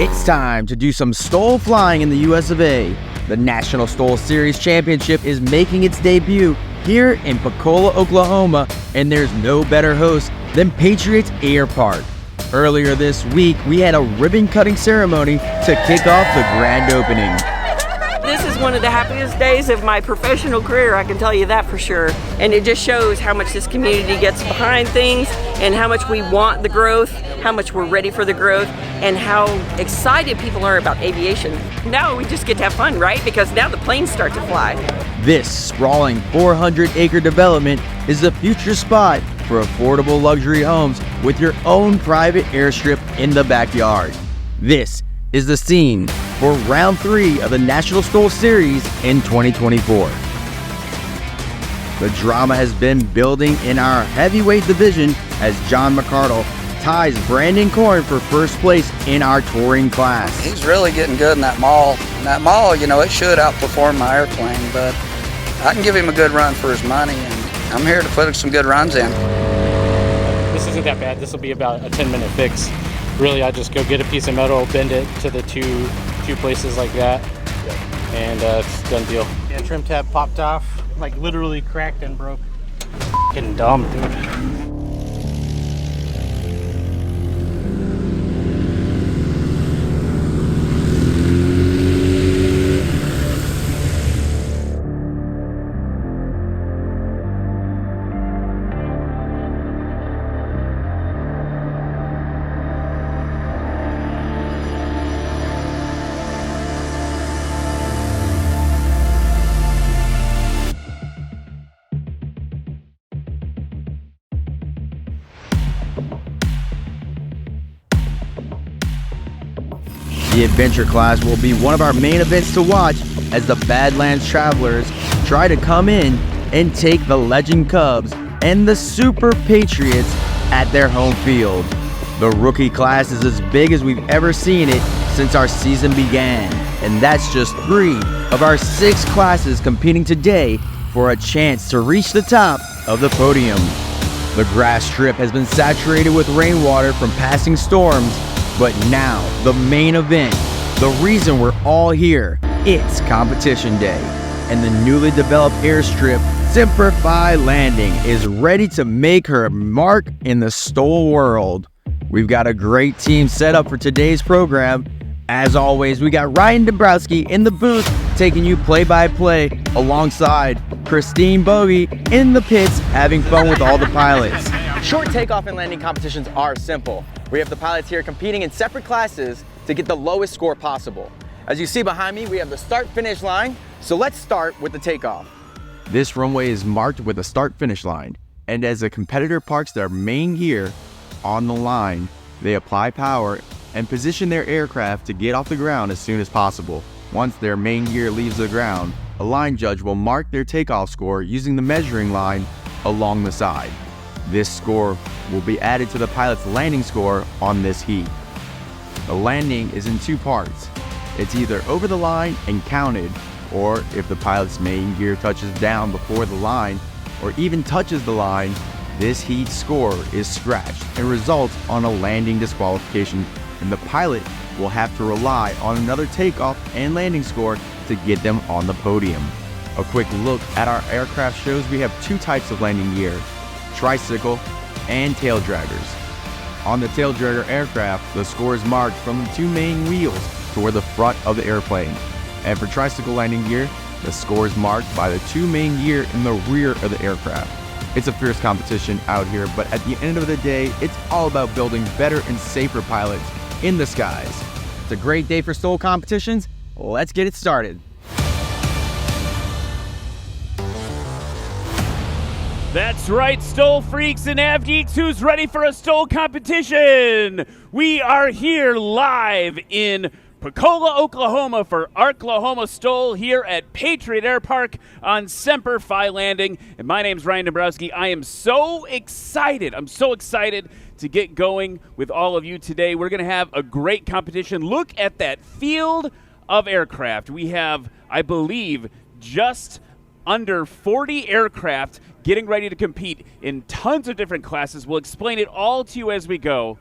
It's time to do some STOL flying in the US of A. The National STOL Series Championship is making its debut here in Pocola, Oklahoma, and there's no better host than Patriot Airpark. Earlier this week, we had a ribbon-cutting ceremony to kick off the grand opening. This is one of the happiest days of my professional career, I can tell you that for sure. And it just shows how much this community gets behind things and how much we want the growth, how much we're ready for the growth, and how excited people are about aviation. Now we just get to have fun, right? Because now the planes start to fly. This sprawling 400-acre development is the future spot for affordable luxury homes with your own private airstrip in the backyard. This is the scene for round 3 of the National STOL Series in 2024. The drama has been building in our heavyweight division as John McCardle ties Brandon Corn for first place in our touring class. He's really getting good in that maul. And that maul, you know, it should outperform my airplane, but I can give him a good run for his money, and I'm here to put some good runs in. This isn't that bad. This will be about a 10-minute fix. Really, I just go get a piece of metal, bend it to the two places like that, and it's done deal. Yeah, trim tab popped off, like literally cracked and broke. Getting dumb, dude. The adventure class will be one of our main events to watch as the Badlands Travelers try to come in and take the Legend Cubs and the Super Patriots at their home field. The rookie class is as big as we've ever seen it since our season began, and that's just 3 of our 6 classes competing today for a chance to reach the top of the podium. The grass strip has been saturated with rainwater from passing storms. But now, the main event, the reason we're all here, it's competition day. And the newly developed airstrip, Takeoff and Landing, is ready to make her mark in the STOL world. We've got a great team set up for today's program. As always, we got Ryan Dombrowski in the booth taking you play-by-play alongside Christine Bogey in the pits having fun with all the pilots. Short takeoff and landing competitions are simple. We have the pilots here competing in separate classes to get the lowest score possible. As you see behind me, we have the start-finish line, so let's start with the takeoff. This runway is marked with a start-finish line, and as a competitor parks their main gear on the line, they apply power and position their aircraft to get off the ground as soon as possible. Once their main gear leaves the ground, a line judge will mark their takeoff score using the measuring line along the side. This score will be added to the pilot's landing score on this heat. The landing is in 2 parts. It's either over the line and counted, or if the pilot's main gear touches down before the line, or even touches the line, this heat score is scratched and results on a landing disqualification, and the pilot will have to rely on another takeoff and landing score to get them on the podium. A quick look at our aircraft shows we have 2 types of landing gear: tricycle and tail draggers. On the tail dragger aircraft, the score is marked from the 2 main wheels toward the front of the airplane. And for tricycle landing gear, the score is marked by the 2 main gear in the rear of the aircraft. It's a fierce competition out here, but at the end of the day, it's all about building better and safer pilots in the skies. It's a great day for STOL competitions. Let's get it started. That's right, STOL freaks and av geeks, who's ready for a STOL competition? We are here live in Pocola, Oklahoma for Arklahoma STOL here at Patriot Airpark on Semper Fi Landing. And my name's Ryan Dombrowski. I am so excited. I'm so excited to get going with all of you today. We're going to have a great competition. Look at that field of aircraft. We have, I believe, just under 40 aircraft getting ready to compete in tons of different classes. We'll explain it all to you as we go.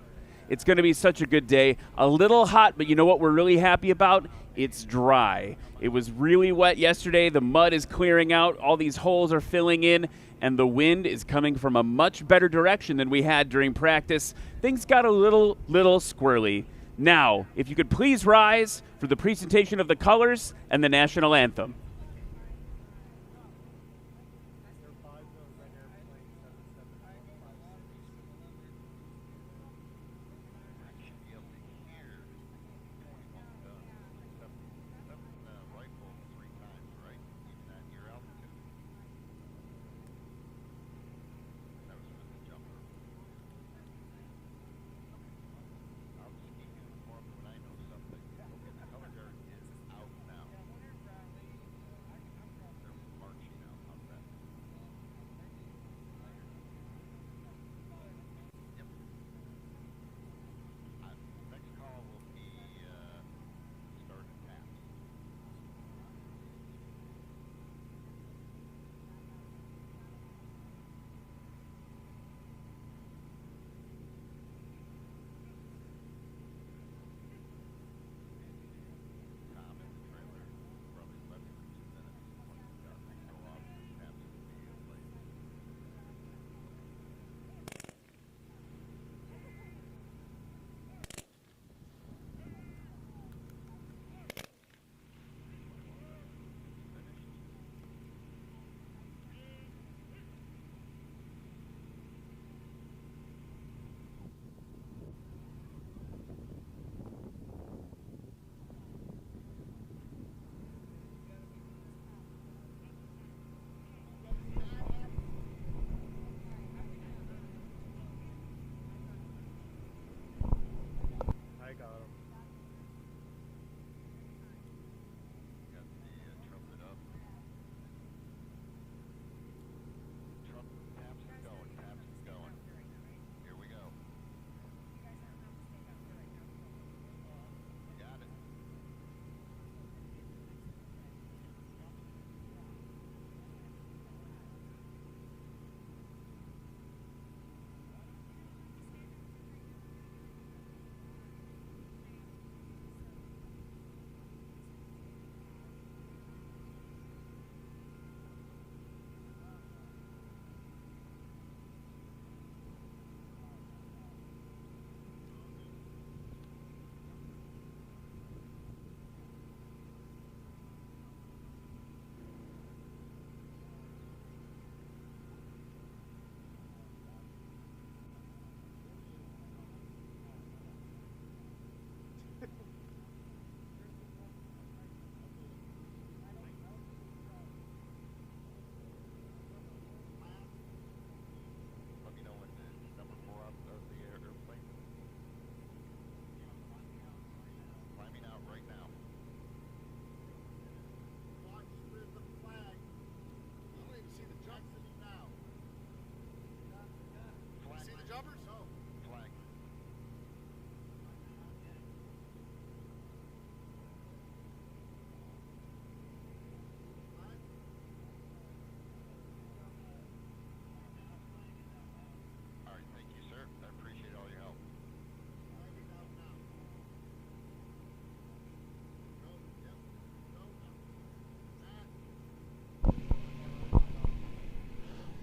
It's going to be such a good day. A little hot, but you know what we're really happy about? It's dry. It was really wet yesterday. The mud is clearing out. All these holes are filling in, and the wind is coming from a much better direction than we had during practice. Things got a little squirrely. Now, if you could please rise for the presentation of the colors and the national anthem.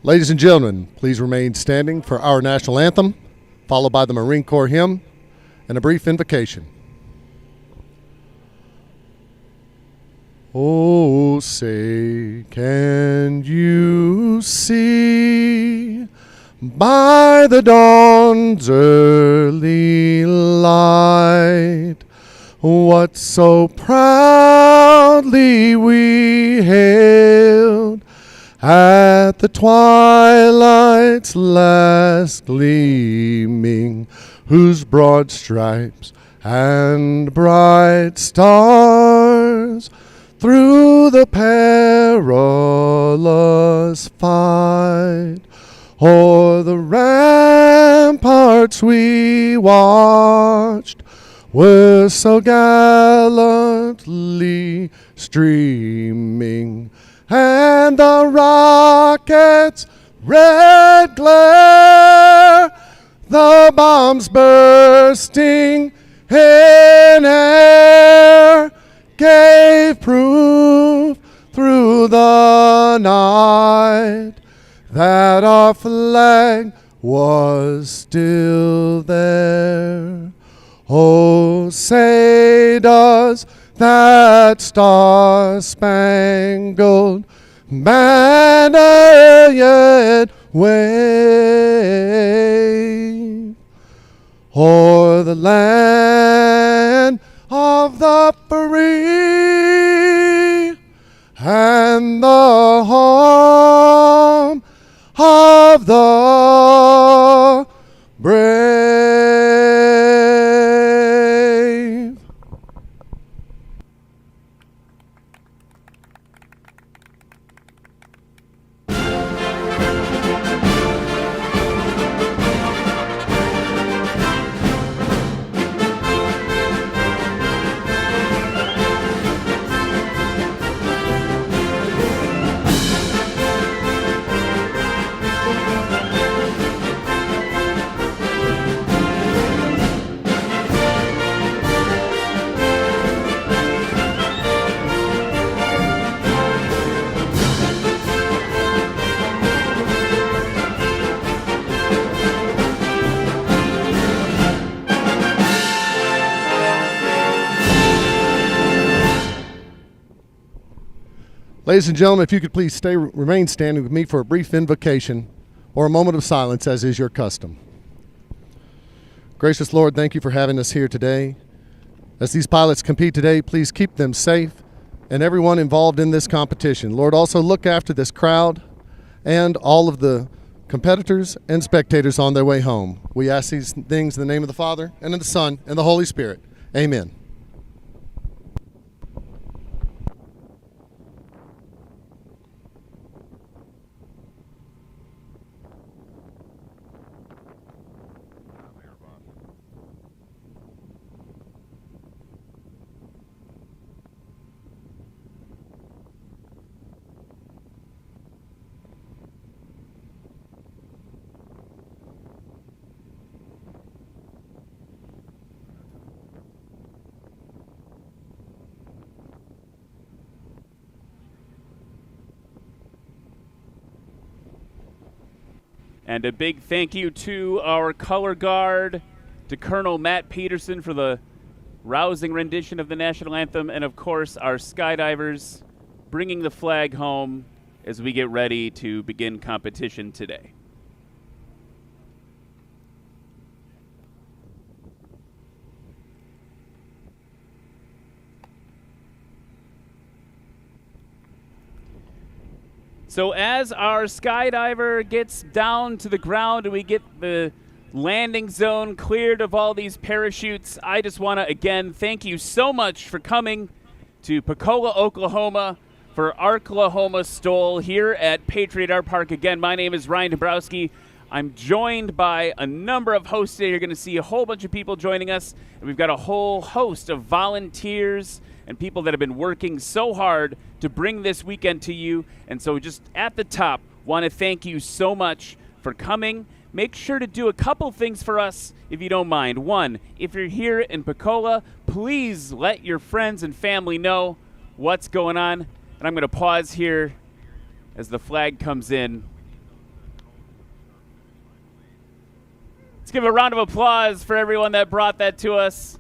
Ladies and gentlemen, please remain standing for our national anthem, followed by the Marine Corps hymn and a brief invocation. Oh, say, can you see by the dawn's early light what so proudly we hailed at the twilight's last gleaming, whose broad stripes and bright stars through the perilous fight o'er the ramparts we watched were so gallantly streaming, and the rocket's red glare the bombs bursting in air gave proof through the night that our flag was still there. Oh, say does that star-spangled banner yet wave o'er the land of the free and the home of the brave. Ladies and gentlemen, if you could please remain standing with me for a brief invocation or a moment of silence, as is your custom. Gracious Lord, thank you for having us here today. As these pilots compete today, please keep them safe and everyone involved in this competition. Lord, also look after this crowd and all of the competitors and spectators on their way home. We ask these things in the name of the Father, and of the Son, and the Holy Spirit. Amen. And a big thank you to our color guard, to Colonel Matt Peterson for the rousing rendition of the national anthem, and of course our skydivers bringing the flag home as we get ready to begin competition today. So as our skydiver gets down to the ground and we get the landing zone cleared of all these parachutes, I just want to again thank you so much for coming to Pocola, Oklahoma for Arklahoma STOL here at Patriot Airpark. Again, my name is Ryan Dabrowski. I'm joined by a number of hosts today. You're going to see a whole bunch of people joining us, and we've got a whole host of volunteers and people that have been working so hard to bring this weekend to you. And so just at the top, want to thank you so much for coming. Make sure to do a couple things for us if you don't mind. One, if you're here in Pocola, please let your friends and family know what's going on. And I'm going to pause here as the flag comes in. Let's give a round of applause for everyone that brought that to us.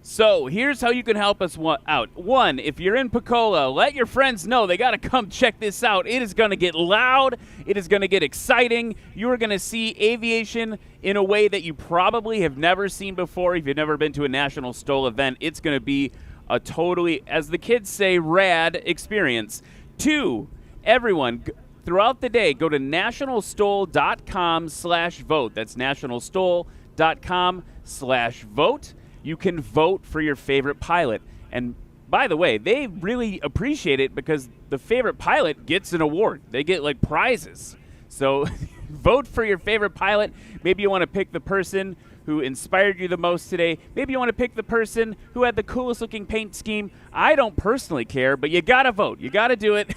So here's how you can help us out. One, if you're in Pocola, let your friends know. They got to come check this out. It is going to get loud. It is going to get exciting. You are going to see aviation in a way that you probably have never seen before. If you've never been to a National STOL event, it's going to be a totally, as the kids say, rad experience. Two, everyone, throughout the day, go to nationalstol.com/vote. That's nationalstol.com/vote. You can vote for your favorite pilot. And by the way, they really appreciate it because the favorite pilot gets an award. They get like prizes. So vote for your favorite pilot. Maybe you want to pick the person who inspired you the most today. Maybe you want to pick the person who had the coolest looking paint scheme. I don't personally care, but you got to vote. You got to do it.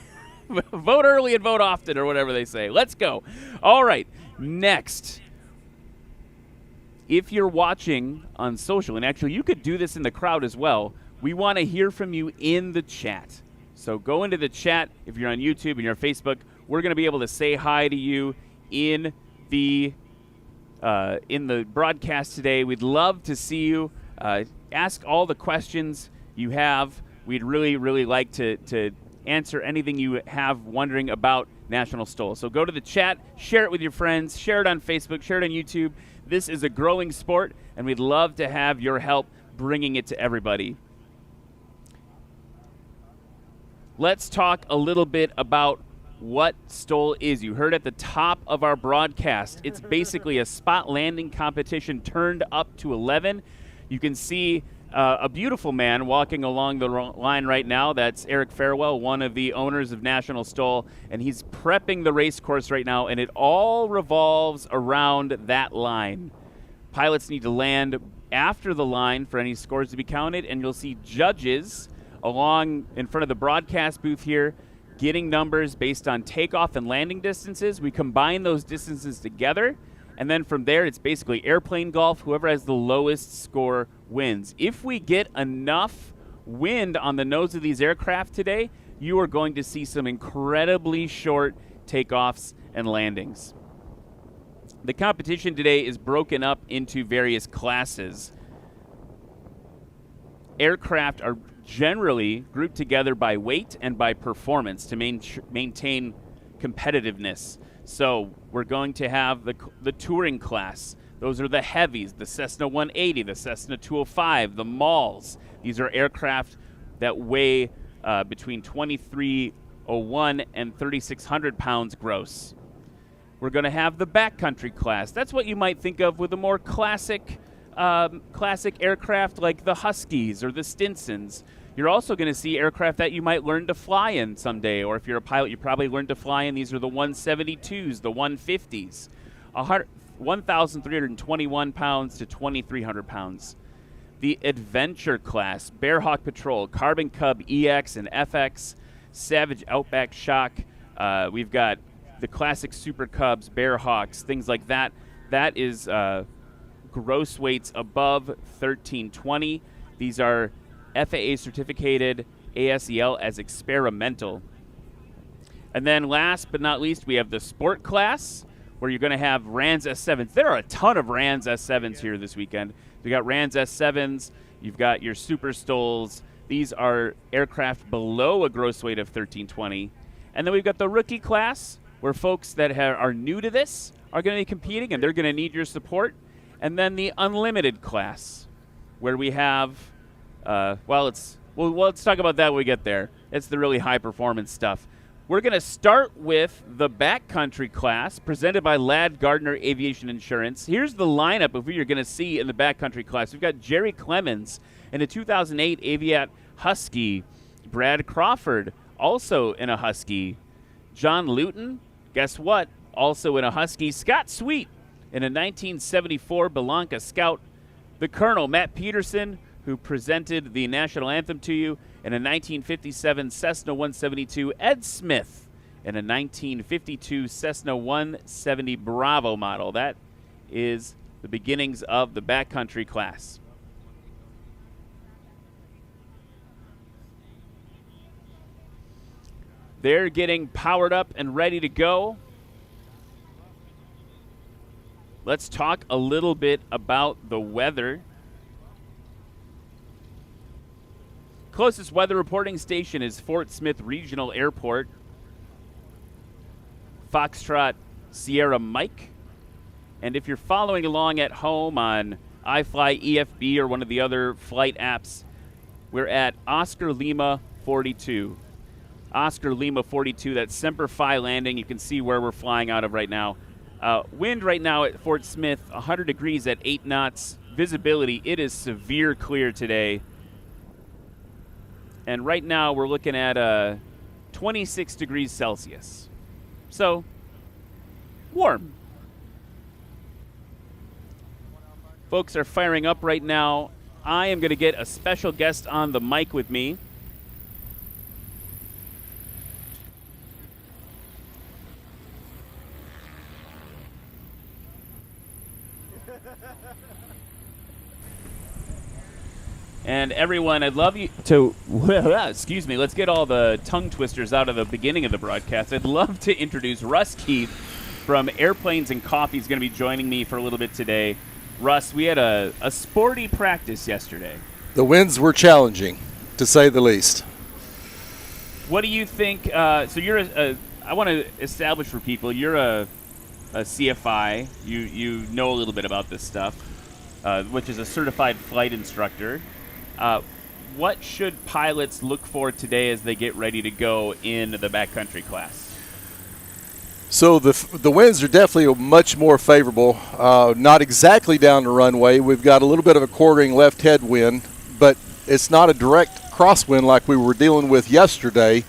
Vote early and vote often, or whatever they say. Let's go. All right, next. If you're watching on social, and actually you could do this in the crowd as well, we want to hear from you in the chat. So go into the chat if you're on YouTube and you're on Facebook. We're going to be able to say hi to you in the broadcast today. We'd love to see you. Ask all the questions you have. We'd really, really like to answer anything you have wondering about National STOL. So go to the chat, share it with your friends, share it on Facebook, share it on YouTube. This is a growing sport, and we'd love to have your help bringing it to everybody. Let's talk a little bit about what STOL is. You heard at the top of our broadcast, it's basically a spot landing competition turned up to 11. You can see a beautiful man walking along the line right now. That's Eric Farewell, one of the owners of National STOL, and he's prepping the race course right now, and it all revolves around that line. Pilots need to land after the line for any scores to be counted, and you'll see judges along in front of the broadcast booth here getting numbers based on takeoff and landing distances. We combine those distances together, and then from there it's basically airplane golf. Whoever has the lowest score wins. If we get enough wind on the nose of these aircraft today, you are going to see some incredibly short takeoffs and landings. The competition today is broken up into various classes. Aircraft are generally grouped together by weight and by performance to maintain competitiveness. So we're going to have the touring class. Those are the heavies, the Cessna 180, the Cessna 205, the Mauls. These are aircraft that weigh between 2,301 and 3,600 pounds gross. We're going to have the backcountry class. That's what you might think of with a more classic aircraft like the Huskies or the Stinsons. You're also going to see aircraft that you might learn to fly in someday, or if you're a pilot, you probably learned to fly in. These are the 172s, the 150s, 1,321 pounds to 2,300 pounds. The adventure class, Bearhawk Patrol, Carbon Cub EX and FX, Savage Outback Shock. We've got the classic Super Cubs, Bearhawks, things like that. That is gross weights above 1,320. These are FAA certificated ASEL as experimental. And then last but not least, we have the sport class, where you're going to have RANS S7s. There are a ton of RANS S7s here this weekend. You got RANS S7s, you've got your Super STOLs. These are aircraft below a gross weight of 1,320. And then we've got the rookie class, where folks that are new to this are going to be competing, and they're going to need your support. And then the unlimited class, where we have, let's talk about that when we get there. It's the really high performance stuff. We're going to start with the backcountry class presented by Ladd Gardner Aviation Insurance. Here's the lineup of who you're going to see in the backcountry class. We've got Jerry Clemens in a 2008 Aviat Husky. Brad Crawford, also in a Husky. John Luton, guess what? Also in a Husky. Scott Sweet in a 1974 Belanca Scout. The Colonel, Matt Peterson, who presented the national anthem to you in a 1957 Cessna 172. Ed Smith in a 1952 Cessna 170 Bravo model. That is the beginnings of the backcountry class. They're getting powered up and ready to go. Let's talk a little bit about the weather. Closest weather reporting station is Fort Smith Regional Airport. Foxtrot Sierra Mike. And if you're following along at home on iFly, EFB, or one of the other flight apps, we're at Oscar Lima 42. Oscar Lima 42, that's Semper Fi landing. You can see where we're flying out of right now. Wind right now at Fort Smith, 100 degrees at 8 knots. Visibility, it is severe clear today. And right now we're looking at 26 degrees Celsius. So, warm. Folks are firing up right now. I am going to get a special guest on the mic with me. And everyone, I'd love you to, excuse me, let's get all the tongue twisters out of the beginning of the broadcast. I'd love to introduce Russ Keith from Airplanes and Coffee. He's going to be joining me for a little bit today. Russ, we had a sporty practice yesterday. The winds were challenging, to say the least. What do you think? So you're I want to establish for people, you're a CFI. You know a little bit about this stuff, which is a certified flight instructor. What should pilots look for today as they get ready to go in the backcountry class? So the winds are definitely much more favorable. Not exactly down the runway. We've got a little bit of a quartering left headwind, but it's not a direct crosswind like we were dealing with yesterday.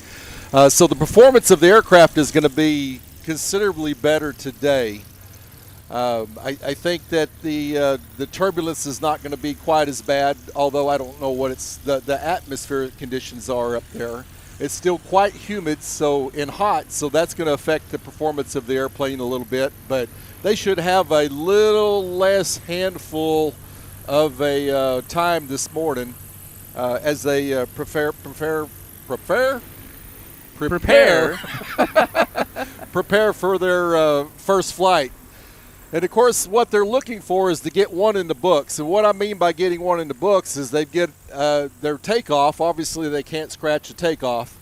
So the performance of the aircraft is going to be considerably better today. I think that the turbulence is not going to be quite as bad, although I don't know what the atmospheric conditions are up there. It's still quite humid, so that's going to affect the performance of the airplane a little bit, but they should have a little less handful of a time this morning as they prepare for their first flight. And of course, what they're looking for is to get one in the books. And what I mean by getting one in the books is they get their takeoff. Obviously, they can't scratch a takeoff,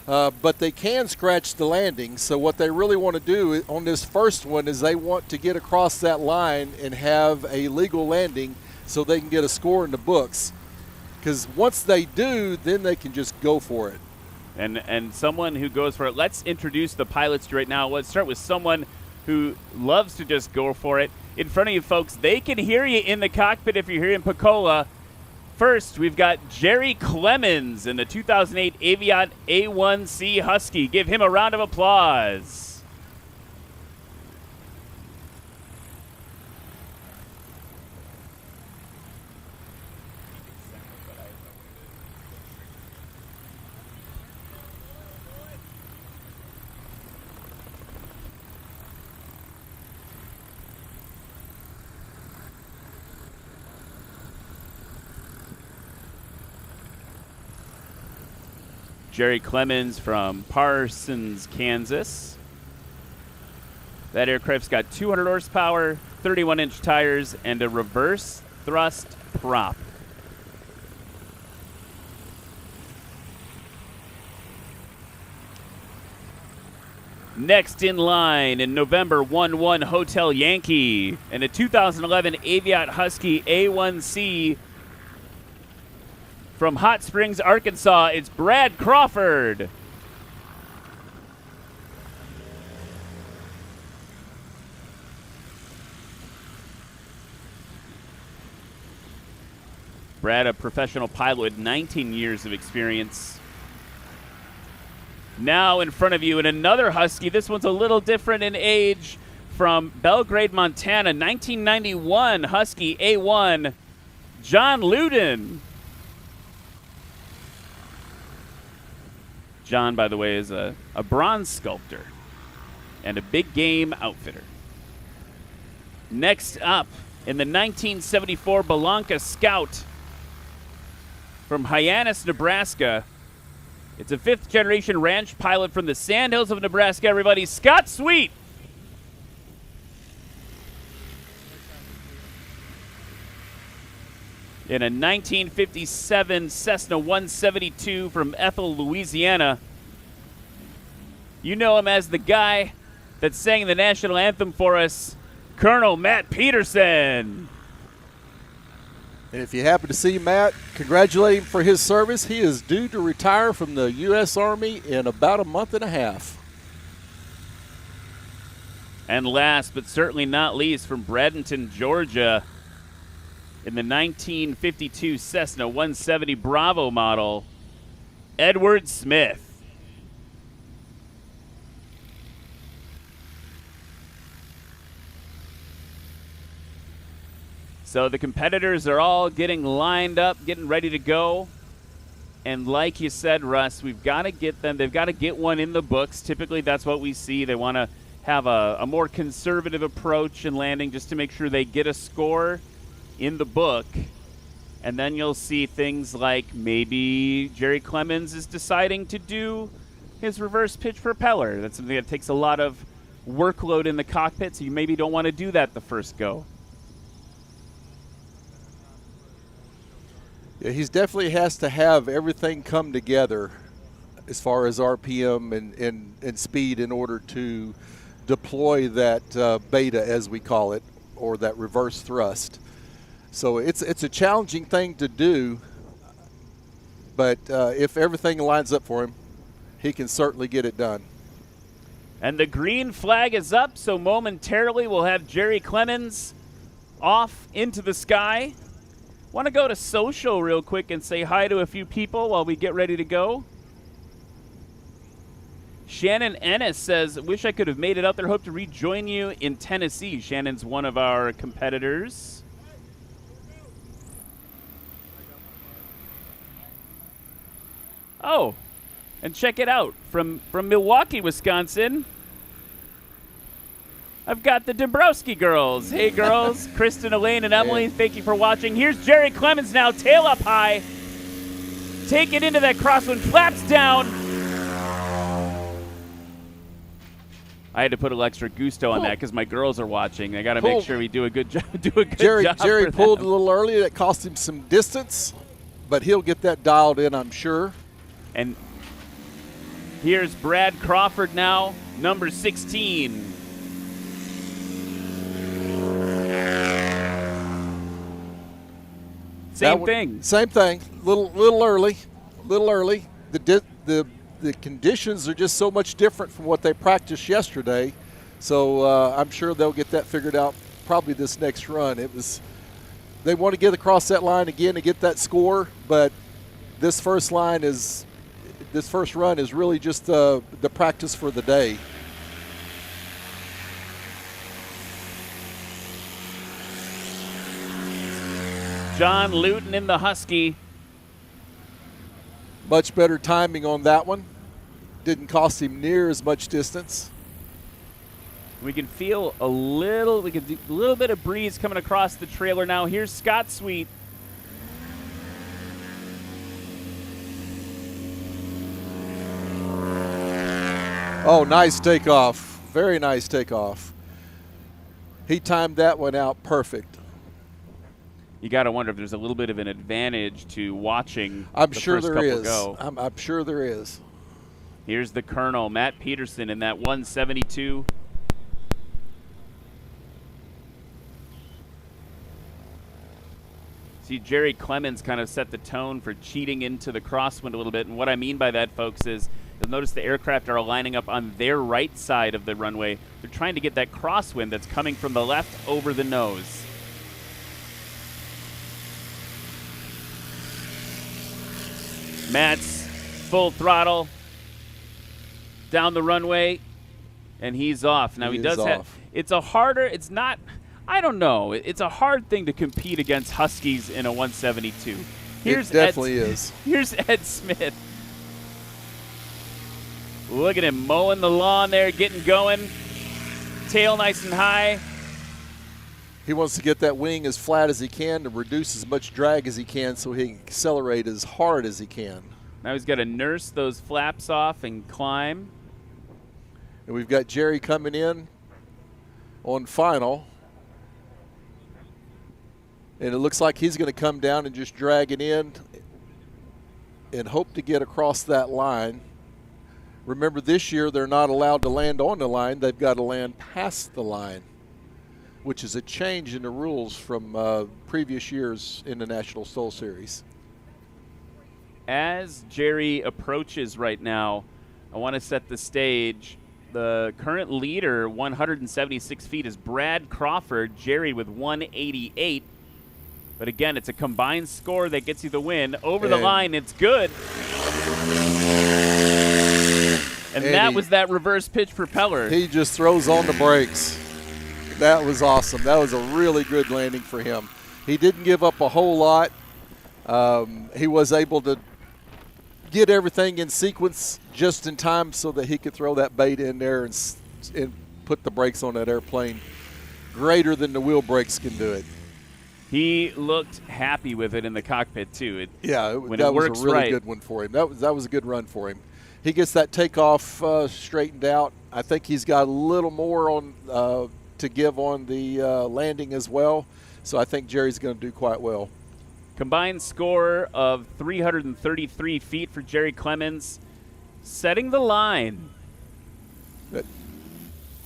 but they can scratch the landing. So what they really want to do on this first one is they want to get across that line and have a legal landing so they can get a score in the books. Because once they do, then they can just go for it. And someone who goes for it. Let's introduce the pilots right now. Let's start with someone who loves to just go for it. In front of you folks, they can hear you in the cockpit if you're here in Pocola. First, we've got Jerry Clemens in the 2008 Aviat A1C Husky. Give him a round of applause. Jerry Clemens from Parsons, Kansas. That aircraft's got 200 horsepower, 31-inch tires, and a reverse thrust prop. Next in line in November, 1-1 Hotel Yankee and a 2011 Aviat Husky A1C. From Hot Springs, Arkansas, it's Brad Crawford. Brad, a professional pilot with 19 years of experience. Now in front of you in another Husky. This one's a little different in age. From Belgrade, Montana, 1991 Husky A1, John Luden. John, by the way, is a bronze sculptor and a big game outfitter. Next up, in the 1974 Belanca Scout from Hyannis, Nebraska, it's a fifth-generation ranch pilot from the Sandhills of Nebraska, everybody, Scott Sweet. In a 1957 Cessna 172 from Ethel, Louisiana. You know him as the guy that sang the national anthem for us, Colonel Matt Peterson. And if you happen to see Matt, congratulate him for his service. He is due to retire from the U.S. Army in about a month and a half. And last but certainly not least, from Bradenton, Georgia, in the 1952 Cessna 170 Bravo model, Edward Smith. So the competitors are all getting lined up, getting ready to go. And like you said, Russ, we've got to get them. They've got to get one in the books. Typically, that's what we see. They want to have a more conservative approach in landing just to make sure they get a score in the book. And then you'll see things like maybe Jerry Clemens is deciding to do his reverse pitch propeller. That's something that takes a lot of workload in the cockpit, so you maybe don't want to do that the first go. Yeah, he's definitely has to have everything come together as far as RPM and speed in order to deploy that beta, as we call it, or that reverse thrust. So it's a challenging thing to do, but if everything lines up for him, he can certainly get it done. And the green flag is up, so momentarily we'll have Jerry Clemens off into the sky. Want to go to social real quick and say hi to a few people while we get ready to go. Shannon Ennis says, wish I could have made it out there. Hope to rejoin you in Tennessee. Shannon's one of our competitors. Oh, and check it out. From Milwaukee, Wisconsin, I've got the Dombrowski girls. Hey, girls. Kristen, Elaine, and Emily, thank you for watching. Here's Jerry Clemens now, tail up high. Take it into that crosswind, flaps down. I had to put a little extra gusto on that because my girls are watching. I got to make sure we do a good job. Jerry pulled a little early. That cost him some distance, but he'll get that dialed in, I'm sure. And here's Brad Crawford now, number 16. Same thing. Same thing. Little early. The conditions are just so much different from what they practiced yesterday. So I'm sure they'll get that figured out probably this next run. They want to get across that line again to get that score, but this first run is really just the practice for the day. John Luton in the Husky. Much better timing on that one. Didn't cost him near as much distance. We can feel a little bit of breeze coming across the trailer now. Here's Scott Sweet. Oh, nice takeoff. Very nice takeoff. He timed that one out perfect. You got to wonder if there's a little bit of an advantage to watching I'm the sure first there couple is. go. I'm sure there is. Here's the Colonel, Matt Peterson, in that 172. See, Jerry Clemens kind of set the tone for cheating into the crosswind a little bit. And what I mean by that, folks, is you'll notice the aircraft are lining up on their right side of the runway. They're trying to get that crosswind that's coming from the left over the nose. Matt's full throttle down the runway, and he's off. Now he does have. It's a hard thing to compete against Huskies in a 172. It definitely is. Here's Ed Smith. Look at him mowing the lawn there, getting going. Tail nice and high. He wants to get that wing as flat as he can to reduce as much drag as he can so he can accelerate as hard as he can. Now he's got to nurse those flaps off and climb. And we've got Jerry coming in on final. And it looks like he's going to come down and just drag it in and hope to get across that line. Remember, this year they're not allowed to land on the line. They've got to land past the line, which is a change in the rules from previous years in the National STOL Series. As Jerry approaches right now, I want to set the stage. The current leader, 176 feet, is Brad Crawford. Jerry with 188. But again, it's a combined score that gets you the win. Over the line, it's good. And that was that reverse pitch propeller. He just throws on the brakes. That was awesome. That was a really good landing for him. He didn't give up a whole lot. He was able to get everything in sequence just in time so that he could throw that bait in there and put the brakes on that airplane greater than the wheel brakes can do it. He looked happy with it in the cockpit too. Yeah, when that it was works a really right. good one for him. That was a good run for him. He gets that takeoff straightened out. I think he's got a little more on to give on the landing as well. So I think Jerry's going to do quite well. Combined score of 333 feet for Jerry Clemens, setting the line.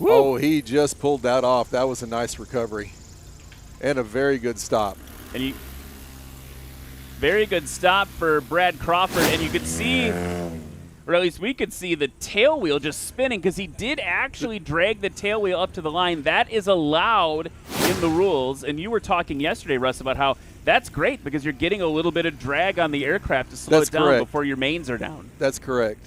Oh, he just pulled that off. That was a nice recovery and a very good stop. And very good stop for Brad Crawford, and you could see, or at least we could see, the tail wheel just spinning because he did actually drag the tail wheel up to the line. That is allowed in the rules, and you were talking yesterday, Russ, about how that's great because you're getting a little bit of drag on the aircraft to slow it down before your mains are down. That's correct.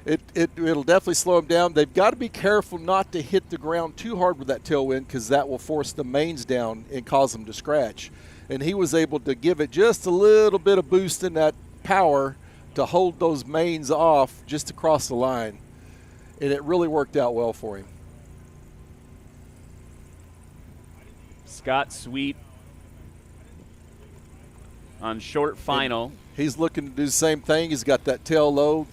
It'll definitely slow them down. They've got to be careful not to hit the ground too hard with that tailwind because that will force the mains down and cause them to scratch. And he was able to give it just a little bit of boost in that power to hold those mains off just across the line. And it really worked out well for him. Scott Sweet on short final. And he's looking to do the same thing. He's got that tail low.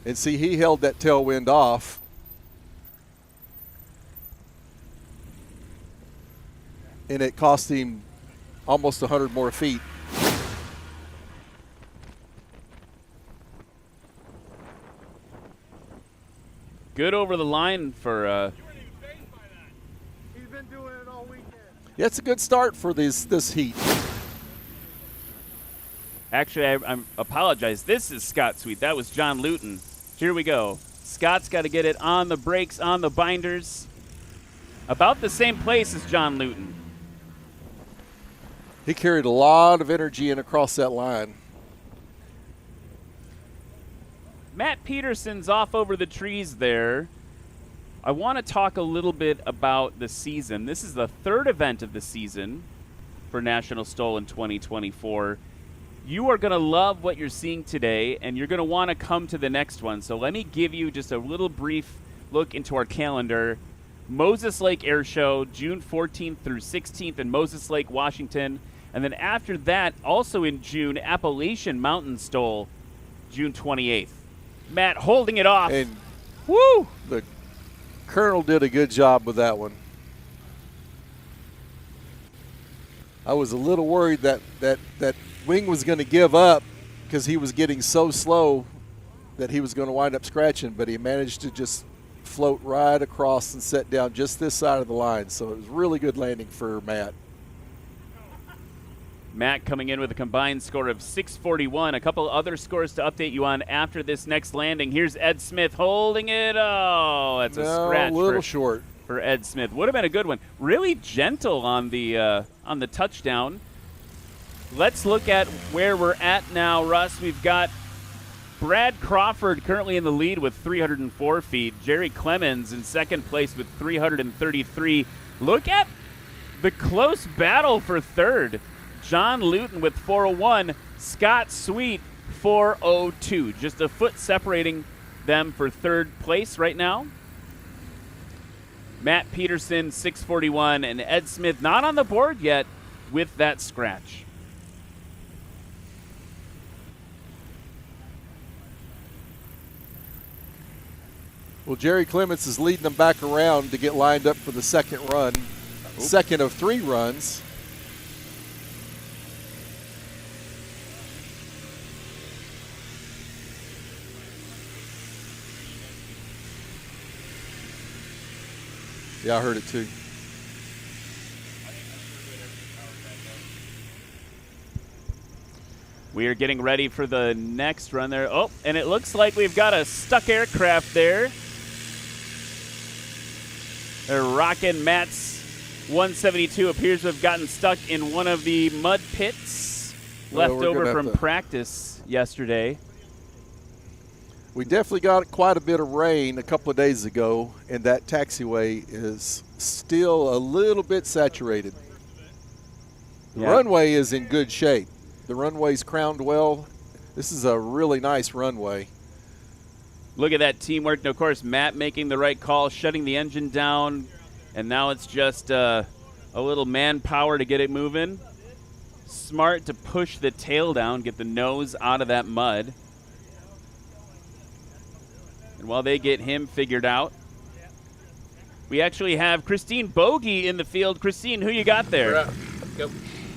And see, he held that tailwind off. And it cost him almost 100 more feet. Good over the line for He's been doing it all weekend. Yeah, it's a good start for this heat. Actually, I apologize. This is Scott Sweet. That was John Luton. Here we go. Scott's got to get it on the brakes, on the binders. About the same place as John Luton. He carried a lot of energy in across that line. Matt Peterson's off over the trees there. I want to talk a little bit about the season. This is the third event of the season for National STOL in 2024. You are going to love what you're seeing today, and you're going to want to come to the next one. So let me give you just a little brief look into our calendar. Moses Lake Air Show, June 14th through 16th in Moses Lake, Washington. And then after that, also in June, Appalachian Mountain STOL, June 28th. Matt holding it off. And woo! The Colonel did a good job with that one. I was a little worried that wing was going to give up because he was getting so slow that he was going to wind up scratching, but he managed to just float right across and set down just this side of the line. So it was really good landing for Matt. Matt coming in with a combined score of 641. A couple other scores to update you on after this next landing. Here's Ed Smith holding it. Oh, that's a scratch. A little short for Ed Smith. Would have been a good one. Really gentle on the touchdown. Let's look at where we're at now, Russ. We've got Brad Crawford currently in the lead with 304 feet. Jerry Clemens in second place with 333. Look at the close battle for third. John Luton with 401. Scott Sweet 402. Just a foot separating them for third place right now. Matt Peterson 641 and Ed Smith not on the board yet with that scratch. Well, Jerry Clements is leading them back around to get lined up for the second run. Second of 3 runs. Yeah, I heard it too. We are getting ready for the next run there. Oh, and it looks like we've got a stuck aircraft there. They're rocking. Matt's 172 appears to have gotten stuck in one of the mud pits left over from practice yesterday. We definitely got quite a bit of rain a couple of days ago, and that taxiway is still a little bit saturated. The runway is in good shape. The runway's crowned well. This is a really nice runway. Look at that teamwork. And of course, Matt making the right call, shutting the engine down, and now it's just a little manpower to get it moving. Smart to push the tail down, get the nose out of that mud. And while they get him figured out, we actually have Christine Bogey in the field. Christine, who you got there?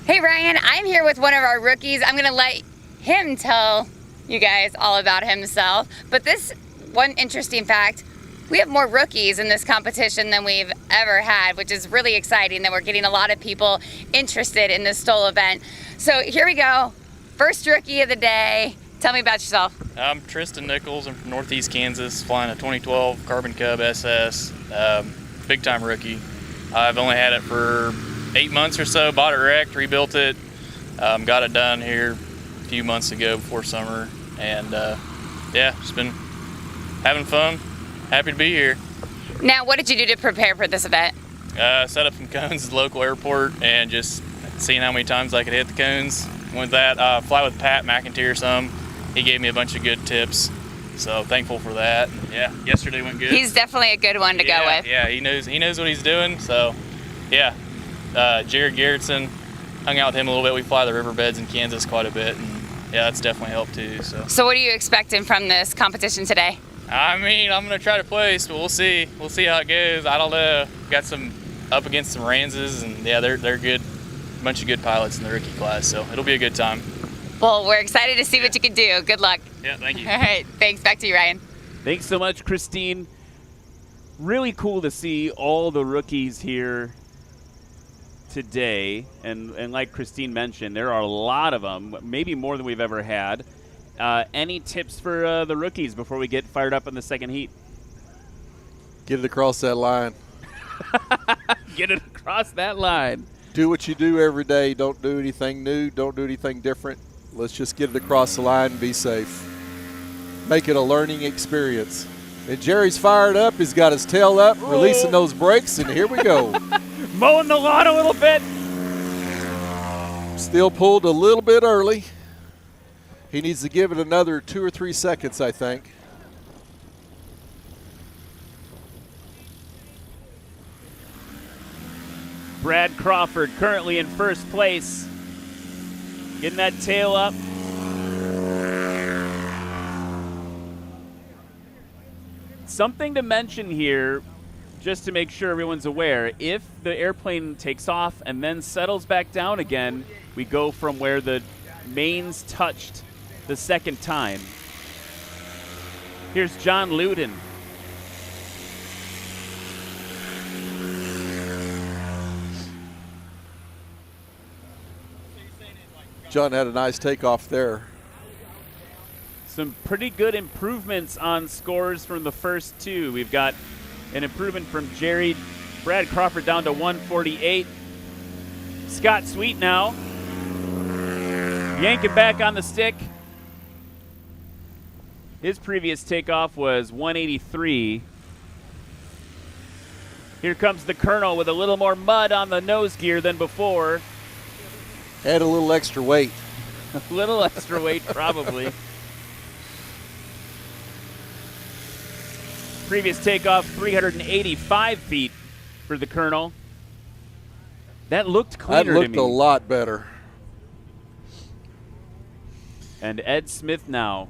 Hey Ryan, I'm here with one of our rookies. I'm gonna let him tell you guys all about himself. But this one interesting fact, we have more rookies in this competition than we've ever had, which is really exciting that we're getting a lot of people interested in this STOL event. So here we go. First rookie of the day. Tell me about yourself. I'm Tristan Nichols. I'm from Northeast Kansas, flying a 2012 Carbon Cub SS. Big time rookie. I've only had it for 8 months or so. Bought it wrecked, rebuilt it. Got it done here a few months ago before summer. And yeah, just been having fun. Happy to be here. Now, what did you do to prepare for this event? Set up some cones at the local airport and just seeing how many times I could hit the cones. With that, fly with Pat McIntyre some. He gave me a bunch of good tips. So thankful for that. Yeah, yesterday went good. He's definitely a good one to go with. Yeah, he knows what he's doing. So, yeah, Jared Garrettson, hung out with him a little bit. We fly the riverbeds in Kansas quite a bit, and yeah, that's definitely helped too. So what are you expecting from this competition today? I mean, I'm gonna try to place, but we'll see. We'll see how it goes. I don't know. Got some up against some Ranzes, and yeah, they're good. Bunch of good pilots in the rookie class, so it'll be a good time. Well, we're excited to see what you can do. Good luck. Yeah, thank you. All right, thanks. Back to you, Ryan. Thanks so much, Christine. Really cool to see all the rookies here today. And like Christine mentioned, there are a lot of them, maybe more than we've ever had. Any tips for the rookies before we get fired up in the second heat? Get it across that line. Get it across that line. Do what you do every day. Don't do anything new. Don't do anything different. Let's just get it across the line and be safe. Make it a learning experience. And Jerry's fired up. He's got his tail up, releasing those brakes, and here we go. Mowing the lawn a little bit. Still pulled a little bit early. He needs to give it another 2 or 3 seconds, I think. Brad Crawford currently in first place. Getting that tail up. Something to mention here, just to make sure everyone's aware, if the airplane takes off and then settles back down again, we go from where the mains touched the second time. Here's John Luden. John had a nice takeoff there. Some pretty good improvements on scores from the first two. We've got an improvement from Brad Crawford down to 148. Scott Sweet now. Yanking back on the stick. His previous takeoff was 183. Here comes the Colonel with a little more mud on the nose gear than before. Add a little extra weight. A little extra weight, probably. Previous takeoff, 385 feet for the Colonel. That looked cleaner to me. That looked a lot better. And Ed Smith now.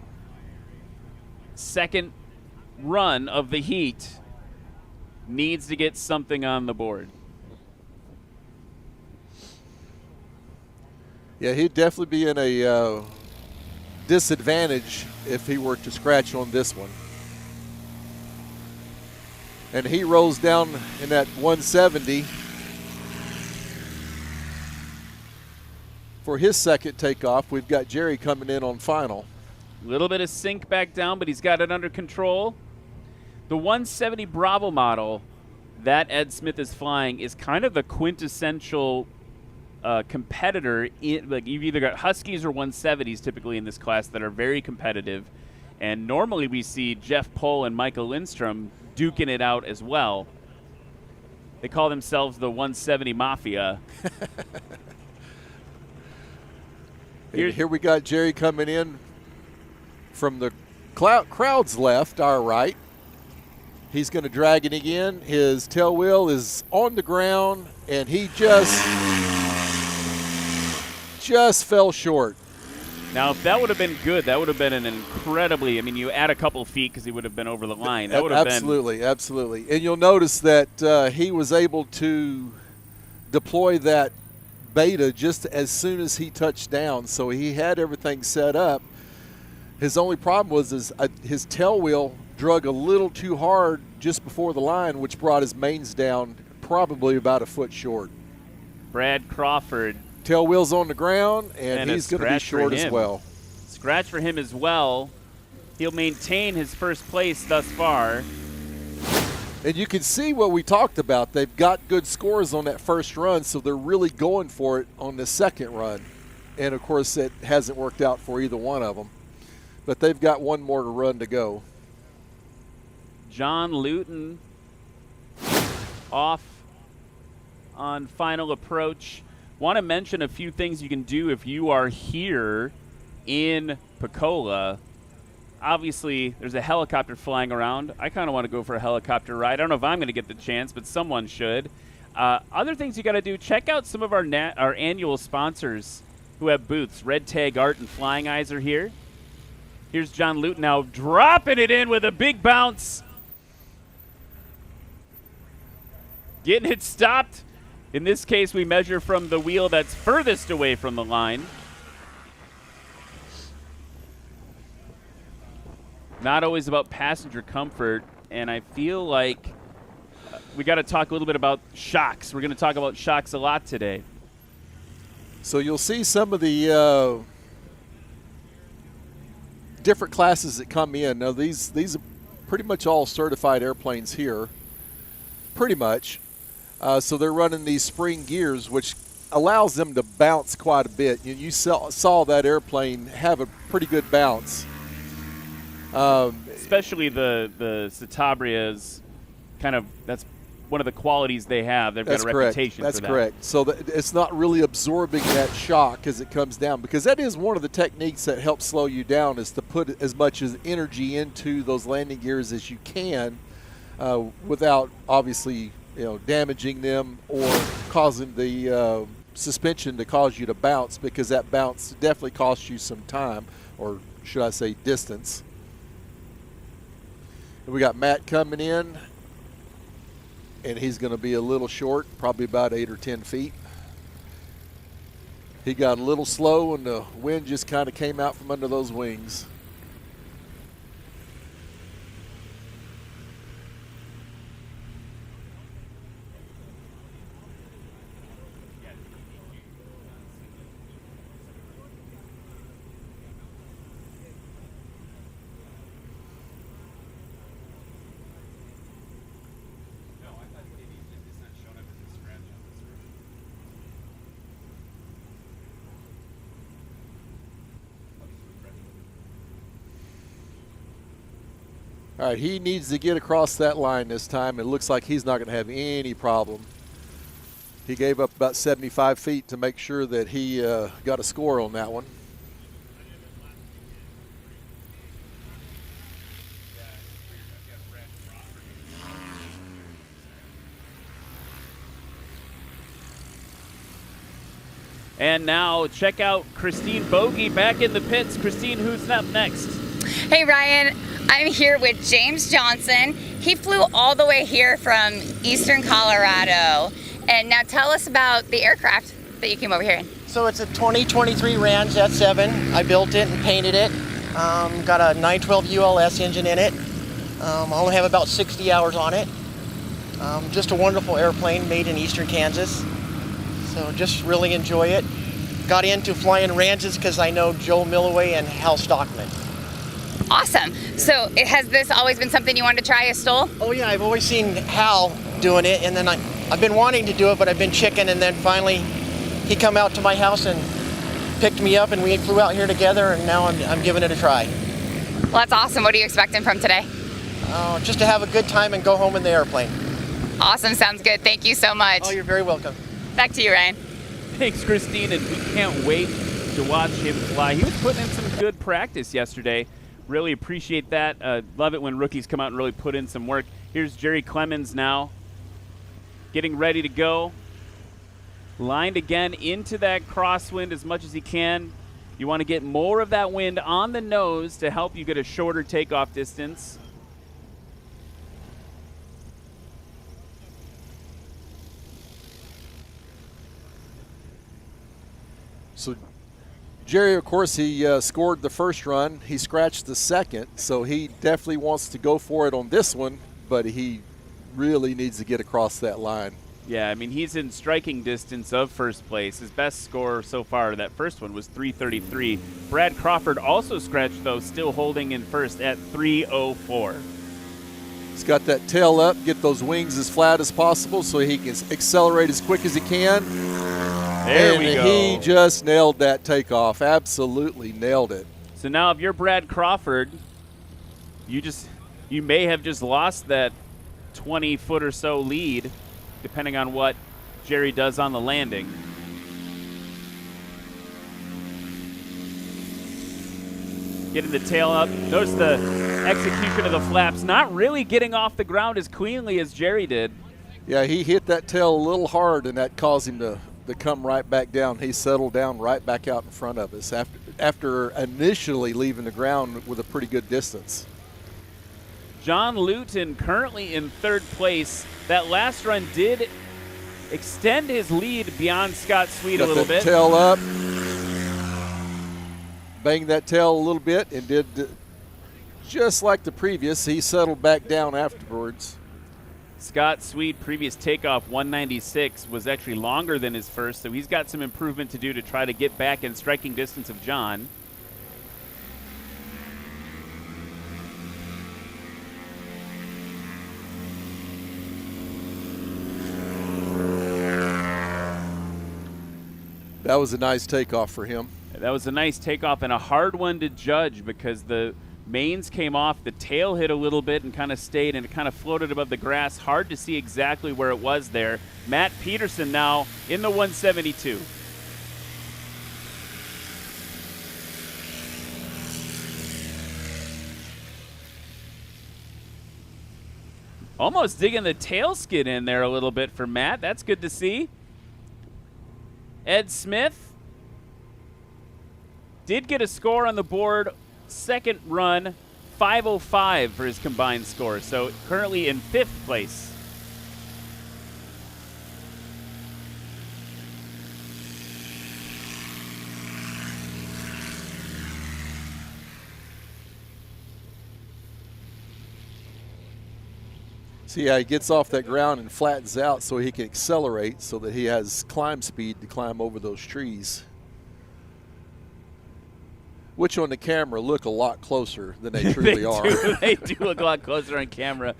Second run of the heat. Needs to get something on the board. Yeah, he'd definitely be in a disadvantage if he were to scratch on this one. And he rolls down in that 170 for his second takeoff. We've got Jerry coming in on final. A little bit of sink back down, but he's got it under control. The 170 Bravo model that Ed Smith is flying is kind of the quintessential competitor. Like, you've either got Huskies or 170s typically in this class that are very competitive. And normally we see Jeff Pohl and Michael Lindstrom duking it out as well. They call themselves the 170 Mafia. Here we got Jerry coming in from the crowd's left, our right. He's going to drag it again. His tail wheel is on the ground, and he just fell short. Now, if that would have been good, that would have been an incredibly, I mean, you add a couple feet because he would have been over the line. That would have absolutely. And you'll notice that he was able to deploy that beta just as soon as he touched down. So he had everything set up. His only problem was his tail wheel drug a little too hard just before the line, which brought his mains down probably about a foot short. Brad Crawford. Tail wheel's on the ground, and he's going to be short as well. Scratch for him as well. He'll maintain his first place thus far. And you can see what we talked about. They've got good scores on that first run, so they're really going for it on the second run. And, of course, it hasn't worked out for either one of them. But they've got one more run to go. John Luton off on final approach. Want to mention a few things you can do if you are here in Pocola. Obviously, there's a helicopter flying around. I kind of want to go for a helicopter ride. I don't know if I'm going to get the chance, but someone should. Other things you got to do, check out some of our annual sponsors who have booths. Red Tag Art and Flying Eyes are here. Here's John Luton now dropping it in with a big bounce. Getting it stopped. In this case, we measure from the wheel that's furthest away from the line. Not always about passenger comfort, and I feel like we got to talk a little bit about shocks. We're going to talk about shocks a lot today. So you'll see some of the different classes that come in. Now these are pretty much all certified airplanes here, pretty much. So they're running these spring gears, which allows them to bounce quite a bit. You saw that airplane have a pretty good bounce. Especially the Citabrias, kind of, that's one of the qualities they have. They've got a reputation for that. That's correct. So it's not really absorbing that shock as it comes down, because that is one of the techniques that helps slow you down, is to put as much as energy into those landing gears as you can without obviously damaging them or causing the suspension to cause you to bounce, because that bounce definitely costs you some time, or should I say distance. We got Matt coming in, and he's going to be a little short, probably about 8 or 10 feet. He got a little slow, and the wind just kind of came out from under those wings. All right, he needs to get across that line this time. It looks like he's not going to have any problem. He gave up about 75 feet to make sure that he got a score on that one. And now check out Christine Bogey back in the pits. Christine, who's up next? Hey Ryan, I'm here with James Johnson. He flew all the way here from Eastern Colorado. And now tell us about the aircraft that you came over here in. So it's a 2023 Ram Z7. I built it and painted it. Got a 912 ULS engine in it. I only have about 60 hours on it. Just a wonderful airplane made in Eastern Kansas. So just really enjoy it. Got into flying ranches because I know Joe Milloway and Hal Stockman. Awesome. So has this always been something you wanted to try, a STOL? Oh yeah, I've always seen Hal doing it, and then I've been wanting to do it, but I've been chicken, and then finally he come out to my house and picked me up, and we flew out here together, and now I'm giving it a try. Well, that's awesome. What are you expecting from today? Just to have a good time and go home in the airplane. Awesome. Sounds good. Thank you so much. Oh, you're very welcome. Back to you, Ryan. Thanks, Christine, and we can't wait to watch him fly. He was putting in some good practice yesterday. Really appreciate that. Love it when rookies come out and really put in some work. Here's Jerry Clemens now, getting ready to go. Lined again into that crosswind as much as he can. You want to get more of that wind on the nose to help you get a shorter takeoff distance. So Jerry, of course, he scored the first run. He scratched the second, so he definitely wants to go for it on this one, but he really needs to get across that line. Yeah, I mean, he's in striking distance of first place. His best score so far, that first one, was 333. Brad Crawford also scratched, though, still holding in first at 304. He's got that tail up, get those wings as flat as possible so he can accelerate as quick as he can. There we go. He just nailed that takeoff, absolutely nailed it. So now if you're Brad Crawford, you may have just lost that 20-foot or so lead, depending on what Jerry does on the landing. Getting the tail up. Notice the execution of the flaps. Not really getting off the ground as cleanly as Jerry did. Yeah, he hit that tail a little hard, and that caused him to come right back down. He settled down right back out in front of us after initially leaving the ground with a pretty good distance. John Luton currently in third place. That last run did extend his lead beyond Scott Sweet a little bit. Tail up, banged that tail a little bit, and did just like the previous. He settled back down afterwards. Scott Sweet, previous takeoff 196, was actually longer than his first, so he's got some improvement to do to try to get back in striking distance of John. That was a nice takeoff for him. That was a nice takeoff and a hard one to judge because the mains came off, the tail hit a little bit and kind of stayed, and it kind of floated above the grass. Hard to see exactly where it was there. Matt Peterson now in the 172. Almost digging the tail skid in there a little bit for Matt. That's good to see. Ed Smith did get a score on the board. Second run, 505 for his combined score. So currently in fifth place. See how he gets off that ground and flattens out so he can accelerate so that he has climb speed to climb over those trees, which on the camera look a lot closer than they truly are. They do look a lot closer on camera.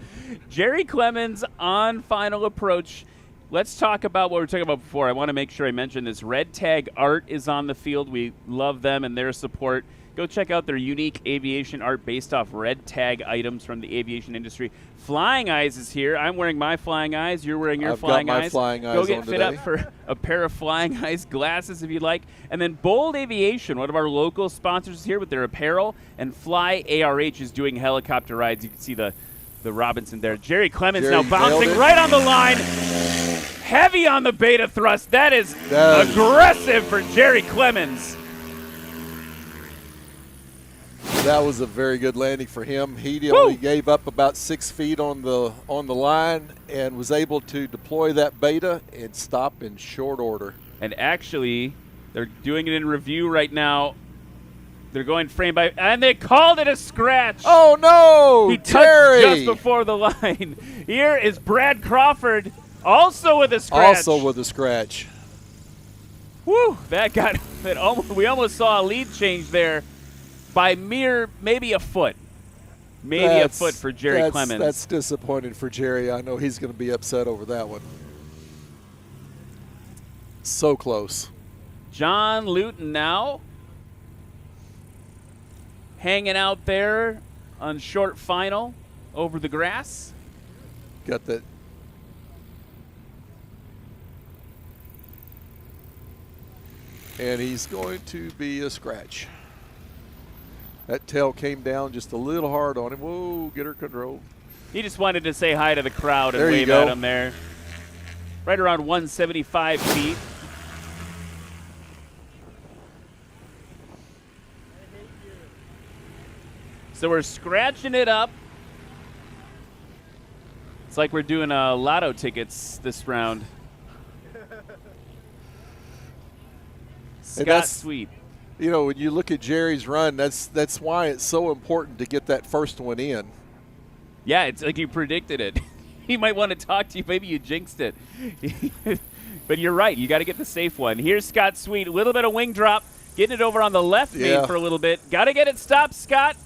Jerry Clemens on final approach. Let's talk about what we were talking about before. I want to make sure I mention this. Red Tag Art is on the field. We love them and their support. Go check out their unique aviation art based off red tag items from the aviation industry. Flying Eyes is here. I'm wearing my Flying Eyes. You're wearing your Flying Eyes. I've got my Flying Eyes Go get on fit today. up for a pair of Flying Eyes glasses if you'd like. And then Bold Aviation, one of our local sponsors, is here with their apparel. And Fly ARH is doing helicopter rides. You can see the Robinson there. Jerry Clemens now bouncing right on the line. Heavy on the beta thrust. That is aggressive for Jerry Clemens. That was a very good landing for him. He only gave up about 6 feet on the line and was able to deploy that beta and stop in short order. And actually, they're doing it in review right now. They're going frame by, and they called it a scratch. Oh no! He touched just before the line. Here is Brad Crawford, also with a scratch. Also with a scratch. Woo! That got it. We almost saw a lead change there. By maybe a foot. Maybe a foot for Jerry Clemens. That's disappointing for Jerry. I know he's going to be upset over that one. So close. John Luton now hanging out there on short final over the grass. Got that. And he's going to be a scratch. That tail came down just a little hard on him. Whoa, get her control. He just wanted to say hi to the crowd and There you wave go. at them there. Right around 175 feet. So we're scratching it up. It's like we're doing lotto tickets this round. Scott that's- Sweet. You know, when you look at Jerry's run, that's why it's so important to get that first one in. Yeah, it's like you predicted it. He might want to talk to you. Maybe you jinxed it. But you're right. You got to get the safe one. Here's Scott Sweet. A little bit of wing drop. Getting it over on the left main for a little bit. Got to get it stopped, Scott.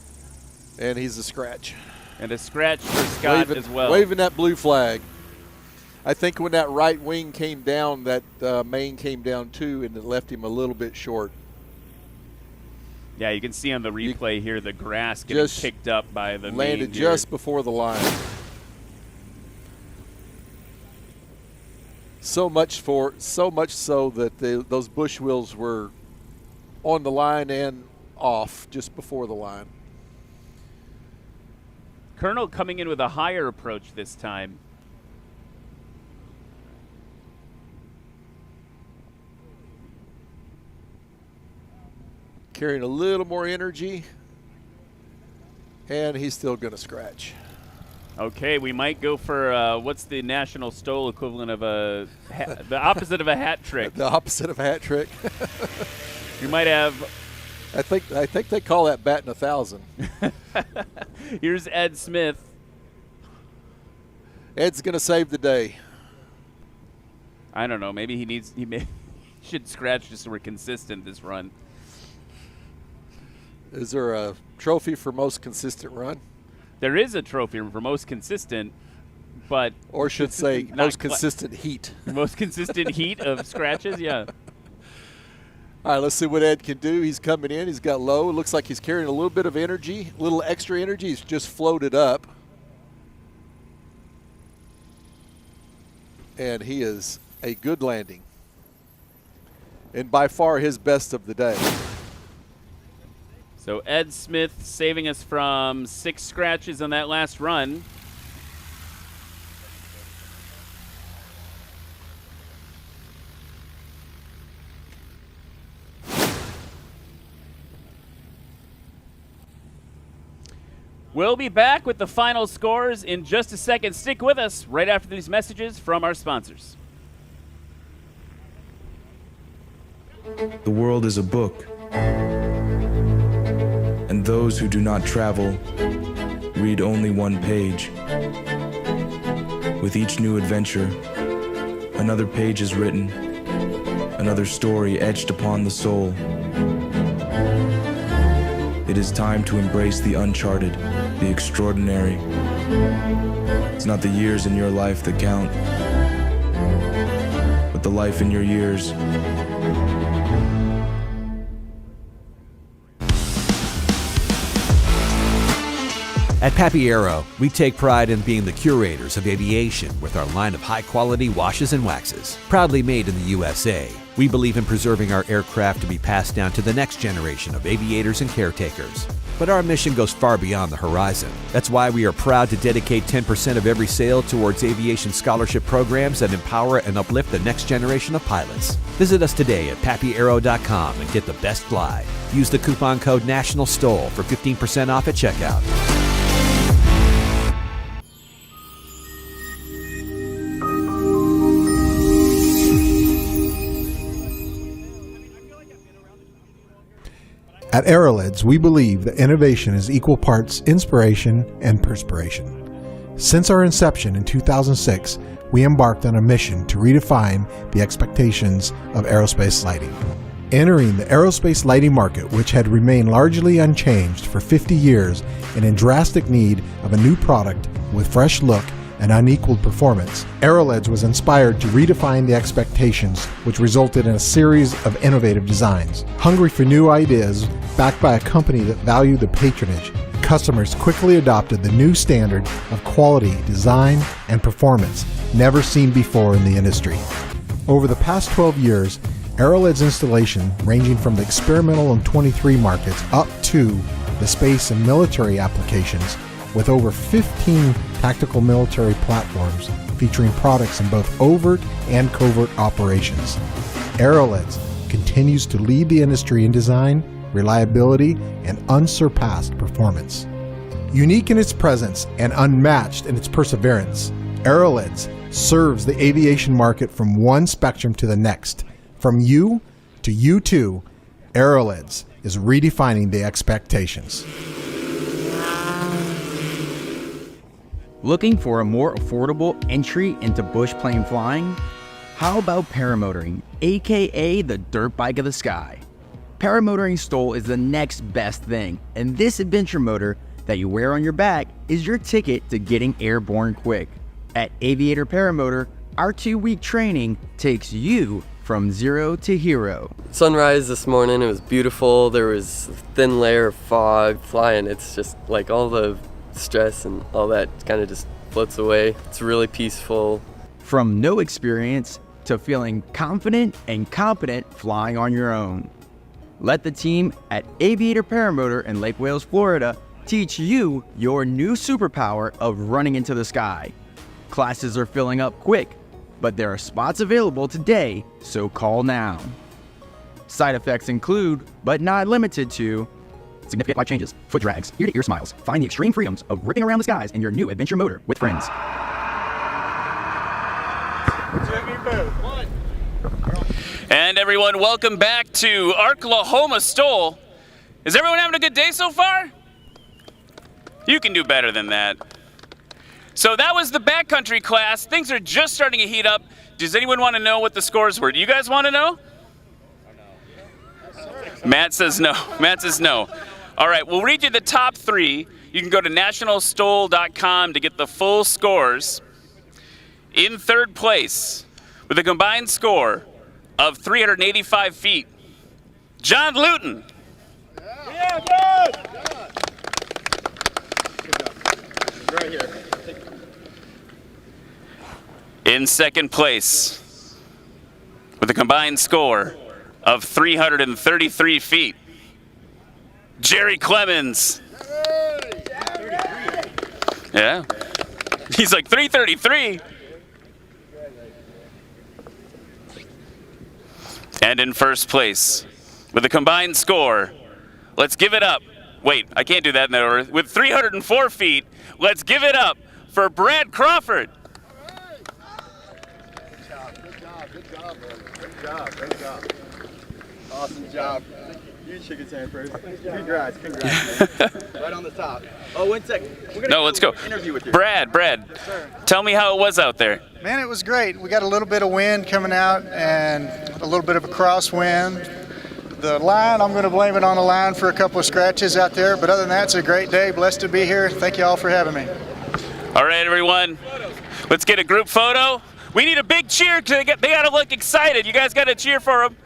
And he's a scratch. And a scratch for Scott as well. Waving that blue flag. I think when that right wing came down, that main came down too, and it left him a little bit short. Yeah, you can see on the replay here the grass getting Just picked up by the landed main here. just before the line. So much so that those bush wheels were on the line and off just before the line. Colonel coming in with a higher approach this time. Carrying a little more energy, and he's still going to scratch. Okay, we might go for what's the national STOL equivalent of the opposite of a hat trick. The opposite of a hat trick. You might have. I think they call that batting 1,000. Here's Ed Smith. Ed's going to save the day. I don't know. Maybe he should scratch just so we're consistent this run. Is there a trophy for most consistent run? There is a trophy for most consistent, but or should say most consistent heat. Most consistent heat of scratches, yeah. All right, let's see what Ed can do. He's coming in. He's got low. It looks like he's carrying a little bit of energy, a little extra energy. He's just floated up. And he is a good landing. And by far his best of the day. So Ed Smith saving us from 6 scratches on that last run. We'll be back with the final scores in just a second. Stick with us right after these messages from our sponsors. The world is a book, and those who do not travel read only one page. With each new adventure, another page is written, another story etched upon the soul. It is time to embrace the uncharted, the extraordinary. It's not the years in your life that count, but the life in your years. At Pappy Aero, we take pride in being the curators of aviation with our line of high-quality washes and waxes. Proudly made in the USA, we believe in preserving our aircraft to be passed down to the next generation of aviators and caretakers. But our mission goes far beyond the horizon. That's why we are proud to dedicate 10% of every sale towards aviation scholarship programs that empower and uplift the next generation of pilots. Visit us today at pappyaero.com and get the best fly. Use the coupon code NATIONALSTOL for 15% off at checkout. At Aerolids, we believe that innovation is equal parts inspiration and perspiration. Since our inception in 2006, we embarked on a mission to redefine the expectations of aerospace lighting. Entering the aerospace lighting market, which had remained largely unchanged for 50 years and in drastic need of a new product with fresh look and unequaled performance, Aerolids was inspired to redefine the expectations, which resulted in a series of innovative designs. Hungry for new ideas, backed by a company that valued the patronage, customers quickly adopted the new standard of quality, design, and performance never seen before in the industry. Over the past 12 years, Aerolids installation, ranging from the experimental and 23 markets up to the space and military applications with over 15 tactical military platforms featuring products in both overt and covert operations. Arrowheads continues to lead the industry in design, reliability, and unsurpassed performance. Unique in its presence and unmatched in its perseverance, Arrowheads serves the aviation market from one spectrum to the next. From you to you too, Arrowheads is redefining the expectations. Looking for a more affordable entry into bush plane flying? How about paramotoring, aka the dirt bike of the sky? Paramotoring STOL is the next best thing, and this adventure motor that you wear on your back is your ticket to getting airborne quick. At Aviator Paramotor, our 2-week training takes you from zero to hero. Sunrise this morning, it was beautiful. There was a thin layer of fog flying. It's just like all the stress and all that kind of just floats away. It's really peaceful. From no experience to feeling confident and competent flying on your own. Let the team at Aviator Paramotor in Lake Wales, Florida teach you your new superpower of running into the sky. Classes are filling up quick, but there are spots available today, so call now. Side effects include, but not limited to, significant life changes, foot drags, ear-to-ear smiles. Find the extreme freedoms of ripping around the skies in your new adventure motor with friends. And everyone, welcome back to Arklahoma STOL. Is everyone having a good day so far? You can do better than that. So that was the backcountry class. Things are just starting to heat up. Does anyone want to know what the scores were? Do you guys want to know? Matt says no. Matt says no. All right, we'll read you the top 3. You can go to nationalstol.com to get the full scores. In 3rd place, with a combined score of 385 feet, John Luton. Yeah, good! Right here. In 2nd place, with a combined score of 333 feet, Jerry Clemens. Yeah. He's like 333. And in 1st place, with a combined score, let's give it up. Wait, I can't do that in that order. With 304 feet, let's give it up for Brad Crawford. Great job. Awesome job. You should get hand first. Congrats. Right on the top. Oh, 1 second. Let's go. Interview with you. Brad, tell me how it was out there. Man, it was great. We got a little bit of wind coming out and a little bit of a crosswind. The line, I'm going to blame it on the line for a couple of scratches out there, but other than that, it's a great day. Blessed to be here. Thank you all for having me. All right, everyone. Let's get a group photo. We need a big cheer because they got to look excited. You guys got to cheer for them.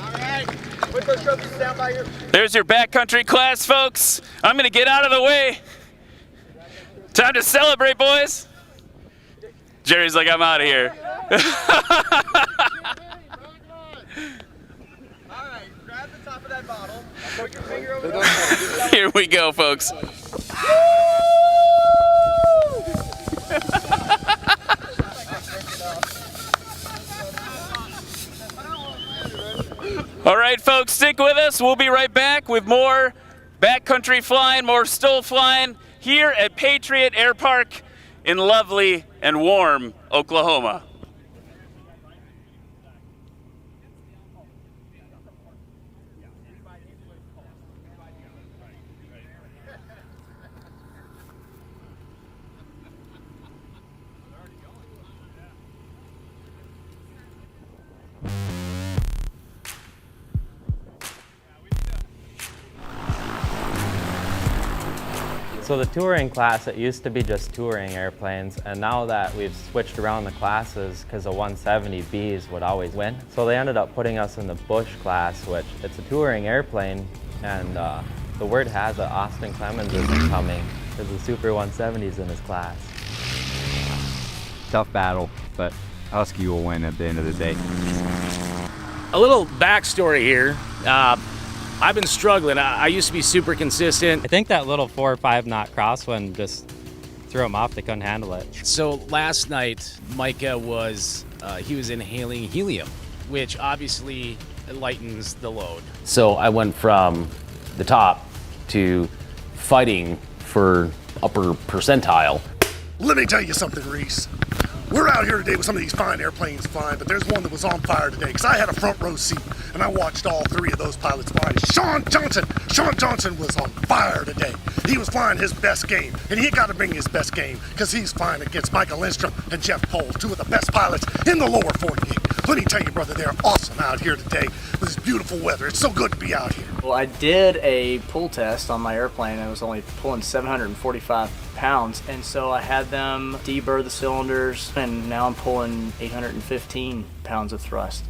All right. Put those trophies down by your... There's your backcountry class, folks. I'm going to get out of the way. Time to celebrate, boys. Jerry's like, I'm out of here. All right, grab the top of that bottle. Put your finger over there. Here we go, folks. All right, folks, stick with us. We'll be right back with more backcountry flying, more STOL flying here at Patriot Airpark in lovely and warm Oklahoma. So the touring class, it used to be just touring airplanes, and now that we've switched around the classes because the 170Bs would always win, so they ended up putting us in the Bush class, which it's a touring airplane, and the word has it Austin Clemens isn't coming because the Super 170's in his class. Tough battle, but Husky will win at the end of the day. A little backstory here. I've been struggling. I used to be super consistent. I think that little 4 or 5 knot crosswind just threw them off. They couldn't handle it. So last night, Micah was inhaling helium, which obviously lightens the load. So I went from the top to fighting for upper percentile. Let me tell you something, Reese. We're out here today with some of these fine airplanes flying, but there's one that was on fire today because I had a front row seat and I watched all 3 of those pilots fly. Sean Johnson was on fire today. He was flying his best game, and he got to bring his best game because he's flying against Michael Lindstrom and Jeff Pohl, 2 of the best pilots in the lower 48. Let me tell you, brother, they're awesome out here today with this beautiful weather. It's so good to be out here. Well, I did a pull test on my airplane. I was only pulling 745 pounds, and so I had them deburr the cylinders, and now I'm pulling 815 pounds of thrust.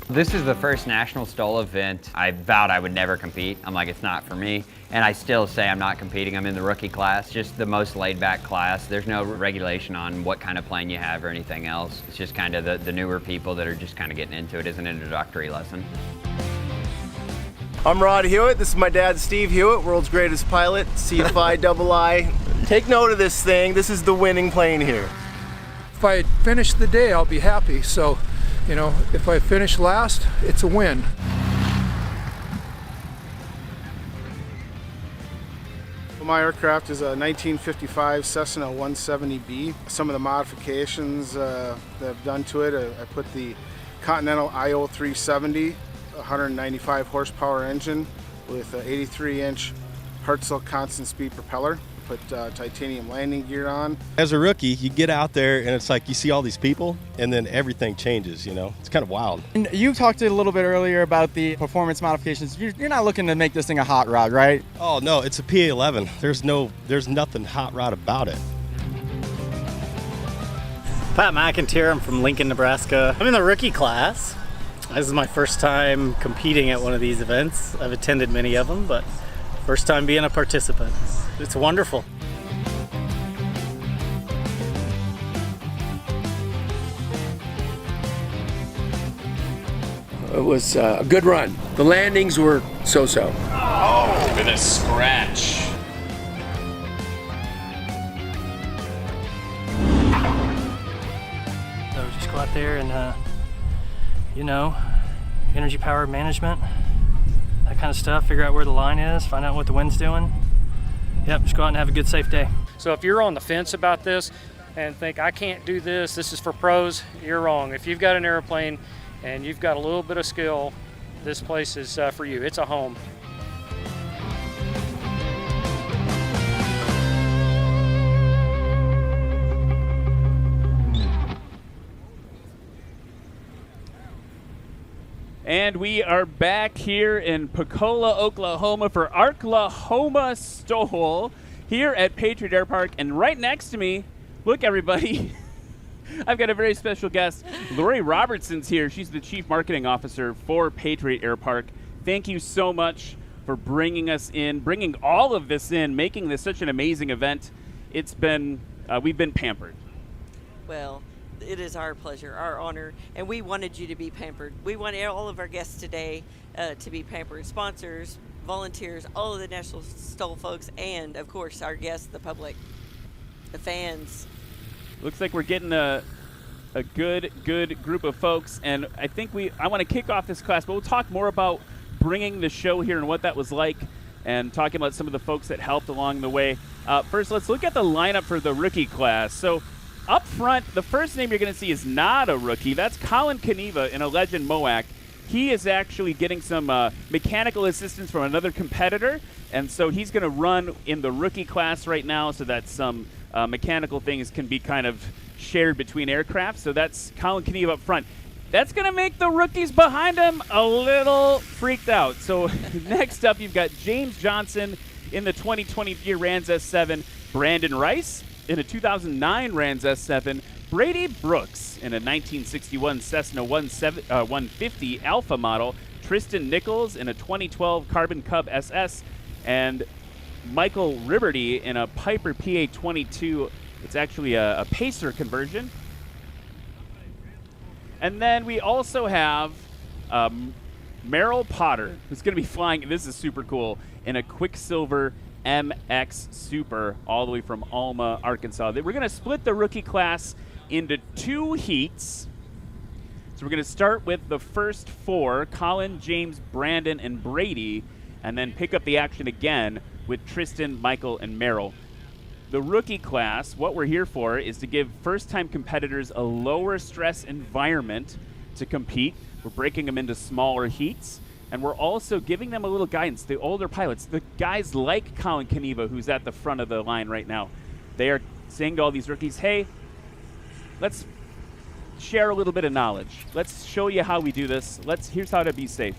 This is the first National STOL event. I vowed I would never compete. I'm like, it's not for me. And I still say I'm not competing. I'm in the rookie class, just the most laid back class. There's no regulation on what kind of plane you have or anything else. It's just kind of the newer people that are just kind of getting into it as an introductory lesson. I'm Rod Hewitt. This is my dad, Steve Hewitt, world's greatest pilot, CFI II. Take note of this thing. This is the winning plane here. If I finish the day, I'll be happy. So, you know, if I finish last, it's a win. My aircraft is a 1955 Cessna 170B. Some of the modifications that I've done to it, I put the Continental IO370, 195 horsepower engine with an 83-inch Hartzell constant speed propeller. Put titanium landing gear on. As a rookie, you get out there and it's like you see all these people and then everything changes, you know? It's kind of wild. And you talked a little bit earlier about the performance modifications. You're not looking to make this thing a hot rod, right? Oh no, it's a PA-11. There's nothing hot rod about it. Pat McIntyre, I'm from Lincoln, Nebraska. I'm in the rookie class. This is my first time competing at one of these events. I've attended many of them, but first time being a participant. It's wonderful. It was a good run. The landings were so-so. Oh, with a scratch. So just go out there and, you know, energy power management, that kind of stuff, figure out where the line is, find out what the wind's doing. Yep, just go out and have a good, safe day. So if you're on the fence about this and think, I can't do this, this is for pros, you're wrong. If you've got an airplane and you've got a little bit of skill, this place is for you. It's a home. And we are back here in Pocola, Oklahoma for Arklahoma STOL here at Patriot Airpark. And right next to me, look everybody, I've got a very special guest. Lori Robertson's here. She's the Chief Marketing Officer for Patriot Airpark. Thank you so much for bringing us in, bringing all of this in, making this such an amazing event. It's been, we've been pampered. Well, it is our pleasure, our honor, and we wanted you to be pampered. We want all of our guests today to be pampered. Sponsors, volunteers, all of the National STOL folks, and of course our guests, the public, the fans. Looks like we're getting a good group of folks, and I think I want to kick off this class, but we'll talk more about bringing the show here and what that was like, and talking about some of the folks that helped along the way. First, let's look at the lineup for the rookie class. So up front, the first name you're going to see is not a rookie. That's Colin Kaniva in a Legend MOAC. He is actually getting some mechanical assistance from another competitor, and so he's going to run in the rookie class right now so that some mechanical things can be kind of shared between aircraft. So that's Colin Kaniva up front. That's going to make the rookies behind him a little freaked out. So next up, you've got James Johnson in the 2023 Rans S7, Brandon Rice in a 2009 Rans S7, Brady Brooks in a 1961 Cessna 150 Alpha model, Tristan Nichols in a 2012 Carbon Cub SS, and Michael Riberty in a Piper PA-22. It's actually a Pacer conversion. And then we also have Merrill Potter, who's going to be flying, this is super cool, in a Quicksilver MX Super all the way from Alma, Arkansas. We're going to split the rookie class into 2 heats. So we're going to start with the first 4, Colin, James, Brandon, and Brady, and then pick up the action again with Tristan, Michael, and Merrill. The rookie class, what we're here for is to give first-time competitors a lower stress environment to compete. We're breaking them into smaller heats, and we're also giving them a little guidance. The older pilots, the guys like Colin Kaniva, who's at the front of the line right now, they are saying to all these rookies, hey, let's share a little bit of knowledge. Let's show you how we do this. Here's how to be safe.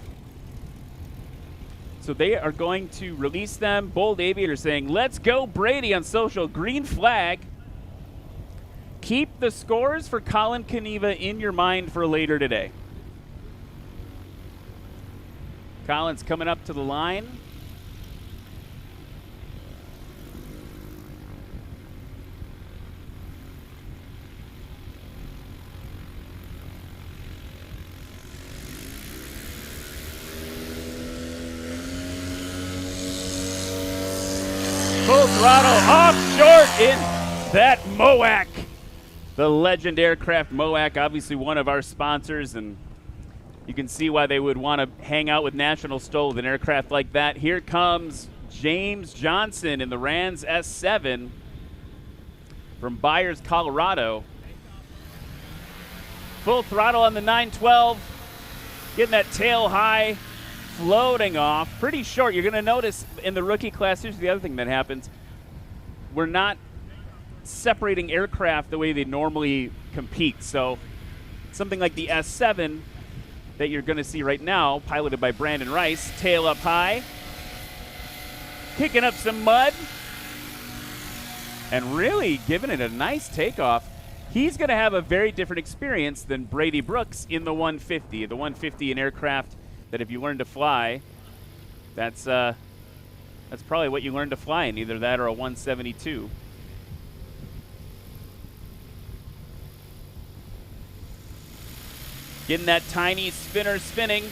So they are going to release them. Bold Aviator saying, let's go Brady on social. Green flag. Keep the scores for Colin Kaniva in your mind for later today. Colin's coming up to the line. Full throttle off short in that MOAC. The Legend Aircraft MOAC, obviously one of our sponsors, and you can see why they would want to hang out with National STOL with an aircraft like that. Here comes James Johnson in the Rans S7 from Byers, Colorado. Full throttle on the 912, getting that tail high, floating off. Pretty short. You're going to notice in the rookie class, here's the other thing that happens. We're not separating aircraft the way they normally compete. So something like the S7 that you're going to see right now, piloted by Brandon Rice, tail up high, kicking up some mud, and really giving it a nice takeoff. He's going to have a very different experience than Brady Brooks in the 150. The 150, an aircraft that if you learn to fly, that's probably what you learn to fly in, either that or a 172. Getting that tiny spinner spinning.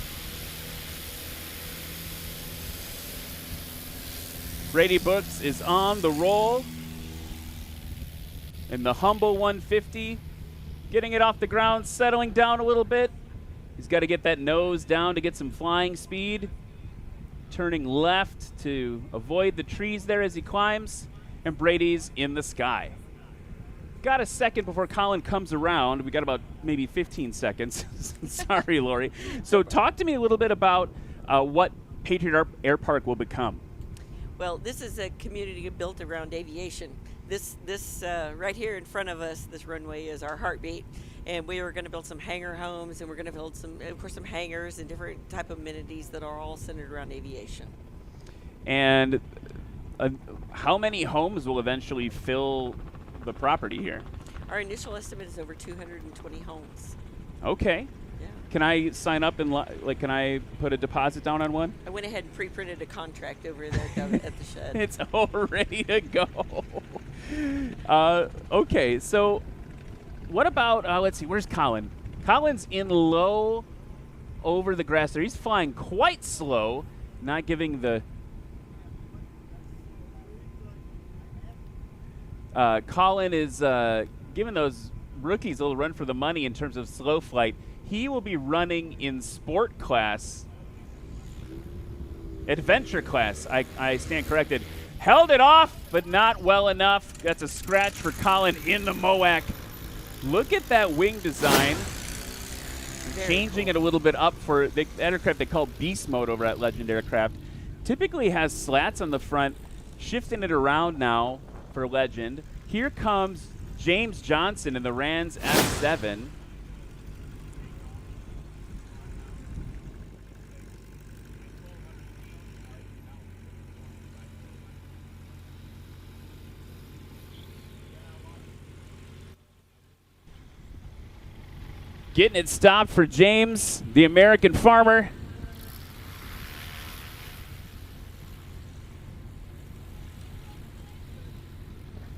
Brady Brooks is on the roll in the humble 150, getting it off the ground, settling down a little bit. He's got to get that nose down to get some flying speed. Turning left to avoid the trees there as he climbs, and Brady's in the sky. Got a second before Colin comes around. We got about maybe 15 seconds. Sorry, Lori. So talk to me a little bit about what Patriot Airpark will become. Well, this is a community built around aviation. This right here in front of us, this runway is our heartbeat. And we are going to build some hangar homes, and we're going to build some, of course, some hangars and different type of amenities that are all centered around aviation. And how many homes will eventually fill the property here? Our initial estimate is over 220 homes. Okay. Yeah. Can I sign up and can I put a deposit down on one? I went ahead and pre-printed a contract over there at the shed. It's all ready to go. Okay, so what about, let's see, where's Colin? Colin's in low over the grass there. He's flying quite slow, not giving the... Colin is giving those rookies a little run for the money in terms of slow flight. He will be running in sport class. Adventure class, I stand corrected. Held it off, but not well enough. That's a scratch for Colin in the MOAC. Look at that wing design. Changing it a little bit up for the aircraft they call beast mode over at Legend Aircraft. Typically has slats on the front, shifting it around now for Legend. Here comes James Johnson in the Rans S7. Getting it stopped for James, the American farmer.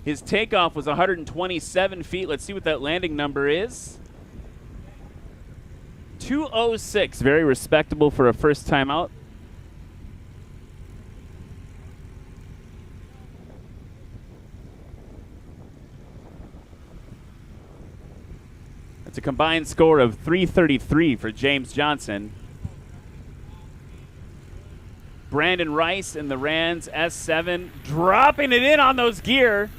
His takeoff was 127 feet. Let's see what that landing number is. 206, very respectable for a first time out. It's a combined score of 333 for James Johnson. Brandon Rice in the Rands S7 dropping it in on those gear.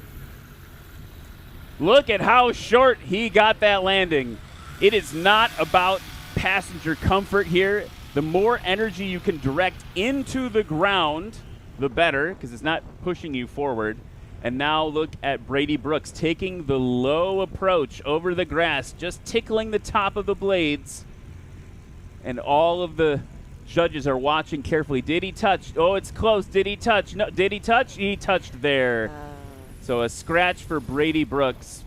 Look at how short he got that landing. It is not about passenger comfort here. The more energy you can direct into the ground, the better, because it's not pushing you forward. And now look at Brady Brooks taking the low approach over the grass, just tickling the top of the blades. And all of the judges are watching carefully. Did he touch? Oh, it's close. Did he touch? No. Did he touch? He touched there. So a scratch for Brady Brooks.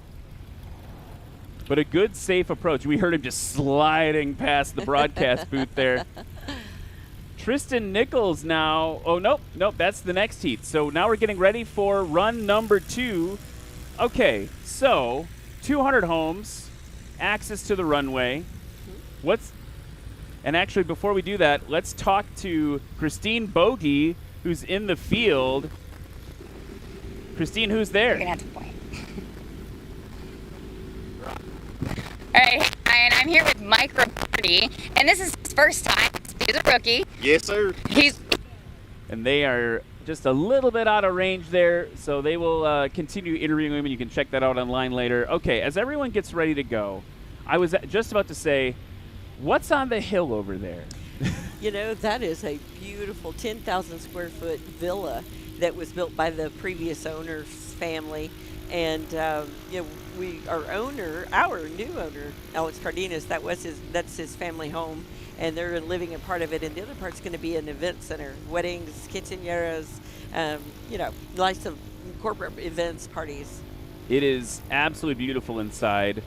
But a good, safe approach. We heard him just sliding past the broadcast booth there. Tristan Nichols now. Oh, nope, that's the next heat. So now we're getting ready for run number 2. Okay, so 200 homes, access to the runway. And actually, before we do that, let's talk to Christine Bogey, who's in the field. Christine, who's there? You're gonna have to point. All right, and I'm here with Mike Roberti, and this is his first time. He's a rookie. Yes, sir. And they are just a little bit out of range there, so they will continue interviewing him, and you can check that out online later. Okay, as everyone gets ready to go, I was just about to say, what's on the hill over there? You know, that is a beautiful 10,000 square foot villa that was built by the previous owner's family. And you know, our new owner, Alex Cardenas, that's his family home, and they're living in part of it, and the other part's going to be an event center, weddings, quinceañeras, you know, lots of corporate events, parties. It is absolutely beautiful inside.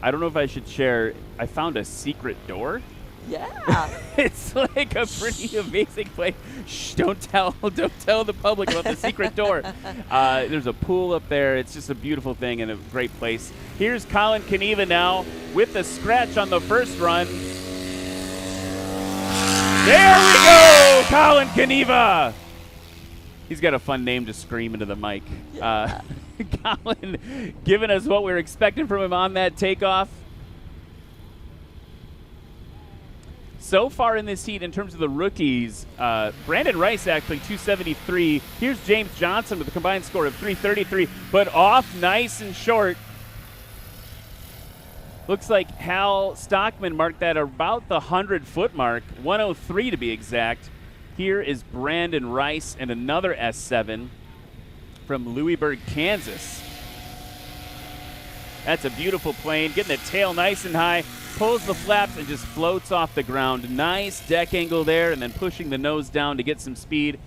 I don't know if I should share. I found a secret door. Yeah. It's like a pretty amazing place. Shh, don't tell the public about the secret door. There's a pool up there. It's just a beautiful thing and a great place. Here's Colin Kaniva now with the scratch on the first run. There we go, Colin Kaniva. He's got a fun name to scream into the mic. Yeah. Colin giving us what we're expecting from him on that takeoff. So far in this heat, in terms of the rookies, Brandon Rice actually 273. Here's James Johnson with a combined score of 333, but off nice and short. Looks like Hal Stockman marked that about the 100-foot mark, 103 to be exact. Here is Brandon Rice and another S7 from Louisburg, Kansas. That's a beautiful plane, getting the tail nice and high, pulls the flaps and just floats off the ground. Nice deck angle there, and then pushing the nose down to get some speed.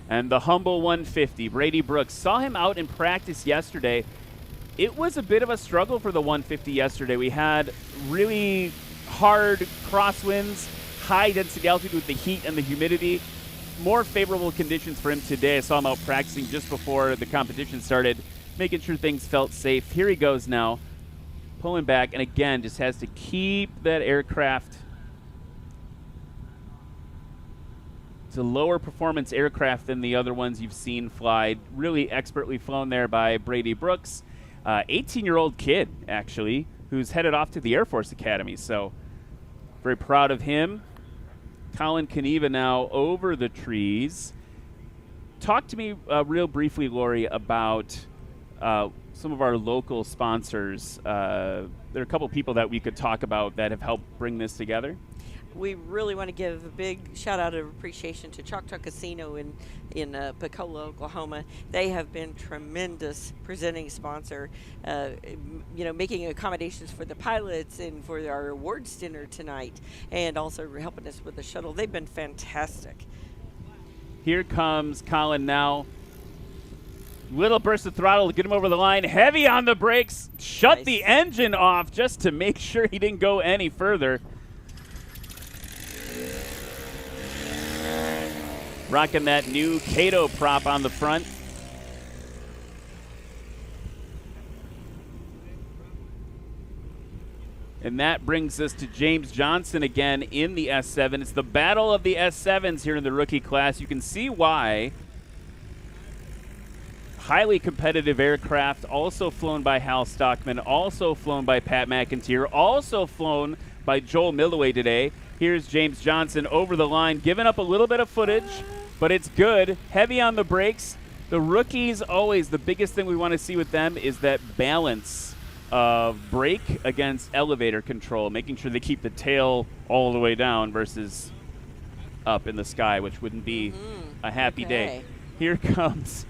And the humble 150, Brady Brooks. Saw him out in practice yesterday. It was a bit of a struggle for the 150 yesterday. We had really hard crosswinds, high density altitude with the heat and the humidity. More favorable conditions for him today. I saw him out practicing just before the competition started, making sure things felt safe. Here he goes now, pulling back, and again, just has to keep that aircraft. It's a lower performance aircraft than the other ones you've seen fly. Really expertly flown there by Brady Brooks. 18-year-old kid, actually, who's headed off to the Air Force Academy. So very proud of him. Colin Kaniva now over the trees. Talk to me real briefly, Lori, about some of our local sponsors. There are a couple people that we could talk about that have helped bring this together. We really want to give a big shout out of appreciation to Choctaw Casino in Pocola, Oklahoma. They have been tremendous presenting sponsor, you know, making accommodations for the pilots and for our awards dinner tonight, and also helping us with the shuttle. They've been fantastic. Here comes Colin now. Little burst of throttle to get him over the line. Heavy on the brakes. Shut the engine off just to make sure he didn't go any further. Rocking that new Cato prop on the front. And that brings us to James Johnson again in the S7. It's the battle of the S7s here in the rookie class. You can see why. Highly competitive aircraft, also flown by Hal Stockman, also flown by Pat McIntyre, also flown by Joel Milloway today. Here's James Johnson over the line, giving up a little bit of footage, but it's good. Heavy on the brakes. The rookies, always the biggest thing we want to see with them is that balance of brake against elevator control, making sure they keep the tail all the way down versus up in the sky, which wouldn't be a happy day. Here comes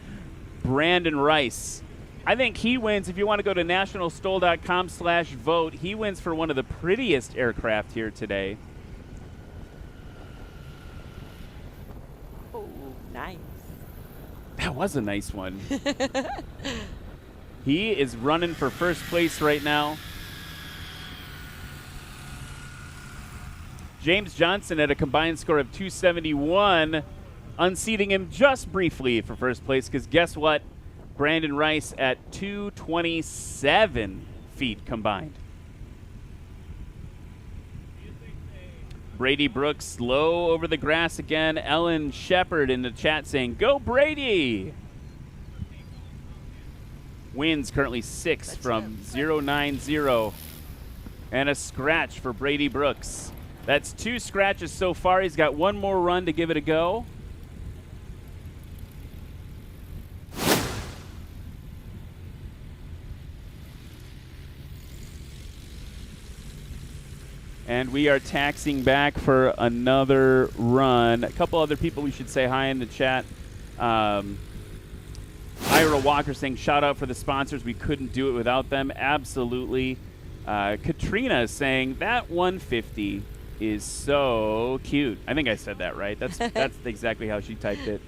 Brandon Rice. I think he wins. If you want to go to nationalstol.com/vote, he wins for one of the prettiest aircraft here today. Oh, nice. That was a nice one. He is running for first place right now. James Johnson at a combined score of 271, unseating him just briefly for first place, because guess what? Brandon Rice at 227 feet combined. Brady Brooks low over the grass again. Ellen Shepard in the chat saying, "Go Brady!" Wins currently 6 from 090. And a scratch for Brady Brooks. That's 2 scratches so far. He's got one more run to give it a go. And we are taxiing back for another run. A couple other people we should say hi in the chat. Ira Walker saying, shout out for the sponsors. We couldn't do it without them. Absolutely. Katrina is saying, that 150 is so cute. I think I said that right. That's exactly how she typed it.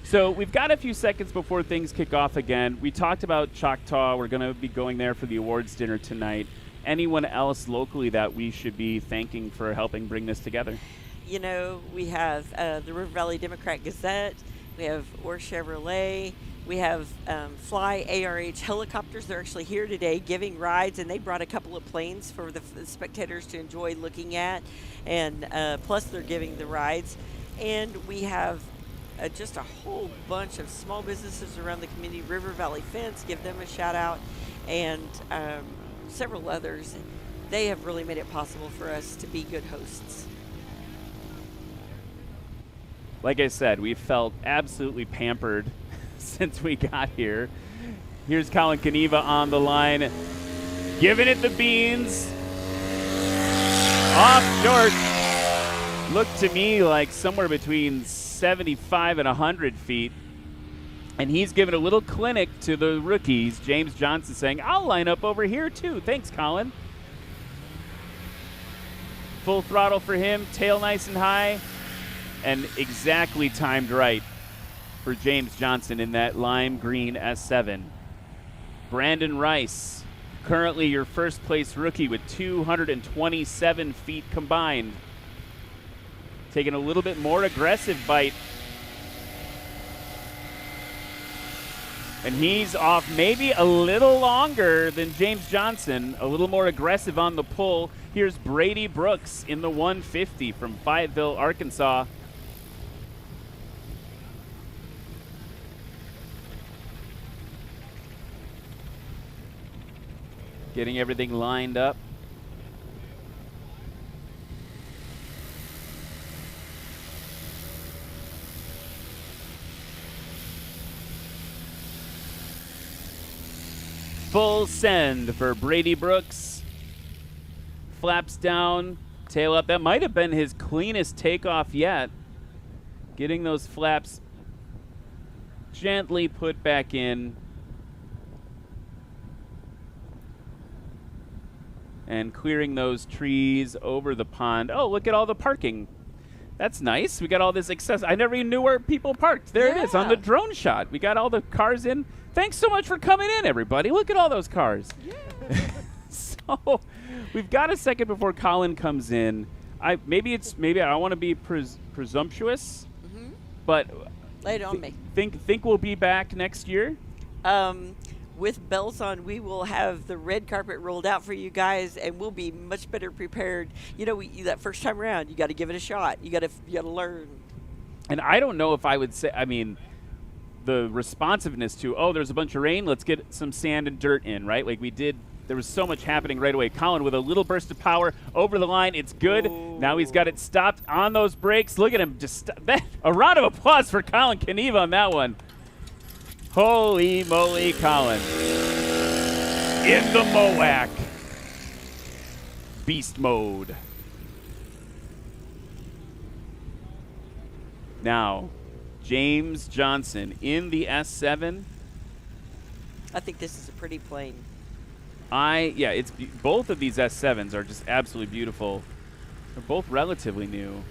So we've got a few seconds before things kick off again. We talked about Choctaw. We're going to be going there for the awards dinner tonight. Anyone else locally that we should be thanking for helping bring this together? You know, we have the River Valley Democrat Gazette. We have Orr Chevrolet. We have Fly ARH helicopters. They're actually here today giving rides, and they brought a couple of planes for the spectators to enjoy looking at. And plus, they're giving the rides. And we have just a whole bunch of small businesses around the community. River Valley Fence, give them a shout out. And several others. They have really made it possible for us to be good hosts. Like I said, we felt absolutely pampered since we got here. Here's Colin Kaniva on the line, giving it the beans. Off short. Looked to me like somewhere between 75 and 100 feet. And he's giving a little clinic to the rookies. James Johnson saying, I'll line up over here too. Thanks, Colin. Full throttle for him, tail nice and high, and exactly timed right for James Johnson in that lime green S7. Brandon Rice, currently your first place rookie with 227 feet combined. Taking a little bit more aggressive bite. And he's off maybe a little longer than James Johnson, a little more aggressive on the pull. Here's Brady Brooks in the 150 from Fayetteville, Arkansas. Getting everything lined up. Full send for Brady Brooks. Flaps down, tail up. That might have been his cleanest takeoff yet. Getting those flaps gently put back in. And clearing those trees over the pond. Oh, look at all the parking. That's nice. We got all this access. I never even knew where people parked. There it is on the drone shot. We got all the cars in. Thanks so much for coming in, everybody. Look at all those cars. Yeah. So we've got a second before Colin comes in. Maybe I want to be presumptuous, but lay it on me. Think we'll be back next year? with bells on. We will have the red carpet rolled out for you guys, and we'll be much better prepared. You know, that first time around, you got to give it a shot. You got to learn. And I don't know if I would say, I mean, the responsiveness to, oh, there's a bunch of rain, let's get some sand and dirt in, right? Like we did. There was so much happening right away. Colin with a little burst of power over the line. It's good. Ooh. Now he's got it stopped on those brakes. Look at him. A round of applause for Colin Knieva on that one. Holy moly, Colin. In the MOAC. Beast mode. Now, James Johnson in the S7. I think this is a pretty plane. It's both of these S7s are just absolutely beautiful. They're both relatively new.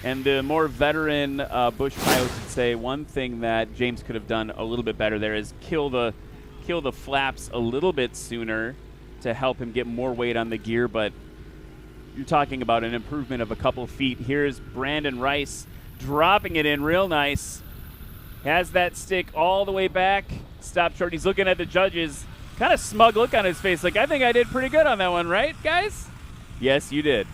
And the more veteran Bush pilots would say one thing that James could have done a little bit better there is kill the flaps a little bit sooner to help him get more weight on the gear, but you're talking about an improvement of a couple feet. Here's Brandon Rice dropping it in real nice. Has that stick all the way back. Stop short. He's looking at the judges. Kind of smug look on his face. Like, I think I did pretty good on that one, right, guys? Yes, you did.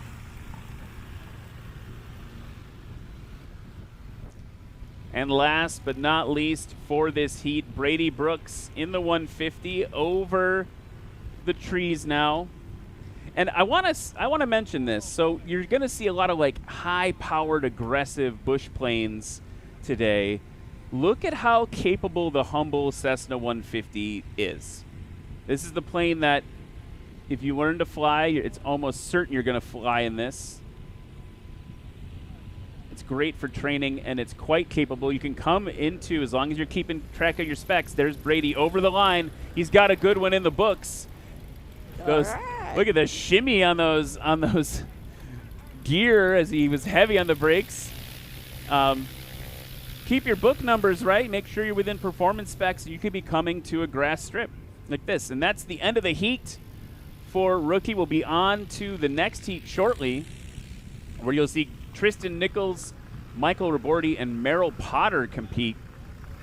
And last but not least for this heat, Brady Brooks in the 150 over the trees now. And I want to mention this. So you're going to see a lot of like high-powered, aggressive bush planes today. Look at how capable the humble Cessna 150 is. This is the plane that, if you learn to fly, it's almost certain you're going to fly in this. It's great for training, and it's quite capable. You can come into, as long as you're keeping track of your specs. There's Brady over the line. He's got a good one in the books. Look at the shimmy on those gear as he was heavy on the brakes. Keep your book numbers right. Make sure you're within performance specs. You could be coming to a grass strip like this. And that's the end of the heat for rookie. We'll be on to the next heat shortly, where you'll see Tristan Nichols, Michael Raborti, and Merrill Potter compete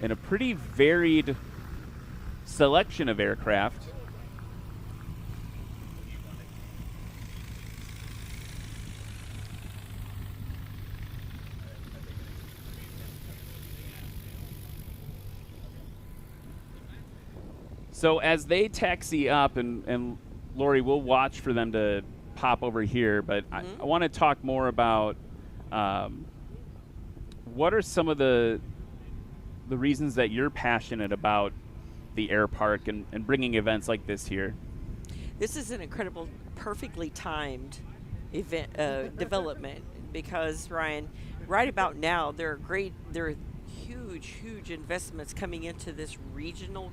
in a pretty varied selection of aircraft. So as they taxi up, and Lori, we'll watch for them to pop over here, but I want to talk more about what are some of the reasons that you're passionate about the air park and bringing events like this here? This is an incredible, perfectly timed event development because, Ryan, right about now there are huge investments coming into this regional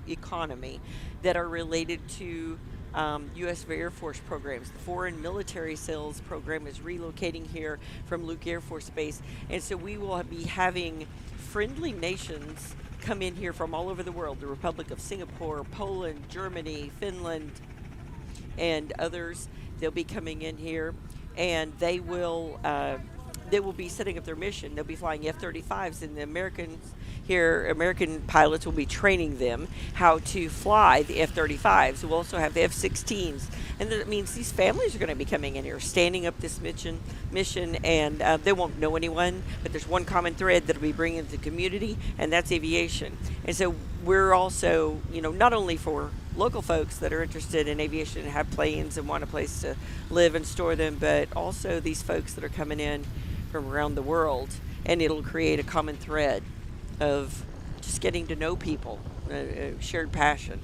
economy that are related to U.S. Air Force programs. The Foreign Military Sales Program is relocating here from Luke Air Force Base, and so we will be having friendly nations come in here from all over the world. The Republic of Singapore, Poland, Germany, Finland, and others. They'll be coming in here, and they will be setting up their mission. They'll be flying F-35s, and the American pilots will be training them how to fly the F-35s. We'll also have the F-16s, and that means these families are going to be coming in here, standing up this mission, and they won't know anyone, but there's one common thread that will be bringing to the community, and that's aviation. And so we're also, not only for local folks that are interested in aviation and have planes and want a place to live and store them, but also these folks that are coming in from around the world, and it'll create a common thread of just getting to know people, a shared passion.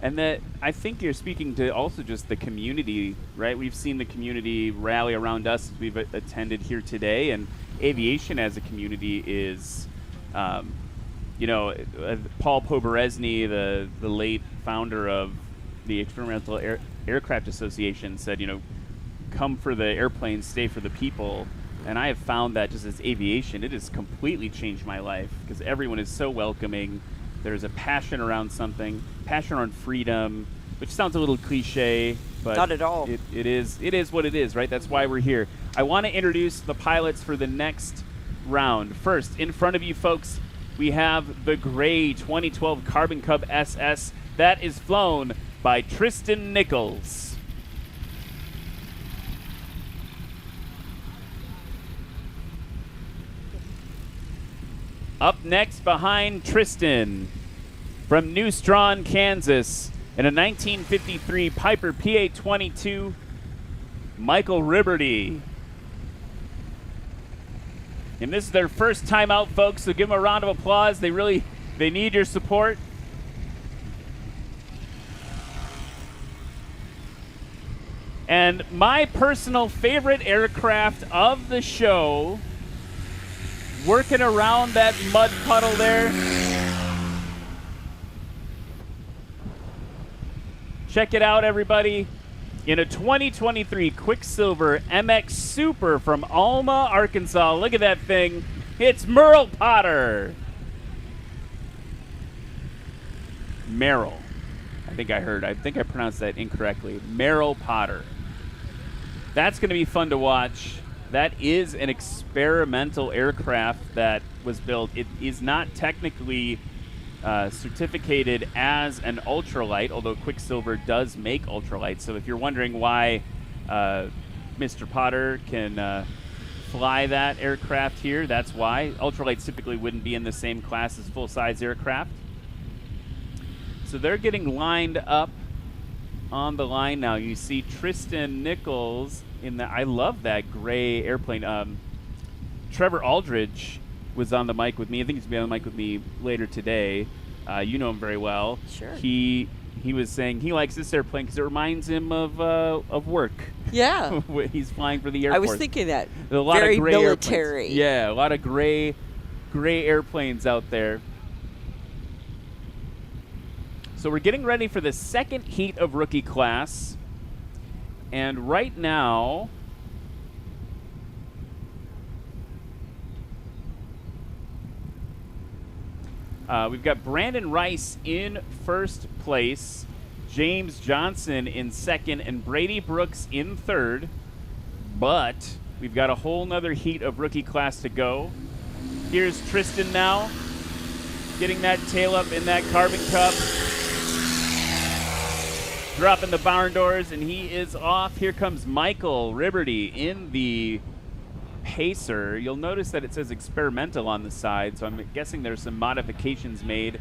And that, I think you're speaking to also just the community, right? We've seen the community rally around us as we've attended here today, and aviation as a community is, Paul Poberezny, the late founder of the Experimental Aircraft Association, said, come for the airplanes, stay for the people. And I have found that just as aviation, it has completely changed my life because everyone is so welcoming. There's a passion around something, passion around freedom, which sounds a little cliche, But Not at all. It is what it is, right? That's why we're here. I want to introduce the pilots for the next round. First, in front of you folks, we have the gray 2012 Carbon Cub SS that is flown by Tristan Nichols. Up next behind Tristan, from New Strawn, Kansas, in a 1953 Piper PA-22, Michael Ribberty. And this is their first time out, folks, so give them a round of applause. They need your support. And my personal favorite aircraft of the show, working around that mud puddle there. Check it out, everybody. In a 2023 Quicksilver MX Super from Alma, Arkansas. Look at that thing. It's Merle Potter. Merrill. I think I pronounced that incorrectly. Merrill Potter. That's going to be fun to watch. That is an experimental aircraft that was built. It is not technically certificated as an ultralight, although Quicksilver does make ultralights. So if you're wondering why Mr. Potter can fly that aircraft here, that's why. Ultralights typically wouldn't be in the same class as full-size aircraft. So they're getting lined up on the line now. You see Tristan Nichols in the, I love that gray airplane. Trevor Aldridge was on the mic with me. I think he's going to be on the mic with me later today. You know him very well. Sure. He was saying he likes this airplane because it reminds him of work. Yeah. He's flying for the Air I Force. was thinking that. A lot Very of gray military. airplanes. Yeah, a lot of gray airplanes out there. So we're getting ready for the second heat of rookie class. And right now, we've got Brandon Rice in first place, James Johnson in second, and Brady Brooks in third. But we've got a whole nother heat of rookie class to go. Here's Tristan now, getting that tail up in that Carbon Cup. Dropping the barn doors, and he is off. Here comes Michael Ribberty in the Pacer. You'll notice that it says experimental on the side, so I'm guessing there's some modifications made.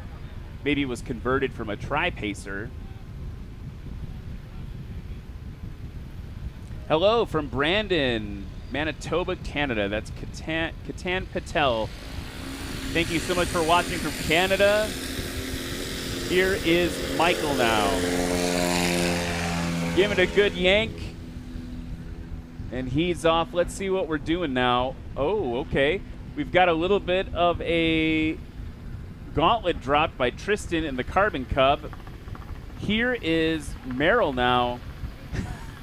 Maybe it was converted from a tri-Pacer. Hello from Brandon, Manitoba, Canada. That's Katan Patel. Thank you so much for watching from Canada. Here is Michael now. Give it a good yank. And he's off. Let's see what we're doing now. Oh, okay. We've got a little bit of a gauntlet dropped by Tristan in the Carbon Cub. Here is Merrill now.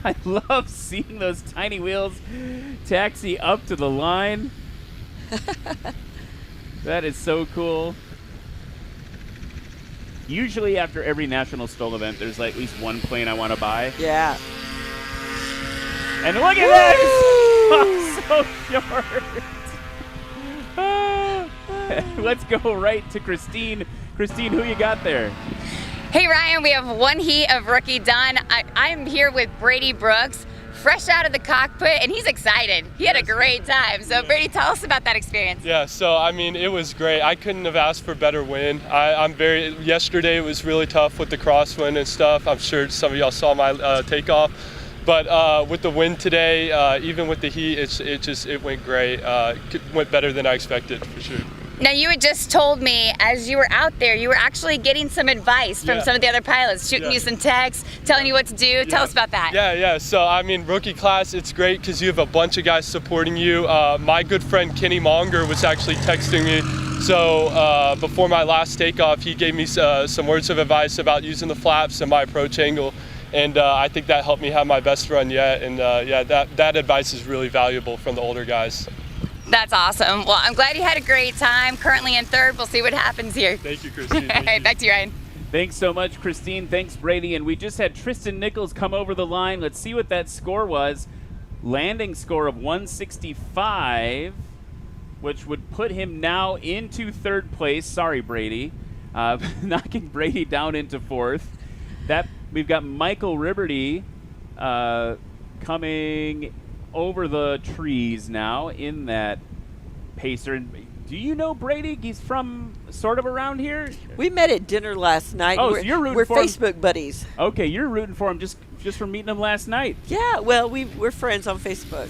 I love seeing those tiny wheels taxi up to the line. That is so cool. Usually after every National STOL event, there's like at least one plane I want to buy. Yeah. And look at that! So short. Let's go right to Christine. Christine, who you got there? Hey Ryan, we have one heat of rookie done. I'm here with Brady Brooks, fresh out of the cockpit, and he's excited. He had a great time. So Brady, tell us about that experience. Yeah, so I mean, it was great. I couldn't have asked for a better win. Yesterday was really tough with the crosswind and stuff. I'm sure some of y'all saw my takeoff. But with the win today, even with the heat, it went great. It went better than I expected, for sure. Now, you had just told me as you were out there, you were actually getting some advice from some of the other pilots, shooting you some texts, telling you what to do. Tell us about that. Yeah. So, I mean, rookie class, it's great because you have a bunch of guys supporting you. My good friend Kenny Monger was actually texting me. So before my last takeoff, he gave me some words of advice about using the flaps and my approach angle. And I think that helped me have my best run yet. And that advice is really valuable from the older guys. That's awesome. Well, I'm glad you had a great time. Currently in third. We'll see what happens here. Thank you, Christine. All right, back to you, Ryan. Thanks so much, Christine. Thanks, Brady. And we just had Tristan Nichols come over the line. Let's see what that score was. Landing score of 165, which would put him now into third place. Sorry, Brady. Knocking Brady down into fourth. We've got Michael Ribberty coming over the trees now in that pacer. And do you know Brady? He's from sort of around here. We met at dinner last night. Oh, so you're rooting we're for him. Facebook buddies. Okay, you're rooting for him just from meeting him last night. Yeah, well, we're friends on Facebook.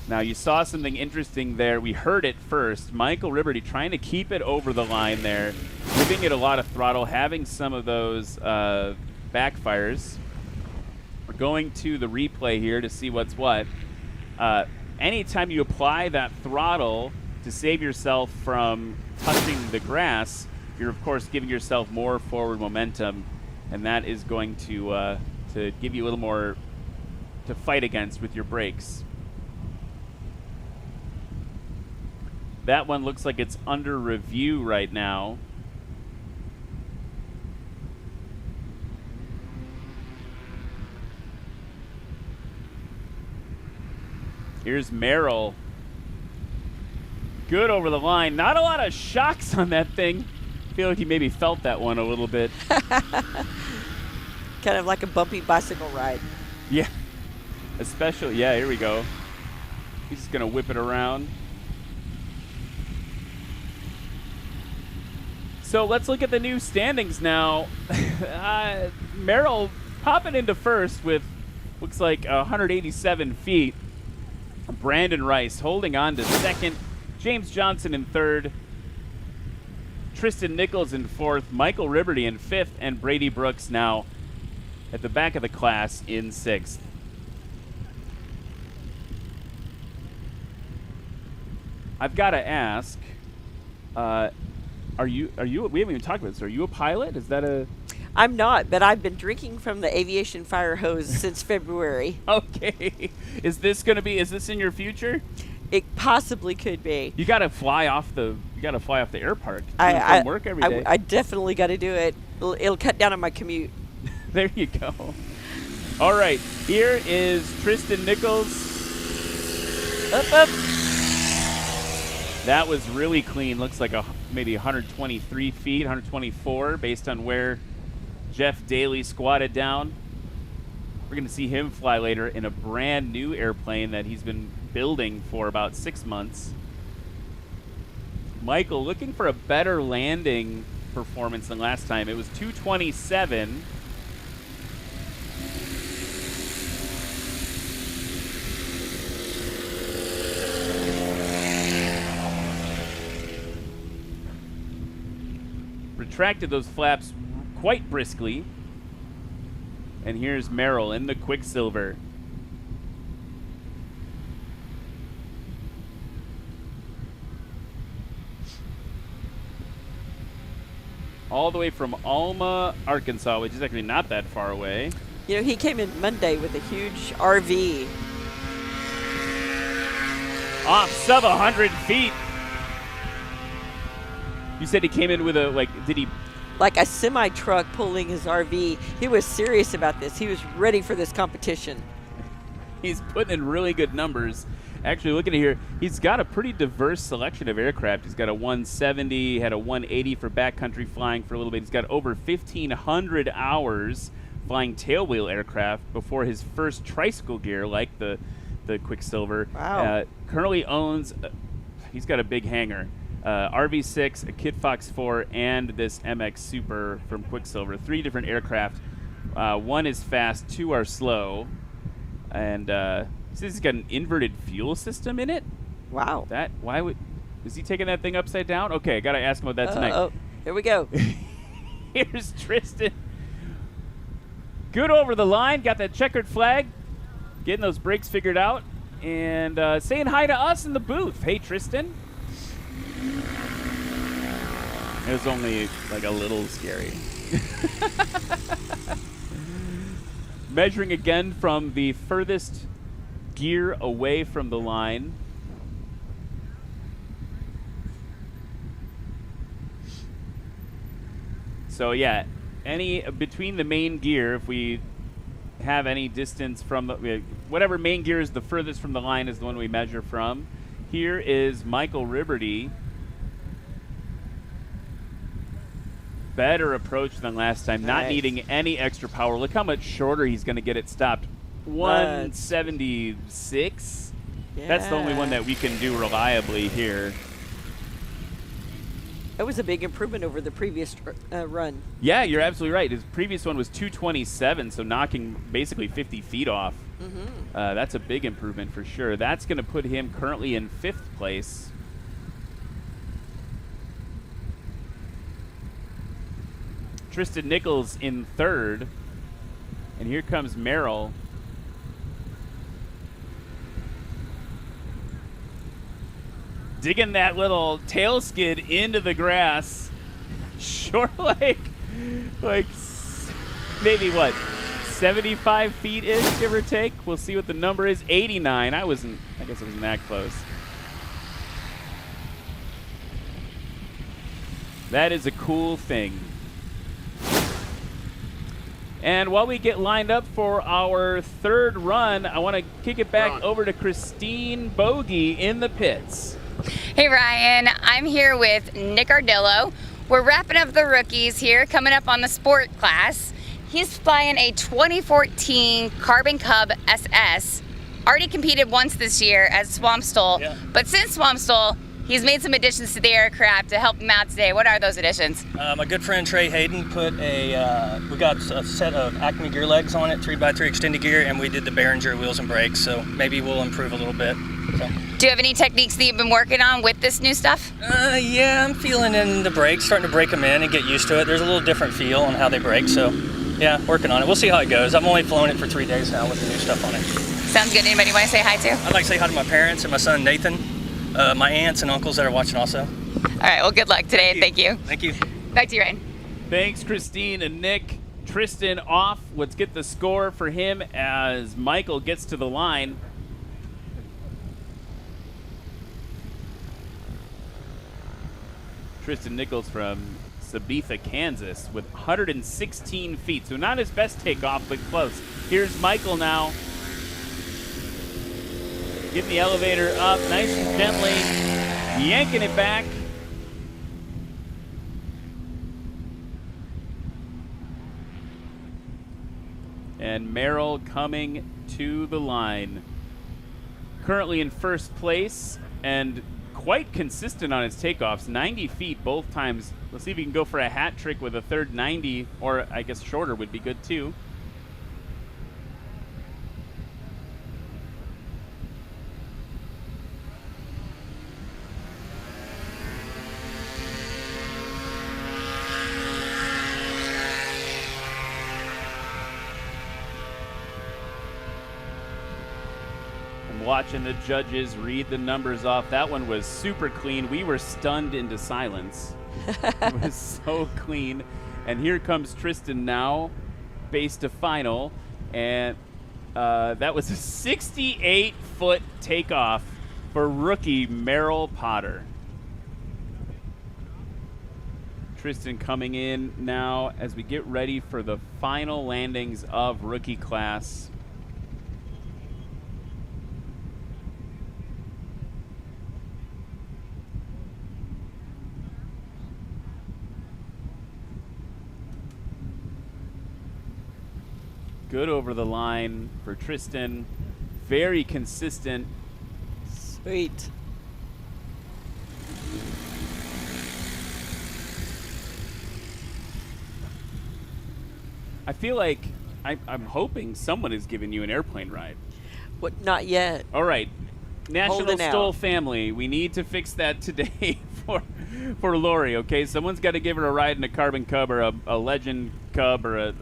Now, you saw something interesting there. We heard it first. Michael Ribberty trying to keep it over the line there, giving it a lot of throttle, having some of those backfires. We're going to the replay here to see what's what. Anytime you apply that throttle to save yourself from touching the grass, you're, of course, giving yourself more forward momentum, and that is going to give you a little more to fight against with your brakes. That one looks like it's under review right now. Here's Merrill. Good over the line. Not a lot of shocks on that thing. I feel like he maybe felt that one a little bit. Kind of like a bumpy bicycle ride. Yeah. Especially, yeah, here we go. He's just going to whip it around. So let's look at the new standings now. Merrill popping into first with looks like 187 feet. Brandon Rice holding on to second. James Johnson in third. Tristan Nichols in fourth. Michael Ribberty in fifth. And Brady Brooks now at the back of the class in sixth. I've got to ask, are you, we haven't even talked about this. Are you a pilot? Is that a... I'm not, but I've been drinking from the aviation fire hose since February. Okay. Is this in your future? It possibly could be. You got to fly off the airpark. From work every day. I definitely got to do it. It'll cut down on my commute. There you go. All right. Here is Tristan Nichols. Up. That was really clean. Looks like maybe 123 feet, 124 based on where Jeff Daly squatted down. We're going to see him fly later in a brand new airplane that he's been building for about 6 months. Michael looking for a better landing performance than last time. It was 227. Retracted those flaps quite briskly. And here's Merrill in the Quicksilver. All the way from Alma, Arkansas, which is actually not that far away. You know, he came in Monday with a huge RV. Off sub 100 feet. You said he came in with like a semi-truck pulling his RV. He was serious about this. He was ready for this competition. He's putting in really good numbers. Actually, looking at here, he's got a pretty diverse selection of aircraft. He's got a 170, had a 180 for backcountry flying for a little bit. He's got over 1,500 hours flying tailwheel aircraft before his first tricycle gear, like the Quicksilver. Wow. Currently owns, he's got a big hangar. RV6, a Kit Fox 4, and this MX Super from Quicksilver. 3 different aircraft. 1 is fast, 2 are slow. And it says he's got an inverted fuel system in it. Wow. Is he taking that thing upside down? Okay, I got to ask him about that tonight. Oh, here we go. Here's Tristan. Good over the line, got that checkered flag, getting those brakes figured out, and saying hi to us in the booth. Hey, Tristan. It was only like a little scary. Measuring again from the furthest gear away from the line. So yeah, between the main gear, if we have any distance from whatever main gear is the furthest from the line is the one we measure from. Here is Michael Riberty. Better approach than last time, not needing any extra power. Look how much shorter he's going to get it stopped. 176. Yeah. That's the only one that we can do reliably here. That was a big improvement over the previous run. Yeah, you're absolutely right. His previous one was 227, so knocking basically 50 feet off. That's a big improvement for sure. That's going to put him currently in 5th place. Tristan Nichols in 3rd. And here comes Merrill. Digging that little tail skid into the grass. Short like maybe what, 75 feet-ish, give or take. We'll see what the number is. 89. I guess I wasn't that close. That is a cool thing. And while we get lined up for our 3rd run, I want to kick it back over to Christine Bogey in the pits. Hey Ryan, I'm here with Nick Ardillo. We're wrapping up the rookies here, coming up on the sport class. He's flying a 2014 Carbon Cub SS. Already competed once this year as Swamp Stole, but since Swamp Stole, he's made some additions to the aircraft to help him out today. What are those additions? My good friend Trey Hayden put we got a set of Acme gear legs on it, 3x3 extended gear, and we did the Behringer wheels and brakes, so maybe we'll improve a little bit. So. Do you have any techniques that you've been working on with this new stuff? Yeah, I'm feeling in the brakes, starting to break them in and get used to it. There's a little different feel on how they break, so yeah, working on it. We'll see how it goes. I've only flown it for 3 days now with the new stuff on it. Sounds good. Anybody want to say hi to? I'd like to say hi to my parents and my son Nathan, my aunts and uncles that are watching also. All right, well, good luck today. Thank you. Thank you. Back to you, Ryan. Thanks, Christine and Nick. Tristan off. Let's get the score for him as Michael gets to the line. Tristan Nichols from Sabetha, Kansas with 116 feet. So not his best takeoff, but close. Here's Michael now. Getting the elevator up nice and gently. Yanking it back. And Merrill coming to the line. Currently in 1st place and quite consistent on his takeoffs, 90 feet both times. Let's see if he can go for a hat trick with a 3rd 90, or I guess shorter would be good too. Watching the judges read the numbers off. That one was super clean. We were stunned into silence. It was so clean. And here comes Tristan now, base to final. And that was a 68-foot takeoff for rookie Merrill Potter. Tristan coming in now as we get ready for the final landings of rookie class. Good over the line for Tristan. Very consistent. Sweet. I feel like I'm hoping someone is giving you an airplane ride. What? Not yet. All right. National Holding STOL out. family, we need to fix that today for Lori, okay? Someone's got to give her a ride in a Carbon Cub or a Legend Cub or a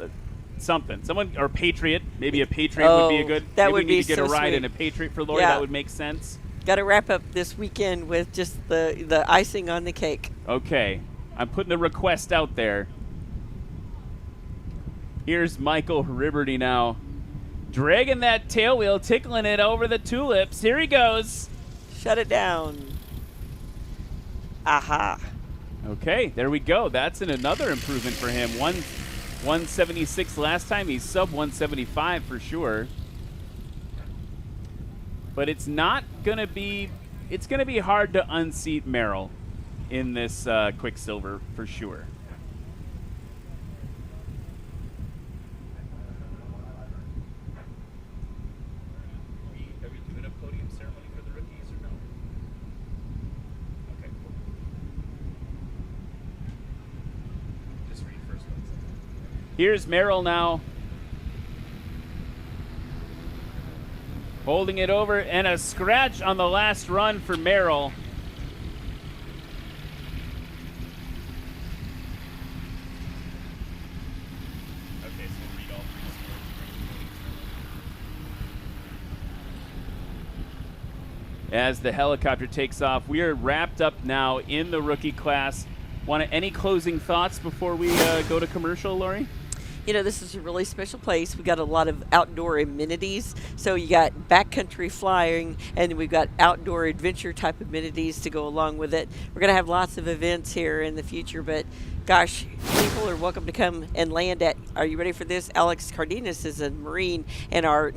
something. Someone, or Patriot. Maybe a Patriot would be a good. That maybe would we need be to get so a ride sweet. in a Patriot for Lori. Yeah. That would make sense. Got to wrap up this weekend with just the icing on the cake. Okay. I'm putting a request out there. Here's Michael Riberty now. Dragging that tail wheel, tickling it over the tulips. Here he goes. Shut it down. Aha. Okay, there we go. That's another improvement for him. 176 last time. He's sub 175 for sure. But it's not gonna be. It's gonna be hard to unseat Merrill in this Quicksilver for sure. Are we doing a podium ceremony for the rookies or no? Okay, cool. Just read first one. Here's Merrill now. Holding it over, and a scratch on the last run for Merrill. Okay, so read all three. As the helicopter takes off, we are wrapped up now in the rookie class. Any closing thoughts before we go to commercial, Lori? You know, this is a really special place. We got a lot of outdoor amenities. So you got backcountry flying, and we've got outdoor adventure type amenities to go along with it. We're going to have lots of events here in the future, but gosh, people are welcome to come and land at, are you ready for this? Alex Cardenas is a Marine, and our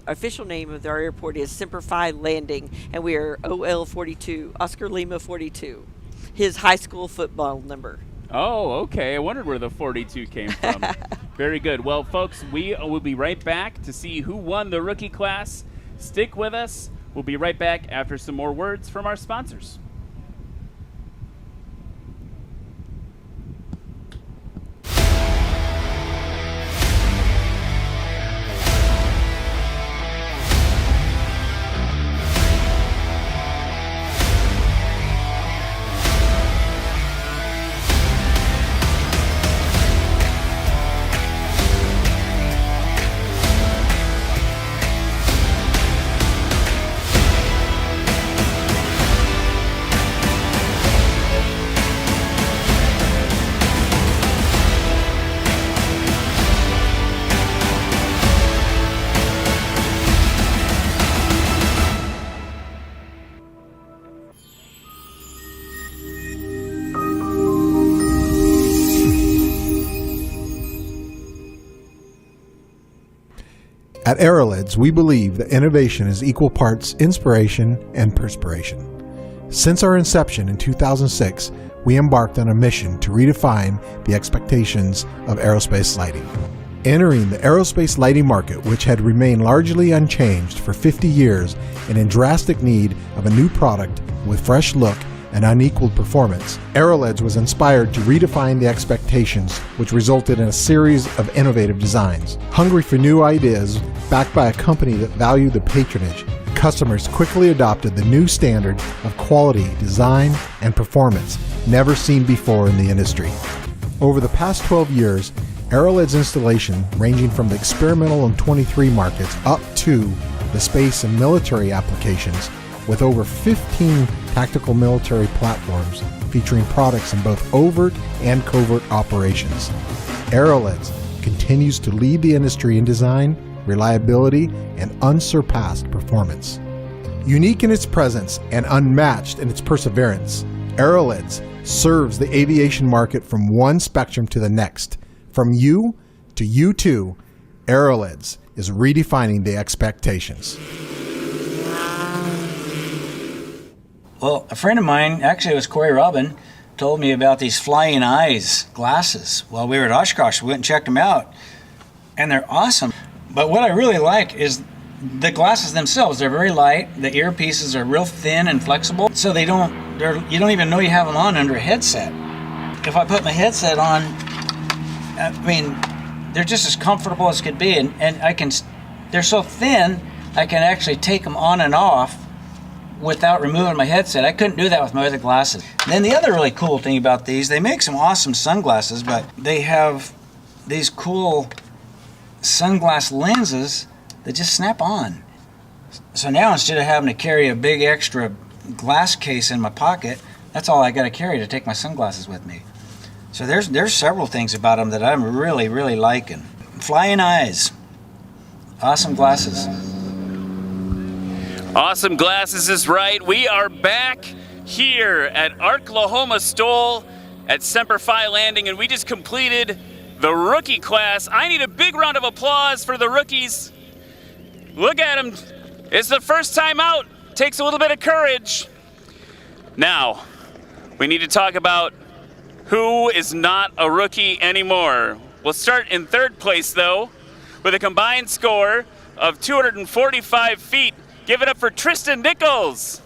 official name of our airport is Semper Fi Landing, and we are OL42, Oscar Lima 42, his high school football number. Oh, okay. I wondered where the 42 came from. Very good. Well, folks, we will be right back to see who won the rookie class. Stick with us. We'll be right back after some more words from our sponsors. At Aerolids, we believe that innovation is equal parts inspiration and perspiration. Since our inception in 2006, we embarked on a mission to redefine the expectations of aerospace lighting. Entering the aerospace lighting market, which had remained largely unchanged for 50 years and in drastic need of a new product with fresh look and unequaled performance, Aerolids was inspired to redefine the expectations, which resulted in a series of innovative designs. Hungry for new ideas, backed by a company that valued the patronage, customers quickly adopted the new standard of quality, design, and performance never seen before in the industry. Over the past 12 years, Aerolids installation, ranging from the experimental and 23 markets up to the space and military applications, with over 15 tactical military platforms featuring products in both overt and covert operations. Aerolids continues to lead the industry in design, reliability, and unsurpassed performance. Unique in its presence and unmatched in its perseverance, Aerolids serves the aviation market from one spectrum to the next. From you to you too, Aerolids is redefining the expectations. Well, a friend of mine, actually it was Corey Robin, told me about these Flying Eyes glasses while we were at Oshkosh. We went and checked them out, and they're awesome. But what I really like is the glasses themselves. They're very light. The earpieces are real thin and flexible, so you don't even know you have them on under a headset. If I put my headset on, I mean, they're just as comfortable as could be, and they're so thin, I can actually take them on and off without removing my headset. I couldn't do that with my other glasses. Then the other really cool thing about these, they make some awesome sunglasses, but they have these cool sunglass lenses that just snap on. So now instead of having to carry a big extra glass case in my pocket, that's all I got to carry to take my sunglasses with me. So there's several things about them that I'm really, really liking. Flying Eyes, awesome glasses. Awesome glasses is right. We are back here at Arklahoma STOL at Semper Fi Landing, and we just completed the rookie class. I need a big round of applause for the rookies. Look at them. It's the first time out. Takes a little bit of courage. Now, we need to talk about who is not a rookie anymore. We'll start in third place, though, with a combined score of 245 feet. Give it up for Tristan Nichols.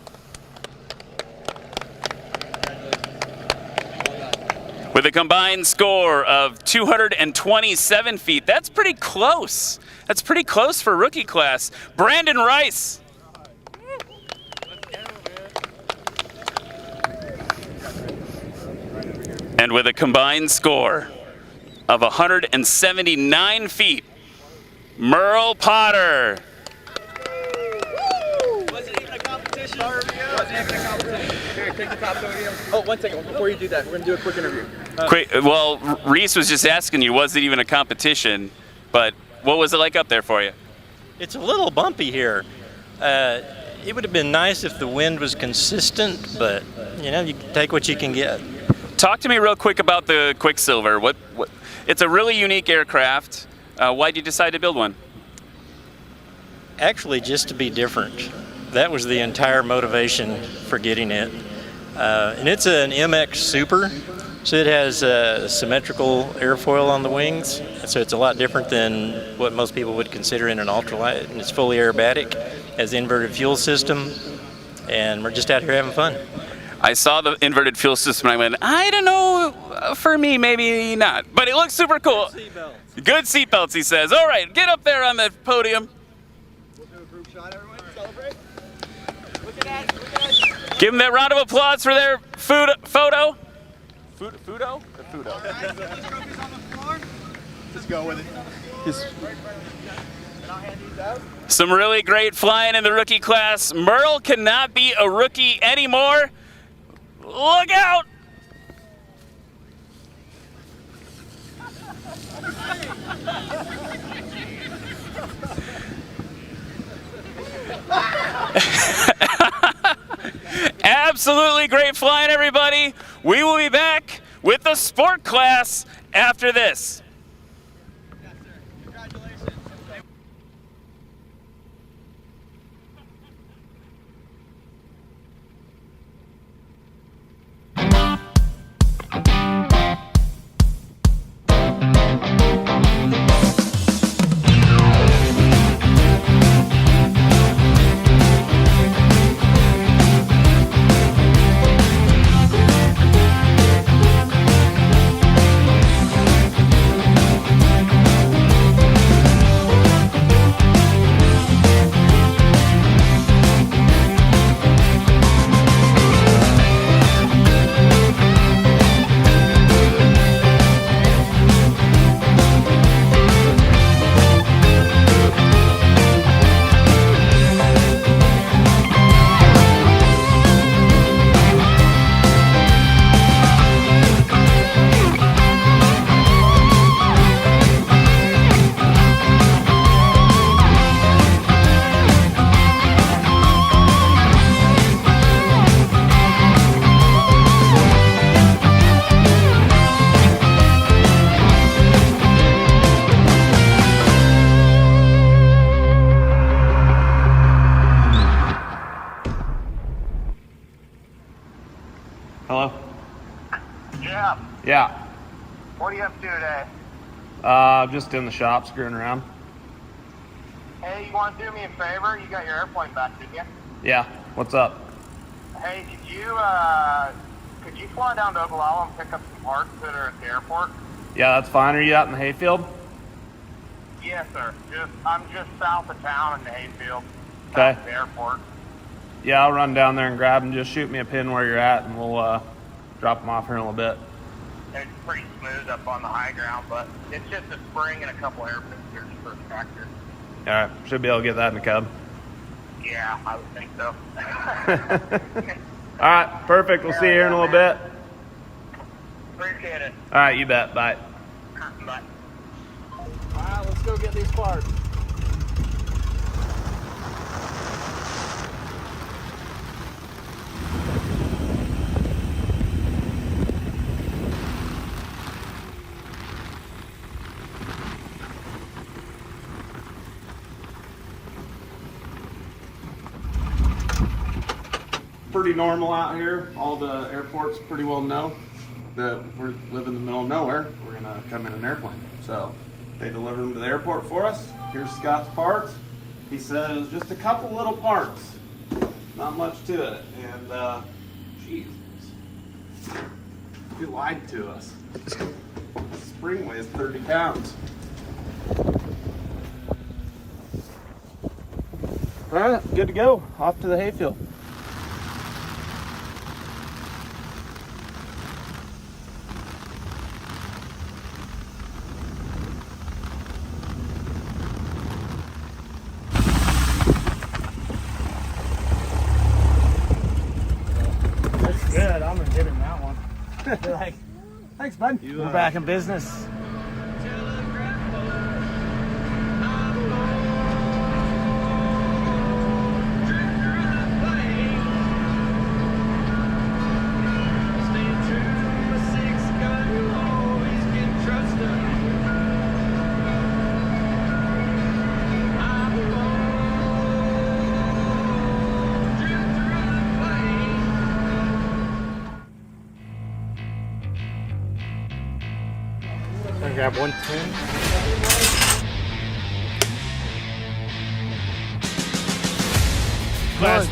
With a combined score of 227 feet. That's pretty close. That's pretty close for rookie class. Brandon Rice. And with a combined score of 179 feet, Merle Potter. Was it even a competition? Here, take the top podium. Oh, 1 second. Before you do that, we're going to do a quick interview. Well, Reese was just asking you, was it even a competition? But what was it like up there for you? It's a little bumpy here. It would have been nice if the wind was consistent, but you know, you take what you can get. Talk to me real quick about the Quicksilver. What? It's a really unique aircraft. Why did you decide to build one? Actually, just to be different. That was the entire motivation for getting it. And it's an MX Super, so it has symmetrical airfoil on the wings. So it's a lot different than what most people would consider in an ultralight. And it's fully aerobatic, has inverted fuel system, and we're just out here having fun. I saw the inverted fuel system and I went, I don't know, for me, maybe not. But it looks super cool. Good seatbelts, he says. All right, get up there on the podium. We'll do a group shot, everyone. Celebrate. Look at that. Give them that round of applause for their photo. Fudo? Just go with it. Some really great flying in the rookie class. Merle cannot be a rookie anymore. Look out! Absolutely great flying, everybody. We will be back with the sport class after this. Hello? Jeff, Yeah. what are you up to today? Just in the shop screwing around. Hey, you want to do me a favor? You got your airplane back, didn't you? Yeah. What's up? Hey, could you fly down to Oklahoma and pick up some parts that are at the airport? Yeah, that's fine. Are you out in the hayfield? Yes, sir. I'm just south of town in the hayfield. Okay. South of the airport. Yeah, I'll run down there and grab them. Just shoot me a pin where you're at, and we'll drop them off here in a little bit. It's pretty smooth up on the high ground, but it's just a spring and a couple air filters for a tractor. All right. Should be able to get that in the cub. Yeah, I would think so. All right. Perfect. We'll see you here in a little bit. Appreciate it. All right. You bet. Bye. Bye. All right, let's go get these parts. pretty normal out here. All the airports pretty well know that we live in the middle of nowhere. We're gonna come in an airplane. So they deliver them to the airport for us. Here's Scott's parts. He says just a couple little parts, not much to it. And Jesus, you lied to us. This spring weighs 30 pounds. All right, good to go. Off to the hayfield. That's good. I'm gonna give him that one. You're like, thanks, bud. We're back in business. Grab 110.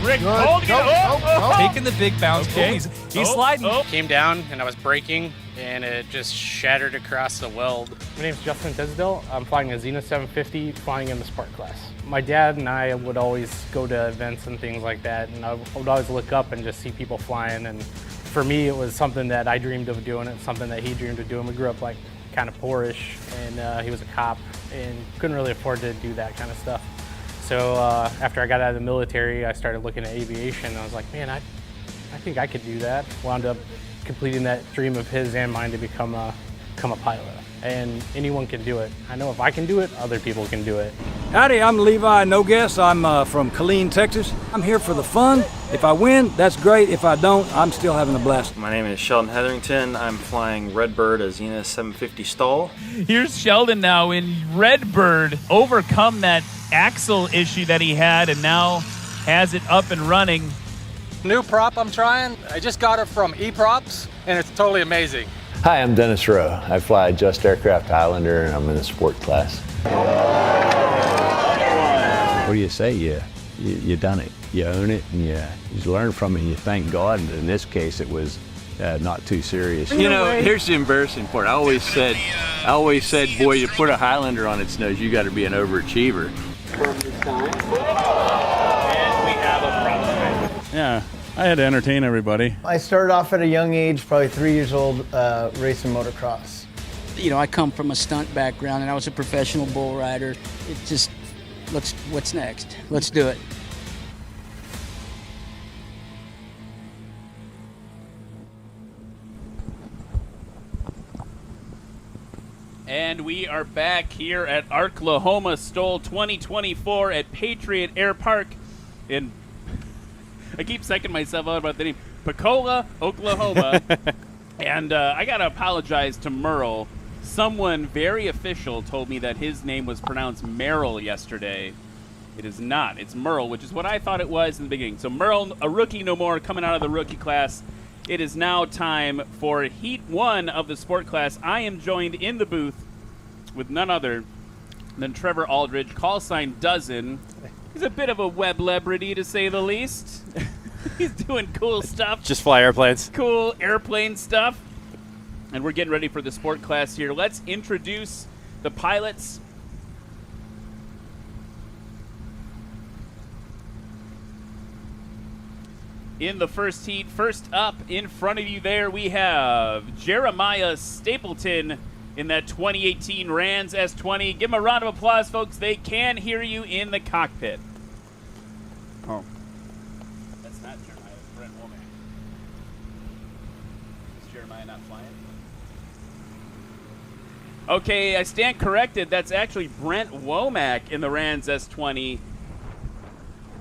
Rick holding it. Taking the big bounce. Okay. He's sliding. Came down and I was braking and it just shattered across the weld. My name's Justin Tisdale. I'm flying a Zenith 750, flying in the Spark class. My dad and I would always go to events and things like that, and I would always look up and just see people flying. And for me, it was something that I dreamed of doing. It's something that he dreamed of doing. We grew up like kind of poorish, and he was a cop and couldn't really afford to do that kind of stuff. So after I got out of the military, I started looking at aviation, and I was like, man, I think I could do that. Wound up completing that dream of his and mine to become a pilot. And anyone can do it. I know if I can do it, other people can do it. Howdy, I'm Levi No Guess. I'm from Killeen, Texas. I'm here for the fun. If I win, that's great. If I don't, I'm still having a blast. My name is Sheldon Hetherington. I'm flying Redbird, a Zenith 750 STOL. Here's Sheldon now in Redbird, overcome that axle issue that he had and now has it up and running. New prop I'm trying. I just got it from eProps and it's totally amazing. Hi, I'm Dennis Rowe. I fly Just Aircraft Highlander and I'm in the sport class. What do you say? You done it. You own it and you learn from it and you thank God. And in this case, it was not too serious. You know, here's the embarrassing part. I always said, boy, you put a Highlander on its nose, you got to be an overachiever. And we have a problem. Yeah, I had to entertain everybody. I started off at a young age, probably 3 years old, racing motocross. You know, I come from a stunt background and I was a professional bull rider. It just, what's next? Let's do it. And we are back here at Arklahoma STOL 2024 at Patriot Airpark in, I keep psyching myself out about the name, Pocola, Oklahoma. And I got to apologize to Merle. Someone very official told me that his name was pronounced Merrill yesterday. It is not. It's Merle, which is what I thought it was in the beginning. So Merle, a rookie no more, coming out of the rookie class. It is now time for Heat 1 of the sport class. I am joined in the booth with none other than Trevor Aldridge, call sign Dozen. He's a bit of a web-lebrity, to say the least. He's doing cool stuff. Just fly airplanes. Cool airplane stuff. And we're getting ready for the sport class here. Let's introduce the pilots. In the first heat, first up in front of you there, we have Jeremiah Stapleton in that 2018 Rands S20. Give him a round of applause, folks. They can hear you in the cockpit. Oh. That's not Jeremiah, it's Brent Womack. Is Jeremiah not flying? Okay, I stand corrected. That's actually Brent Womack in the Rands S20,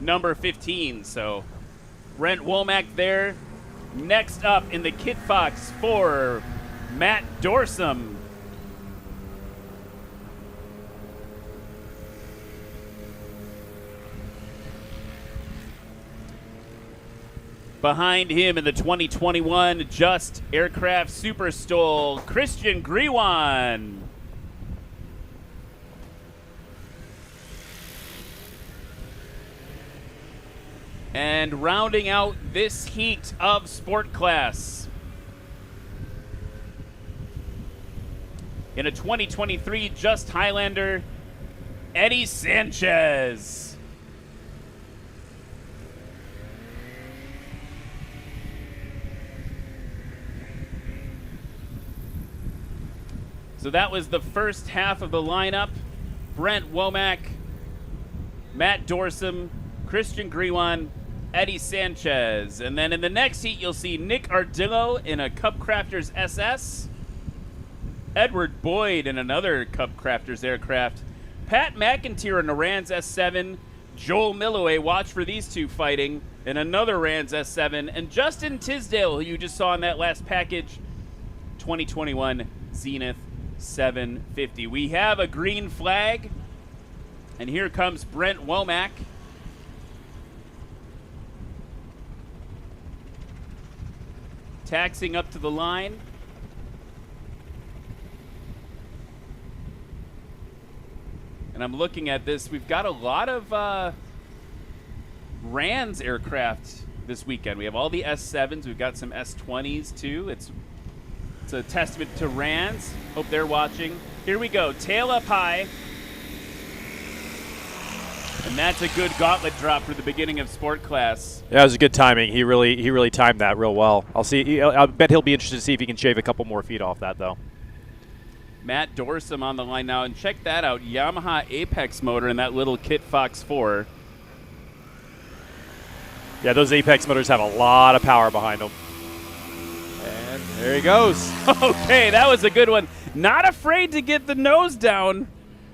number 15. So Brent Womack there. Next up in the Kit Fox for Matt Dorsum. Behind him in the 2021 Just Aircraft Super STOL, Christian Griwan. And rounding out this heat of sport class, in a 2023 Just Highlander, Eddie Sanchez. So that was the first half of the lineup. Brent Womack, Matt Dorsum, Christian Griwan, Eddie Sanchez. And then in the next heat, you'll see Nick Ardillo in a Cup Crafters SS, Edward Boyd in another Cup Crafters aircraft, Pat McIntyre in a Rands S7, Joel Milloway, watch for these two fighting, in another Rands S7, and Justin Tisdale, who you just saw in that last package, 2021 Zenith 750. We have a green flag, and here comes Brent Womack. Taxing up to the line. And I'm looking at this. We've got a lot of Rands aircraft this weekend. We have all the S7s. We've got some S20s too. It's a testament to Rands. Hope they're watching. Here we go. Tail up high. And that's a good gauntlet drop for the beginning of sport class. Yeah, it was a good timing. He really timed that real well. I bet he'll be interested to see if he can shave a couple more feet off that, though. Matt Dorsum on the line now, and check that out. Yamaha Apex motor in that little Kit Fox 4. Yeah, those Apex motors have a lot of power behind them. And there he goes. Okay, that was a good one. Not afraid to get the nose down.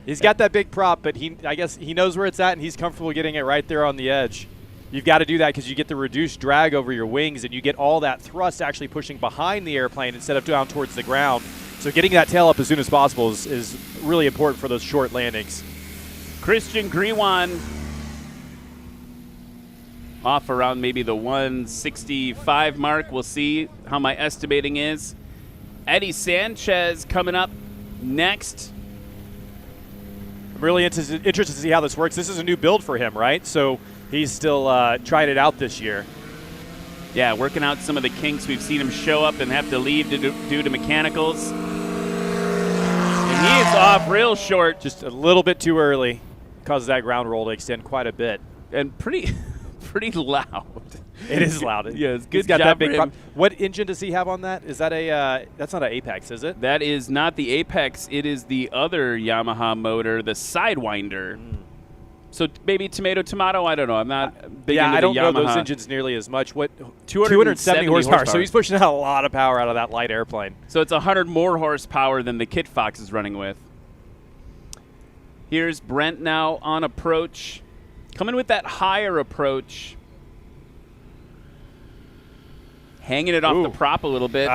He's got that big prop, but I guess he knows where it's at, and he's comfortable getting it right there on the edge. You've got to do that because you get the reduced drag over your wings, and you get all that thrust actually pushing behind the airplane instead of down towards the ground. So getting that tail up as soon as possible is really important for those short landings. Christian Griwan off around maybe the 165 mark. We'll see how my estimating is. Eddie Sanchez coming up next. I'm really interested to see how this works. This is a new build for him, right? So he's still trying it out this year. Yeah, working out some of the kinks. We've seen him show up and have to leave due to mechanicals. And he is off real short. Just a little bit too early. Causes that ground roll to extend quite a bit. And pretty loud. It is loud. Yeah, it's good. He's got job that big for him. What engine does he have on that? Is that that's not an Apex, is it? That is not the Apex. It is the other Yamaha motor, the Sidewinder. So maybe tomato, I don't know. I'm not big into I don't the know Yamaha. those engines nearly as much. What 270 horsepower. So he's pushing out a lot of power out of that light airplane. So it's 100 more horsepower than the Kit Fox is running with. Here's Brent now on approach. Coming with that higher approach. Hanging it off the prop a little bit.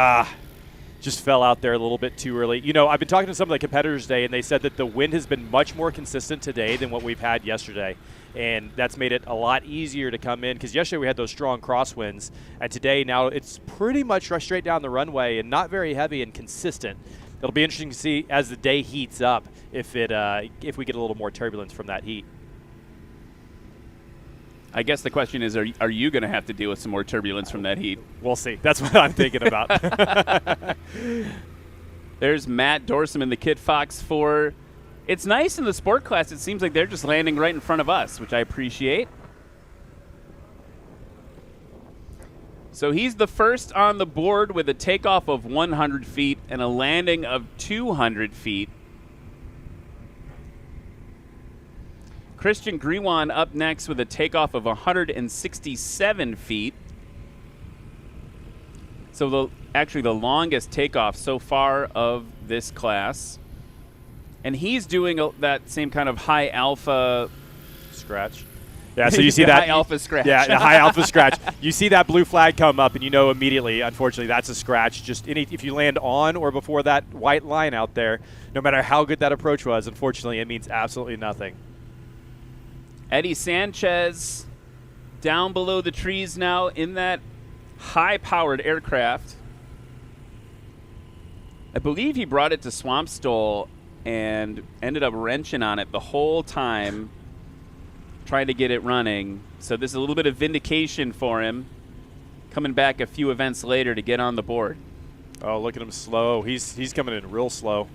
Just fell out there a little bit too early. You know, I've been talking to some of the competitors today, and they said that the wind has been much more consistent today than what we've had yesterday. And that's made it a lot easier to come in because yesterday we had those strong crosswinds. And today now it's pretty much straight down the runway and not very heavy and consistent. It'll be interesting to see as the day heats up if we get a little more turbulence from that heat. I guess the question is, are you going to have to deal with some more turbulence from that heat? We'll see. That's what I'm thinking about. There's Matt Dorsum in the Kit Fox 4. It's nice in the sport class. It seems like they're just landing right in front of us, which I appreciate. So he's the first on the board with a takeoff of 100 feet and a landing of 200 feet. Christian Griwan up next with a takeoff of 167 feet. So actually the longest takeoff so far of this class. And he's doing that same kind of high alpha scratch. Yeah, so you see the that high alpha scratch. Yeah, the high alpha scratch. You see that blue flag come up, and you know immediately, unfortunately, that's a scratch. Just if you land on or before that white line out there, no matter how good that approach was, unfortunately, it means absolutely nothing. Eddie Sanchez down below the trees now in that high-powered aircraft. I believe he brought it to Swamp Stoll and ended up wrenching on it the whole time, trying to get it running. So this is a little bit of vindication for him, coming back a few events later to get on the board. Oh, look at him slow. He's coming in real slow.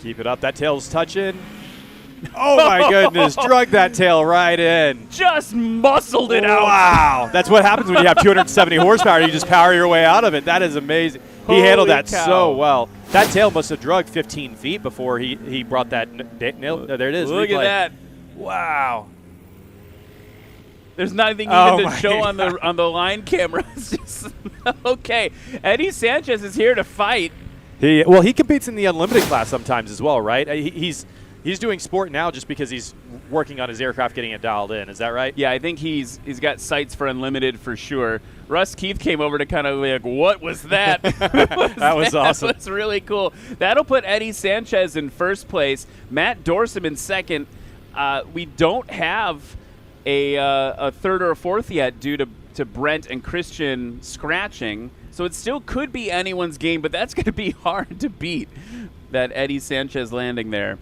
Keep it up. That tail's touching. Oh, my goodness. Drug that tail right in. Just muscled it out. Wow. That's what happens when you have 270 horsepower. You just power your way out of it. That is amazing. He handled that so well. That tail must have drugged 15 feet before he brought that nail. There it is. Look replay. at that. Wow. There's nothing even to show on the line camera. It's just, okay. Eddie Sanchez is here to fight. He competes in the unlimited class sometimes as well, right? He's doing sport now just because he's working on his aircraft, getting it dialed in. Is that right? Yeah, I think he's got sights for unlimited for sure. Russ Keith came over to kind of like, what was that? That was awesome. That was really cool. That'll put Eddie Sanchez in first place, Matt Dorsum in second. We don't have a third or a fourth yet due to Brent and Christian scratching. So it still could be anyone's game, but that's going to be hard to beat, that Eddie Sanchez landing there.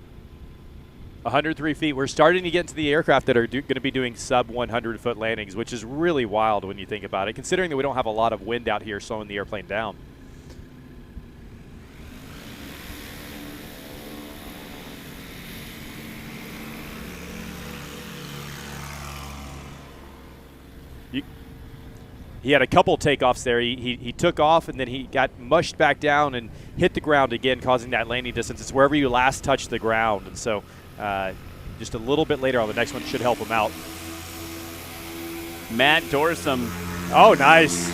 103 feet. We're starting to get into the aircraft that are going to be doing sub 100-foot landings, which is really wild when you think about it, considering that we don't have a lot of wind out here slowing the airplane down. He had a couple takeoffs there. He took off, and then he got mushed back down and hit the ground again, causing that landing distance. It's wherever you last touch the ground. And so just a little bit later on the next one should help him out. Matt Dorsum. Oh, nice.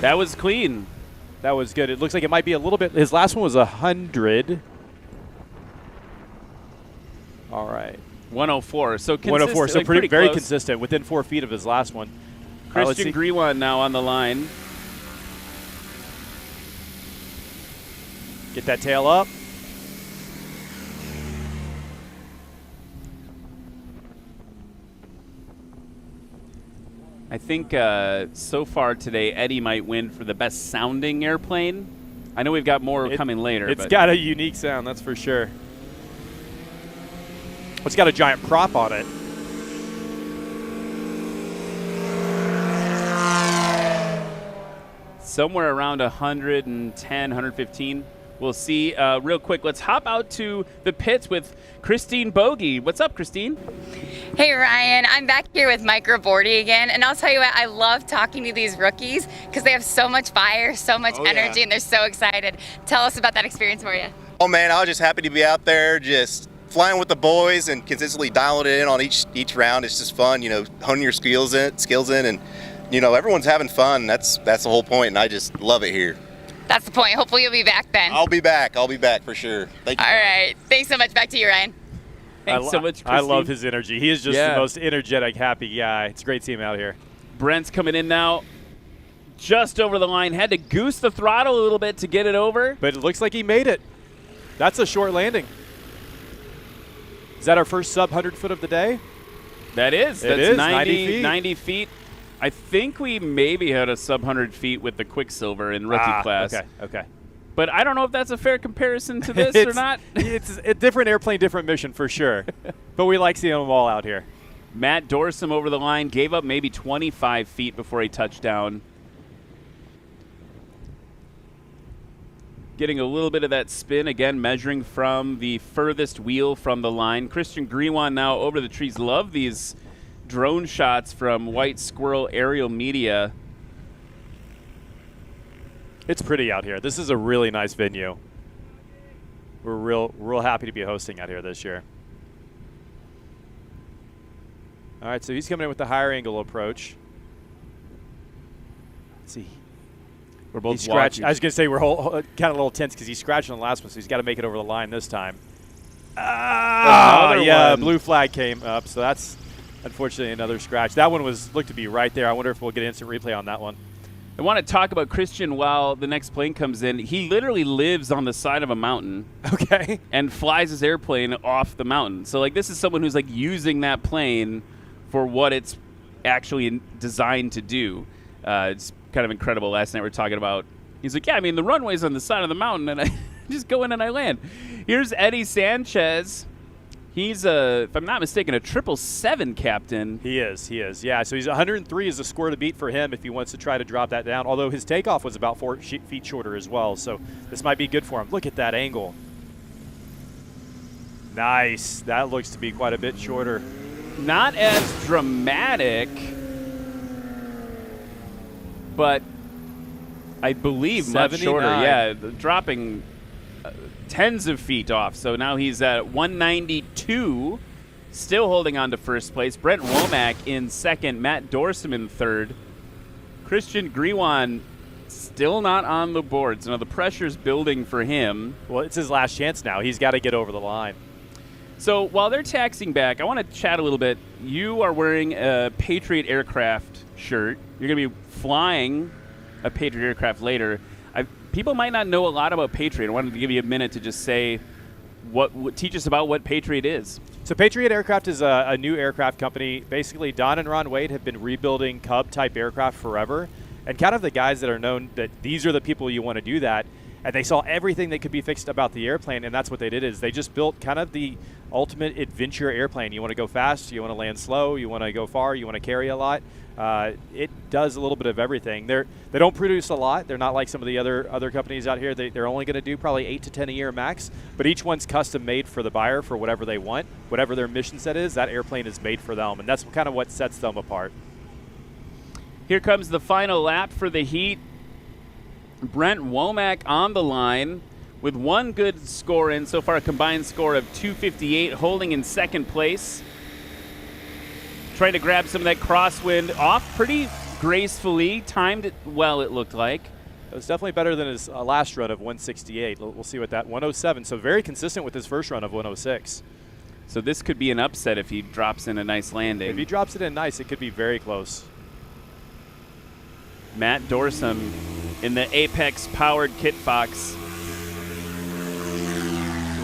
That was clean. That was good. It looks like it might be a little bit. His last one was 100. All right. 104. So consistent. 104. So like pretty very close. consistent, within 4 feet of his last one. Christian Griwan now on the line. Get that tail up. I think so far today, Eddie might win for the best sounding airplane. I know we've got more coming later. It's got a unique sound, that's for sure. It's got a giant prop on it. Somewhere around 110, 115. We'll see. Real quick, let's hop out to the pits with Christine Bogey. What's up, Christine? Hey, Ryan. I'm back here with Mike Rabordi again, and I'll tell you what, I love talking to these rookies because they have so much fire, so much energy, and they're so excited. Tell us about that experience for you. Oh, man, I was just happy to be out there just flying with the boys and consistently dialing it in on each round. It's just fun, honing your skills in, and everyone's having fun. That's the whole point, and I just love it here. That's the point. Hopefully you'll be back then. I'll be back for sure. Thank you. All right. Thanks so much. Back to you, Ryan. Thanks so much, Christine. I love his energy. He is just the most energetic, happy guy. It's great to see him out here. Brent's coming in now. Just over the line. Had to goose the throttle a little bit to get it over. But it looks like he made it. That's a short landing. Is that our first sub 100 foot of the day? That is. It That's is 90 feet. I think we maybe had a sub 100 feet with the Quicksilver in rookie class. Okay. But I don't know if that's a fair comparison to this or not. It's a different airplane, different mission for sure. But we like seeing them all out here. Matt Dorsum over the line, gave up maybe 25 feet before he touched down. Getting a little bit of that spin, again, measuring from the furthest wheel from the line. Christian Griwan now over the trees. Love these drone shots from White Squirrel Aerial Media. It's pretty out here. This is a really nice venue. We're real happy to be hosting out here this year. All right, so he's coming in with the higher angle approach. Let's see. We're both scratching. I was going to say we're kind of a little tense because he scratched on the last one, so he's got to make it over the line this time. Yeah, blue flag came up, so that's unfortunately another scratch. That one looked to be right there. I wonder if we'll get an instant replay on that one. I want to talk about Christian while the next plane comes in. He literally lives on the side of a mountain. Okay. And flies his airplane off the mountain. So, this is someone who's, using that plane for what it's actually designed to do. It's kind of incredible. Last night we were talking about, he's like, yeah, I mean, the runway's on the side of the mountain, and I just go in and I land. Here's Eddie Sanchez. He's, if I'm not mistaken, a 777 captain. He is. Yeah, so he's 103 is the score to beat for him if he wants to try to drop that down, although his takeoff was about 4 feet shorter as well, so this might be good for him. Look at that angle. Nice. That looks to be quite a bit shorter. Not as dramatic, but I believe much 79. shorter. Yeah, dropping tens of feet off. So now he's at 192, still holding on to first place. Brent Womack in second, Matt Dorsum in third. Christian Griwan still not on the board. So now the pressure's building for him. Well, it's his last chance now. He's got to get over the line. So while they're taxiing back, I want to chat a little bit. You are wearing a Patriot Aircraft shirt. You're going to be flying a Patriot Aircraft later. People might not know a lot about Patriot. I wanted to give you a minute to just say teach us about what Patriot is. So Patriot Aircraft is a new aircraft company. Basically, Don and Ron Wade have been rebuilding Cub-type aircraft forever, and kind of the guys that are known that these are the people you want to do that. And they saw everything that could be fixed about the airplane, and that's what they did is they just built kind of the ultimate adventure airplane. You want to go fast, you want to land slow, you want to go far, you want to carry a lot. It does a little bit of everything. They don't produce a lot. They're not like some of the other companies out here. They're only going to do probably 8 to 10 a year max, but each one's custom made for the buyer for whatever they want. Whatever their mission set is, that airplane is made for them, and that's kind of what sets them apart. Here comes the final lap for the heat. Brent Womack on the line with one good score in so far, a combined score of 258, holding in second place. Trying to grab some of that crosswind off pretty gracefully, timed it well, it looked like. It was definitely better than his last run of 168. We'll see what that 107. So very consistent with his first run of 106. So this could be an upset if he drops in a nice landing. If he drops it in nice, it could be very close. Matt Dorsum in the Apex-powered Kit Fox.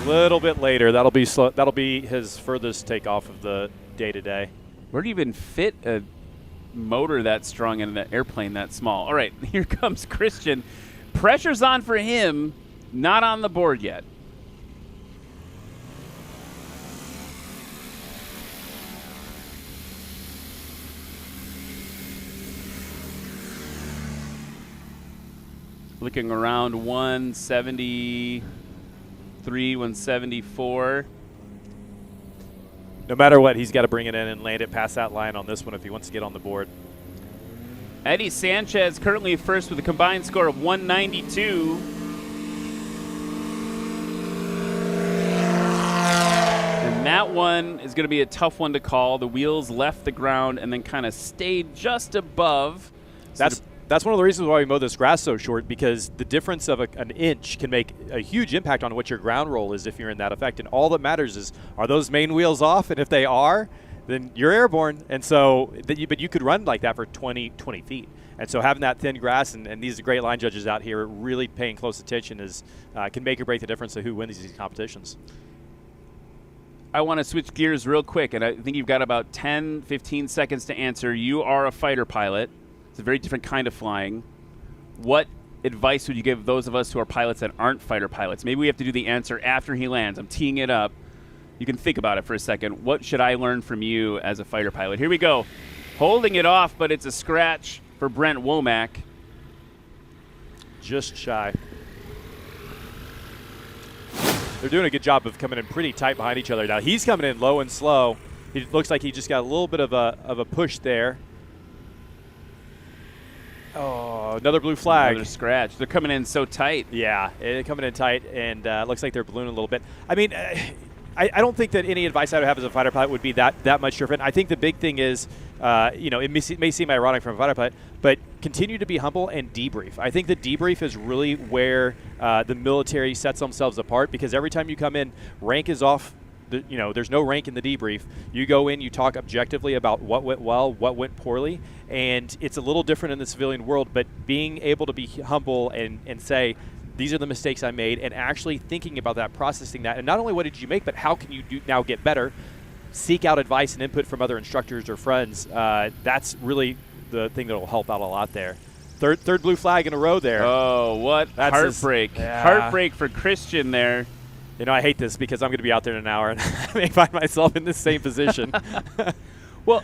A little bit later, that'll be his furthest takeoff of the day today. Where do you even fit a motor that strong in an airplane that small? All right, here comes Christian. Pressure's on for him, not on the board yet. Looking around 173, 174. No matter what, he's got to bring it in and land it past that line on this one if he wants to get on the board. Eddie Sanchez currently first with a combined score of 192. And that one is going to be a tough one to call. The wheels left the ground and then kind of stayed just above. That's one of the reasons why we mow this grass so short, because the difference of an inch can make a huge impact on what your ground roll is if you're in that effect. And all that matters is, are those main wheels off? And if they are, then you're airborne. And so, but you could run like that for 20 feet. And so having that thin grass, and these great line judges out here really paying close attention can make or break the difference of who wins these competitions. I want to switch gears real quick, and I think you've got about 10, 15 seconds to answer. You are a fighter pilot. It's a very different kind of flying. What advice would you give those of us who are pilots that aren't fighter pilots? Maybe we have to do the answer after he lands. I'm teeing it up. You can think about it for a second. What should I learn from you as a fighter pilot? Here we go. Holding it off, but it's a scratch for Brent Womack. Just shy. They're doing a good job of coming in pretty tight behind each other. Now he's coming in low and slow. It looks like he just got a little bit of a push there. Oh, another blue flag. Another scratch. They're coming in so tight. Yeah, they're coming in tight, and looks like they're ballooning a little bit. I mean, I don't think that any advice I would have as a fighter pilot would be that much different. I think the big thing is, it may seem ironic from a fighter pilot, but continue to be humble and debrief. I think the debrief is really where the military sets themselves apart, because every time you come in, rank is off. There's no rank in the debrief. You go in, you talk objectively about what went well, what went poorly, and it's a little different in the civilian world, but being able to be humble and say, these are the mistakes I made, and actually thinking about that, processing that, and not only what did you make, but how can you now get better, seek out advice and input from other instructors or friends. That's really the thing that will help out a lot there. Third blue flag in a row there. Oh, what heartbreak. Heartbreak for Christian there. You know, I hate this because I'm going to be out there in an hour and I may find myself in the same position. Well,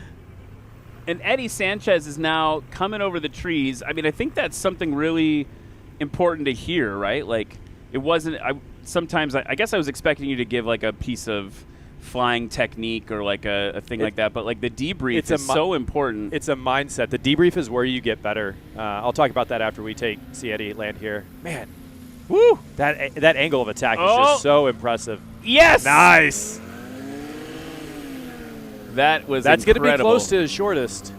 and Eddie Sanchez is now coming over the trees. I mean, I think that's something really important to hear, right? Like, it wasn't I guess I was expecting you to give like a piece of flying technique or like a thing like that, but like the debrief is so important. It's a mindset. The debrief is where you get better. I'll talk about that after we see Eddie land here. Man, woo! That angle of attack is just so impressive. Yes! Nice! That's going to be close to his shortest.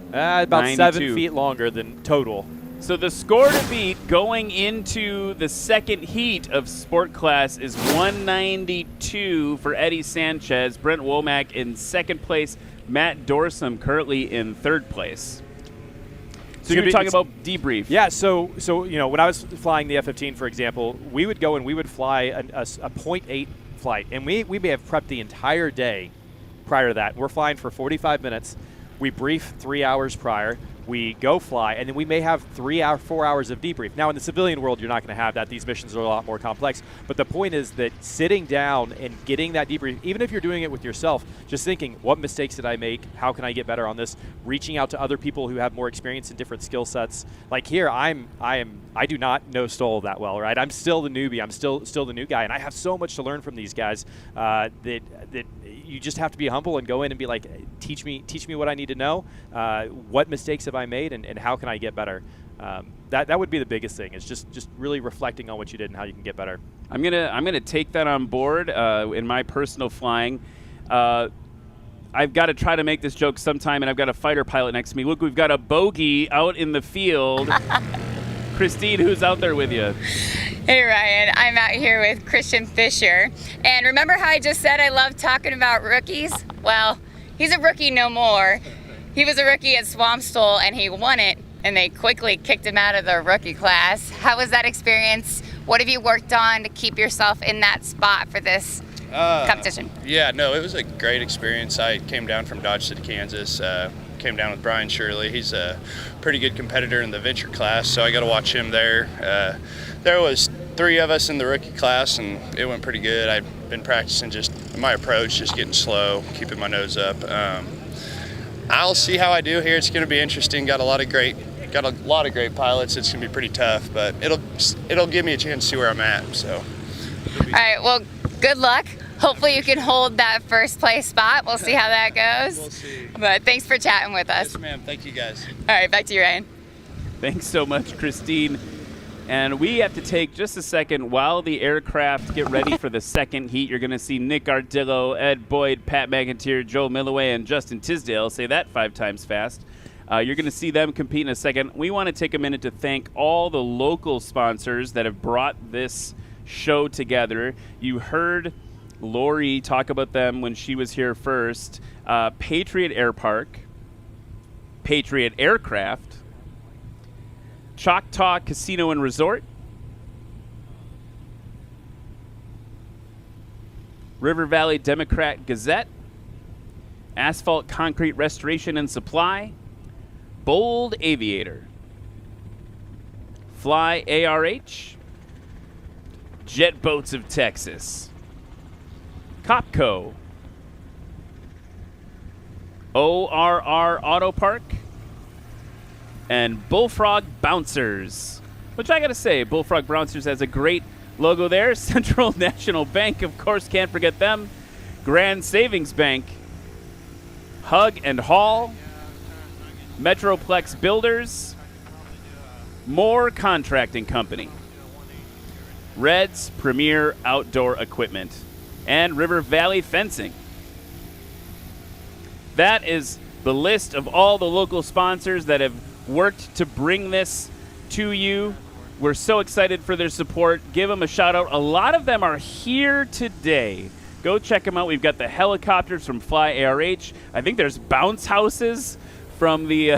About 92. 7 feet longer than total. So the score to beat going into the second heat of sport class is 192 for Eddie Sanchez. Brent Womack in second place. Matt Dorsum currently in third place. So you're talking about debrief. Yeah, so you know, when I was flying the F-15, for example, we would go and we would fly a 0.8 flight. And we may have prepped the entire day prior to that. We're flying for 45 minutes. We brief 3 hours prior. We go fly, and then we may have 4 hours of debrief. Now, in the civilian world, you're not going to have that. These missions are a lot more complex. But the point is that sitting down and getting that debrief, even if you're doing it with yourself, just thinking, what mistakes did I make? How can I get better on this? Reaching out to other people who have more experience in different skill sets. Like here, I do not know STOL that well, right? I'm still the newbie. I'm still the new guy, and I have so much to learn from these guys that you just have to be humble and go in and be like, teach me what I need to know. What mistakes have I made, and how can I get better? That would be the biggest thing. Is just really reflecting on what you did and how you can get better. I'm gonna take that on board in my personal flying. I've got to try to make this joke sometime, and I've got a fighter pilot next to me. Look, we've got a bogey out in the field. Christine, who's out there with you? Hey Ryan, I'm out here with Christian Fisher. And remember how I just said I love talking about rookies? Well, he's a rookie no more. He was a rookie at Swamp STOL and he won it, and they quickly kicked him out of the rookie class. How was that experience? What have you worked on to keep yourself in that spot for this competition? Yeah, no, it was a great experience. I came down from Dodge City, Kansas. Came down with Brian Shirley. He's a pretty good competitor in the venture class, so I got to watch him there. There was 3 of us in the rookie class, and it went pretty good. I've been practicing just my approach, just getting slow, keeping my nose up. I'll see how I do here. It's going to be interesting. Got a lot of great pilots. It's going to be pretty tough, but it'll give me a chance to see where I'm at. So. All right. Well, good luck. Hopefully you can hold that first place spot. We'll see how that goes. We'll see. But thanks for chatting with us. Yes, ma'am. Thank you, guys. All right, back to you, Ryan. Thanks so much, Christine. And we have to take just a second while the aircraft get ready for the second heat. You're going to see Nick Ardillo, Ed Boyd, Pat McIntyre, Joe Milloway, and Justin Tisdale. Say that 5 times fast. You're going to see them compete in a second. We want to take a minute to thank all the local sponsors that have brought this show together. You heard Lori talk about them when she was here first. Patriot Airpark, Patriot Aircraft, Choctaw Casino and Resort, River Valley Democrat Gazette, Asphalt Concrete Restoration and Supply, Bold Aviator, Fly ARH, Jet Boats of Texas, Copco, ORR Auto Park, and Bullfrog Bouncers, which I gotta say, Bullfrog Bouncers has a great logo there. Central National Bank, of course, can't forget them. Grand Savings Bank, Hug and Haul, Metroplex Builders, Moore Contracting Company, Red's Premier Outdoor Equipment, and River Valley Fencing. That is the list of all the local sponsors that have worked to bring this to you. We're so excited for their support. Give them a shout out. A lot of them are here today. Go check them out. We've got the helicopters from Fly ARH. I think there's bounce houses from the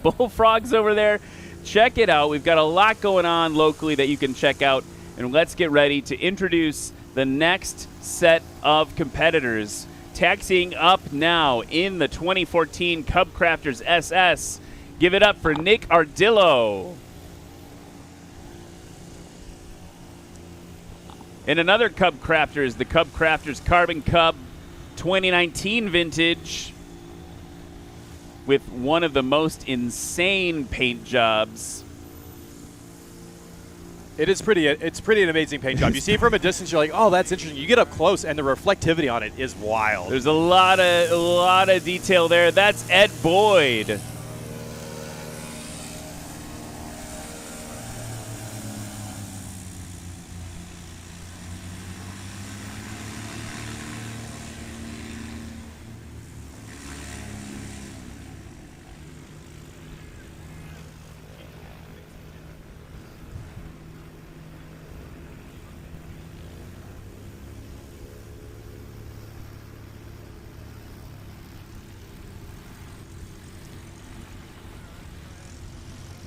Bullfrogs over there. Check it out. We've got a lot going on locally that you can check out. And let's get ready to introduce the next set of competitors. Taxiing up now in the 2014 Cub Crafters SS. Give it up for Nick Ardillo. And another Cub Crafters, the Cub Crafters Carbon Cub 2019 vintage with one of the most insane paint jobs. It's pretty an amazing paint job. You see it from a distance, you're like, oh, that's interesting. You get up close, and the reflectivity on it is wild. There's a lot of detail there. That's Ed Boyd.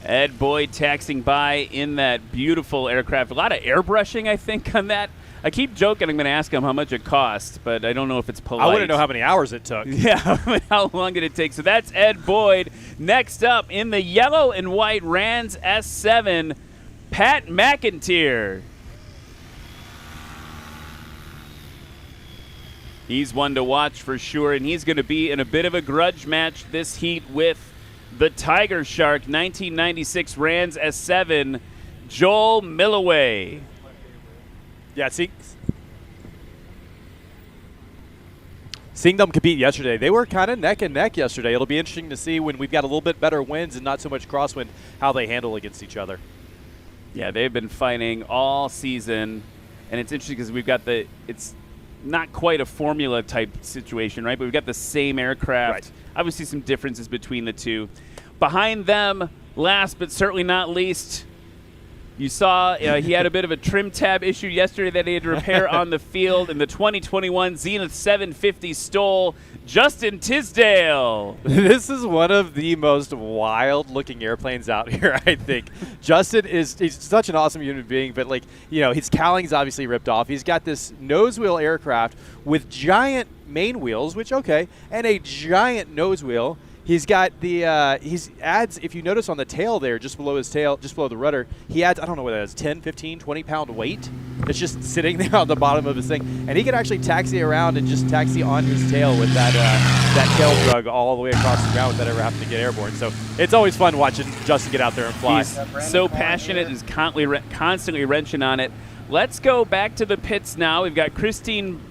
Ed Boyd taxiing by in that beautiful aircraft. A lot of airbrushing, I think, on that. I keep joking I'm going to ask him how much it cost, but I don't know if it's polite. I wouldn't know how many hours it took. Yeah, how long did it take? So that's Ed Boyd. Next up, in the yellow and white Rands S7, Pat McIntyre. He's one to watch for sure, and he's going to be in a bit of a grudge match this heat with the Tiger Shark 1996 Rands S7, Joel Milloway. Yeah, seeing them compete yesterday, they were kind of neck and neck yesterday. It'll be interesting to see when we've got a little bit better winds and not so much crosswind, how they handle against each other. Yeah, they've been fighting all season, and it's interesting because we've got it's not quite a formula type situation, right? But we've got the same aircraft. Right. Obviously some differences between the two. Behind them, last but certainly not least, you saw he had a bit of a trim tab issue yesterday that he had to repair on the field in the 2021 Zenith 750 STOL, Justin Tisdale. This is one of the most wild-looking airplanes out here, I think. Justin he's such an awesome human being, but his cowling's obviously ripped off. He's got this nose wheel aircraft with giant main wheels, which, okay, and a giant nose wheel. He's got adds, if you notice on the tail there, just below his tail, just below the rudder, he adds, I don't know what that is, 10, 15, 20-pound weight. It's just sitting there on the bottom of his thing. And he can actually taxi around and just taxi on his tail with that tail drug all the way across the ground without ever having to get airborne. So it's always fun watching Justin get out there and fly. He's so passionate and is constantly wrenching on it. Let's go back to the pits now. We've got Christine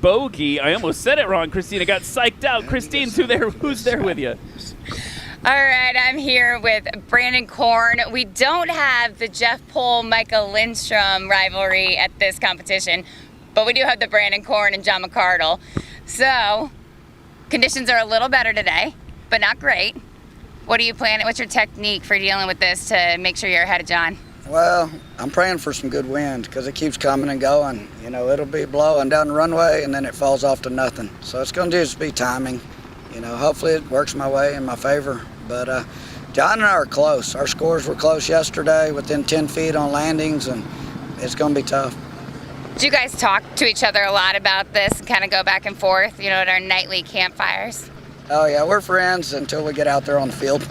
Bogey. I almost said it wrong, Christine. I got psyched out. Christine's who's there with you? All right, I'm here with Brandon Korn. We don't have the Jeff Pohl, Michael Lindstrom rivalry at this competition, but we do have the Brandon Korn and John McCardle. So, conditions are a little better today, but not great. What are you planning? What's your technique for dealing with this to make sure you're ahead of John? Well, I'm praying for some good wind because it keeps coming and going. It'll be blowing down the runway and then it falls off to nothing. So it's going to just be timing. Hopefully it works my way in my favor. But John and I are close. Our scores were close yesterday, within 10 feet on landings, and it's going to be tough. Do you guys talk to each other a lot about this and kind of go back and forth, at our nightly campfires? Oh, yeah, we're friends until we get out there on the field.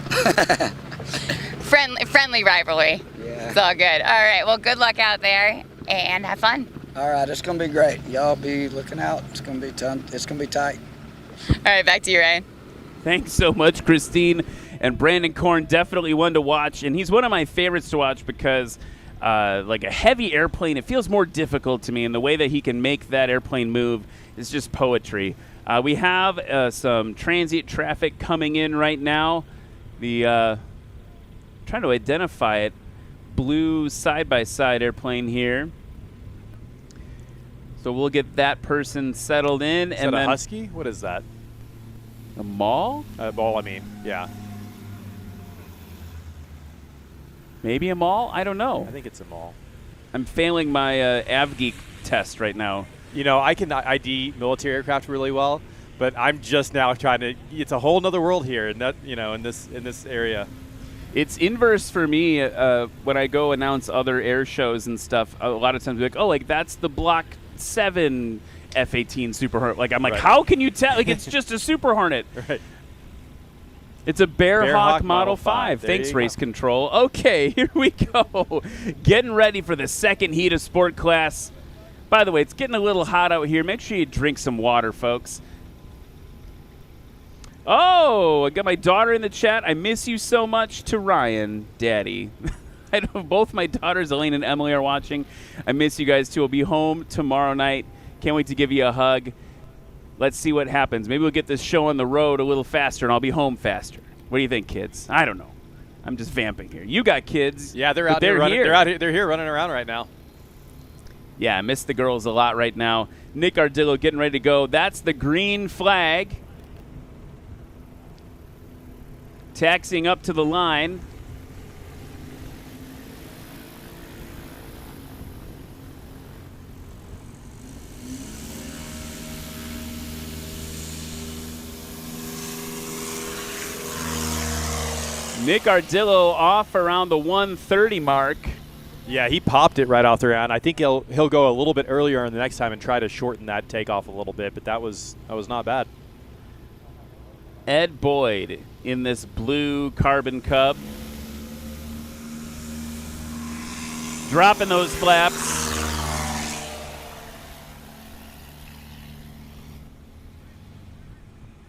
Friendly rivalry. Yeah. It's all good. All right, well, good luck out there and have fun. All right, it's going to be great. Y'all be looking out. It's going to be it's going to be tight. All right, back to you, Ryan. Thanks so much, Christine. And Brandon Korn, definitely one to watch. And he's one of my favorites to watch because, like a heavy airplane, it feels more difficult to me. And the way that he can make that airplane move is just poetry. We have some transient traffic coming in right now. Trying to identify it. Blue side-by-side airplane here. So we'll get that person settled in. Is that a Husky? What is that? A mall? A mall, yeah. Maybe a mall? I don't know. I think it's a mall. I'm failing my AvGeek test right now. I can ID military aircraft really well, but I'm just now trying to. It's a whole other world here, and that in this area. It's inverse for me when I go announce other air shows and stuff. A lot of times, that's the Block 7 F-18 Super Hornet. Like, I'm like, Right. how can you tell? Like, it's just a Super Hornet. Right. It's a Bearhawk Model Model 5. 5. There Thanks, you Race go. Control. Okay, here we go. Getting ready for the second heat of Sport Class. By the way, it's getting a little hot out here. Make sure you drink some water, folks. Oh, I got my daughter in the chat. I miss you so much to Ryan, Daddy. I know both my daughters, Elaine and Emily, are watching. I miss you guys, too. I'll be home tomorrow night. Can't wait to give you a hug. Let's see what happens. Maybe we'll get this show on the road a little faster, and I'll be home faster. What do you think, kids? I don't know. I'm just vamping here. You got kids. Yeah, they're but out here running. here. They're out here. They're here running around right now. Yeah, I miss the girls a lot right now. Nick Ardillo getting ready to go. That's the green flag. Taxiing up to the line. Nick Ardillo off around the 130 mark. Yeah, he popped it right off the ground. I think he'll go a little bit earlier in the next time and try to shorten that takeoff a little bit, but that was not bad. Ed Boyd in this blue Carbon Cub. Dropping those flaps.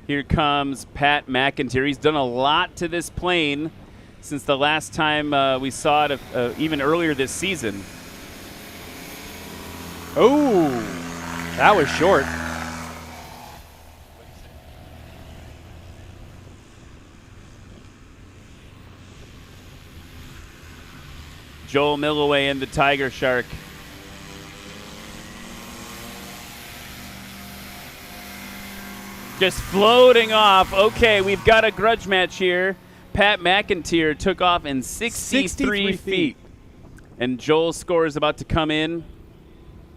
Here comes Pat McIntyre. He's done a lot to this plane since the last time we saw it, even earlier this season. Oh, that was short. Joel Milloway in the Tiger Shark. Just floating off. Okay, we've got a grudge match here. Pat McIntyre took off in 63 feet. And Joel's score is about to come in.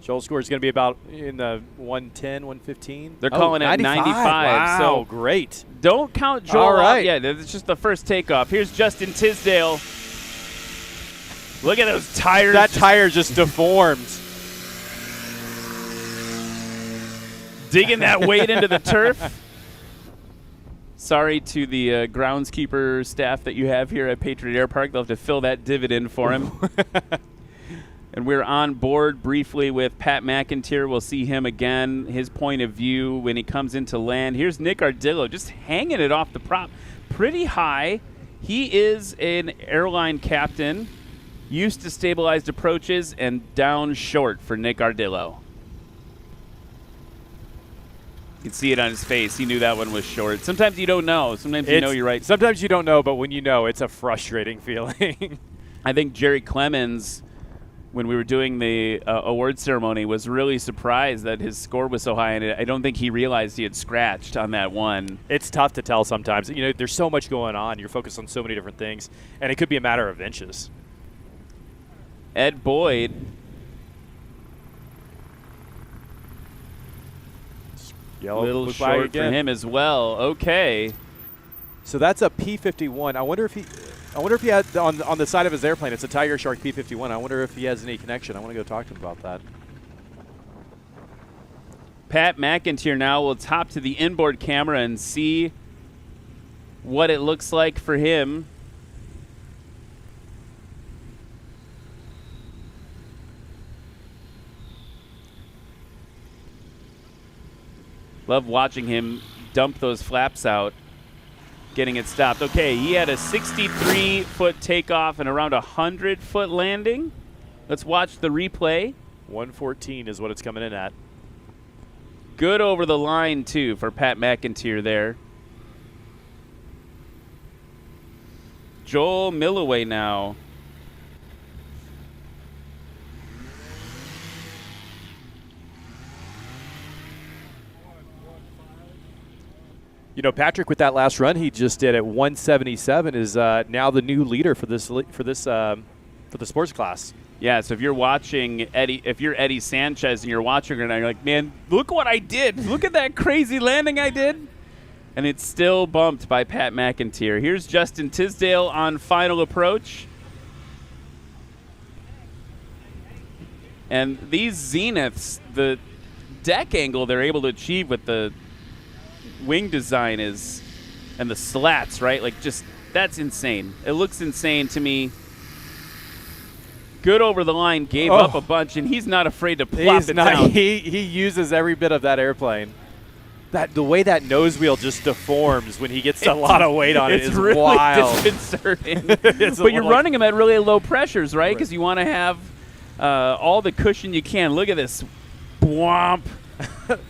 Joel's score is going to be about in the 110, 115. They're calling it 95. Wow, so great. Don't count Joel All right. out yet. It's just the first takeoff. Here's Justin Tisdale. Look at those tires. That tire just deformed. Digging that weight into the turf. Sorry to the groundskeeper staff that you have here at Patriot Airpark. They'll have to fill that divot in for him. And we're on board briefly with Pat McIntyre. We'll see him again, his point of view when he comes into land. Here's Nick Ardillo just hanging it off the prop pretty high. He is an airline captain, used to stabilized approaches, and down short for Nick Ardillo. You can see it on his face. He knew that one was short. Sometimes you don't know. Sometimes you know you're right. Sometimes you don't know, but when you know, it's a frustrating feeling. I think Jerry Clemens, when we were doing the award ceremony, was really surprised that his score was so high, and I don't think he realized he had scratched on that one. It's tough to tell sometimes. You know, there's so much going on. You're focused on so many different things, and it could be a matter of inches. Ed Boyd. Yellow little short for him as well. Okay. So that's a P-51. I wonder if he had on the side of his airplane, it's a Tiger Shark P-51. I wonder if he has any connection. I want to go talk to him about that. Pat McIntyre now will top to the inboard camera and see what it looks like for him. Love watching him dump those flaps out, getting it stopped. Okay, he had a 63-foot takeoff and around a 100-foot landing. Let's watch the replay. 114 is what it's coming in at. Good over the line, too, for Pat McIntyre there. Joel Milloway now. You know, Patrick, with that last run he just did at 177, is now the new leader for the sports class. Yeah, so if you're watching if you're Eddie Sanchez and you're watching right now, you're like, man, look what I did. Look at that crazy landing I did. And it's still bumped by Pat McIntyre. Here's Justin Tisdale on final approach. And these Zeniths, the deck angle they're able to achieve with the wing design is, and the slats, right? Like, just, that's insane. It looks insane to me. Good over the line, gave up a bunch, and he's not afraid to plop it down. He uses every bit of that airplane. The way that nose wheel just deforms when he gets a lot of weight on it is really wild. Disconcerting. But you're running them at really low pressures, right? Because you want to have all the cushion you can. Look at this. Bwomp.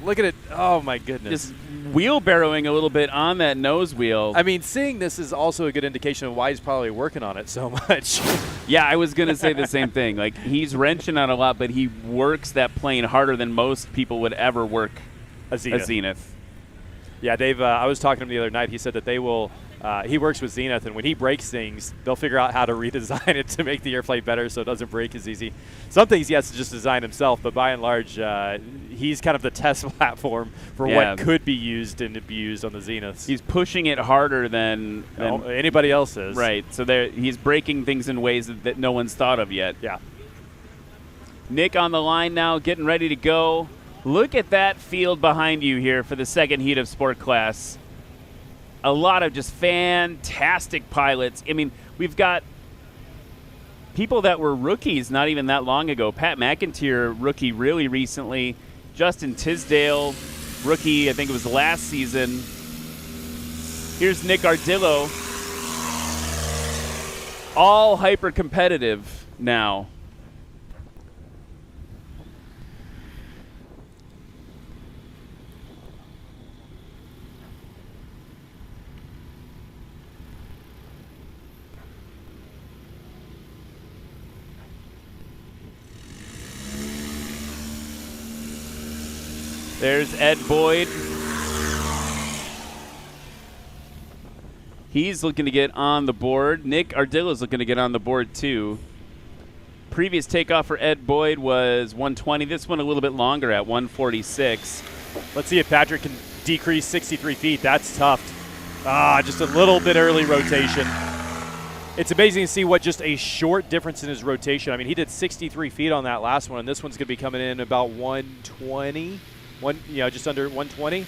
Look at it. Oh, my goodness. Just wheelbarrowing a little bit on that nose wheel. I mean, seeing this is also a good indication of why he's probably working on it so much. Yeah, I was going to say the same thing. Like, he's wrenching on a lot, but he works that plane harder than most people would ever work a Zenith. Yeah, Dave, I was talking to him the other night. He said that they will he works with Zenith, and when he breaks things, they'll figure out how to redesign it to make the airplane better so it doesn't break as easy. Some things he has to just design himself, but by and large, he's kind of the test platform for what could be used and abused on the Zeniths. He's pushing it harder than anybody else is. Right, so he's breaking things in ways that no one's thought of yet. Yeah. Nick on the line now, getting ready to go. Look at that field behind you here for the second heat of Sport Class. A lot of just fantastic pilots. I mean, we've got people that were rookies not even that long ago. Pat McIntyre, rookie really recently. Justin Tisdale, rookie, I think it was last season. Here's Nick Ardillo. All hyper competitive now. There's Ed Boyd. He's looking to get on the board. Nick Ardillo's looking to get on the board too. Previous takeoff for Ed Boyd was 120. This one a little bit longer at 146. Let's see if Patrick can decrease 63 feet. That's tough. Just a little bit early rotation. It's amazing to see what just a short difference in his rotation. I mean, he did 63 feet on that last one, and this one's going to be coming in about 120. Just under 120.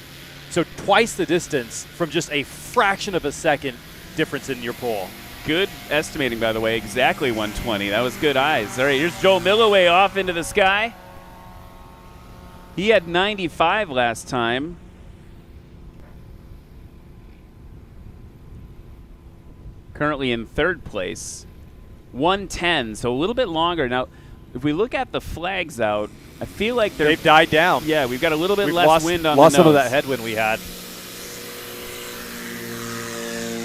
So twice the distance from just a fraction of a second difference in your pull. Good estimating, by the way. Exactly 120. That was good eyes. All right, here's Joel Milloway off into the sky. He had 95 last time. Currently in third place. 110, so a little bit longer. Now, if we look at the flags out, I feel like they've died down. Yeah, we've got a little bit less wind on the nose. Lost some of that headwind we had.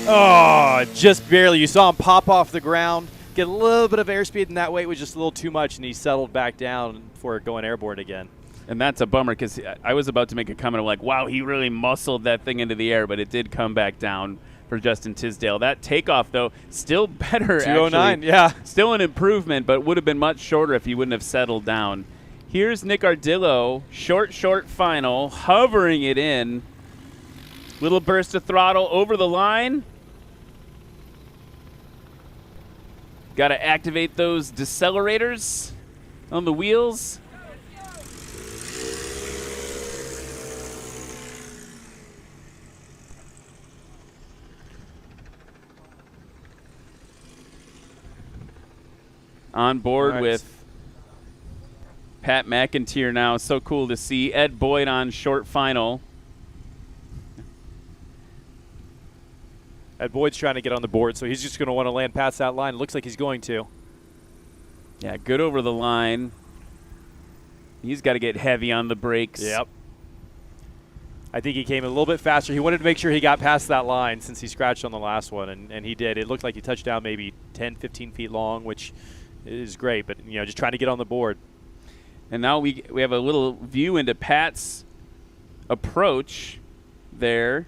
Oh, just barely. You saw him pop off the ground, get a little bit of airspeed, and that weight was just a little too much, and he settled back down before going airborne again. And that's a bummer because I was about to make a comment of like, wow, he really muscled that thing into the air, but it did come back down for Justin Tisdale. That takeoff, though, still better, 209, actually. yeah. Still an improvement, but would have been much shorter if he wouldn't have settled down. Here's Nick Ardillo, short final, hovering it in. Little burst of throttle over the line. Got to activate those decelerators on the wheels. On board with Pat McIntyre now. So cool to see. Ed Boyd on short final. Ed Boyd's trying to get on the board, so he's just going to want to land past that line. Looks like he's going to. Yeah, good over the line. He's got to get heavy on the brakes. Yep. I think he came a little bit faster. He wanted to make sure he got past that line since he scratched on the last one, and he did. It looked like he touched down maybe 10, 15 feet long, which is great, but just trying to get on the board. And now we have a little view into Pat's approach there.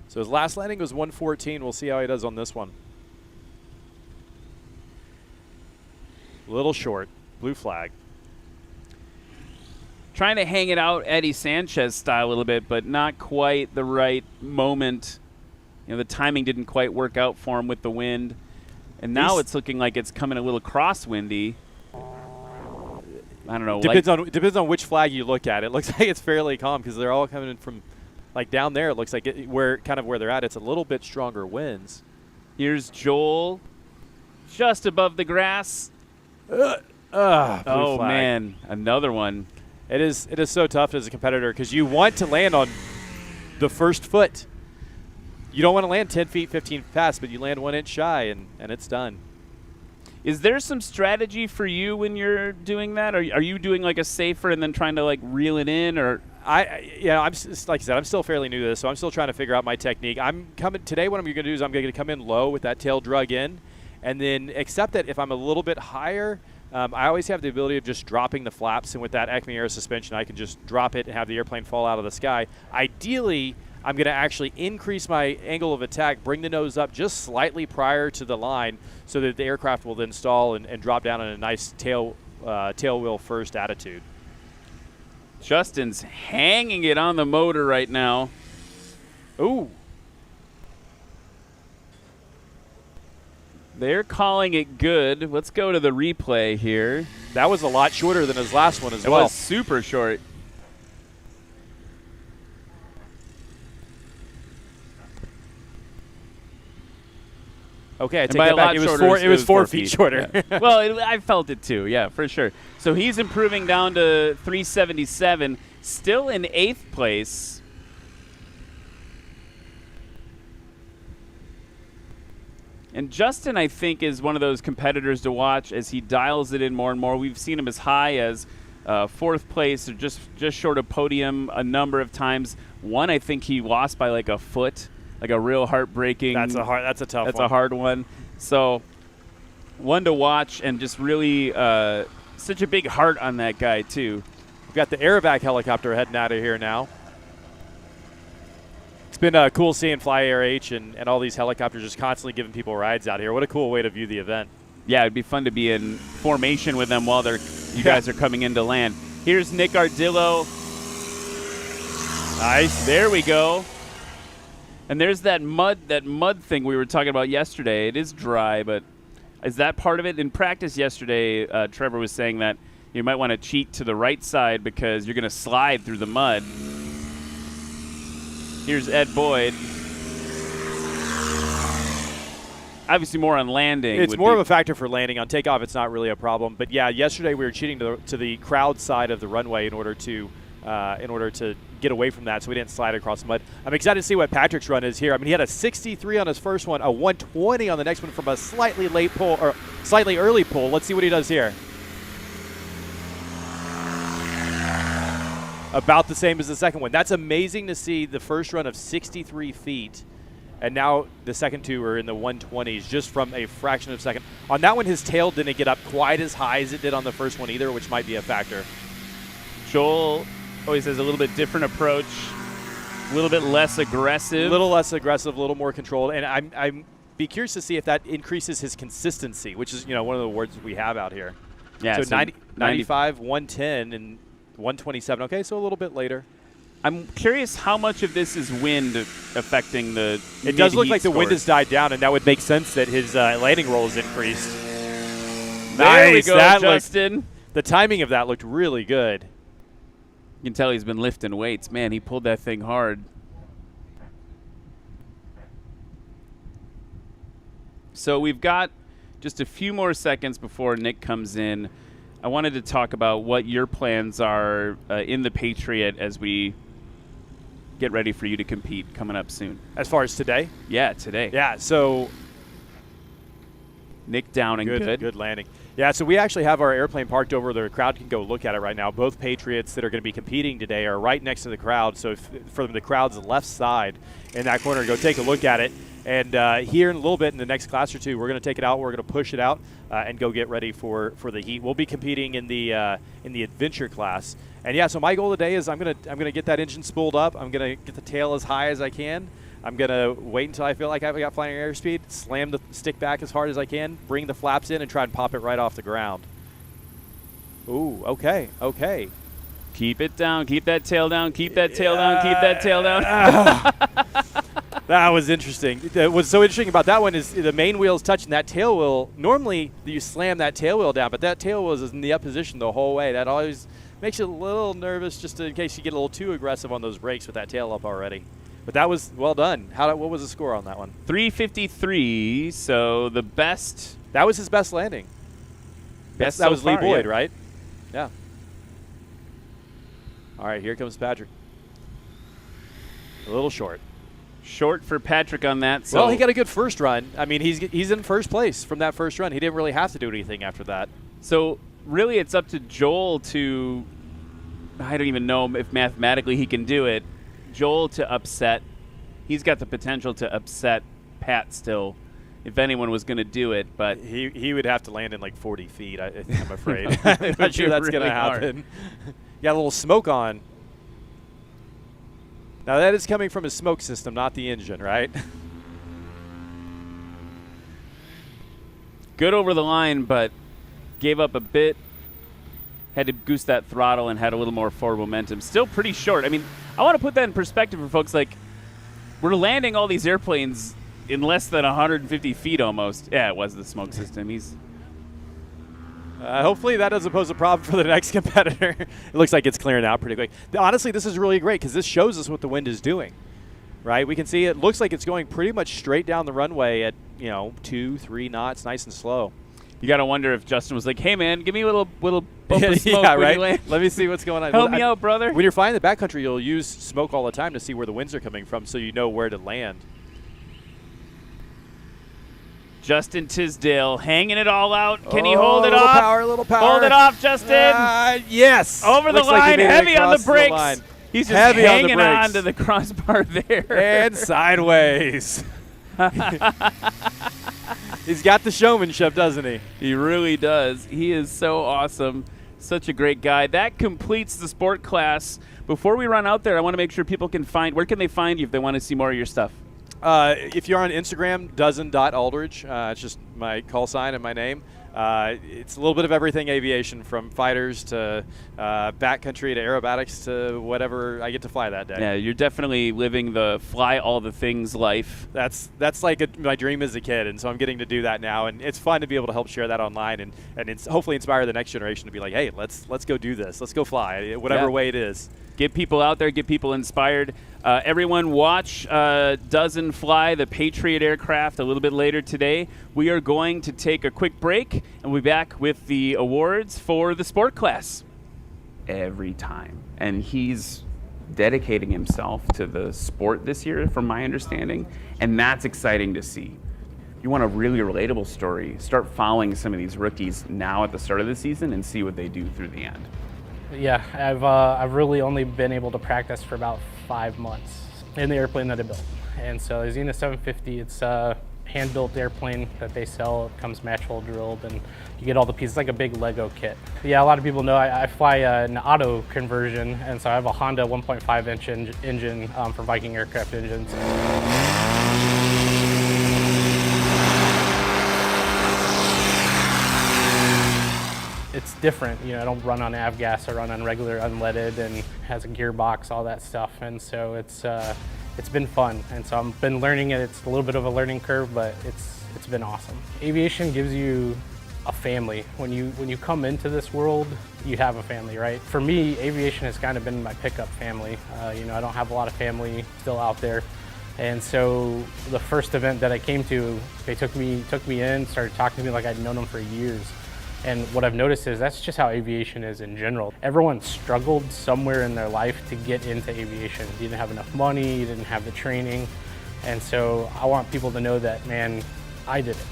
So his last landing was 114. We'll see how he does on this one. A little short. Blue flag. Trying to hang it out Eddie Sanchez style a little bit, but not quite the right moment. The timing didn't quite work out for him with the wind. And now it's looking like it's coming a little crosswindy. I don't know. Depends on which flag you look at. It looks like it's fairly calm because they're all coming in from, like down there. It looks like where they're at. It's a little bit stronger winds. Here's Joel, just above the grass. Blue oh flag. man, another one. It is so tough as a competitor because you want to land on the first foot. You don't want to land 10 feet, 15 past, but you land 1 inch shy, and it's done. Is there some strategy for you when you're doing that? Are you doing like a safer and then trying to like reel it in, or? I'm like I said, I'm still fairly new to this, so I'm still trying to figure out my technique. I'm coming today. What I'm going to do is I'm going to come in low with that tail drug in, and then accept that if I'm a little bit higher, I always have the ability of just dropping the flaps, and with that Acme Air suspension, I can just drop it and have the airplane fall out of the sky. Ideally, I'm going to actually increase my angle of attack, bring the nose up just slightly prior to the line so that the aircraft will then stall and drop down in a nice tail wheel first attitude. Justin's hanging it on the motor right now. Ooh. They're calling it good. Let's go to the replay here. That was a lot shorter than his last one as well. It was super short. Okay, I take that back. It was 4 feet shorter. Yeah. Well, I felt it too, yeah, for sure. So he's improving down to 377, still in 8th place. And Justin, I think, is one of those competitors to watch as he dials it in more and more. We've seen him as high as 4th place, or just short of podium a number of times. One, I think he lost by like a foot. Like a real heartbreaking. That's a tough one. That's a hard one. So, one to watch, and just really such a big heart on that guy too. We've got the Aerovac helicopter heading out of here now. It's been cool seeing Fly Air H and all these helicopters just constantly giving people rides out here. What a cool way to view the event. Yeah, it'd be fun to be in formation with them while you guys are coming into land. Here's Nick Ardillo. Nice. There we go. And there's that mud thing we were talking about yesterday. It is dry, but is that part of it? In practice yesterday, Trevor was saying that you might want to cheat to the right side because you're going to slide through the mud. Here's Ed Boyd. Obviously more on landing. It's more of a factor for landing. On takeoff, it's not really a problem. But yeah, yesterday we were cheating to the crowd side of the runway in order to get away from that, so we didn't slide across the mud. I'm excited to see what Patrick's run is here. I mean, he had a 63 on his first one, a 120 on the next one from a slightly late pull or slightly early pull. Let's see what he does here. About the same as the second one. That's amazing to see the first run of 63 feet, and now the second two are in the 120s just from a fraction of a second. On that one, his tail didn't get up quite as high as it did on the first one either, which might be a factor. Joel always has a little bit different approach, a little bit less aggressive. A little less aggressive, a little more controlled, and I'm be curious to see if that increases his consistency, which is one of the words we have out here. Yeah, so 95, 110, and 127. Okay, so a little bit later. I'm curious how much of this is wind affecting the. It does look like the wind has died down, and that would make sense that his landing roll has increased. There we go, Justin. The timing of that looked really good. You can tell he's been lifting weights. Man, he pulled that thing hard. So we've got just a few more seconds before Nick comes in. I wanted to talk about what your plans are in the Patriot as we get ready for you to compete coming up soon. As far as today? Yeah, today. Yeah, so Nick Downing, good landing. Yeah, so we actually have our airplane parked over. The crowd can go look at it right now. Both Patriots that are going to be competing today are right next to the crowd. So from the crowd's left side in that corner, go take a look at it. And here in a little bit, in the next class or two, we're going to take it out. We're going to push it out and go get ready for the heat. We'll be competing in the adventure class. And yeah, so my goal today is I'm gonna get that engine spooled up. I'm gonna get the tail as high as I can. I'm going to wait until I feel like I've got flying airspeed, slam the stick back as hard as I can, bring the flaps in, and try and pop it right off the ground. Ooh, okay. Keep it down. Keep that tail down. Keep that tail down. Keep that tail down. That was interesting. What's so interesting about that one is the main wheel's touching that tail wheel. Normally, you slam that tail wheel down, but that tail wheel is in the up position the whole way. That always makes you a little nervous just in case you get a little too aggressive on those brakes with that tail up already. But that was well done. What was the score on that one? 353, so the best. That was his best landing. Best that so was far, Lee Boyd, yeah. right? Yeah. All right, here comes Patrick. A little short. Short for Patrick on that. So well, he got a good first run. I mean, he's in first place from that first run. He didn't really have to do anything after that. So really, it's up to Joel to. I don't even know if mathematically he can do it. Joel to upset. He's got the potential to upset Pat still, if anyone was going to do it. But he would have to land in like 40 feet. I'm afraid. I'm not sure that's going to happen. Got a little smoke on. Now that is coming from his smoke system, not the engine, right? Good over the line, but gave up a bit. Had to goose that throttle and had a little more forward momentum. Still pretty short. I mean, I want to put that in perspective for folks. Like, we're landing all these airplanes in less than 150 feet almost. Yeah, it was the smoke system. He's. Hopefully that doesn't pose a problem for the next competitor. It looks like it's clearing out pretty quick. Honestly, this is really great because this shows us what the wind is doing, right? We can see it looks like it's going pretty much straight down the runway at 2-3 knots, nice and slow. You got to wonder if Justin was like, hey, man, give me a little bump of smoke. Yeah, right? Let me see what's going on. Help me out, brother. When you're flying the backcountry, you'll use smoke all the time to see where the winds are coming from so you know where to land. Justin Tisdale hanging it all out. Can he hold it off? A little power. Hold it off, Justin. Yes. Over the Looks like line, he made it heavy on the across brakes. line. He's just Heavy on the hanging brakes. on to the crossbar there. And sideways. He's got the showmanship, doesn't he? He really does. He is so awesome. Such a great guy. That completes the sport class. Before we run out there, I want to make sure people can find, where can they find you if they want to see more of your stuff? If you're on Instagram, dozen.aldridge. It's just my call sign and my name. It's a little bit of everything aviation, from fighters to backcountry to aerobatics to whatever I get to fly that day. Yeah, you're definitely living the fly all the things life. That's like my dream as a kid, and so I'm getting to do that now, and it's fun to be able to help share that online and it's hopefully inspire the next generation to be like, hey, let's go do this. Let's go fly, whatever way it is. Get people out there, get people inspired. Everyone watch Dozen fly the Patriot aircraft a little bit later today. We are going to take a quick break, and we'll be back with the awards for the sport class. Every time. And he's dedicating himself to the sport this year, from my understanding, and that's exciting to see. If you want a really relatable story, start following some of these rookies now at the start of the season and see what they do through the end. Yeah, I've really only been able to practice for about 5 months in the airplane that I built. And so the Xena 750, it's a hand-built airplane that they sell. It comes match hole drilled, and you get all the pieces, like a big Lego kit. Yeah, a lot of people know I fly an auto conversion, and so I have a Honda 1.5-inch engine for Viking aircraft engines. It's different, I don't run on avgas, I run on regular unleaded, and has a gearbox, all that stuff, and so it's been fun, and so I've been learning it. It's a little bit of a learning curve, but it's been awesome. Aviation gives you a family. When you come into this world, you have a family, right? For me, aviation has kind of been my pickup family. I don't have a lot of family still out there, and so the first event that I came to, they took me in, started talking to me like I'd known them for years. And what I've noticed is that's just how aviation is in general. Everyone struggled somewhere in their life to get into aviation. You didn't have enough money, you didn't have the training. And so I want people to know that, man, I did it.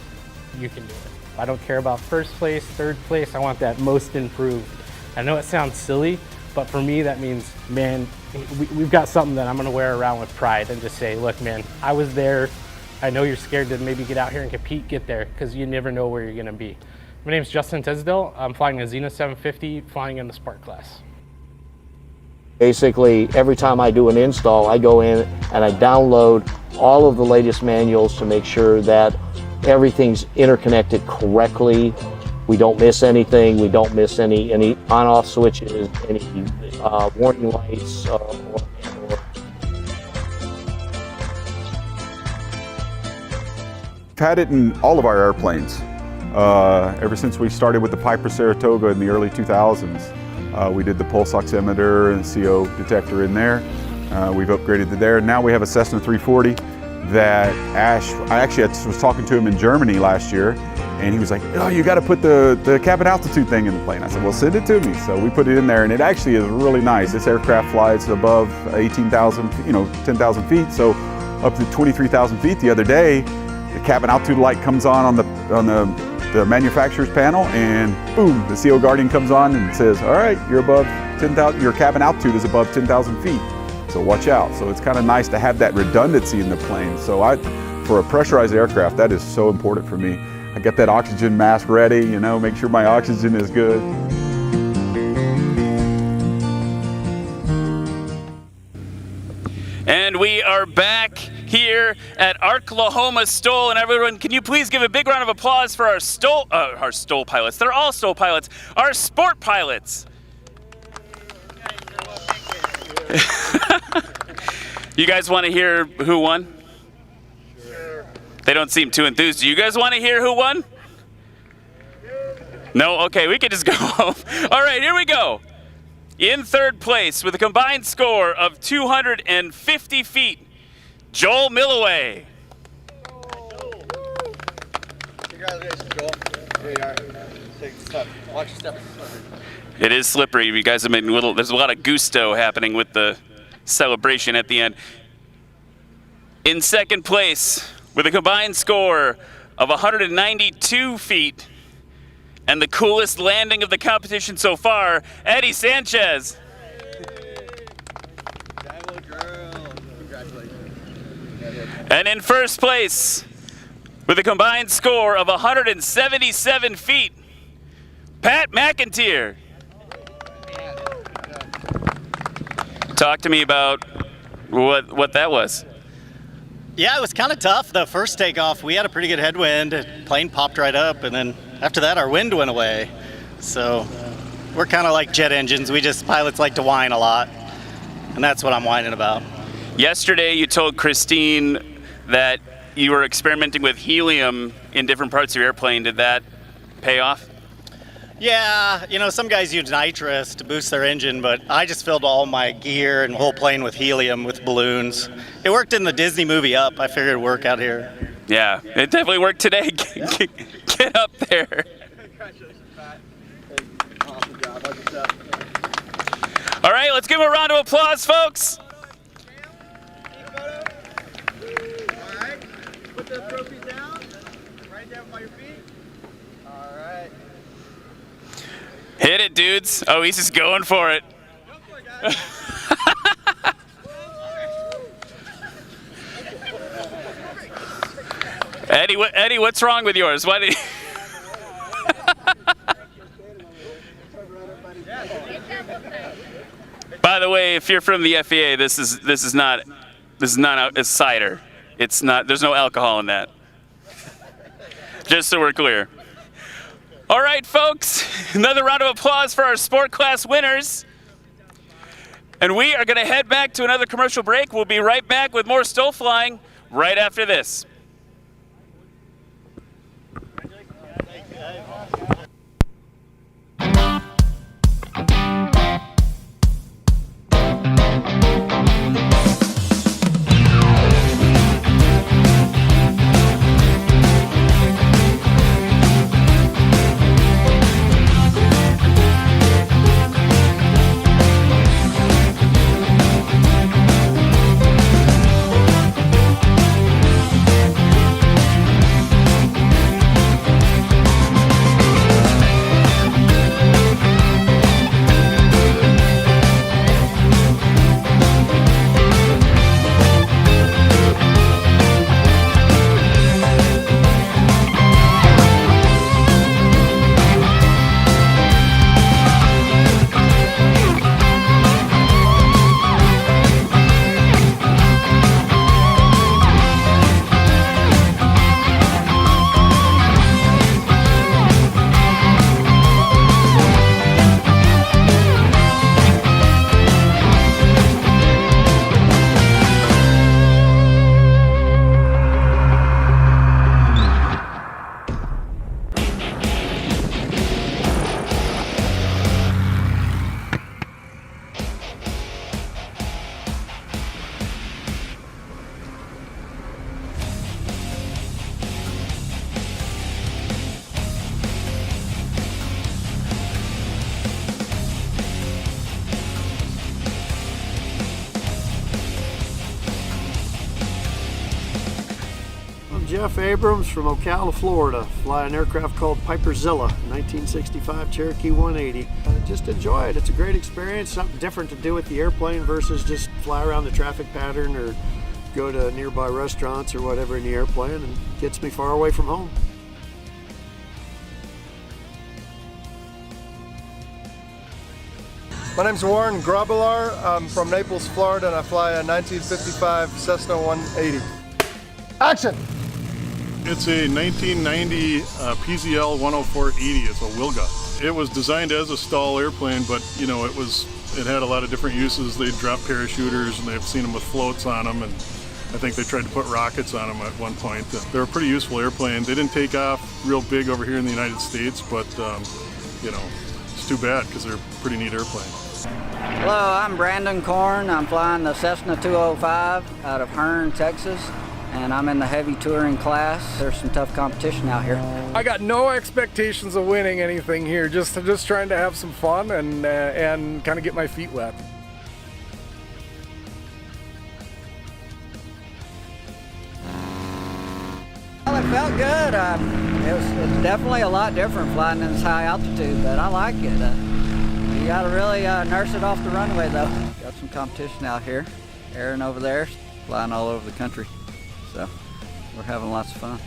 You can do it. I don't care about first place, third place, I want that most improved. I know it sounds silly, but for me that means, man, we've got something that I'm gonna wear around with pride and just say, look, man, I was there. I know you're scared to maybe get out here and compete, get there, because you never know where you're gonna be. My name's Justin Tisdale. I'm flying a Xena 750, flying in the Spark class. Basically, every time I do an install, I go in and I download all of the latest manuals to make sure that everything's interconnected correctly. We don't miss anything. We don't miss any on-off switches, any warning lights, had it in all of our airplanes. Ever since we started with the Piper Saratoga in the early 2000s. We did the pulse oximeter and CO detector in there. We've upgraded to there. Now we have a Cessna 340 that I actually was talking to him in Germany last year, and he was like, oh, you got to put the cabin altitude thing in the plane. I said, well, send it to me. So we put it in there, and it actually is really nice. This aircraft flies above 18,000, 10,000 feet, so up to 23,000 feet. The other day, the cabin altitude light comes on the manufacturer's panel, and boom, the CO Guardian comes on and says, all right, you're above 10,000, your cabin altitude is above 10,000 feet. So watch out. So it's kind of nice to have that redundancy in the plane. So for a pressurized aircraft, that is so important for me. I get that oxygen mask ready, make sure my oxygen is good. And we are back here at Arklahoma STOL, and everyone, can you please give a big round of applause for our STOL pilots? They're all STOL pilots. Our sport pilots. You guys want to hear who won? Sure. They don't seem too enthused. Do you guys want to hear who won? No? Okay, we can just go home. All right, here we go. In third place with a combined score of 250 feet, Joel Milloway. Congratulations, Joel. Here you are. Take a step. Watch your step. It is slippery. You guys have been there's a lot of gusto happening with the celebration at the end. In second place with a combined score of 192 feet and the coolest landing of the competition so far, Eddie Sanchez. And in first place with a combined score of 177 feet, Pat McIntyre. Talk to me about what that was. Yeah, it was kind of tough. The first takeoff, we had a pretty good headwind. Plane popped right up, and then after that, our wind went away. So we're kind of like jet engines. Pilots like to whine a lot, and that's what I'm whining about. Yesterday, you told Christine that you were experimenting with helium in different parts of your airplane. Did that pay off? Yeah, some guys use nitrous to boost their engine, but I just filled all my gear and whole plane with helium with balloons. It worked in the Disney movie Up. I figured it'd work out here. Yeah, it definitely worked today. Get up there. Congratulations, Pat. Awesome job. Watch yourself. All right, let's give him a round of applause, folks. Put the trophy down. Right down by your feet. All right. Hit it, dudes. Oh, he's just going for it. Go for it, guys. Eddie, what's wrong with yours? Why did? By the way, if you're from the FAA, this is not a cider. It's not. There's no alcohol in that. Just so we're clear. All right, folks. Another round of applause for our sport class winners. And we are going to head back to another commercial break. We'll be right back with more STOL flying right after this. Jeff Abrams from Ocala, Florida. Fly an aircraft called Piperzilla, 1965 Cherokee 180. Just enjoy it. It's a great experience, something different to do with the airplane versus just fly around the traffic pattern or go to nearby restaurants or whatever in the airplane, and gets me far away from home. My name's Warren Grobelar. I'm from Naples, Florida, and I fly a 1955 Cessna 180. Action! It's a 1990 PZL 10480. It's a Wilga. It was designed as a stall airplane, but you know, it had a lot of different uses. They dropped parachuters, and they've seen them with floats on them, and I think they tried to put rockets on them at one point. They're a pretty useful airplane. They didn't take off real big over here in the United States, but you know, it's too bad because they're a pretty neat airplane. Hello, I'm Brandon Korn. I'm flying the Cessna 205 out of Hearne, Texas, and I'm in the heavy touring class. There's some tough competition out here. I got no expectations of winning anything here, just trying to have some fun and kind of get my feet wet. Well, it felt good. It's definitely a lot different flying in this high altitude, but I like it. You gotta really nurse it off the runway though. Got some competition out here. Aaron over there, flying all over the country. So we're having lots of fun.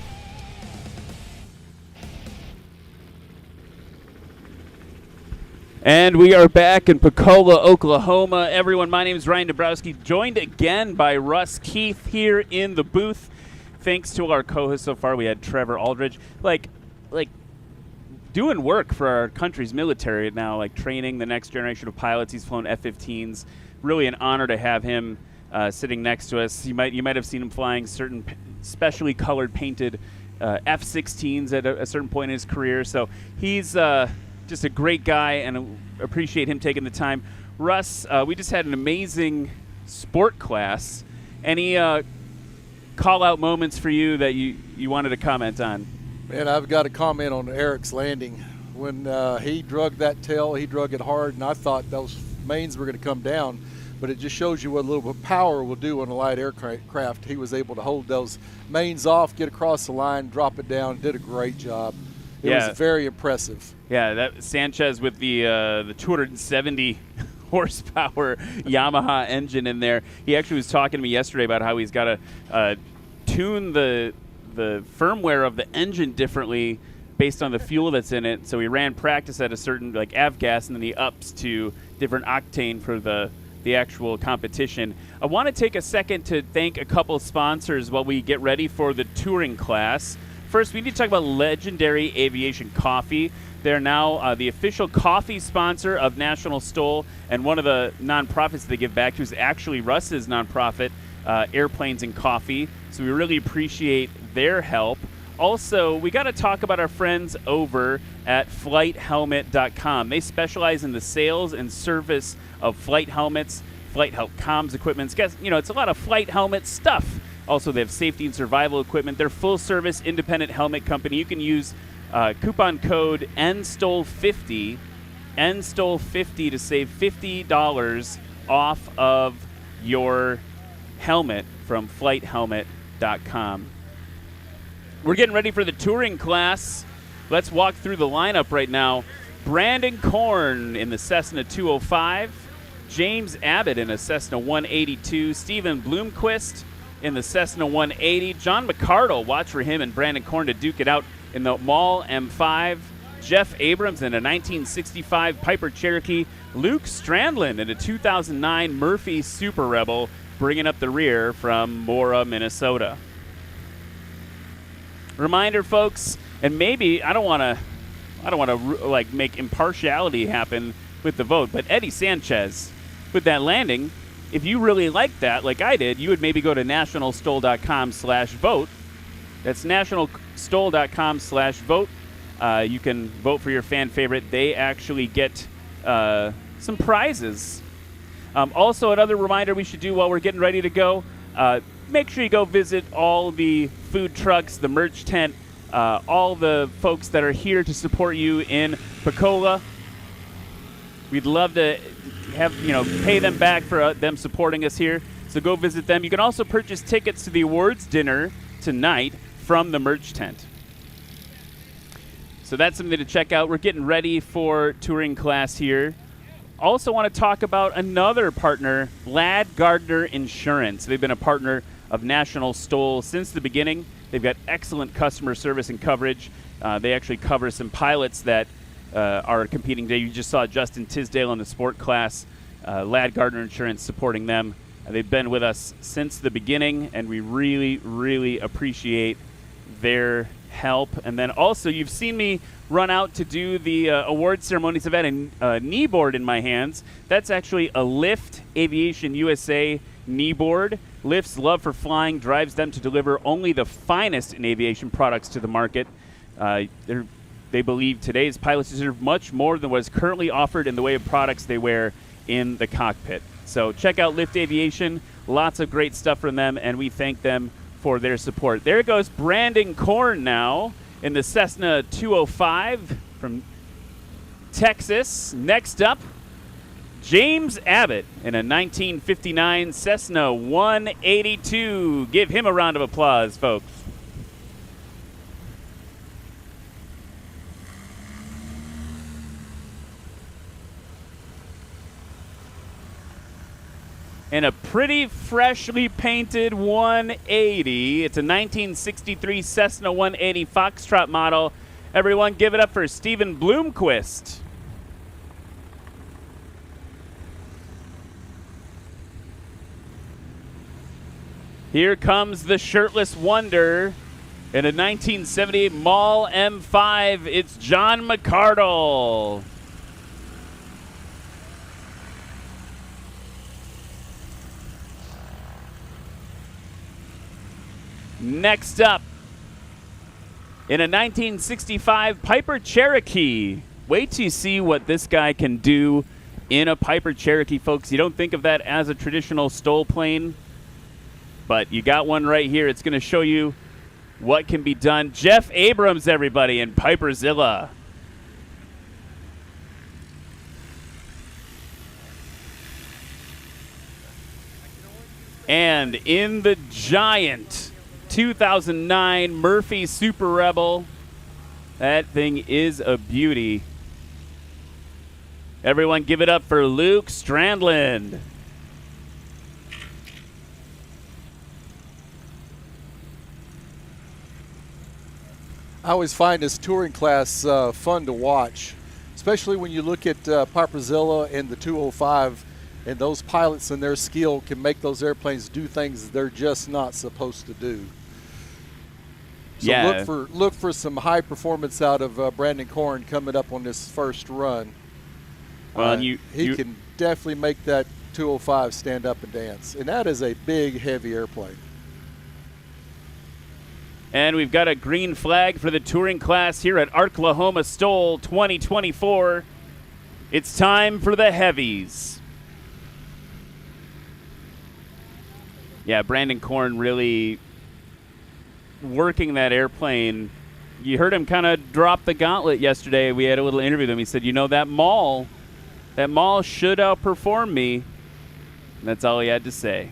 And we are back in Pocola, Oklahoma. Everyone, my name is Ryan Dabrowski, joined again by Russ Keith here in the booth. Thanks to our co-host so far, we had Trevor Aldridge. Like doing work for our country's military now, like training the next generation of pilots. He's flown F-15s. Really an honor to have him sitting next to us. You might have seen him flying certain specially colored painted F-16s at a certain point in his career. So he's just a great guy, and appreciate him taking the time. Russ, we just had an amazing sport class. Any call-out moments for you that you wanted to comment on? Man, I've got to comment on Eric's landing. When he drug that tail, he drug it hard, and I thought those mains were going to come down, but it just shows you what a little bit of power will do on a light aircraft. He was able to hold those mains off, get across the line, drop it down, did a great job. It was very impressive. Yeah, that Sanchez with the 270 horsepower Yamaha engine in there. He actually was talking to me yesterday about how he's got to tune the firmware of the engine differently based on the fuel that's in it. So he ran practice at a certain like avgas, and then he ups to different octane for the actual competition. I want to take a second to thank a couple sponsors while we get ready for the touring class. First, we need to talk about Legendary Aviation Coffee. They're now the official coffee sponsor of National STOL, and one of the nonprofits they give back to is actually Russ's nonprofit, Airplanes and Coffee. So we really appreciate their help. Also, we got to talk about our friends over at flighthelmet.com. They specialize in the sales and service of flight helmets, flight comms equipment. It's a lot of flight helmet stuff. Also, they have safety and survival equipment. They're full-service independent helmet company. You can use coupon code NSTOL50 to save $50 off of your helmet from flighthelmet.com. We're getting ready for the touring class. Let's walk through the lineup right now. Brandon Korn in the Cessna 205, James Abbott in a Cessna 182, Stephen Bloomquist in the Cessna 180, John McCardle, watch for him and Brandon Korn to duke it out in the Maul M5, Jeff Abrams in a 1965 Piper Cherokee, Luke Strandland in a 2009 Murphy Super Rebel, bringing up the rear from Mora, Minnesota. Reminder, folks, and maybe I don't want to like make impartiality happen with the vote, but Eddie Sanchez with that landing, if you really like that, like I did, you would maybe go to nationalstol.com/vote. That's nationalstol.com/vote. You can vote for your fan favorite. They actually get some prizes. Also, another reminder we should do while we're getting ready to go, make sure you go visit all the food trucks, the merch tent, all the folks that are here to support you in Pocola. We'd love to pay them back for them supporting us here. So go visit them. You can also purchase tickets to the awards dinner tonight, from the merch tent. So that's something to check out. We're getting ready for touring class here. Also want to talk about another partner, Ladd Gardner Insurance. They've been a partner of National STOL since the beginning. They've got excellent customer service and coverage. They actually cover some pilots that are competing today. You just saw Justin Tisdale in the sport class. Ladd Gardner Insurance supporting them. They've been with us since the beginning, and we really, really appreciate their help. And then also, you've seen me run out to do the award ceremonies. I've had a knee board in my hands. That's actually a Lift Aviation USA knee board. Lift's love for flying drives them to deliver only the finest in aviation products to the market. They believe today's pilots deserve much more than what is currently offered in the way of products they wear in the cockpit. So check out Lift Aviation. Lots of great stuff from them, and we thank them for their support. There goes Brandon Korn now in the Cessna 205 from Texas. Next up, James Abbott in a 1959 Cessna 182. Give him a round of applause, folks. And a pretty freshly painted 180. It's a 1963 Cessna 180 Foxtrot model. Everyone give it up for Stephen Bloomquist. Here comes the shirtless wonder in a 1978 Mall M5. It's John McCardle. Next up, in a 1965 Piper Cherokee. Wait till you see what this guy can do in a Piper Cherokee, folks. You don't think of that as a traditional STOL plane, but you got one right here. It's going to show you what can be done. Jeff Abrams, everybody, in Piperzilla. And in the giant 2009 Murphy Super Rebel. That thing is a beauty. Everyone give it up for Luke Strandland. I always find this touring class fun to watch, especially when you look at Piperzilla and the 205, and those pilots and their skill can make those airplanes do things they're just not supposed to do. So yeah. look for some high performance out of Brandon Korn coming up on this first run. Well, he can definitely make that 205 stand up and dance, and that is a big, heavy airplane. And we've got a green flag for the touring class here at Arklahoma STOL 2024. It's time for the heavies. Yeah, Brandon Korn really working that airplane. You heard him kind of drop the gauntlet yesterday. We had a little interview with him. He said, you know, that mall should outperform me. And that's all he had to say.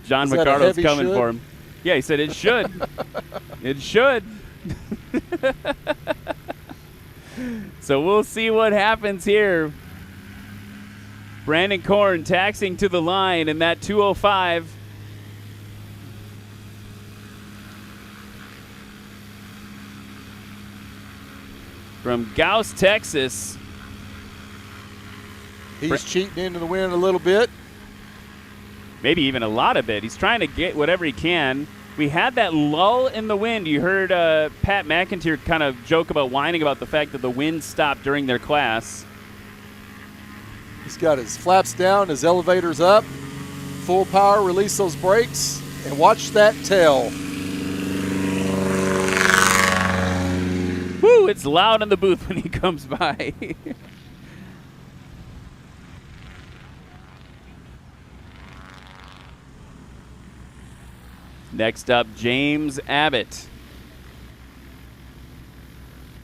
John McCardle's coming for him. Yeah, he said it should. It should. So we'll see what happens here. Brandon Korn taxiing to the line in that 205. From Gauss, Texas. He's cheating into the wind a little bit. Maybe even a lot of it. He's trying to get whatever he can. We had that lull in the wind. You heard Pat McIntyre kind of joke about whining about the fact that the wind stopped during their class. He's got his flaps down, his elevator's up, full power, release those brakes, and watch that tail. Woo, it's loud in the booth when he comes by. Next up, James Abbott.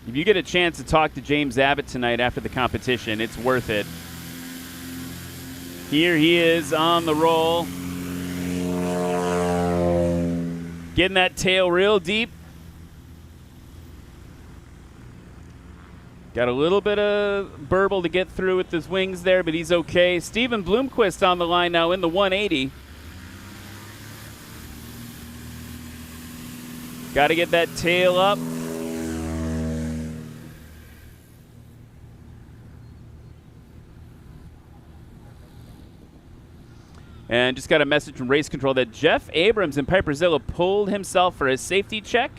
If you get a chance to talk to James Abbott tonight after the competition, it's worth it. Here he is on the roll. Getting that tail real deep. Got a little bit of burble to get through with his wings there, but he's okay. Steven Bloomquist on the line now in the 180. Got to get that tail up. And just got a message from race control that Jeff Abrams in Piperzilla pulled himself for his safety check.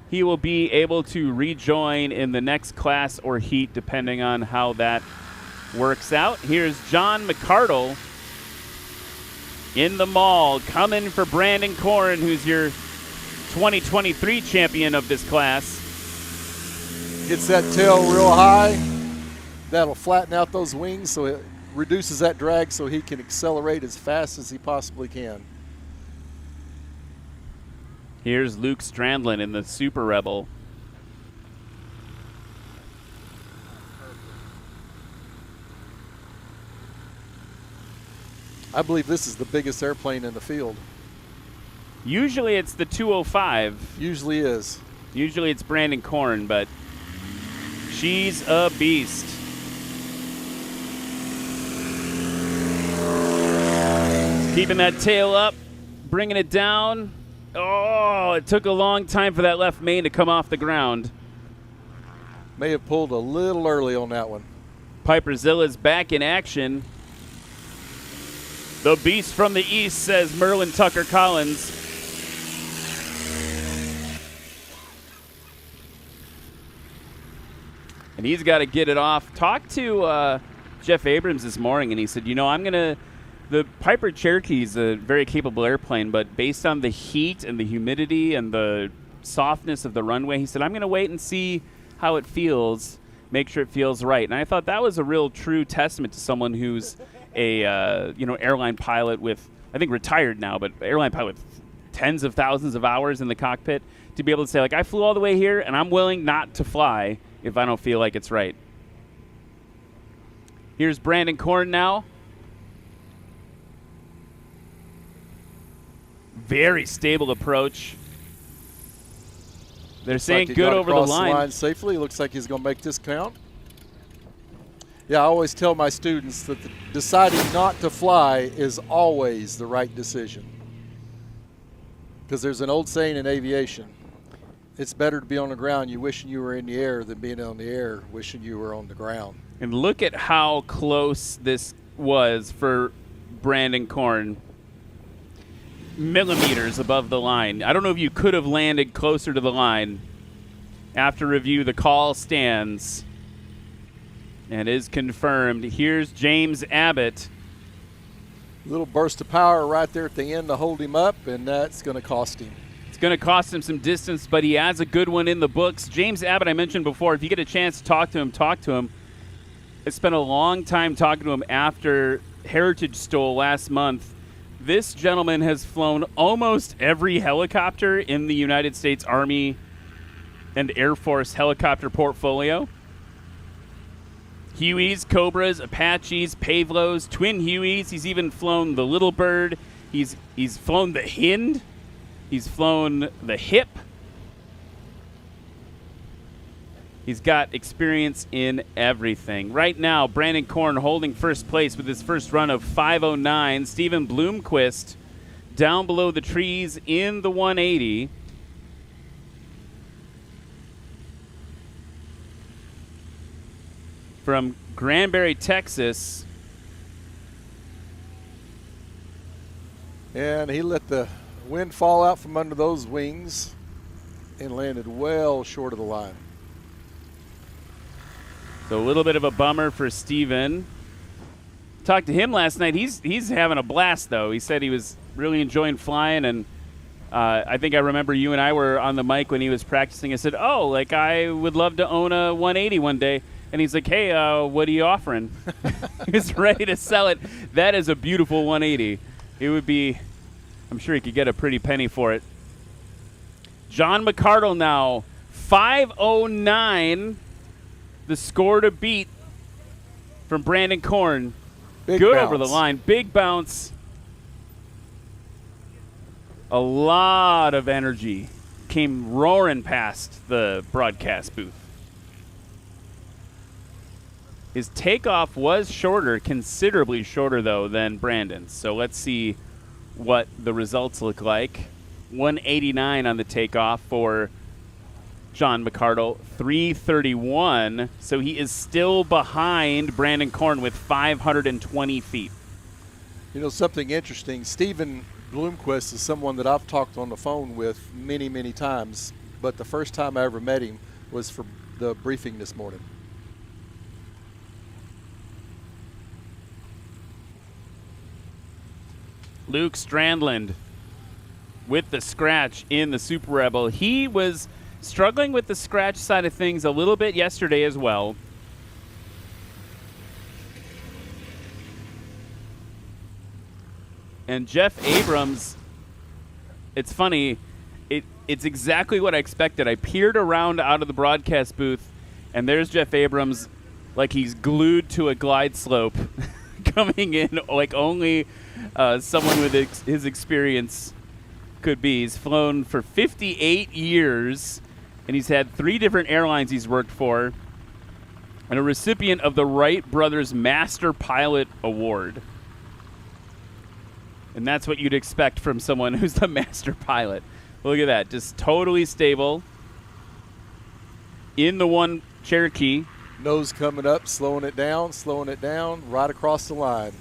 He will be able to rejoin in the next class or heat, depending on how that works out. Here's John McCardle in the mall, coming for Brandon Korn, who's your 2023 champion of this class. Gets that tail real high. That'll flatten out those wings so it reduces that drag so he can accelerate as fast as he possibly can. Here's Luke Strandlin in the Super Rebel. I believe this is the biggest airplane in the field. Usually it's the 205. Usually is. Usually it's Brandon Korn, but she's a beast. Keeping that tail up, bringing it down. Oh, it took a long time for that left main to come off the ground. May have pulled a little early on that one. Piperzilla's back in action. The beast from the east, says Merlin Tucker Collins. And he's got to get it off. Talked to Jeff Abrams this morning, and he said, the Piper Cherokee is a very capable airplane, but based on the heat and the humidity and the softness of the runway, he said, I'm going to wait and see how it feels, make sure it feels right. And I thought that was a real true testament to someone who's a airline pilot with, I think retired now, but airline pilot with tens of thousands of hours in the cockpit, to be able to say, like, I flew all the way here, and I'm willing not to fly if I don't feel like it's right. Here's Brandon Korn now. Very stable approach. They're saying like good over the line. Safely. Looks like he's going to make this count. Yeah, I always tell my students that deciding not to fly is always the right decision. Because there's an old saying in aviation, it's better to be on the ground you wishing you were in the air than being on the air wishing you were on the ground. And look at how close this was for Brandon Korn. Millimeters above the line. I don't know if you could have landed closer to the line. After review, the call stands and is confirmed. Here's James Abbott. Little burst of power right there at the end to hold him up, and that's going to cost him. It's going to cost him some distance, but he has a good one in the books. James Abbott, I mentioned before, if you get a chance to talk to him, talk to him. I spent a long time talking to him after Heritage Stole last month. This gentleman has flown almost every helicopter in the United States Army and Air Force helicopter portfolio. Hueys, Cobras, Apaches, Pavlos, twin Hueys. He's even flown the Little Bird. He's flown the Hind. He's flown the Hip. He's got experience in everything. Right now, Brandon Korn holding first place with his first run of 5:09. Steven Bloomquist down below the trees in the 180. From Granbury, Texas. And he let the wind fall out from under those wings and landed well short of the line. So a little bit of a bummer for Steven. Talked to him last night. He's having a blast, though. He said he was really enjoying flying, and I think I remember you and I were on the mic when he was practicing. I said, I would love to own a 180 one day. And he's like, hey, what are you offering? He was ready to sell it. That is a beautiful 180. It would be, I'm sure he could get a pretty penny for it. John McCardle now, 5:09. The score to beat from Brandon Korn. Big Good bounce. over the line. Big bounce. A lot of energy came roaring past the broadcast booth. His takeoff was shorter, considerably shorter, though, than Brandon's. So let's see what the results look like. 189 on the takeoff for John McCardle, 331. So he is still behind Brandon Korn with 520 feet. You know, something interesting, Stephen Bloomquist is someone that I've talked on the phone with many, many times, but the first time I ever met him was for the briefing this morning. Luke Strandland with the scratch in the Super Rebel. He was struggling with the scratch side of things a little bit yesterday as well. And Jeff Abrams, it's funny, it's exactly what I expected. I peered around out of the broadcast booth, and there's Jeff Abrams like he's glued to a glide slope coming in like only someone with his experience could be. He's flown for 58 years, and he's had 3 different airlines he's worked for, and a recipient of the Wright Brothers Master Pilot Award. And that's what you'd expect from someone who's the master pilot. Look at that, just totally stable. In the one Cherokee. Nose coming up, slowing it down, right across the line.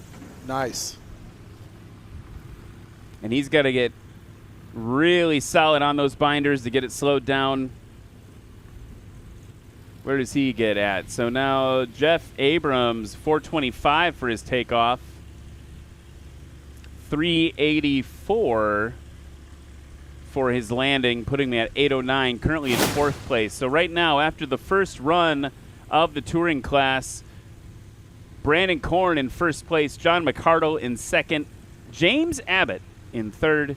Nice. And he's got to get really solid on those binders to get it slowed down. Where does he get at? So now Jeff Abrams, 425 for his takeoff. 384 for his landing, putting me at 809, currently in 4th place. So right now, after the first run of the touring class, Brandon Korn in 1st place, John McCardle in 2nd, James Abbott in 3rd,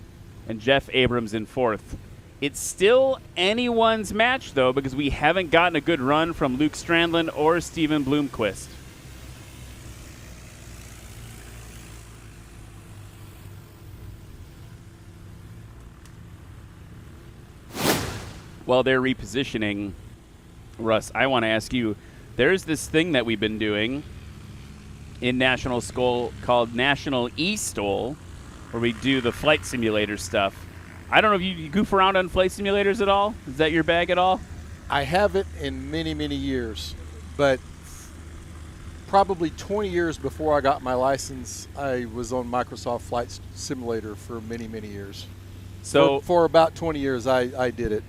and Jeff Abrams in 4th. It's still anyone's match, though, because we haven't gotten a good run from Luke Strandland or Stephen Bloomquist. While they're repositioning, Russ, I want to ask you, there's this thing that we've been doing in National STOL called National eSTOL, where we do the flight simulator stuff. I don't know if you goof around on flight simulators at all. Is that your bag at all? I haven't in many, many years, but probably 20 years before I got my license, I was on Microsoft Flight Simulator for many, many years. So for about 20 years, I did it.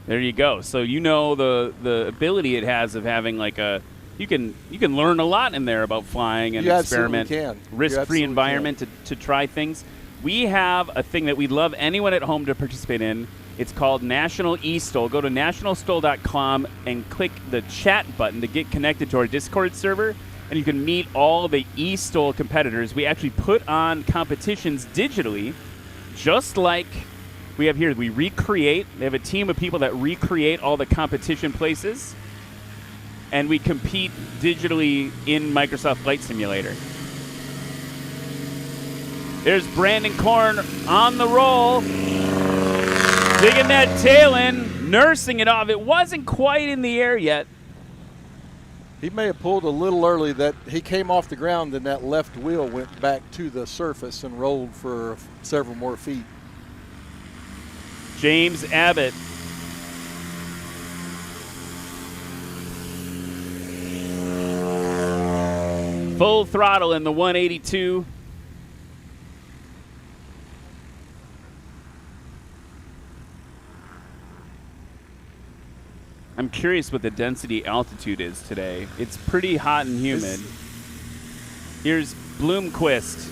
There you go. So you know the ability it has of having like a you can learn a lot in there about flying and You experiment, absolutely can. risk-free environment to try things. We have a thing that we'd love anyone at home to participate in. It's called National eSTOL. Go to nationalstol.com and click the chat button to get connected to our Discord server, and you can meet all the eSTOL competitors. We actually put on competitions digitally, just like we have here. We recreate. They have a team of people that recreate all the competition places, and we compete digitally in Microsoft Flight Simulator. There's Brandon Korn on the roll, digging that tail in, nursing it off. It wasn't quite in the air yet. He may have pulled a little early. That he came off the ground and that left wheel went back to the surface and rolled for several more feet. James Abbott. Full throttle in the 182. I'm curious what the density altitude is today. It's pretty hot and humid. Here's Bloomquist.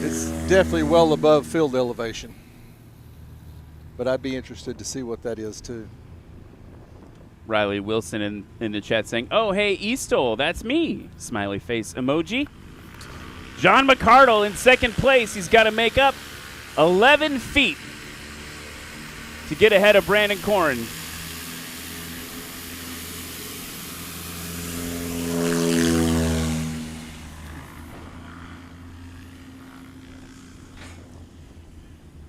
It's definitely well above field elevation, but I'd be interested to see what that is too. Riley Wilson in the chat saying, "Oh, hey, eSTOL, that's me." Smiley face emoji. John McCardle in 2nd place. He's got to make up 11 feet to get ahead of Brandon Korn.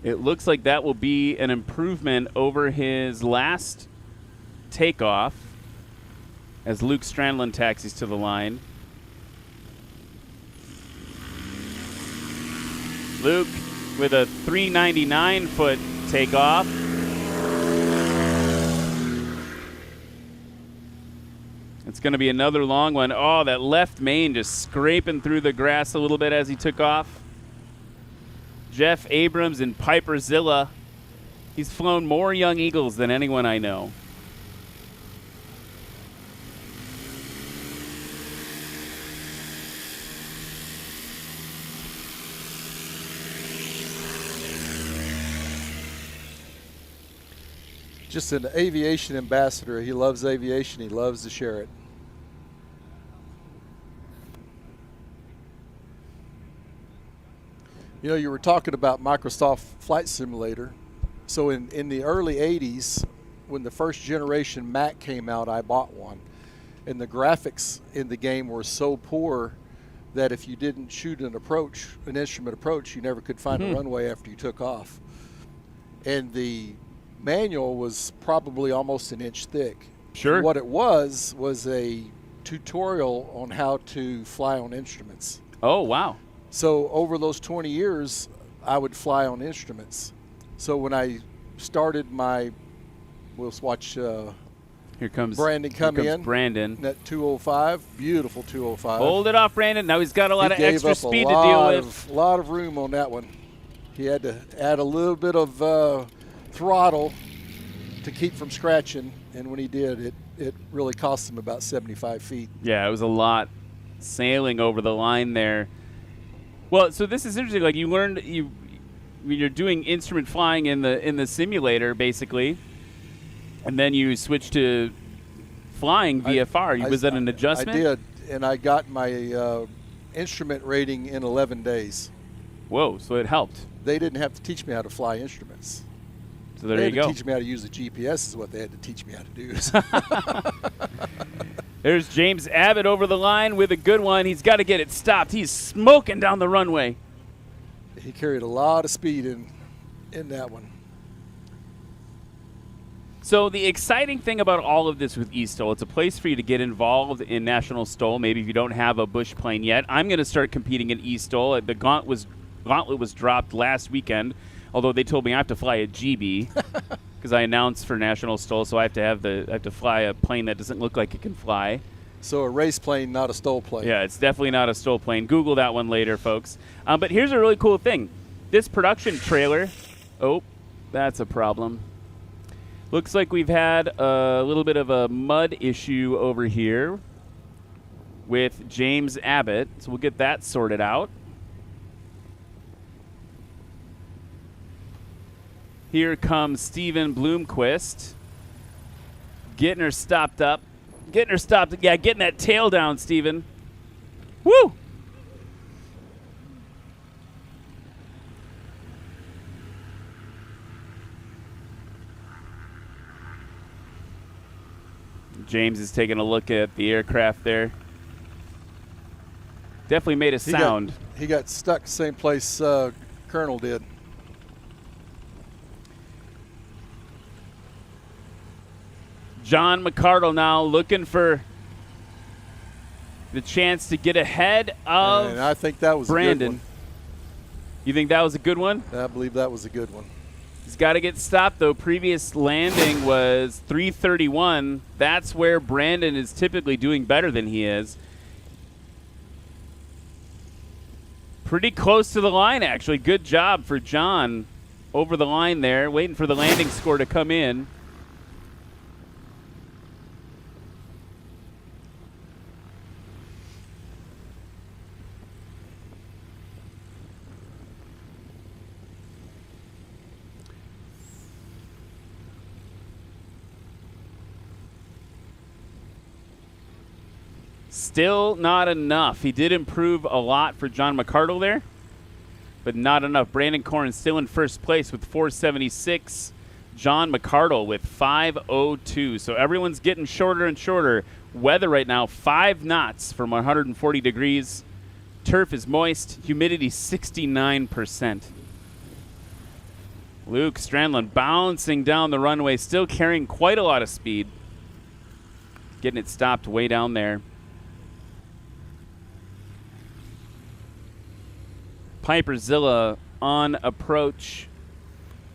It looks like that will be an improvement over his last takeoff as Luke Strandland taxis to the line. Luke with a 399-foot takeoff. It's going to be another long one. Oh, that left main just scraping through the grass a little bit as he took off. Jeff Abrams in Piper Zilla. He's flown more Young Eagles than anyone I know. Just an aviation ambassador. He loves aviation. He loves to share it. You know, you were talking about Microsoft Flight Simulator. So in the early 80s, when the first generation Mac came out, I bought one. And the graphics in the game were so poor that if you didn't shoot an instrument approach, you never could find a runway after you took off. And the manual was probably almost an inch thick. Sure. And what it was a tutorial on how to fly on instruments. Oh, wow. So over those 20 years, I would fly on instruments. So when I started we'll watch here comes Brandon come in. Brandon. That 205, beautiful 205. Hold it off, Brandon. Now he's got a lot of extra speed to deal with. A lot of room on that one. He had to add a little bit of throttle to keep from scratching, and when he did, it really cost him about 75 feet. Yeah, it was a lot sailing over the line there. Well, so this is interesting. Like, you learned when you're doing instrument flying in the simulator, basically, and then you switched to flying VFR. Was that an adjustment? I did, and I got my instrument rating in 11 days. Whoa, so it helped. They didn't have to teach me how to fly instruments. So there you go. They had to teach me how to use the GPS is what they had to teach me how to do. There's James Abbott over the line with a good one. He's got to get it stopped. He's smoking down the runway. He carried a lot of speed in that one. So the exciting thing about all of this with eSTOL, it's a place for you to get involved in National STOL. Maybe if you don't have a bush plane yet. I'm going to start competing in eSTOL. The gauntlet was dropped last weekend, although they told me I have to fly a GB because I announced for National STOL, so I have to fly a plane that doesn't look like it can fly. So a race plane, not a STOL plane. Yeah, it's definitely not a STOL plane. Google that one later, folks. But here's a really cool thing. This production trailer, oh, that's a problem. Looks like we've had a little bit of a mud issue over here with James Abbott, so we'll get that sorted out. Here comes Steven Bloomquist. Getting her stopped up. Yeah, getting that tail down, Steven. Woo! James is taking a look at the aircraft there. Definitely made a sound. He got stuck same place Colonel did. John McCardle now looking for the chance to get ahead of and I think that was Brandon. A good one. You think that was a good one? I believe that was a good one. He's got to get stopped, though. Previous landing was 331. That's where Brandon is typically doing better than he is. Pretty close to the line, actually. Good job for John over the line there, waiting for the landing score to come in. Still not enough. He did improve a lot for John McCardle there, but not enough. Brandon Corrin still in first place with 476. John McCardle with 502. So everyone's getting shorter and shorter. Weather right now, 5 knots from 140 degrees. Turf is moist. Humidity 69%. Luke Strandland bouncing down the runway, still carrying quite a lot of speed. Getting it stopped way down there. Piperzilla on approach.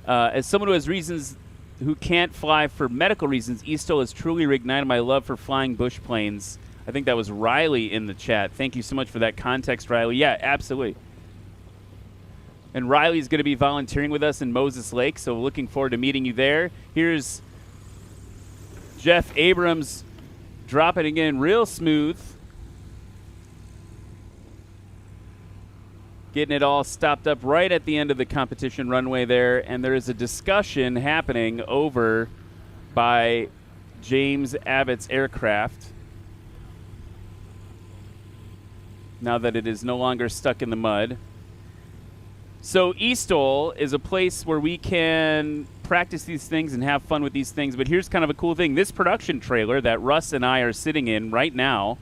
As someone who has reasons who can't fly for medical reasons, eSTOL has truly reignited my love for flying bush planes. I think that was Riley in the chat. Thank you so much for that context, Riley. Yeah, absolutely. And Riley's going to be volunteering with us in Moses Lake, so looking forward to meeting you there. Here's Jeff Abrams dropping again real smooth. Getting it all stopped up right at the end of the competition runway there, and there is a discussion happening over by James Abbott's aircraft now that it is no longer stuck in the mud. So eSTOL is a place where we can practice these things and have fun with these things, but here's kind of a cool thing. This production trailer that Russ and I are sitting in right now,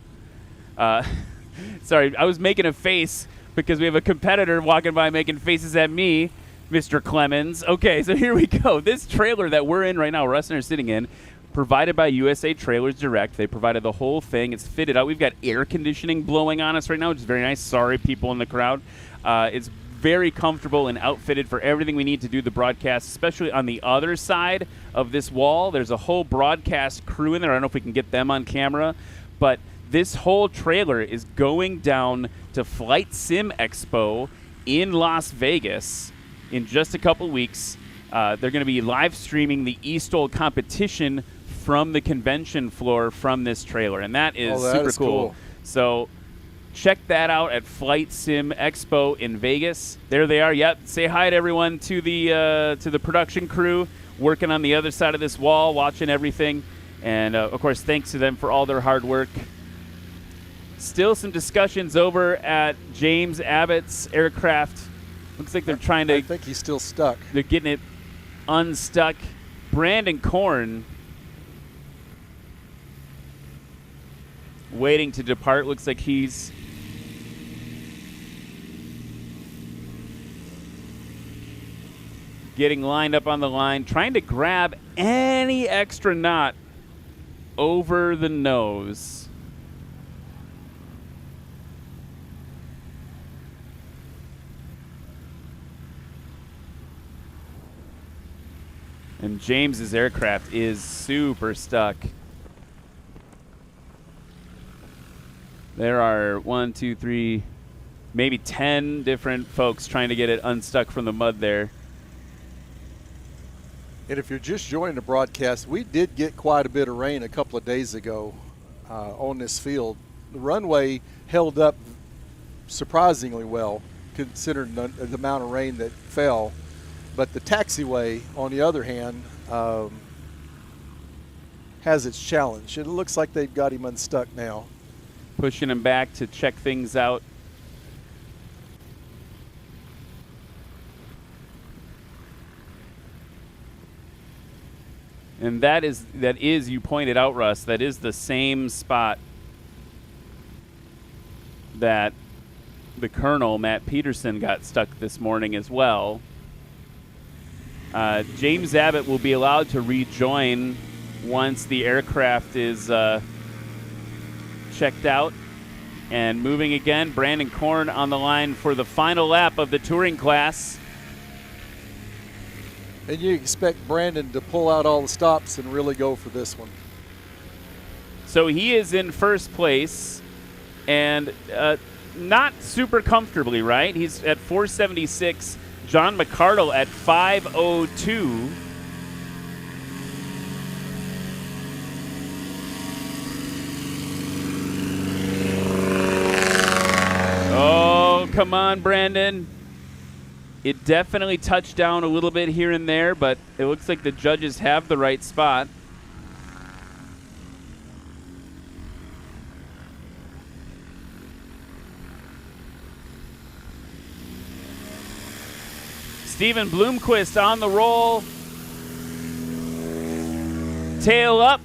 sorry, I was making a face because we have a competitor walking by making faces at me, Mr. Clemens. Okay, so here we go. This trailer that we're in right now, Russ and I are sitting in, provided by USA Trailers Direct. They provided the whole thing. It's fitted out. We've got air conditioning blowing on us right now, which is very nice. Sorry, people in the crowd. It's very comfortable and outfitted for everything we need to do the broadcast, especially on the other side of this wall. There's a whole broadcast crew in there. I don't know if we can get them on camera, but this whole trailer is going down to Flight Sim Expo in Las Vegas in just a couple weeks. They're going to be live streaming the eSTOL competition from the convention floor from this trailer, and that is super cool. So check that out at Flight Sim Expo in Vegas. There they are. Yep. Say hi to everyone, to the production crew working on the other side of this wall, watching everything. And, of course, thanks to them for all their hard work. Still some discussions over at James Abbott's aircraft. Looks like they're trying to... I think he's still stuck. They're getting it unstuck. Brandon Korn waiting to depart. Looks like he's... getting lined up on the line, trying to grab any extra knot over the nose. And James's aircraft is super stuck. There are 1, 2, 3, maybe 10 different folks trying to get it unstuck from the mud there. And if you're just joining the broadcast, we did get quite a bit of rain a couple of days ago on this field. The runway held up surprisingly well, considering the amount of rain that fell. But the taxiway, on the other hand, has its challenge. It looks like they've got him unstuck now. Pushing him back to check things out. And that is, you pointed out, Russ, that is the same spot that the Colonel, Matt Peterson, got stuck this morning as well. James Abbott will be allowed to rejoin once the aircraft is checked out. And moving again, Brandon Korn on the line for the final lap of the touring class. And you expect Brandon to pull out all the stops and really go for this one. So he is in first place, and not super comfortably, right? He's at 476. John McCardle at 502. Oh, come on, Brandon. It definitely touched down a little bit here and there, but it looks like the judges have the right spot. Steven Bloomquist on the roll. Tail up.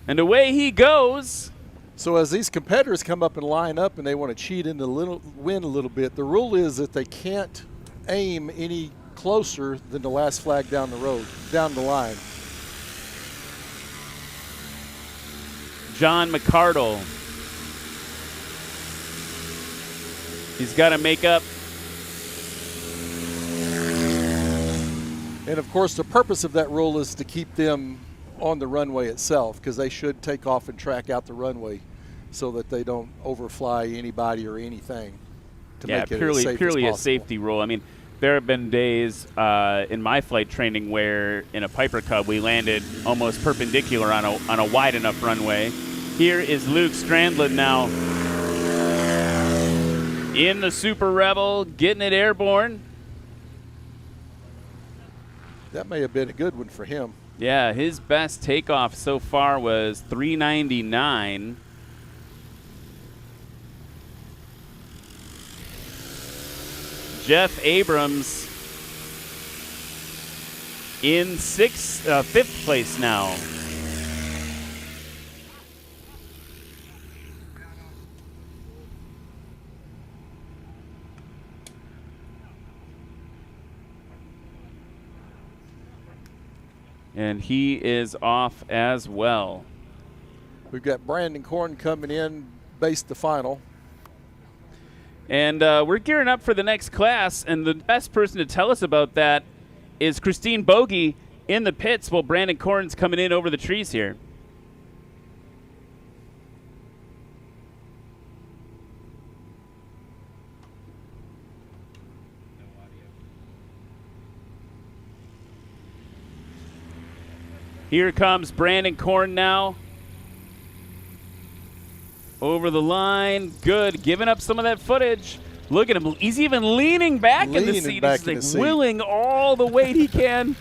And away he goes. So as these competitors come up and line up and they want to cheat into the wind a little bit, the rule is that they can't aim any closer than the last flag down the road, down the line. John McCardle. He's got to make up. And of course, the purpose of that rule is to keep them on the runway itself, because they should take off and track out the runway so that they don't overfly anybody or anything to make it as safe purely as a safety rule. I mean, there have been days in my flight training where in a Piper Cub we landed almost perpendicular on a wide enough runway. Here is Luke Strandland now in the Super Rebel, getting it airborne. That may have been a good one for him. Yeah, his best takeoff so far was 399. Jeff Abrams in fifth place now. And he is off as well. We've got Brandon Korn coming in, base the final. And we're gearing up for the next class, and the best person to tell us about that is Christine Bogey in the pits while Brandon Korn's coming in over the trees here. Here comes Brandon Korn now. Over the line. Good. Giving up some of that footage. Look at him. He's even leaning back in the seat. He's like willing all the weight he can.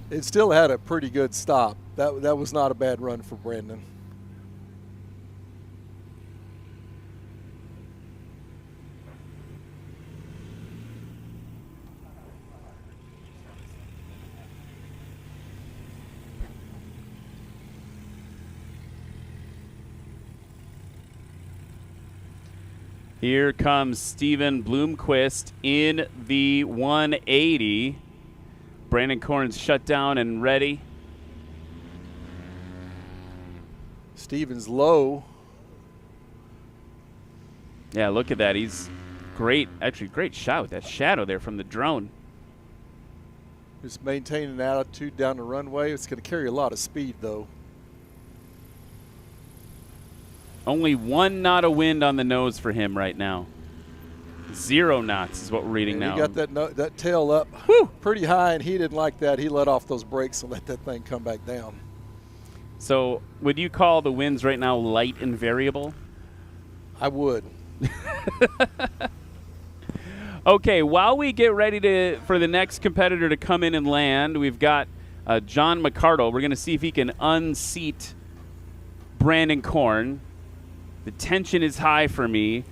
It still had a pretty good stop. That was not a bad run for Brandon. Here comes Steven Bloomquist in the 180. Brandon Korn's shut down and ready. Steven's low. Yeah, look at that. He's great. Actually, great shot with that shadow there from the drone. Just maintaining an attitude down the runway. It's going to carry a lot of speed, though. Only 1 knot of wind on the nose for him right now. 0 knots is what we're reading now. He got that tail up pretty high, and he didn't like that. He let off those brakes and let that thing come back down. So would you call the winds right now light and variable? I would. Okay, while we get ready for the next competitor to come in and land, we've got John McCardle. We're going to see if he can unseat Brandon Korn. The tension is high for me.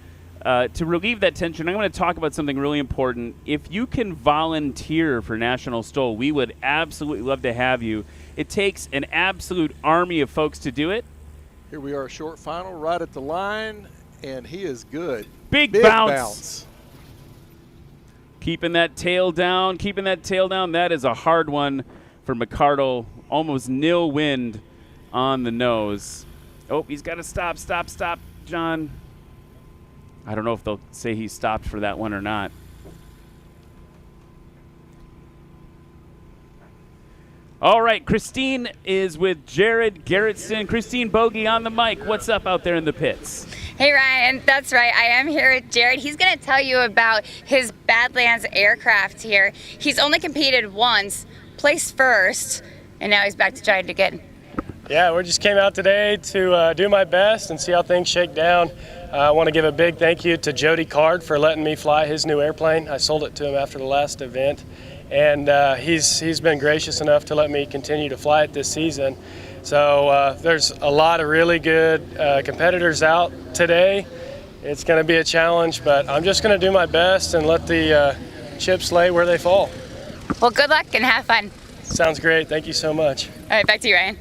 To relieve that tension, I'm going to talk about something really important. If you can volunteer for National STOL, we would absolutely love to have you. It takes an absolute army of folks to do it. Here we are, short final, right at the line, and he is good. Big bounce. Keeping that tail down, That is a hard one for McCardle. Almost nil wind on the nose. Oh, he's got to stop, John. I don't know if they'll say he stopped for that one or not. All right, Christine is with Jared Garrettson. Christine Bogey on the mic. What's up out there in the pits? Hey Ryan, that's right. I am here with Jared. He's going to tell you about his Badlands aircraft here. He's only competed once, placed first, and now he's back to trying to get. Yeah, we just came out today to do my best and see how things shake down. I want to give a big thank you to Jody Card for letting me fly his new airplane. I sold it to him after the last event, and he's been gracious enough to let me continue to fly it this season. So there's a lot of really good competitors out today. It's going to be a challenge, but I'm just going to do my best and let the chips lay where they fall. Well, good luck and have fun. Sounds great. Thank you so much. All right, back to you, Ryan.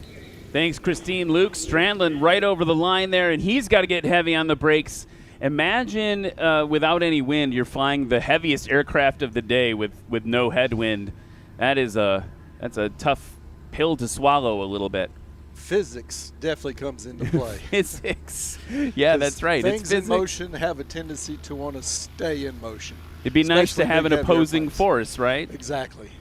Thanks, Christine. Luke Strandland right over the line there, and he's got to get heavy on the brakes Imagine without any wind, you're flying the heaviest aircraft of the day with no headwind. That's a tough pill to swallow a little bit. Physics definitely comes into play. Physics. Yeah, that's right. Things It's in physics. motion have a tendency to want to stay in motion. It'd be nice to Especially have an big, heavy opposing airplanes. force, right? Exactly.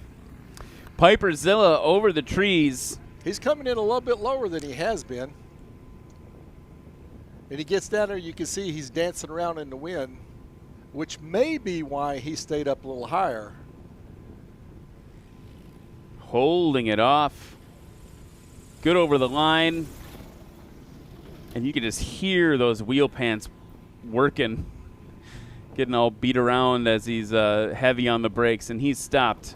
Piper Zilla over the trees. He's coming in a little bit lower than he has been. And he gets down there, you can see he's dancing around in the wind, which may be why he stayed up a little higher. Holding it off. Good over the line. And you can just hear those wheel pants working, getting all beat around as he's heavy on the brakes. And he's stopped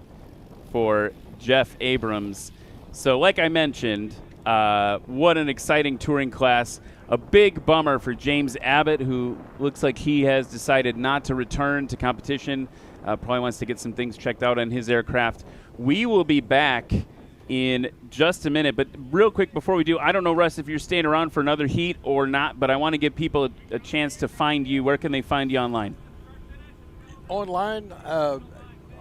for Jeff Abrams. So like I mentioned, what an exciting touring class. A big bummer for James Abbott, who looks like he has decided not to return to competition. Probably wants to get some things checked out on his aircraft. We will be back in just a minute, but real quick before we do, I don't know, Russ, if you're staying around for another heat or not, but I want to give people a chance to find you. Where can they find you online? Online,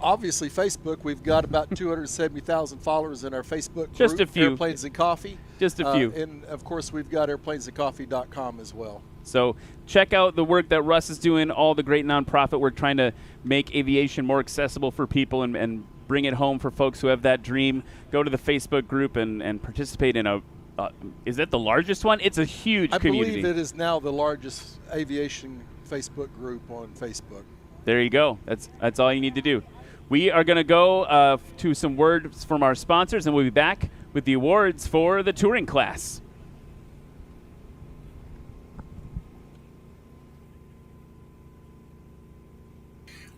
obviously Facebook. We've got about 270,000 followers in our Facebook group. Just a few. Airplanes and Coffee. Just a few. And, of course, we've got airplanesandcoffee.com as well. So check out the work that Russ is doing, all the great nonprofit work trying to make aviation more accessible for people and bring it home for folks who have that dream. Go to the Facebook group and participate in a is that the largest one? It's a huge community. I believe it is now the largest aviation Facebook group on Facebook. There you go. That's all you need to do. We are going to go to some words from our sponsors, and we'll be back with the awards for the touring class.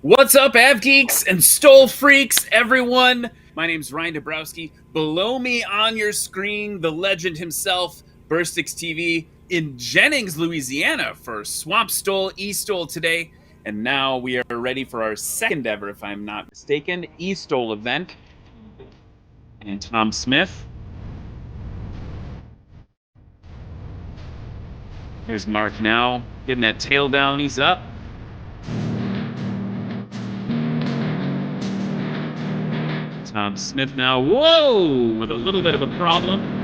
What's up, Av Geeks and Stole Freaks, everyone? My name's Ryan Dabrowski. Below me on your screen, the legend himself, Burstix TV, in Jennings, Louisiana for Swamp Stole, E-Stole today. And now we are ready for our second ever, if I'm not mistaken, E-Stole event. And Tom Smith. Here's Mark now, getting that tail down, he's up. Tom Smith now, whoa, with a little bit of a problem.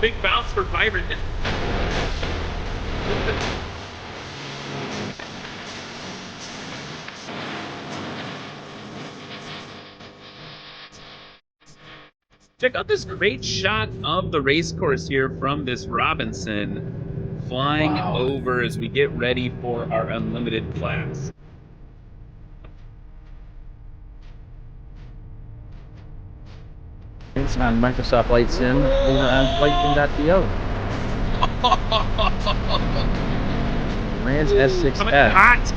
Big bounce for Byron. Check out this great shot of the race course here from this Robinson flying over as we get ready for our unlimited class. It's on Microsoft Flight Sim over on flightsim.to. Rand's S6F.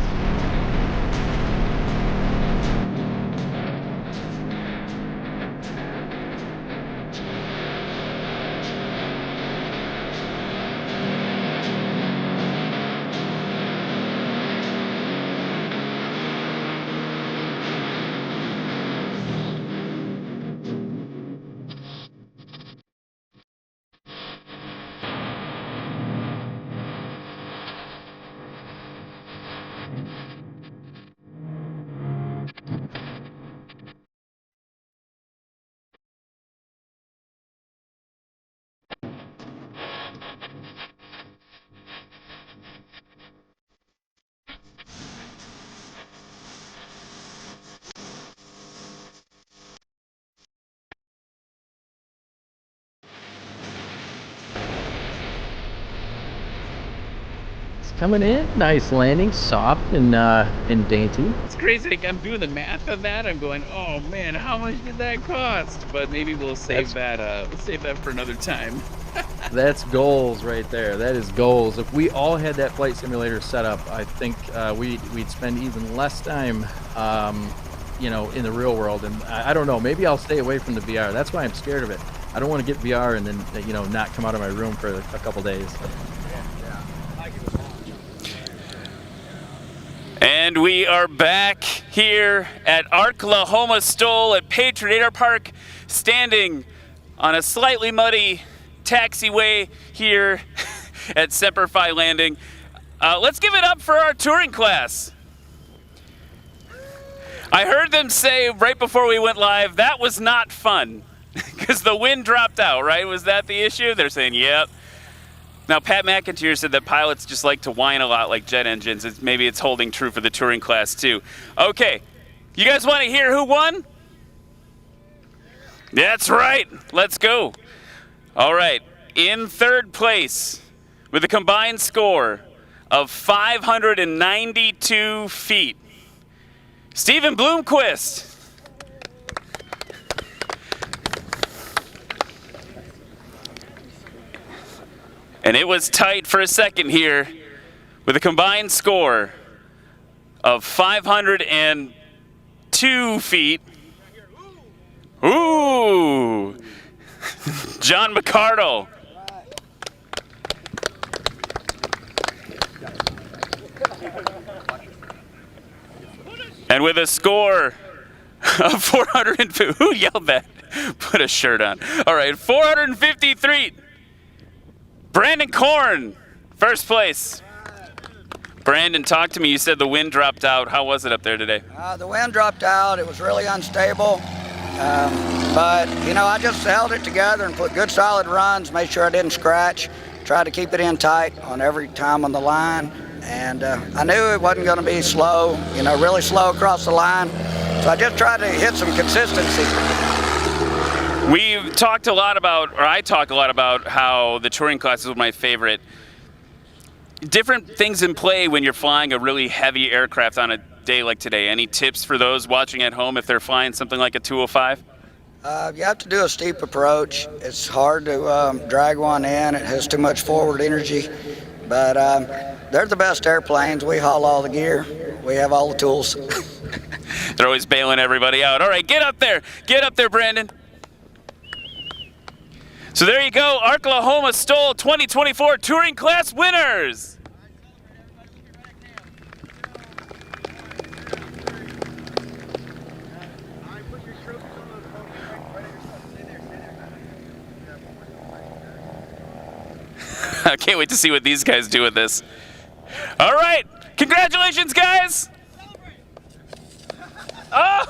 coming in. Nice landing, soft and dainty. It's crazy. Like, I'm doing the math on that. I'm going, oh man, how much did that cost? But maybe we'll save that. We'll save that for another time. That's goals right there. That is goals. If we all had that flight simulator set up, I think we'd spend even less time, in the real world. And I don't know. Maybe I'll stay away from the VR. That's why I'm scared of it. I don't want to get VR and then not come out of my room for a couple days. And we are back here at Arklahoma STOL at Patriot Airpark, standing on a slightly muddy taxiway here at Semper Fi Landing. Let's give it up for our touring class. I heard them say right before we went live, that was not fun because the wind dropped out, right? Was that the issue? They're saying, yep. Now, Pat McIntyre said that pilots just like to whine a lot like jet engines. Maybe it's holding true for the touring class, too. Okay, you guys want to hear who won? That's right. Let's go. All right, in third place with a combined score of 592 feet, Stephen Bloomquist. And it was tight for a second here with a combined score of 502 feet. Ooh! John McCardle. And with a score of 450, who yelled that? Put a shirt on. All right, 453. Brandon Korn, first place. Brandon, talk to me. You said the wind dropped out. How was it up there today? The wind dropped out. It was really unstable. But, I just held it together and put good solid runs, made sure I didn't scratch, tried to keep it in tight on every time on the line. And I knew it wasn't going to be slow, really slow across the line. So I just tried to hit some consistency. We've talked a lot about, or I talk a lot about how the touring class is my favorite. Different things in play when you're flying a really heavy aircraft on a day like today. Any tips for those watching at home if they're flying something like a 205? You have to do a steep approach. It's hard to drag one in. It has too much forward energy. But they're the best airplanes. We haul all the gear. We have all the tools. They're always bailing everybody out. All right, get up there. Get up there, Brandon. So there you go, Arklahoma STOL 2024 Touring Class winners. I can't wait to see what these guys do with this. All right, congratulations, guys. Oh!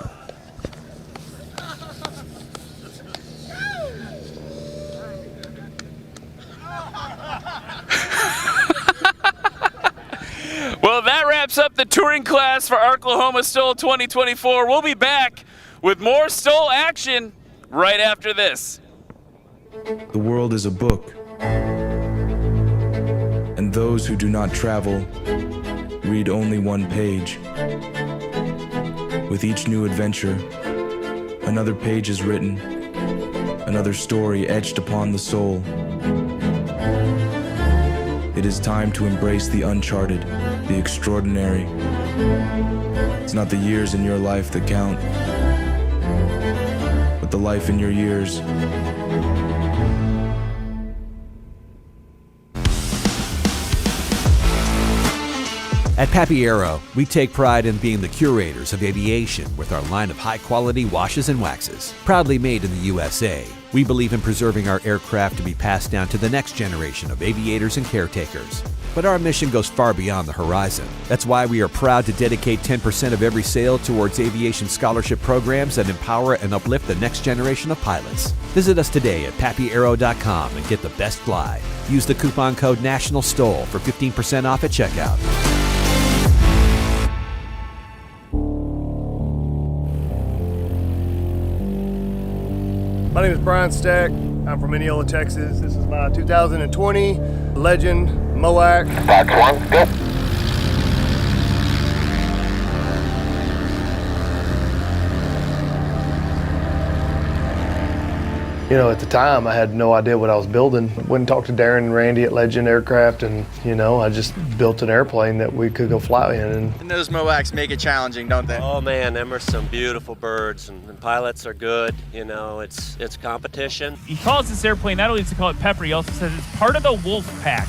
Well, that wraps up the touring class for Arklahoma STOL 2024. We'll be back with more STOL action right after this. The world is a book, and those who do not travel read only one page. With each new adventure, another page is written, another story etched upon the soul. It is time to embrace the uncharted, the extraordinary. It's not the years in your life that count, but the life in your years. At Pappy Aero, we take pride in being the curators of aviation with our line of high-quality washes and waxes. Proudly made in the USA, we believe in preserving our aircraft to be passed down to the next generation of aviators and caretakers. But our mission goes far beyond the horizon. That's why we are proud to dedicate 10% of every sale towards aviation scholarship programs that empower and uplift the next generation of pilots. Visit us today at pappyaero.com and get the best fly. Use the coupon code NATIONALSTOL for 15% off at checkout. My name is Brian Stack. I'm from Mineola, Texas. This is my 2020 Legend MOAC. 5-1, go. You know, at the time, I had no idea what I was building. Went and talked to Darren and Randy at Legend Aircraft, and, you know, I just built an airplane that we could go fly in. And those MOACs make it challenging, don't they? Oh man, them are some beautiful birds, and pilots are good. You know, it's competition. He calls this airplane, not only does he call it Pepper, he also says it's part of the wolf pack.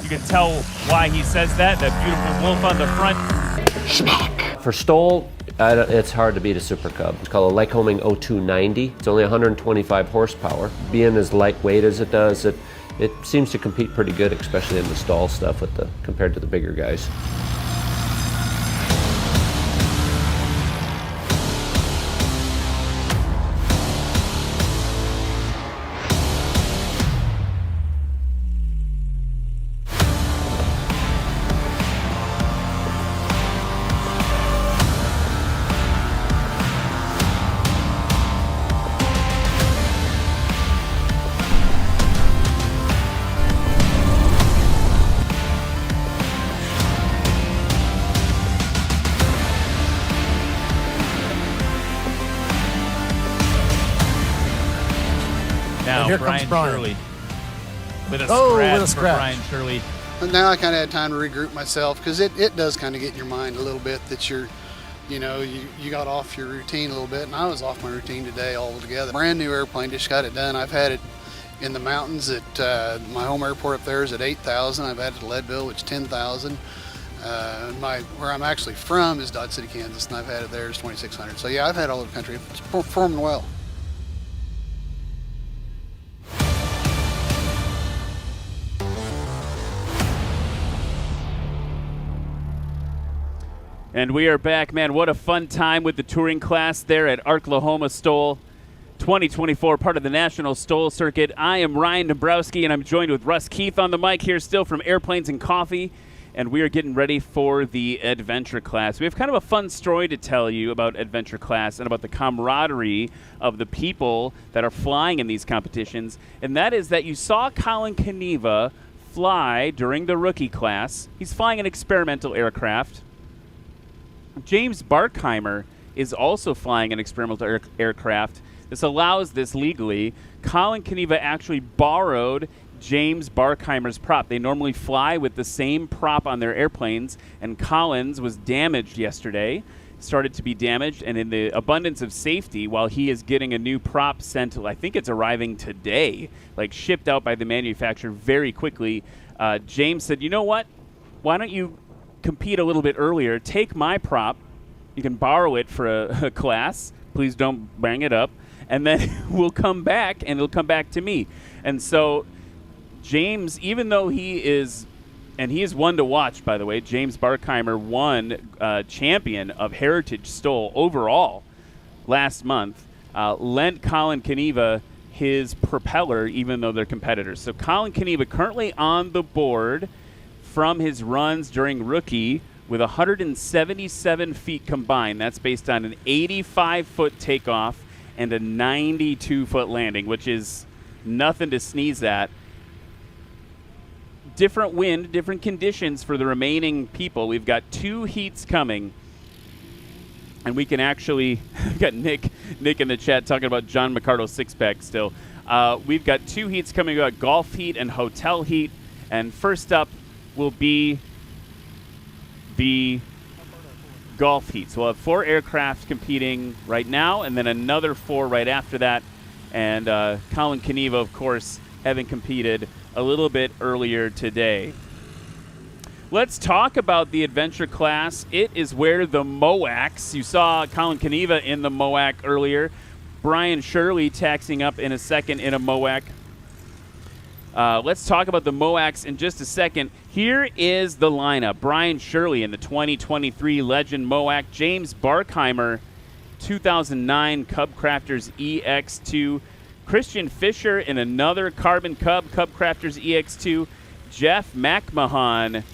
You can tell why he says that beautiful wolf on the front. For STOL, it's hard to beat a Super Cub. It's called a Lycoming 0290. It's only 125 horsepower. Being as lightweight as it does, it seems to compete pretty good, especially in the STOL stuff compared to the bigger guys. Now, here Brian comes Brian. Shirley with a Oh, scratch with a for scratch. Brian Shirley. And now I kind of had time to regroup myself, because it does kind of get in your mind a little bit that you got off your routine a little bit, and I was off my routine today altogether. Brand new airplane, just got it done. I've had it in the mountains at my home airport up there is at 8,000. I've had it at Leadville, which is 10,000. Where I'm actually from is Dodge City, Kansas, and I've had it there is 2,600. So yeah, I've had all over the country. It's performing well. And we are back, man. What a fun time with the touring class there at Arklahoma STOL 2024, part of the National STOL Circuit. I am Ryan Dombrowski, and I'm joined with Russ Keith on the mic here still from Airplanes and Coffee. And we are getting ready for the adventure class. We have kind of a fun story to tell you about adventure class and about the camaraderie of the people that are flying in these competitions. And that is that you saw Colin Kaniva fly during the rookie class. He's flying an experimental aircraft. James Barkheimer is also flying an experimental aircraft. This allows this legally. Colin Kaniva actually borrowed James Barkheimer's prop. They normally fly with the same prop on their airplanes, and Colin's was damaged yesterday, started to be damaged, and in the abundance of safety, while he is getting a new prop sent, I think it's arriving today, like shipped out by the manufacturer very quickly, James said, you know what? Why don't you compete a little bit earlier, take my prop, you can borrow it for a class, please don't bang it up, and then we'll come back and it'll come back to me. And so James, even though he is one to watch, by the way, James Barkheimer won champion of Heritage STOL overall last month, lent Colin Kaniva his propeller, even though they're competitors. So Colin Kaniva currently on the board from his runs during rookie with 177 feet combined. That's based on an 85-foot takeoff and a 92-foot landing, which is nothing to sneeze at. Different wind, different conditions for the remaining people. We've got 2 heats coming. And we can actually, we've got Nick in the chat talking about John McCardle's six-pack still. We've got 2 heats coming. We've got golf heat and hotel heat. And first up will be the golf heat. So we'll have 4 aircraft competing right now, and then another 4 right after that. And Colin Kaniva, of course, having competed a little bit earlier today. Let's talk about the adventure class. It is where the MOACs, you saw Colin Kaniva in the MOAC earlier. Brian Shirley taxing up in a second in a MOAC. Let's talk about the MOACs in just a second. Here is the lineup. Brian Shirley in the 2023 Legend MOAC. James Barkheimer, 2009 Cub Crafters EX2. Christian Fisher in another Carbon Cub Crafters EX2. Jeff McMahon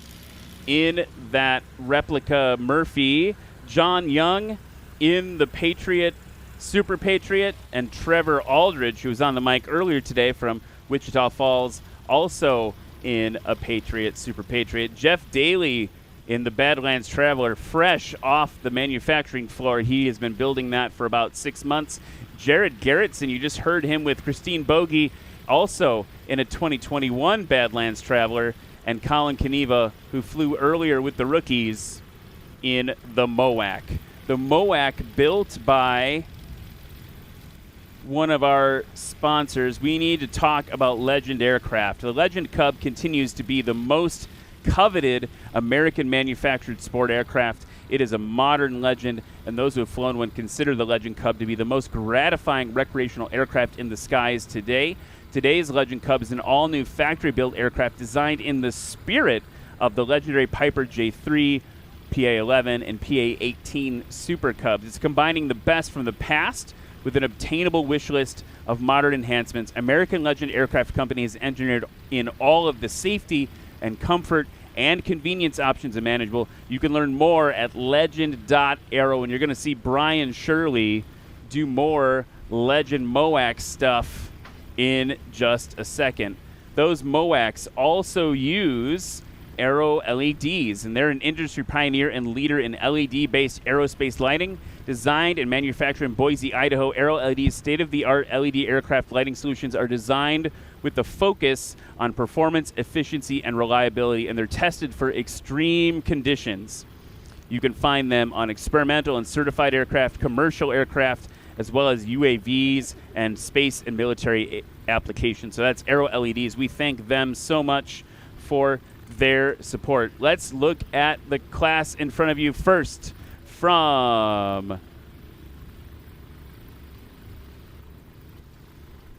in that replica Murphy. John Young in the Patriot, Super Patriot. And Trevor Aldridge, who was on the mic earlier today from Wichita Falls, also in a Patriot, Super Patriot. Jeff Daly in the Badlands Traveler, fresh off the manufacturing floor. He has been building that for about 6 months. Jared Garrettson, you just heard him with Christine Bogey, also in a 2021 Badlands Traveler, and Colin Kaniva, who flew earlier with the rookies in the MOAC. The MOAC, built by one of our sponsors. We need to talk about Legend Aircraft. The Legend Cub continues to be the most coveted American manufactured sport aircraft. It is a modern Legend, and those who have flown one consider the Legend Cub to be the most gratifying recreational aircraft in the skies today. Today's Legend Cub is an all-new factory-built aircraft designed in the spirit of the legendary Piper J3, PA-11, and PA-18 Super Cubs. It's combining the best from the past with an obtainable wish list of modern enhancements. American Legend Aircraft Company has engineered in all of the safety and comfort and convenience options imaginable. You can learn more at legend.aero, and you're going to see Brian Shirley do more Legend MOAC stuff in just a second. Those MOACs also use Aero LEDs, and they're an industry pioneer and leader in LED-based aerospace lighting. Designed and manufactured in Boise, Idaho, Aero LED's state-of-the-art LED aircraft lighting solutions are designed with the focus on performance, efficiency, and reliability, and they're tested for extreme conditions. You can find them on experimental and certified aircraft, commercial aircraft, as well as UAVs and space and military applications. So that's Aero LEDs. We thank them so much for their support. Let's look at the class in front of you first. From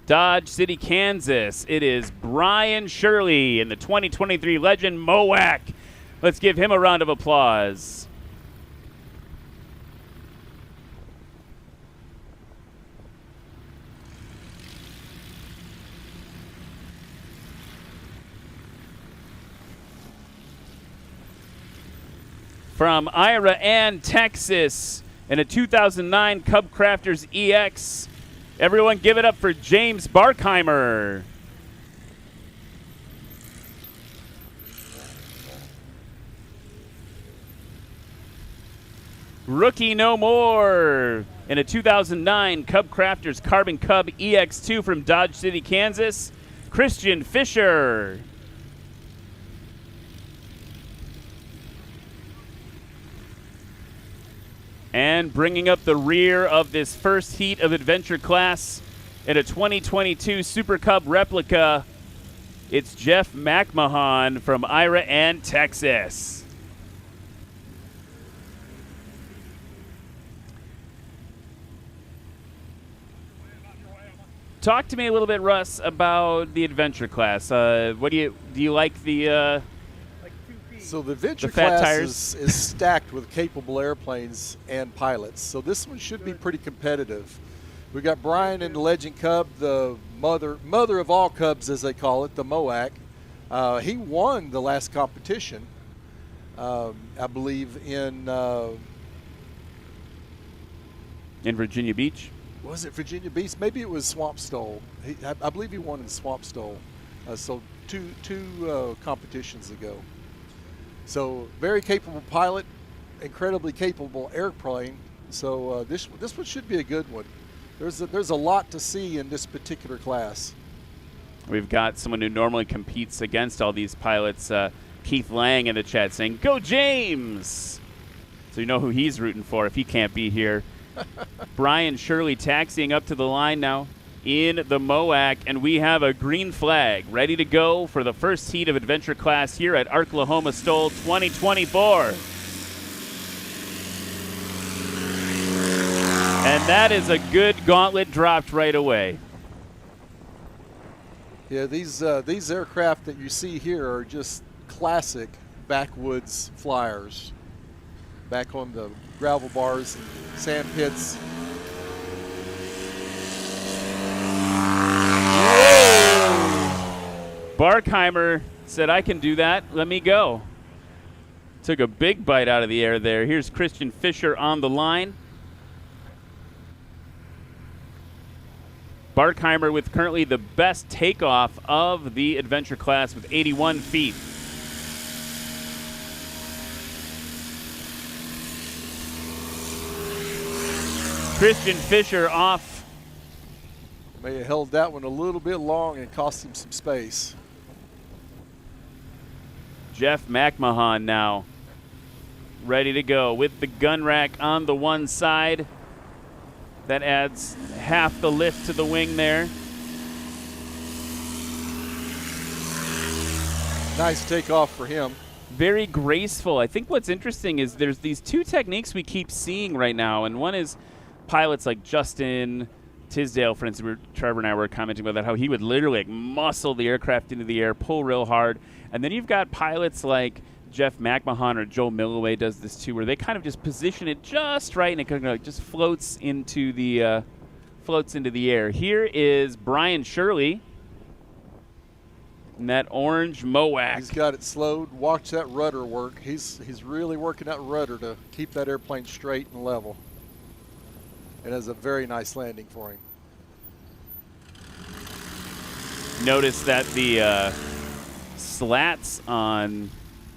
Dodge City, Kansas, it is Brian Shirley in the 2023 Legend MOAC. Let's give him a round of applause. From Ira and Texas in a 2009 Cub Crafters EX. Everyone give it up for James Barkheimer. Rookie No More in a 2009 Cub Crafters Carbon Cub EX2 from Dodge City, Kansas, Christian Fisher. And bringing up the rear of this first heat of Adventure Class in a 2022 Super Cub replica, it's Jeff McMahon from Ira and Texas. Talk to me a little bit, Russ, about the Adventure Class. What do you like the? So the Adventure the fat Class tires? is stacked with capable airplanes and pilots. So this one should be pretty competitive. We got Brian in the Legend Cub, the mother of all Cubs, as they call it, the MOAC. He won the last competition, I believe, in Virginia Beach. Was it Virginia Beach? Maybe it was Swamp Stoll. I believe he won in Swamp Stoll. So two competitions ago. So very capable pilot, incredibly capable airplane. So this one should be a good one. There's a lot to see in this particular class. We've got someone who normally competes against all these pilots, Keith Lang, in the chat saying, "Go James!" So you know who he's rooting for if he can't be here. Brian Shirley taxiing up to the line now in the MOAC, and we have a green flag ready to go for the first heat of Adventure Class here at Arklahoma STOL 2024. And that is a good gauntlet dropped right away. Yeah, these aircraft that you see here are just classic backwoods flyers. Back on the gravel bars and sand pits. Barkheimer said, "I can do that. Let me go." Took a big bite out of the air there. Here's Christian Fisher on the line. Barkheimer with currently the best takeoff of the Adventure Class with 81 feet. Christian Fisher off. May have held that one a little bit long and cost him some space. Jeff McMahon now ready to go with the gun rack on the one side. That adds half the lift to the wing there. Nice takeoff for him. Very graceful. I think what's interesting is there's these two techniques we keep seeing right now, and one is pilots like Justin Tisdale, for instance. Trevor and I were commenting about that, how he would literally like muscle the aircraft into the air, pull real hard. And then you've got pilots like Jeff McMahon or Joe Milloway does this too, where they kind of just position it just right, and it kind of like just floats into the air. Here is Brian Shirley in that orange MOAC. He's got it slowed. Watch that rudder work. He's really working that rudder to keep that airplane straight and level. It has a very nice landing for him. Notice that the slats on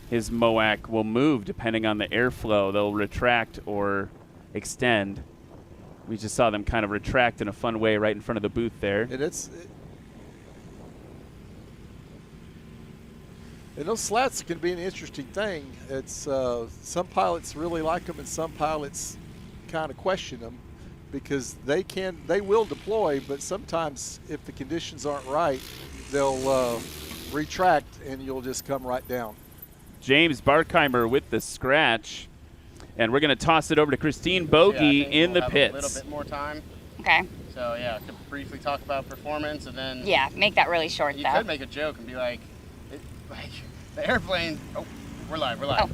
his MOAC will move depending on the airflow. They'll retract or extend. We just saw them kind of retract in a fun way right in front of the booth there. And and those slats can be an interesting thing. It's some pilots really like them, and some pilots kind of question them because they will deploy, but sometimes if the conditions aren't right, they'll retract and you'll just come right down. James Barkheimer with the scratch, and we're going to toss it over to Christine Bogey in the pits. A little bit more time. Okay. So yeah, to briefly talk about performance, and then make that really short. You could make a joke and be like the airplane. Oh, we're live. Oh.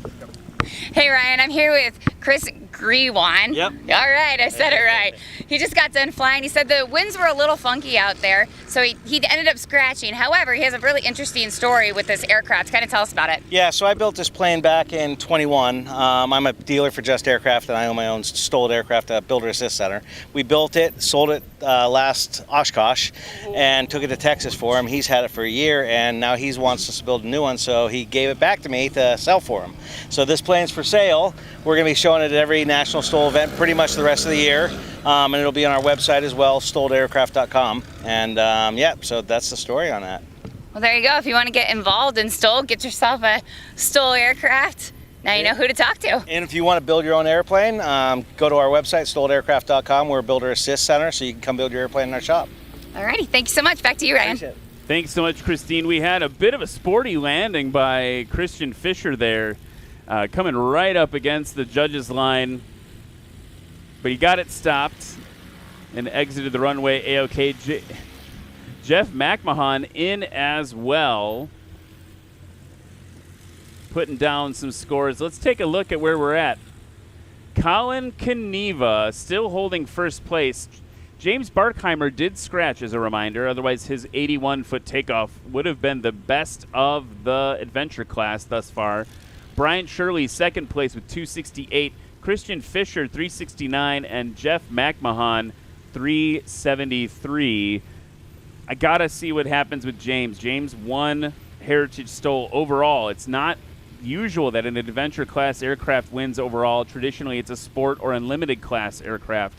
Hey Ryan, I'm here with Chris Grewan. Yep. All right, I said it right. He just got done flying. He said the winds were a little funky out there, so he ended up scratching. However, he has a really interesting story with this aircraft. Kind of tell us about it. Yeah, so I built this plane back in 21. I'm a dealer for Just Aircraft, and I own my own STOL Aircraft Builder Assist Center. We built it, sold it last Oshkosh, and took it to Texas for him. He's had it for a year, and now he wants us to build a new one, so he gave it back to me to sell for him. So this plane's for sale. We're going to be showing it at every National STOL event pretty much the rest of the year, and it'll be on our website as well, stolaircraft.com. And yeah, so that's the story on that. Well, there you go. If you want to get involved in STOL, get yourself a STOL aircraft. Now you know who to talk to. And if you want to build your own airplane, go to our website, stolaircraft.com. We're a builder assist center, so you can come build your airplane in our shop. Alrighty, thank you so much. Back to you, Ryan. Appreciate it. Thanks so much, Christine. We had a bit of a sporty landing by Christian Fisher there, coming right up against the judges' line. But he got it stopped and exited the runway A-OK. Jeff McMahon in as well, putting down some scores. Let's take a look at where we're at. Colin Kaniva still holding first place. James Barkheimer did scratch, as a reminder. Otherwise, his 81-foot takeoff would have been the best of the adventure class thus far. Brian Shirley, second place with 268. Christian Fisher, 369. And Jeff McMahon, 373. I got to see what happens with James. James won Heritage STOL overall. It's not usual that an adventure class aircraft wins overall. Traditionally, it's a sport or unlimited class aircraft.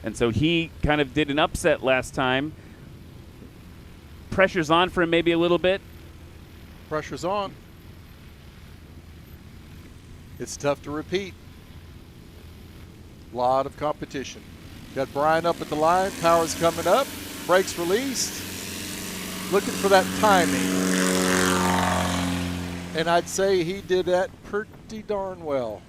And so he kind of did an upset last time. Pressure's on for him maybe a little bit. Pressure's on. It's tough to repeat. A lot of competition. Got Brian up at the line. Power's coming up. Brakes released. Looking for that timing. And I'd say he did that pretty darn well.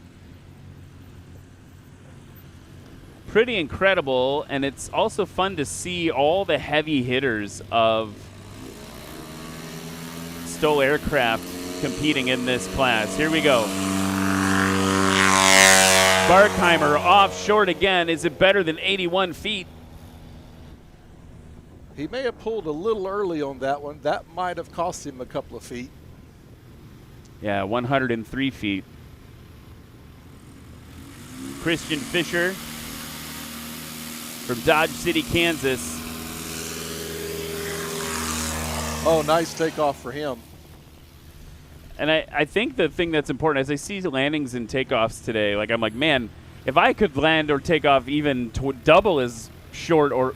Pretty incredible, and it's also fun to see all the heavy hitters of STOL aircraft competing in this class. Here we go. Barkheimer off short again. Is it better than 81 feet? He may have pulled a little early on that one. That might have cost him a couple of feet. Yeah, 103 feet. Christian Fisher from Dodge City, Kansas. Oh, nice takeoff for him. And I think the thing that's important, as I see landings and takeoffs today, like I'm like, man, if I could land or take off even double as short or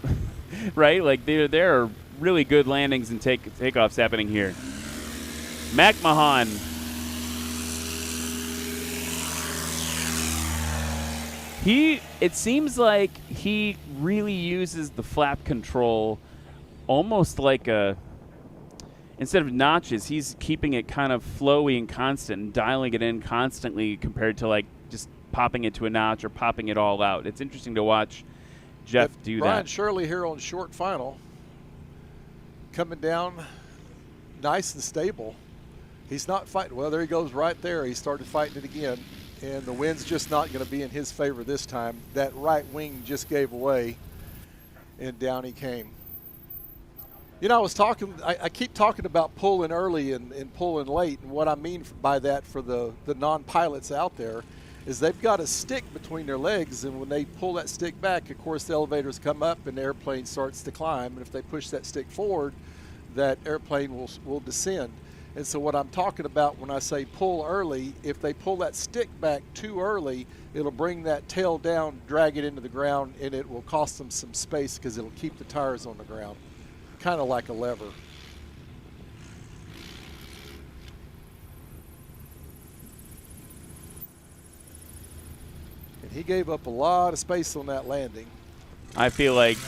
right, like there are really good landings and takeoffs happening here. McMahon. It seems like he really uses the flap control almost like instead of notches, he's keeping it kind of flowy and constant and dialing it in constantly compared to like just popping it to a notch or popping it all out. It's interesting to watch Jeff do Brian that. Shirley here on short final, coming down nice and stable. He's not fighting. Well, there he goes right there. He started fighting it again, and the wind's just not going to be in his favor this time. That right wing just gave away, and down he came. You know, I keep talking about pulling early and pulling late, and what I mean by that for the non-pilots out there is they've got a stick between their legs, and when they pull that stick back, of course, the elevators come up and the airplane starts to climb, and if they push that stick forward, that airplane will descend. And so what I'm talking about when I say pull early, if they pull that stick back too early, it'll bring that tail down, drag it into the ground, and it will cost them some space because it'll keep the tires on the ground, kind of like a lever. And he gave up a lot of space on that landing. I feel like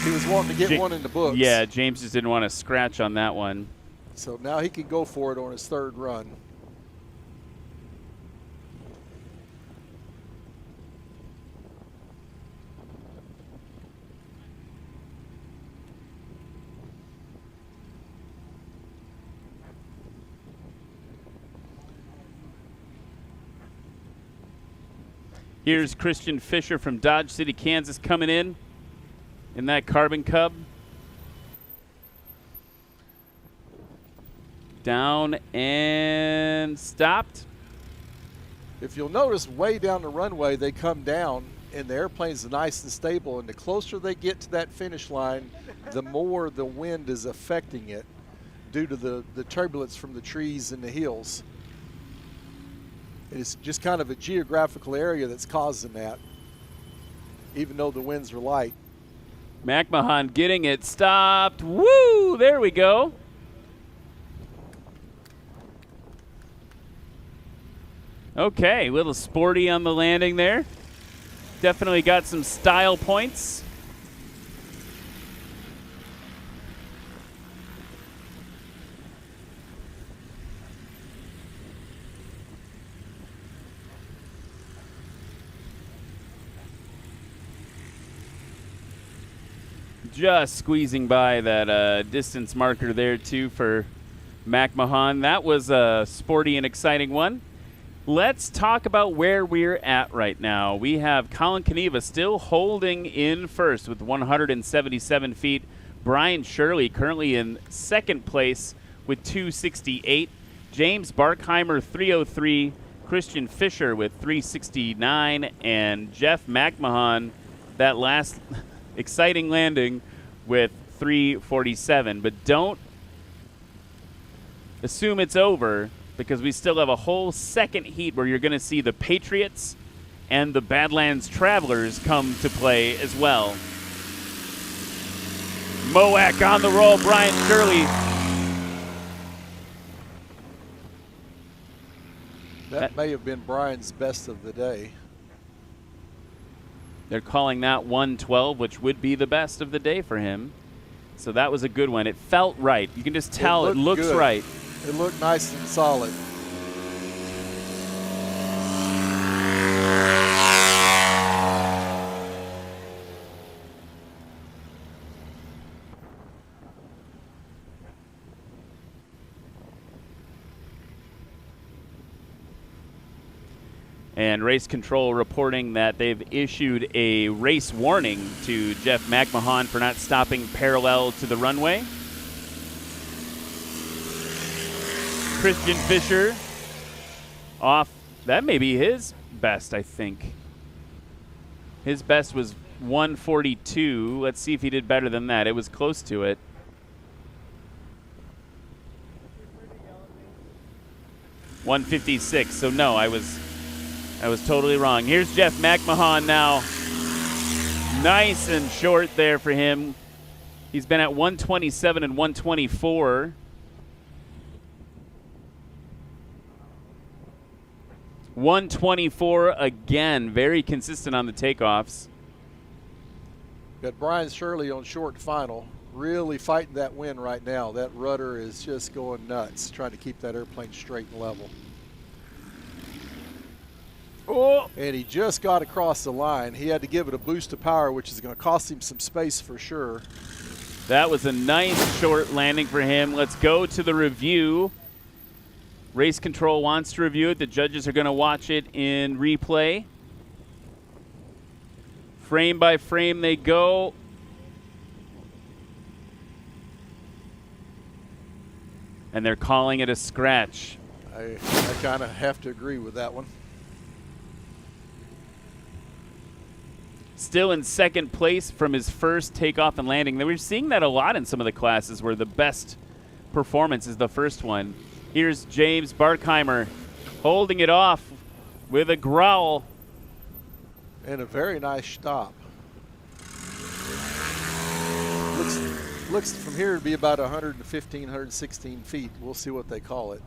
he was wanting to get one in the books. Yeah, James just didn't want to scratch on that one. So now he can go for it on his third run. Here's Christian Fisher from Dodge City, Kansas, coming in that Carbon Cub. Down and stopped. If you'll notice, way down the runway, they come down, and the airplane's nice and stable, and the closer they get to that finish line, the more the wind is affecting it due to the turbulence from the trees and the hills. It's just kind of a geographical area that's causing that, even though the winds are light. McMahon getting it stopped. Woo! There we go. Okay, a little sporty on the landing there. Definitely got some style points. Just squeezing by that distance marker there, too, for McMahon. That was a sporty and exciting one. Let's talk about where we're at right now. We have Colin Kaniva still holding in first with 177 feet. Brian Shirley currently in second place with 268. James Barkheimer, 303. Christian Fisher with 369. And Jeff McMahon, that last exciting landing, with 347. But don't assume it's over, because we still have a whole second heat where you're going to see the Patriots and the Badlands Travelers come to play as well. Moak on the roll, Brian Shirley. That may have been Brian's best of the day. They're calling that 112, which would be the best of the day for him. So that was a good one. It felt right. You can just tell it looks good. right. It looked nice and solid. And race control reporting that they've issued a race warning to Jeff McMahon for not stopping parallel to the runway. Christian Fisher off. That may be his best, I think. His best was 142. Let's see if he did better than that. It was close to it. $156. So no, I was I was totally wrong. Here's Jeff McMahon now. Nice and short there for him. He's been at 127 and 124. .124 again. Very consistent on the takeoffs. Got Brian Shirley on short final. Really fighting that wind right now. That rudder is just going nuts, trying to keep that airplane straight and level. Oh. And he just got across the line. He had to give it a boost of power, which is going to cost him some space for sure. That was a nice short landing for him. Let's go to the review. Race control wants to review it. The judges are going to watch it in replay. Frame by frame they go. And they're calling it a scratch. I kind of have to agree with that one. Still in second place from his first takeoff and landing. We're seeing that a lot in some of the classes where the best performance is the first one. Here's James Barkheimer holding it off with a growl. And a very nice stop. Looks from here to be about 115, 116 feet. We'll see what they call it.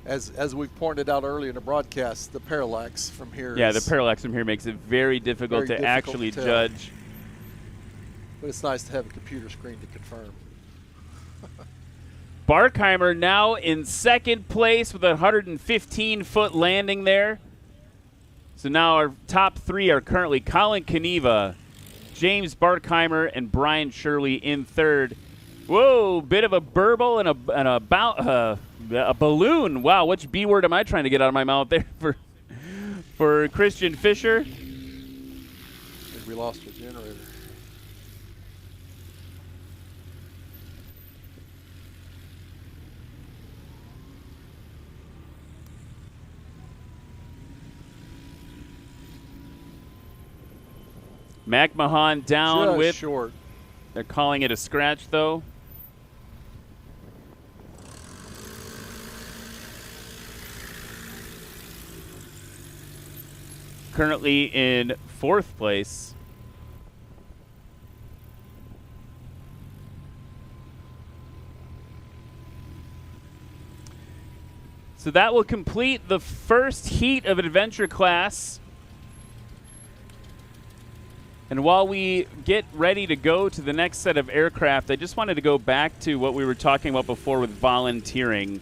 As we've pointed out earlier in the broadcast, the parallax from here. Yeah, the parallax from here makes it very difficult to actually judge. But it's nice to have a computer screen to confirm. Barkheimer now in second place with a 115-foot landing there. So now our top three are currently Colin Kaniva, James Barkheimer, and Brian Shirley in third. Whoa, bit of a burble and a balloon. Wow, which B word am I trying to get out of my mouth there for Christian Fisher? I think we lost the generator. McMahon down Just with short. They're calling it a scratch, though. Currently in fourth place. So that will complete the first heat of Adventure Class. And while we get ready to go to the next set of aircraft, I just wanted to go back to what we were talking about before with volunteering.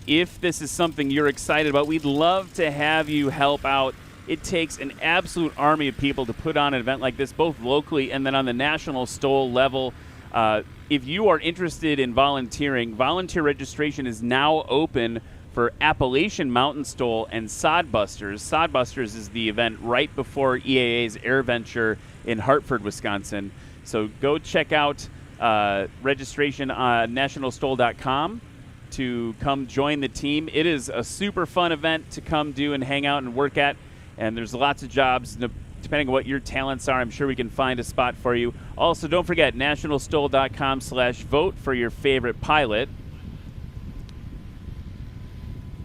If this is something you're excited about, we'd love to have you help out. It takes an absolute army of people to put on an event like this, both locally and then on the national STOL level. If you are interested in volunteering, volunteer registration is now open for Appalachian Mountain STOL and Sodbusters. Sodbusters is the event right before EAA's AirVenture in Hartford, Wisconsin. So go check out registration on nationalstol.com to come join the team. It is a super fun event to come do and hang out and work at. And there's lots of jobs. Depending on what your talents are, I'm sure we can find a spot for you. Also, don't forget, nationalstol.com/vote for your favorite pilot.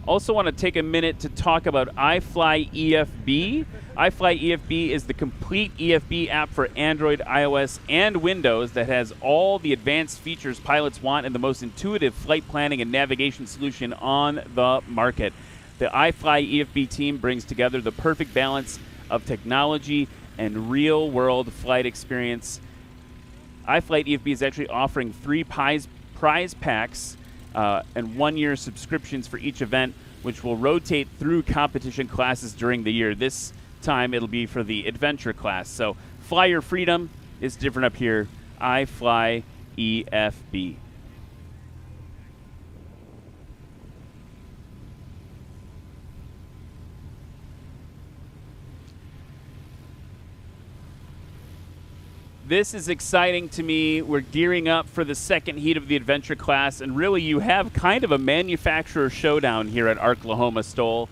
Also want to take a minute to talk about iFly EFB. iFly EFB is the complete EFB app for Android, iOS, and Windows that has all the advanced features pilots want and the most intuitive flight planning and navigation solution on the market. The iFly EFB team brings together the perfect balance of technology and real-world flight experience. iFlight EFB is actually offering 3 prize packs and 1-year subscriptions for each event, which will rotate through competition classes during the year. This time it'll be for the adventure class. So Fly Your Freedom is different up here. iFly EFB. This is exciting to me. We're gearing up for the second heat of the adventure class, and really you have kind of a manufacturer showdown here at Arklahoma STOL.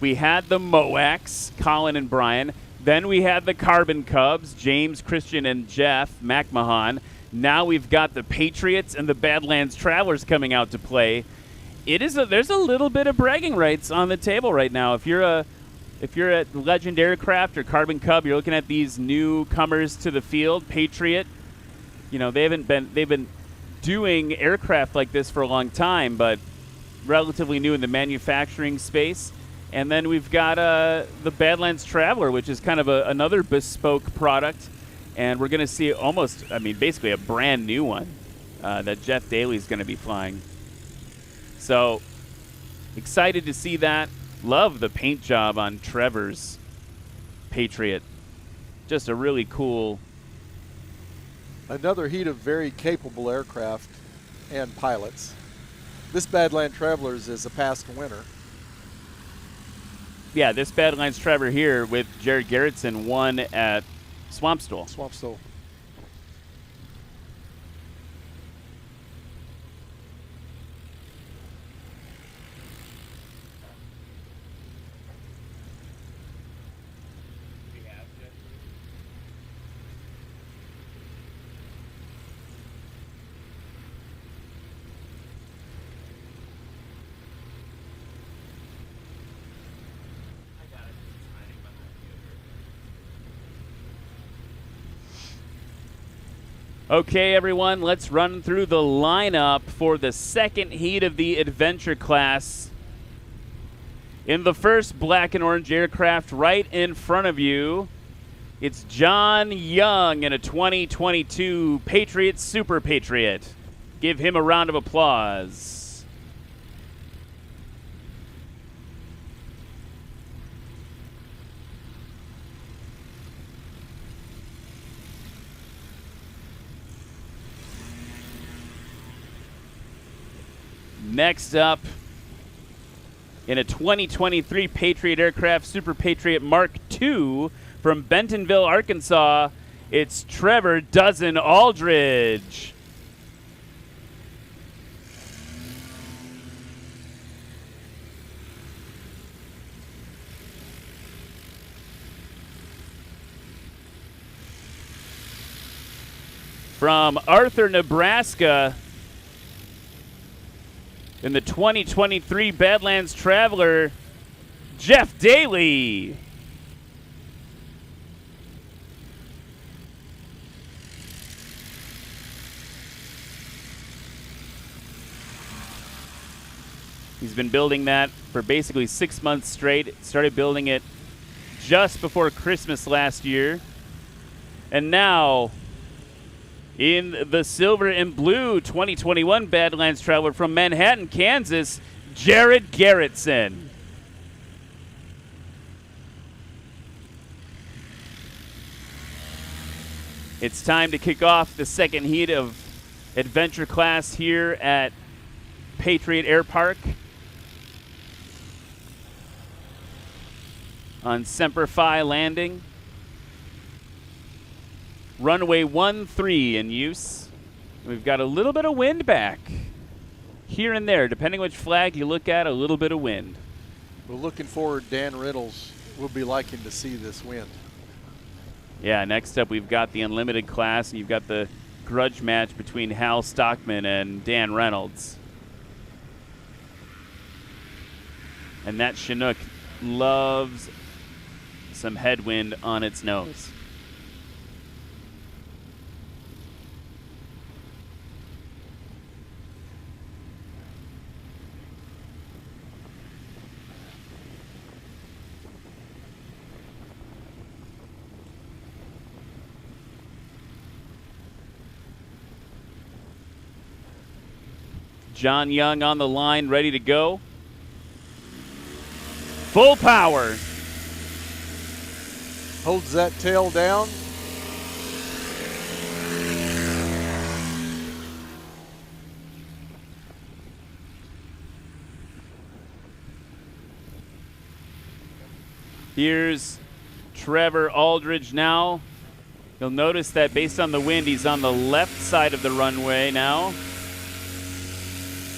We had the MOACs, Colin and Brian. Then we had the Carbon Cubs, James, Christian, and Jeff McMahon. Now we've got the Patriots and the Badlands Travelers coming out to play. there's a little bit of bragging rights on the table right now. If you're at Legend Aircraft or Carbon Cub, you're looking at these newcomers to the field. Patriot, they've been doing aircraft like this for a long time, but relatively new in the manufacturing space. And then we've got the Badlands Traveler, which is kind of another bespoke product. And we're going to see basically a brand new one that Jeff Daly's going to be flying. So excited to see that. Love the paint job on Trevor's Patriot. Just a really cool. Another heat of very capable aircraft and pilots. This Badlands Travelers is a past winner. Yeah, this Badlands Traveler here with Jared Garrettson won at Swamp Stool. Swamp Stool. Okay, everyone, let's run through the lineup for the second heat of the adventure class. In the first black and orange aircraft right in front of you, it's John Young in a 2022 Patriot Super Patriot. Give him a round of applause. Next up, in a 2023 Patriot Aircraft Super Patriot Mark II from Bentonville, Arkansas, it's Trevor Dozen Aldridge. From Arthur, Nebraska, in the 2023 Badlands Traveler, Jeff Daly. He's been building that for basically 6 months straight. Started building it just before Christmas last year. And now, in the silver and blue 2021 Badlands Traveler from Manhattan, Kansas, Jared Garrettson. It's time to kick off the second heat of adventure class here at Patriot Airpark on Semper Fi Landing. Runway 13 in use. We've got a little bit of wind back here and there. Depending which flag you look at, a little bit of wind. We're looking forward, Dan Reynolds will be liking to see this wind. Yeah, next up we've got the unlimited class, and you've got the grudge match between Hal Stockman and Dan Reynolds. And that Chinook loves some headwind on its nose. John Young on the line, ready to go. Full power. Holds that tail down. Here's Trevor Aldridge now. You'll notice that based on the wind, he's on the left side of the runway now.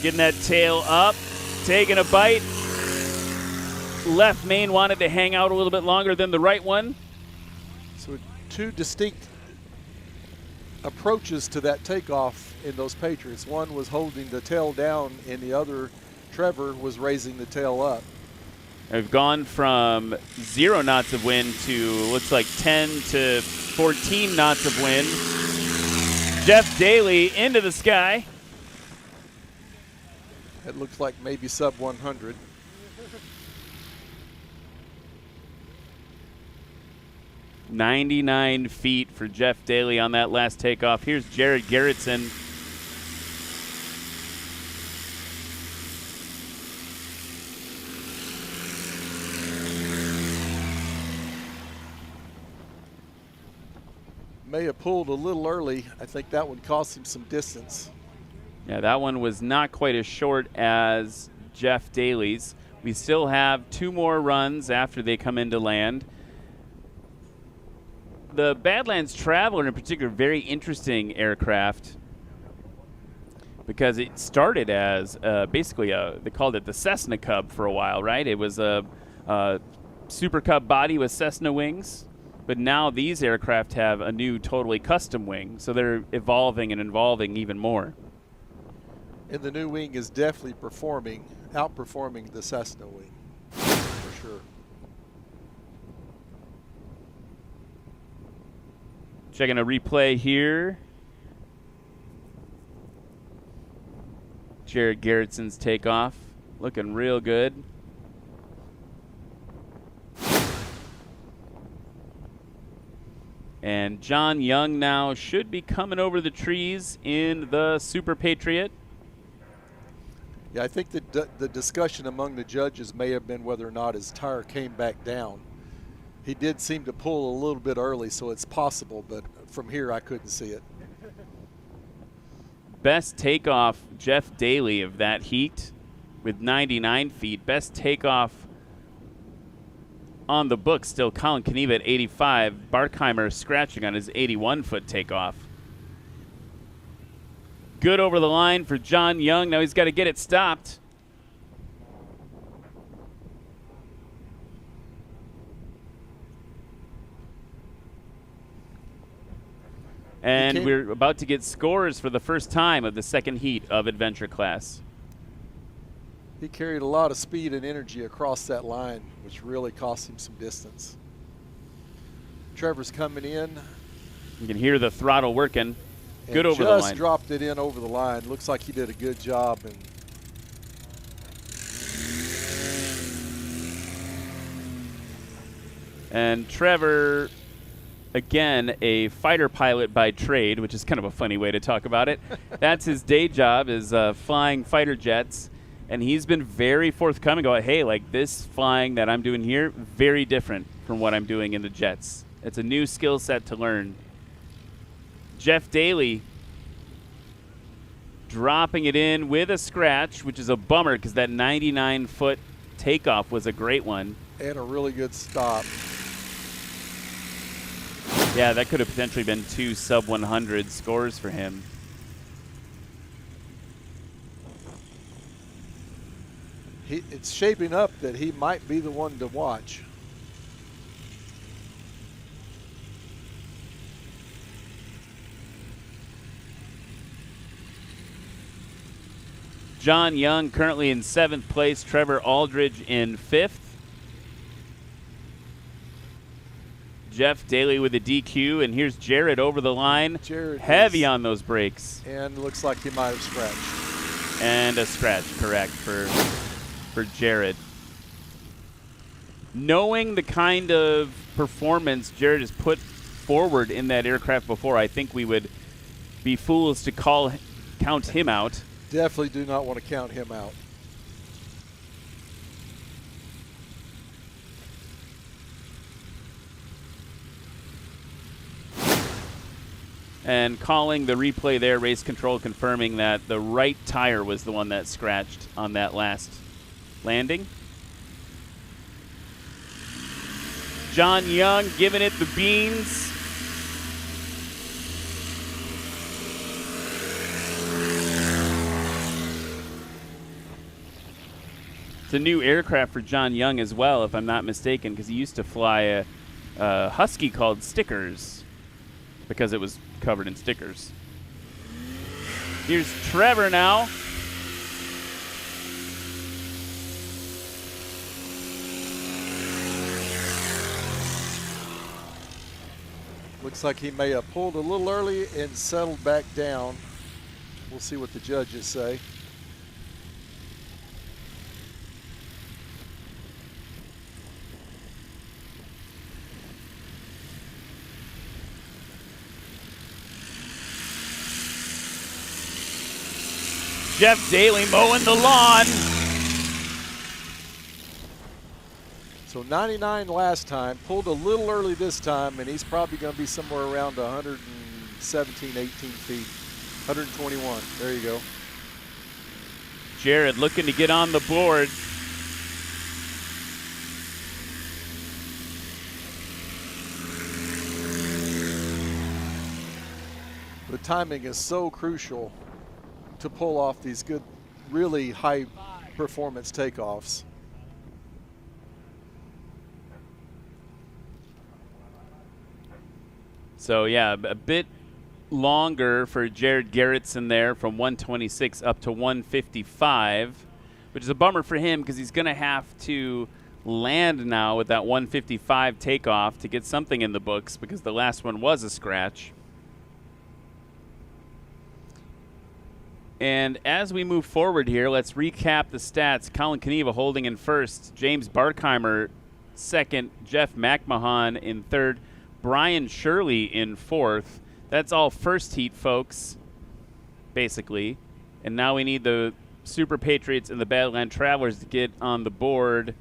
Getting that tail up, taking a bite. Left main wanted to hang out a little bit longer than the right one. So two distinct approaches to that takeoff in those Patriots. One was holding the tail down, and the other Trevor was raising the tail up. I've gone from 0 knots of wind to looks like 10 to 14 knots of wind. Jeff Daly into the sky. It looks like maybe sub 100. "99 feet for Jeff Daly on that last takeoff. Here's Jared Garrettson. May have pulled a little early. I think that one cost him some distance. Yeah, that one was not quite as short as Jeff Daly's. We still have 2 more runs after they come into land. The Badlands Traveler in particular, very interesting aircraft because it started as basically they called it the Cessna Cub for a while, right? It was a Super Cub body with Cessna wings. But now these aircraft have a new totally custom wing, so they're evolving and evolving even more. And the new wing is definitely outperforming the Cessna wing, for sure. Checking a replay here. Jared Garrettson's takeoff, looking real good. And John Young now should be coming over the trees in the Super Patriot. Yeah, I think the discussion among the judges may have been whether or not his tire came back down. He did seem to pull a little bit early, so it's possible, but from here I couldn't see it. Best takeoff, Jeff Daly of that heat with 99 feet. Best takeoff on the book still Colin Kneva at 85. Barkheimer scratching on his 81-foot takeoff. Good over the line for John Young. Now he's got to get it stopped. And we're about to get scores for the first time of the second heat of Adventure Class. He carried a lot of speed and energy across that line, which really cost him some distance. Trevor's coming in. You can hear the throttle working. Good over the line. Just dropped it in over the line. Looks like he did a good job. And Trevor, again, a fighter pilot by trade, which is kind of a funny way to talk about it. That's his day job, is flying fighter jets. And he's been very forthcoming about, hey, like this flying that I'm doing here, very different from what I'm doing in the jets. It's a new skill set to learn. Jeff Daly dropping it in with a scratch, which is a bummer because that 99-foot takeoff was a great one. And a really good stop. Yeah, that could have potentially been 2 sub-100 scores for him. It's shaping up that he might be the one to watch. John Young currently in 7th place. Trevor Aldridge in 5th. Jeff Daly with a DQ, and here's Jared over the line. Jared heavy on those brakes. And looks like he might have scratched. And a scratch, correct, for Jared. Knowing the kind of performance Jared has put forward in that aircraft before, I think we would be fools to count him out. Definitely do not want to count him out. And calling the replay there, race control confirming that the right tire was the one that scratched on that last landing. John Young giving it the beans. It's a new aircraft for John Young as well, if I'm not mistaken, because he used to fly a Husky called Stickers because it was covered in stickers. Here's Trevor now. Looks like he may have pulled a little early and settled back down. We'll see what the judges say. Jeff Daly mowing the lawn. So 99 last time, pulled a little early this time, and he's probably going to be somewhere around 117, 18 feet. 121, there you go. Jared looking to get on the board. The timing is so crucial to pull off these good, really high performance takeoffs. So yeah, a bit longer for Jared Garrettson there from 126 up to 155, which is a bummer for him because he's going to have to land now with that 155 takeoff to get something in the books because the last one was a scratch. And as we move forward here, let's recap the stats. Colin Kneva holding in first, James Barkheimer second, Jeff McMahon in third, Brian Shirley in fourth. That's all first heat, folks, basically. And now we need the Super Patriots and the Badland Travelers to get on the board.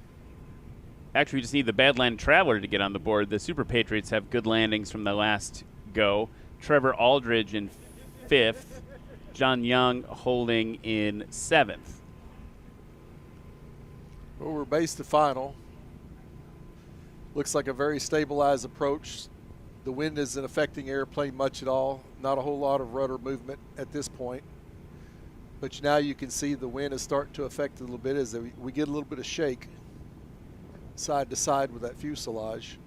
Actually, we just need the Badland Traveler to get on the board. The Super Patriots have good landings from the last go. Trevor Aldridge in fifth. John Young holding in seventh. Well, we're base to final. Looks like a very stabilized approach. The wind isn't affecting airplane much at all. Not a whole lot of rudder movement at this point. But now you can see the wind is starting to affect it a little bit as we get a little bit of shake side to side with that fuselage.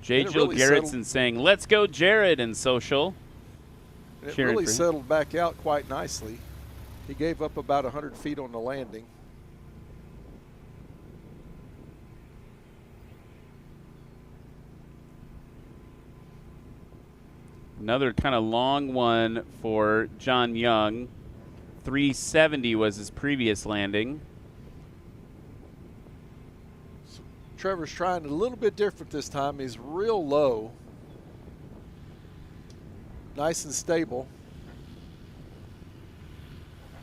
J. Jill really Garrettson saying, "Let's go, Jared," in social. It really settled back out quite nicely. He gave up about 100 feet on the landing. Another kind of long one for John Young. 370 was his previous landing. Trevor's trying a little bit different this time. He's real low. Nice and stable.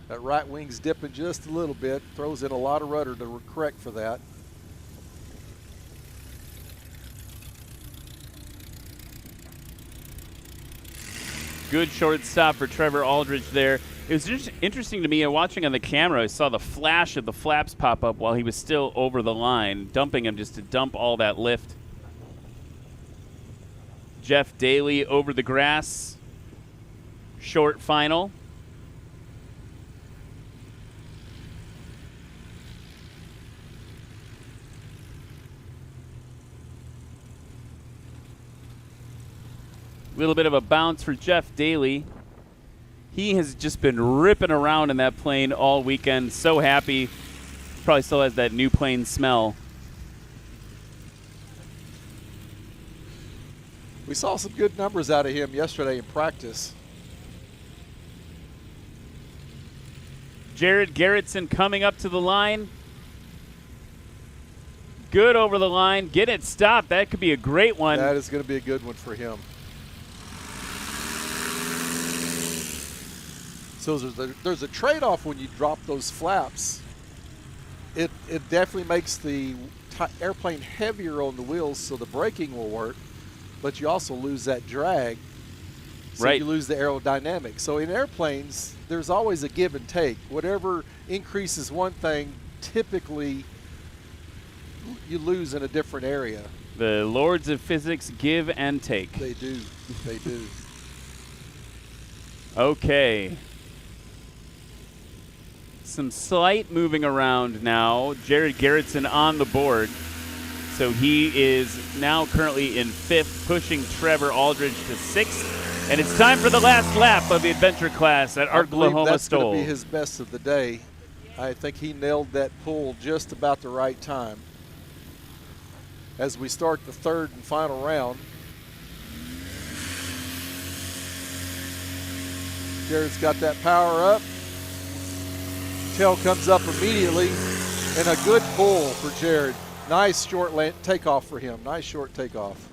That right wing's dipping just a little bit. Throws in a lot of rudder to correct for that. Good short stop for Trevor Aldridge there. It was just interesting to me watching on the camera. I saw the flash of the flaps pop up while he was still over the line, dumping him just to dump all that lift. Jeff Daly over the grass. Short final. A little bit of a bounce for Jeff Daly. He has just been ripping around in that plane all weekend. So happy. Probably still has that new plane smell. We saw some good numbers out of him yesterday in practice. Jared Garrettson coming up to the line. Good over the line. Get it stopped. That could be a great one. That is going to be a good one for him. So there's a trade-off when you drop those flaps. It definitely makes the airplane heavier on the wheels so the braking will work, but you also lose that drag, so right. You lose the aerodynamics. So in airplanes, there's always a give and take. Whatever increases one thing, typically you lose in a different area. The lords of physics give and take. They do. They do. Okay. Some slight moving around now. Jared Garrettson on the board. So he is now currently in fifth, pushing Trevor Aldridge to sixth. And it's time for the last lap of the adventure class at Arklahoma That's STOL. going to be his best of the day. I think he nailed that pull just about the right time. As we start the third and final round, Jared's got that power up. Tail comes up immediately, and a good pull for Jared. Nice short takeoff for him. Nice short takeoff.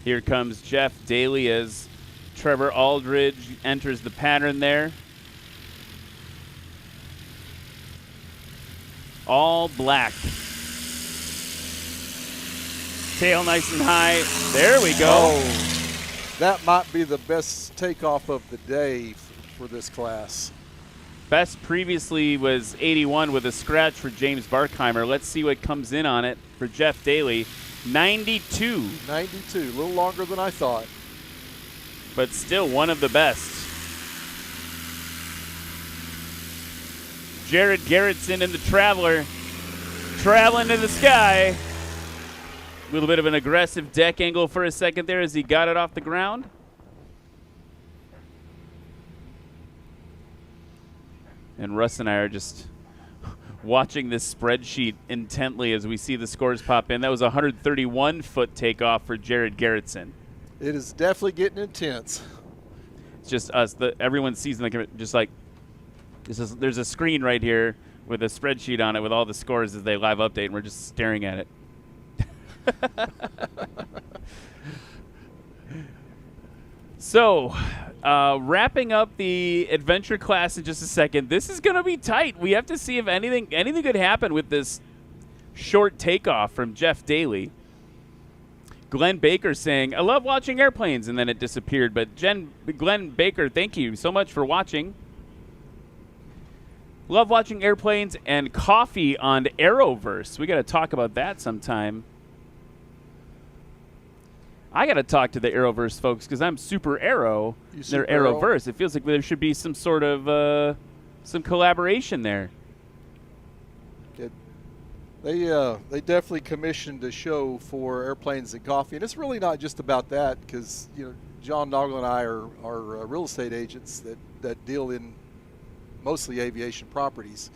Here comes Jeff Daly as Trevor Aldridge enters the pattern there. All black. Tail nice and high. There we go. Oh, that might be the best takeoff of the day for this class. Best previously was 81 with a scratch for James Barkheimer. Let's see what comes in on it for Jeff Daly. 92. 92, a little longer than I thought. But still one of the best. Jared Garrettson in the Traveler, traveling to the sky. A little bit of an aggressive deck angle for a second there as he got it off the ground. And Russ and I are just watching this spreadsheet intently as we see the scores pop in. That was a 131-foot takeoff for Jared Garrettson. It is definitely getting intense. It's just us. Everyone sees them just like there's a screen right here with a spreadsheet on it with all the scores as they live update, and we're just staring at it. So, wrapping up the adventure class in just a second. This is going to be tight. We have to see if anything could happen with this short takeoff from Jeff Daly. Glenn Baker saying, I love watching airplanes, and then it disappeared. But Glenn Baker, thank you so much for watching. Love watching airplanes and coffee on Arrowverse. We got to talk about that sometime. I got to talk to the Arrowverse folks because I'm super Arrow. They're Arrowverse. It feels like there should be some sort of some collaboration there. They definitely commissioned a show for airplanes and coffee, and it's really not just about that because John Noggle and I are real estate agents that deal in mostly aviation properties,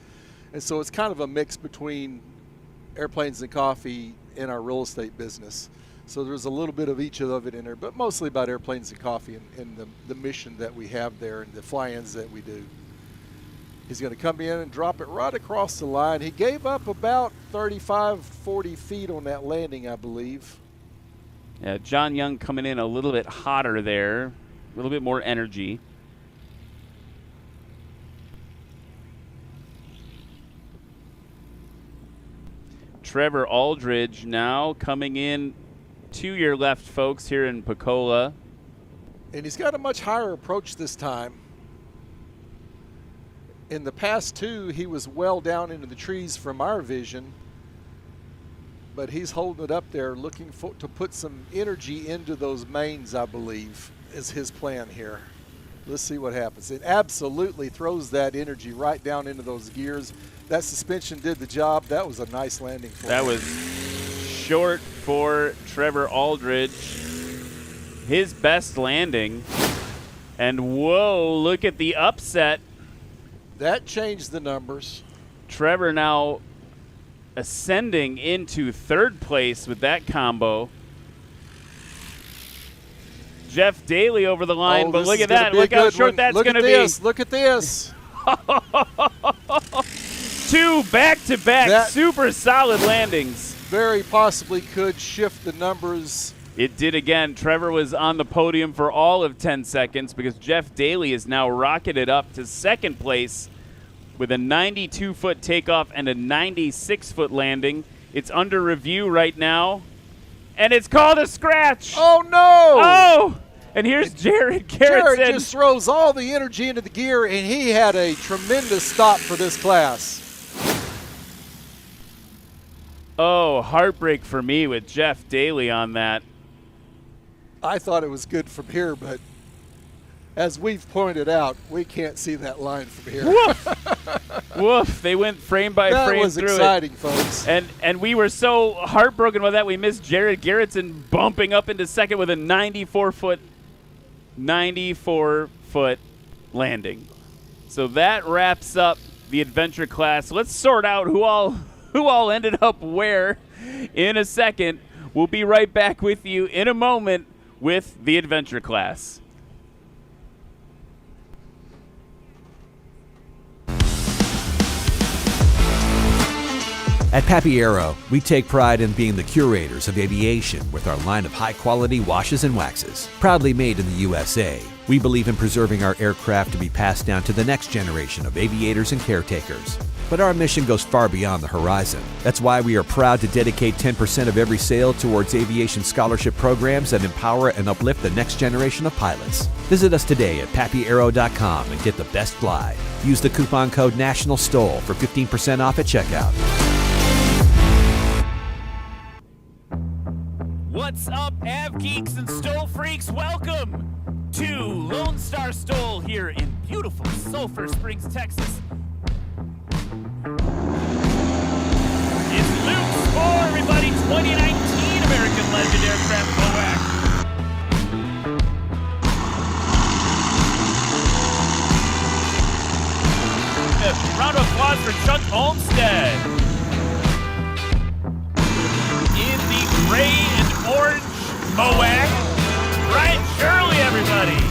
and so it's kind of a mix between airplanes and coffee in our real estate business. So there's a little bit of each of it in there, but mostly about airplanes and coffee and the mission that we have there and the fly-ins that we do. He's going to come in and drop it right across the line. He gave up about 35, 40 feet on that landing, I believe. Yeah, John Young coming in a little bit hotter there, a little bit more energy. Trevor Aldridge now coming in to your left, folks, here in Pocola. And he's got a much higher approach this time. In the past two, he was well down into the trees from our vision, but he's holding it up there looking to put some energy into those mains, I believe, is his plan here. Let's see what happens. It absolutely throws that energy right down into those gears. That suspension did the job. That was a nice landing for him. That was short for Trevor Aldridge. His best landing. And whoa, look at the upset. That changed the numbers. Trevor now ascending into third place with that combo. Jeff Daly over the line, but look at that. Look how short that's going to be. Look at this. Two back-to-back super solid landings. Very possibly could shift the numbers. It did again. Trevor was on the podium for all of 10 seconds because Jeff Daly is now rocketed up to second place with a 92-foot takeoff and a 96-foot landing. It's under review right now, and it's called a scratch. Oh, no! Oh! And here's Jared Garrettson. Jared just throws all the energy into the gear, and he had a tremendous stop for this class. Oh, heartbreak for me with Jeff Daly on that. I thought it was good from here, but as we've pointed out, we can't see that line from here. Woof! Woof! They went frame by frame through it. That was exciting, folks. And we were so heartbroken with that, we missed Jared Garrettson bumping up into second with a 94-foot landing. So that wraps up the adventure class. Let's sort out who all ended up where in a second. We'll be right back with you in a moment with the adventure class. At Pappy Aero, we take pride in being the curators of aviation with our line of high-quality washes and waxes. Proudly made in the USA, we believe in preserving our aircraft to be passed down to the next generation of aviators and caretakers. But our mission goes far beyond the horizon. That's why we are proud to dedicate 10% of every sale towards aviation scholarship programs that empower and uplift the next generation of pilots. Visit us today at pappyaero.com and get the best fly. Use the coupon code NationalSTOL for 15% off at checkout. What's up, Av Geeks and Stole Freaks? Welcome to Lone Star Stole here in beautiful Sulphur Springs, Texas. It's Luke's for everybody, 2019 American Legend Aircraft MOAC. A round of applause for Chuck Olmstead. In the gray and orange MOAC, Brian Shirley, everybody.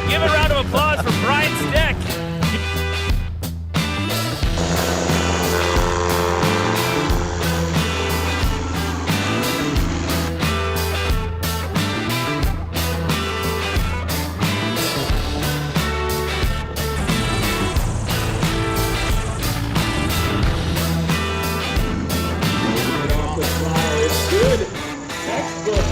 Give a round of applause for Brian Steck. It's good. Textbook.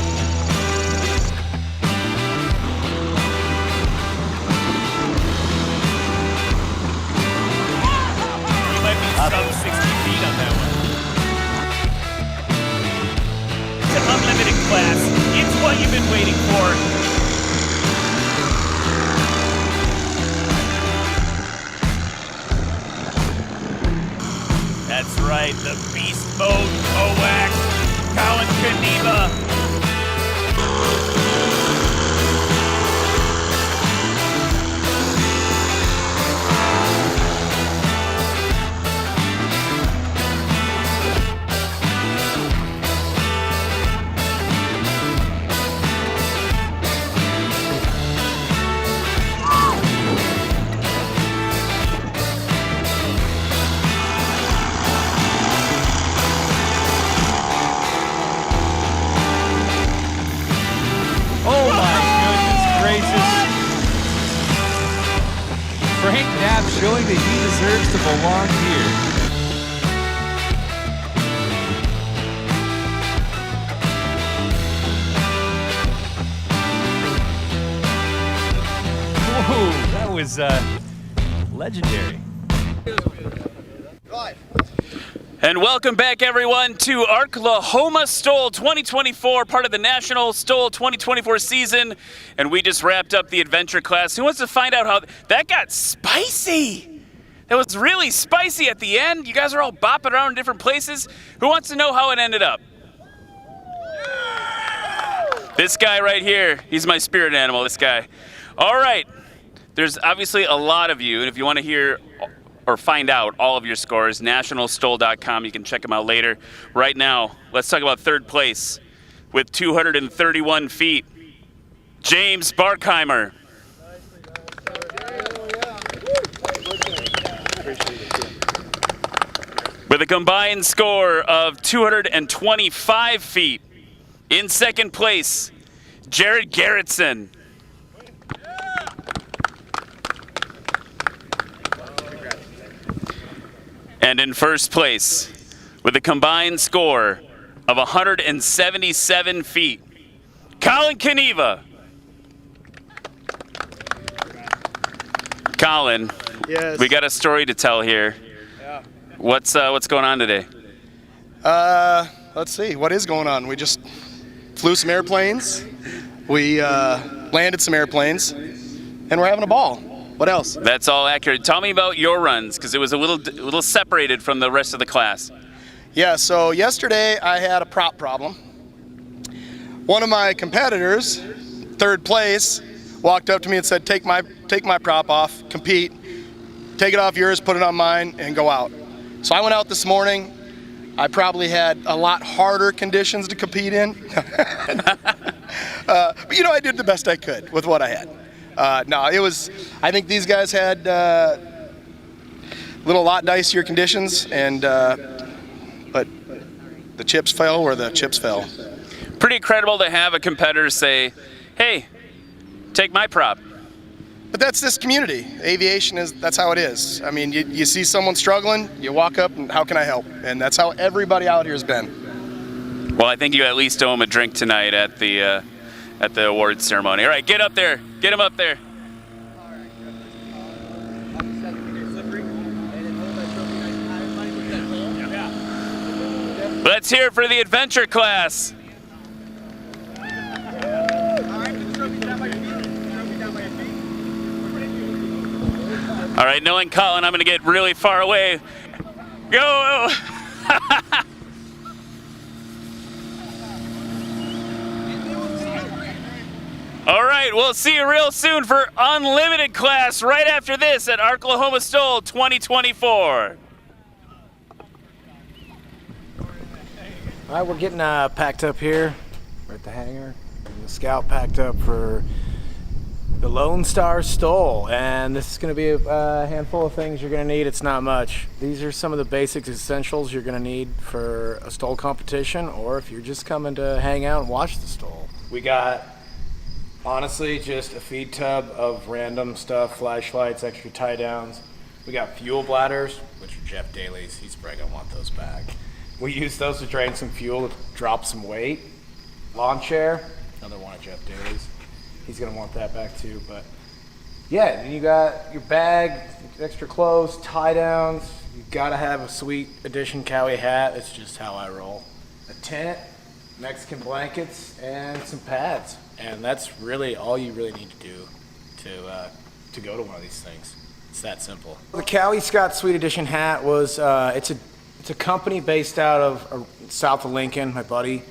Sub 60 feet on that one. It's an unlimited class. It's what you've been waiting for. That's right, the Beast Mode MOAC, Colin Kaneva. Oh my goodness gracious. Frank Knapp showing that he deserves to belong here. Whoa, that was legendary. And welcome back, everyone, to Arklahoma STOL 2024, part of the National STOL 2024 season. And we just wrapped up the adventure class. Who wants to find out how that got spicy? That was really spicy at the end. You guys are all bopping around in different places. Who wants to know how it ended up? This guy right here, he's my spirit animal, this guy. All right, there's obviously a lot of you, and if you want to hear or find out all of your scores, nationalstol.com. You can check them out later. Right now, let's talk about third place with 231 feet. James Barkheimer. With a combined score of 225 feet. In second place, Jared Garrettson. And in first place, with a combined score of 177 feet, Colin Kaneva. Colin, yes. We got a story to tell here. Yeah. What's going on today? let's see, what is going on? We just flew some airplanes, we landed some airplanes, and we're having a ball. What else? That's all accurate. Tell me about your runs, because it was a little separated from the rest of the class. Yeah, so yesterday I had a prop problem. One of my competitors, third place, walked up to me and said, take my prop off, compete, take it off yours, put it on mine, and go out. So I went out this morning. I probably had a lot harder conditions to compete in. But you know, I did the best I could with what I had. No, it was, I think these guys had a lot dicier conditions, and but the chips fell where the chips fell. Pretty incredible to have a competitor say, hey, take my prop. But that's this community. Aviation that's how it is. I mean, you see someone struggling, you walk up and how can I help? And that's how everybody out here has been. Well, I think you at least owe him a drink tonight at the awards ceremony. All right, get up there. Get him up there. Let's hear it for the adventure class. All right, knowing Colin, I'm gonna get really far away. Go! All right, we'll see you real soon for Unlimited class right after this at Arklahoma STOL 2024. All right, we're getting packed up here. We're at the hangar. Getting the Scout packed up for the Lone Star STOL, and this is going to be a handful of things you're going to need. It's not much. These are some of the basic essentials you're going to need for a STOL competition, or if you're just coming to hang out and watch the STOL. We got, honestly, just a feed tub of random stuff, flashlights, extra tie downs. We got fuel bladders, which are Jeff Daly's. He's probably going to want those back. We use those to drain some fuel to drop some weight. Lawn chair, another one of Jeff Daly's. He's gonna want that back too, but yeah, then you got your bag, extra clothes, tie downs. You gotta have a sweet edition Cowie hat. It's just how I roll. A tent, Mexican blankets, and some pads. And that's really all you really need to do to go to one of these things. It's that simple. The Cowie Scott Sweet Edition hat was it's a company based out of south of Lincoln. My buddy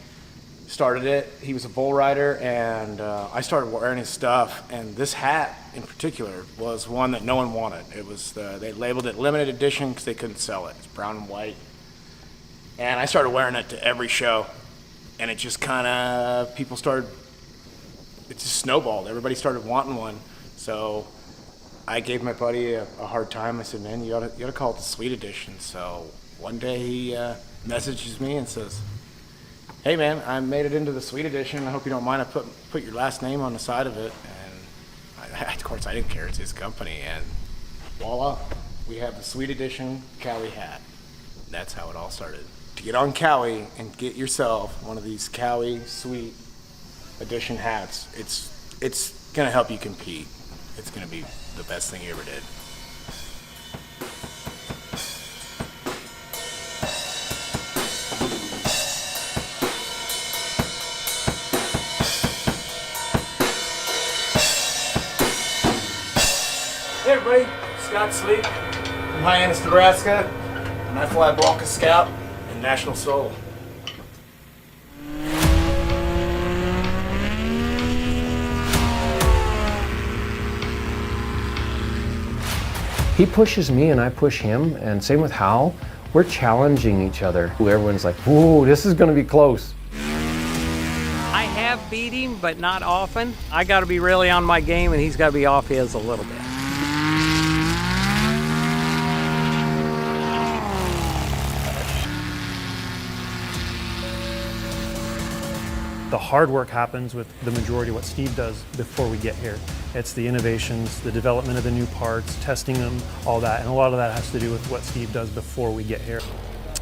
started it. He was a bull rider, and I started wearing his stuff, and this hat in particular was one that no one wanted. It was they labeled it limited edition because they couldn't sell it. It's brown and white, and I started wearing it to every show, and it just kind of it just snowballed. Everybody started wanting one, so I gave my buddy a hard time. I said, man, you ought to call it the Sweet Edition. So one day he messages me and says, hey man, I made it into the Sweet Edition. I hope you don't mind. I put your last name on the side of it. And of course I didn't care. It's his company. And voila, we have the Sweet Edition Cowie hat. That's how it all started. To get on Cowie and get yourself one of these Cowie Sweet Edition hats, it's gonna help you compete. It's gonna be the best thing you ever did. Hey everybody, Scott Sleep from Hyannis, Nebraska, and I fly Bronca Scout and National STOL. He pushes me and I push him, and same with Hal. We're challenging each other. Everyone's like, whoa, this is gonna be close. I have beat him, but not often. I gotta be really on my game and he's gotta be off his a little bit. The hard work happens with the majority of what Steve does before we get here. It's the innovations, the development of the new parts, testing them, all that, and a lot of that has to do with what Steve does before we get here.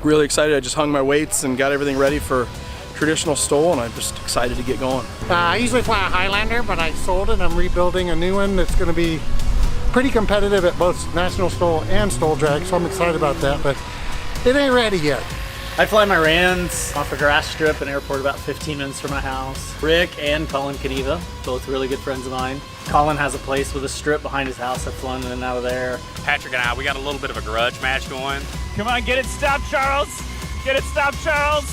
Really excited. I just hung my weights and got everything ready for traditional STOL, and I'm just excited to get going. I usually fly a Highlander, but I sold it. I'm rebuilding a new one that's going to be pretty competitive at both National STOL and STOL Drag, so I'm excited about that, but it ain't ready yet. I fly my Rands off a grass strip, an airport about 15 minutes from my house. Rick and Colin Kadiva, both really good friends of mine. Colin has a place with a strip behind his house. I've flown in and out of there. Patrick and I, we got a little bit of a grudge match going. Come on, get it stopped, Charles. Get it stopped, Charles.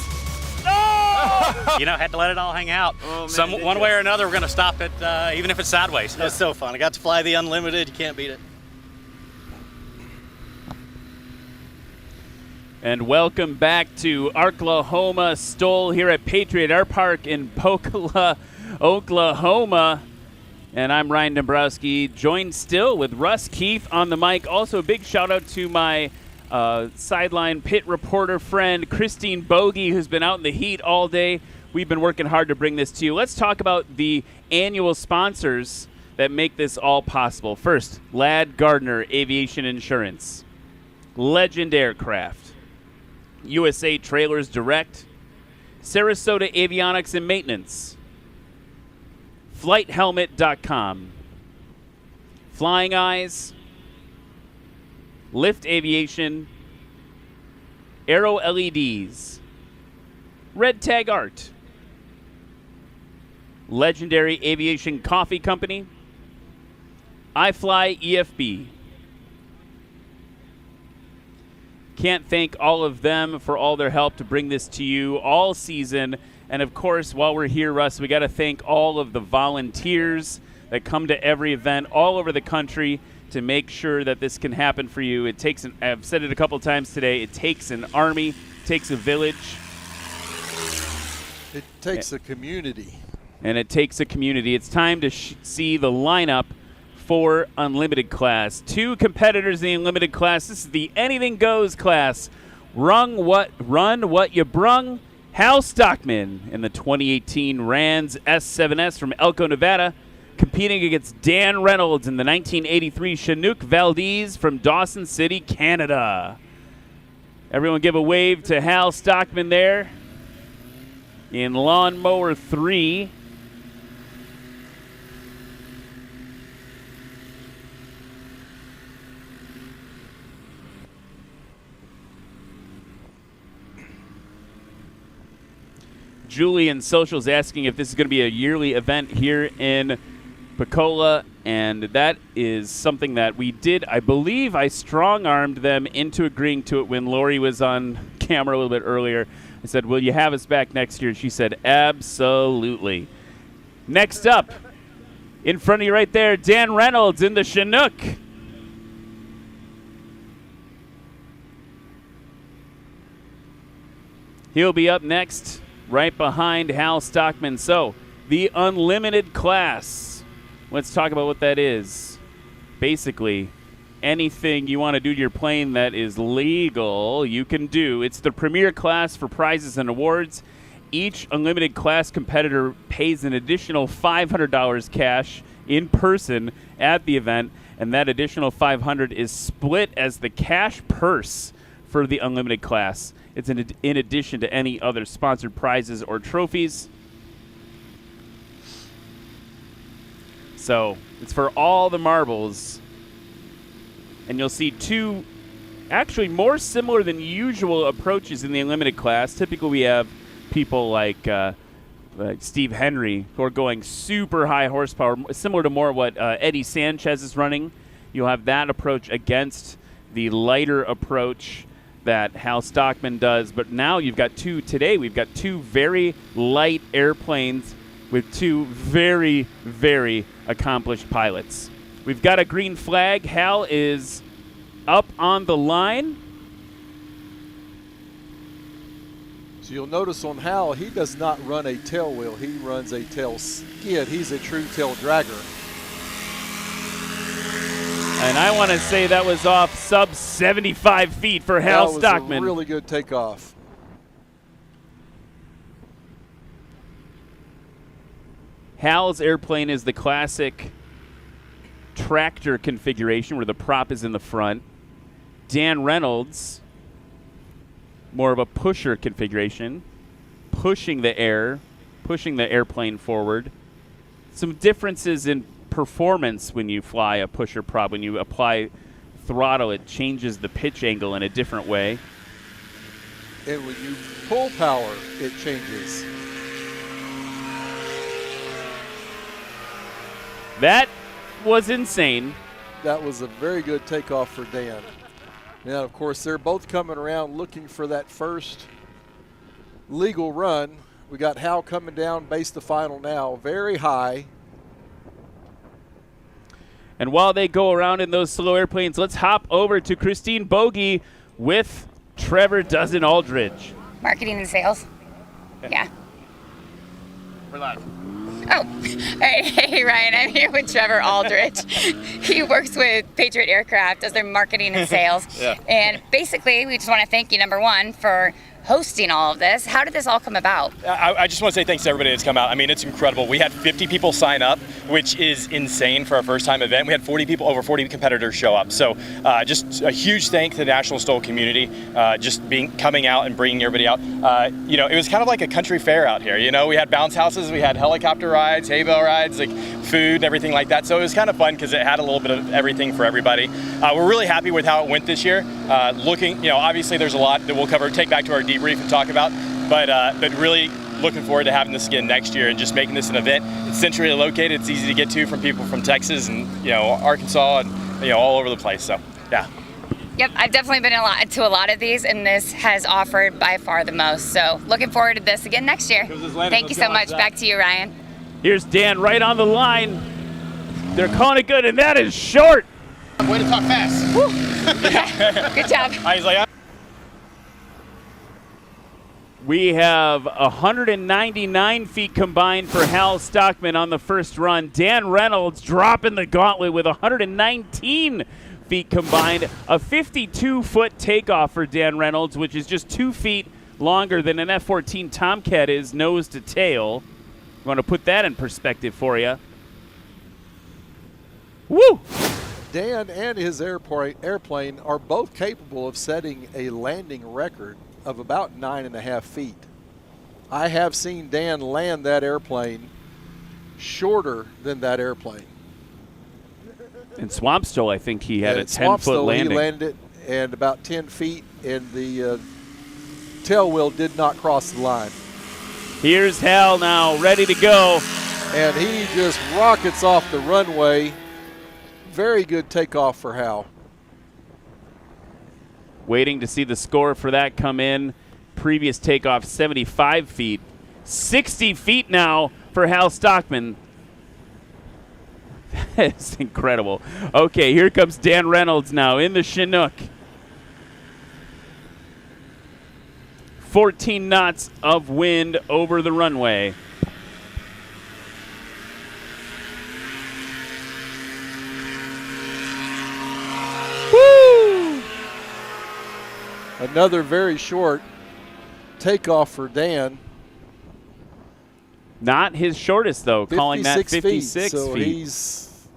No! You know, had to let it all hang out. Oh, man, One way or another, we're going to stop it, even if it's sideways. It was so fun. I got to fly the unlimited. You can't beat it. And welcome back to Arklahoma STOL here at Patriot Airpark in Pocola, Oklahoma. And I'm Ryan Dombrowski, joined still with Russ Keefe on the mic. Also, a big shout out to my sideline pit reporter friend, Christine Bogey, who's been out in the heat all day. We've been working hard to bring this to you. Let's talk about the annual sponsors that make this all possible. First, Ladd Gardner Aviation Insurance, Legend Aircraft, USA Trailers Direct, Sarasota Avionics and Maintenance, FlightHelmet.com, Flying Eyes, Lift Aviation, Aero LEDs, Red Tag Art, Legendary Aviation Coffee Company, iFly EFB. Can't thank all of them for all their help to bring this to you all season. And of course, while we're here, Russ, we got to thank all of the volunteers that come to every event all over the country to make sure that this can happen for you. It takes I've said it a couple times today, it takes an army, it takes a village. It takes a community. And it takes a community. It's time to see the lineup for Unlimited class. Two competitors in the Unlimited class. This is the Anything Goes class. Run what you brung. Hal Stockman in the 2018 Rands S7S from Elko, Nevada, competing against Dan Reynolds in the 1983 Chinook Valdez from Dawson City, Canada. Everyone give a wave to Hal Stockman there in Lawnmower 3. Julian Social's asking if this is going to be a yearly event here in Pocola, and that is something that we did. I believe I strong-armed them into agreeing to it when Lori was on camera a little bit earlier. I said, will you have us back next year? She said, absolutely. Next up, in front of you right there, Dan Reynolds in the Chinook. He'll be up next, right behind Hal Stockman. So, the Unlimited class. Let's talk about what that is. Basically, anything you want to do to your plane that is legal, you can do. It's the premier class for prizes and awards. Each Unlimited class competitor pays an additional $500 cash in person at the event, and that additional $500 is split as the cash purse for the Unlimited class. It's in addition to any other sponsored prizes or trophies. So it's for all the marbles. And you'll see two actually more similar than usual approaches in the Unlimited class. Typically we have people like Steve Henry who are going super high horsepower, similar to more what Eddie Sanchez is running. You'll have that approach against the lighter approach that Hal Stockman does. But now you've got we've got two very light airplanes with two very, very accomplished pilots. We've got a green flag. Hal is up on the line. So you'll notice on Hal, he does not run a tail wheel. He runs a tail skid. He's a true tail dragger. And I want to say that was off sub 75 feet for Hal Stockman. That was a really good takeoff. Hal's airplane is the classic tractor configuration where the prop is in the front. Dan Reynolds, more of a pusher configuration, pushing the airplane forward. Some differences in performance when you fly a pusher prop. When you apply throttle, it changes the pitch angle in a different way. And when you pull power, it changes. That was insane. That was a very good takeoff for Dan. Now, of course, they're both coming around looking for that first legal run. We got Hal coming down base the final now, very high. And while they go around in those slow airplanes, let's hop over to Christine Bogey with Trevor Dozen Aldridge. Marketing and sales. Yeah. We're live. Oh, hey Ryan, I'm here with Trevor Aldridge. He works with Patriot Aircraft, does their marketing and sales. Yeah. And basically, we just want to thank you, number one, for hosting all of this. How did this all come about? I just want to say thanks to everybody that's come out. I mean, it's incredible. We had 50 people sign up, which is insane for our first time event. We had 40 people, over 40 competitors show up. So just a huge thank to the National STOL community, just coming out and bringing everybody out. You know, it was kind of like a country fair out here. You know, we had bounce houses, we had helicopter rides, hay bale rides, like food and everything like that. So it was kind of fun because it had a little bit of everything for everybody. We're really happy with how it went this year. Looking, you know, obviously there's a lot that we'll cover, take back to our debrief and talk about, but really looking forward to having this again next year and just making this an event. It's centrally located. It's easy to get to from people from Texas and, you know, Arkansas and, you know, all over the place. So, yeah. Yep, I've definitely been to a lot of these, and this has offered by far the most. So looking forward to this again next year. Thank you so much. Back to you, Ryan. Here's Dan right on the line. They're calling it good, and that is short. Way to talk fast. Good job. He's like, We have 199 feet combined for Hal Stockman on the first run. Dan Reynolds dropping the gauntlet with 119 feet combined. A 52-foot takeoff for Dan Reynolds, which is just 2 feet longer than an F-14 Tomcat is nose to tail. I want to put that in perspective for you. Woo! Dan and his airplane are both capable of setting a landing record of about 9.5 feet. I have seen Dan land that airplane shorter than that airplane. In Swampstoll, I think he had a 10-foot Swampstoll, landing. He landed it and about 10 feet, and the tail wheel did not cross the line. Here's Hal now, ready to go. And he just rockets off the runway. Very good takeoff for Hal. Waiting to see the score for that come in. Previous takeoff, 75 feet. 60 feet now for Hal Stockman. That's incredible. Okay, here comes Dan Reynolds now in the Chinook. 14 knots of wind over the runway. Woo! Another very short takeoff for Dan. Not his shortest, though, calling that 56 so feet. He's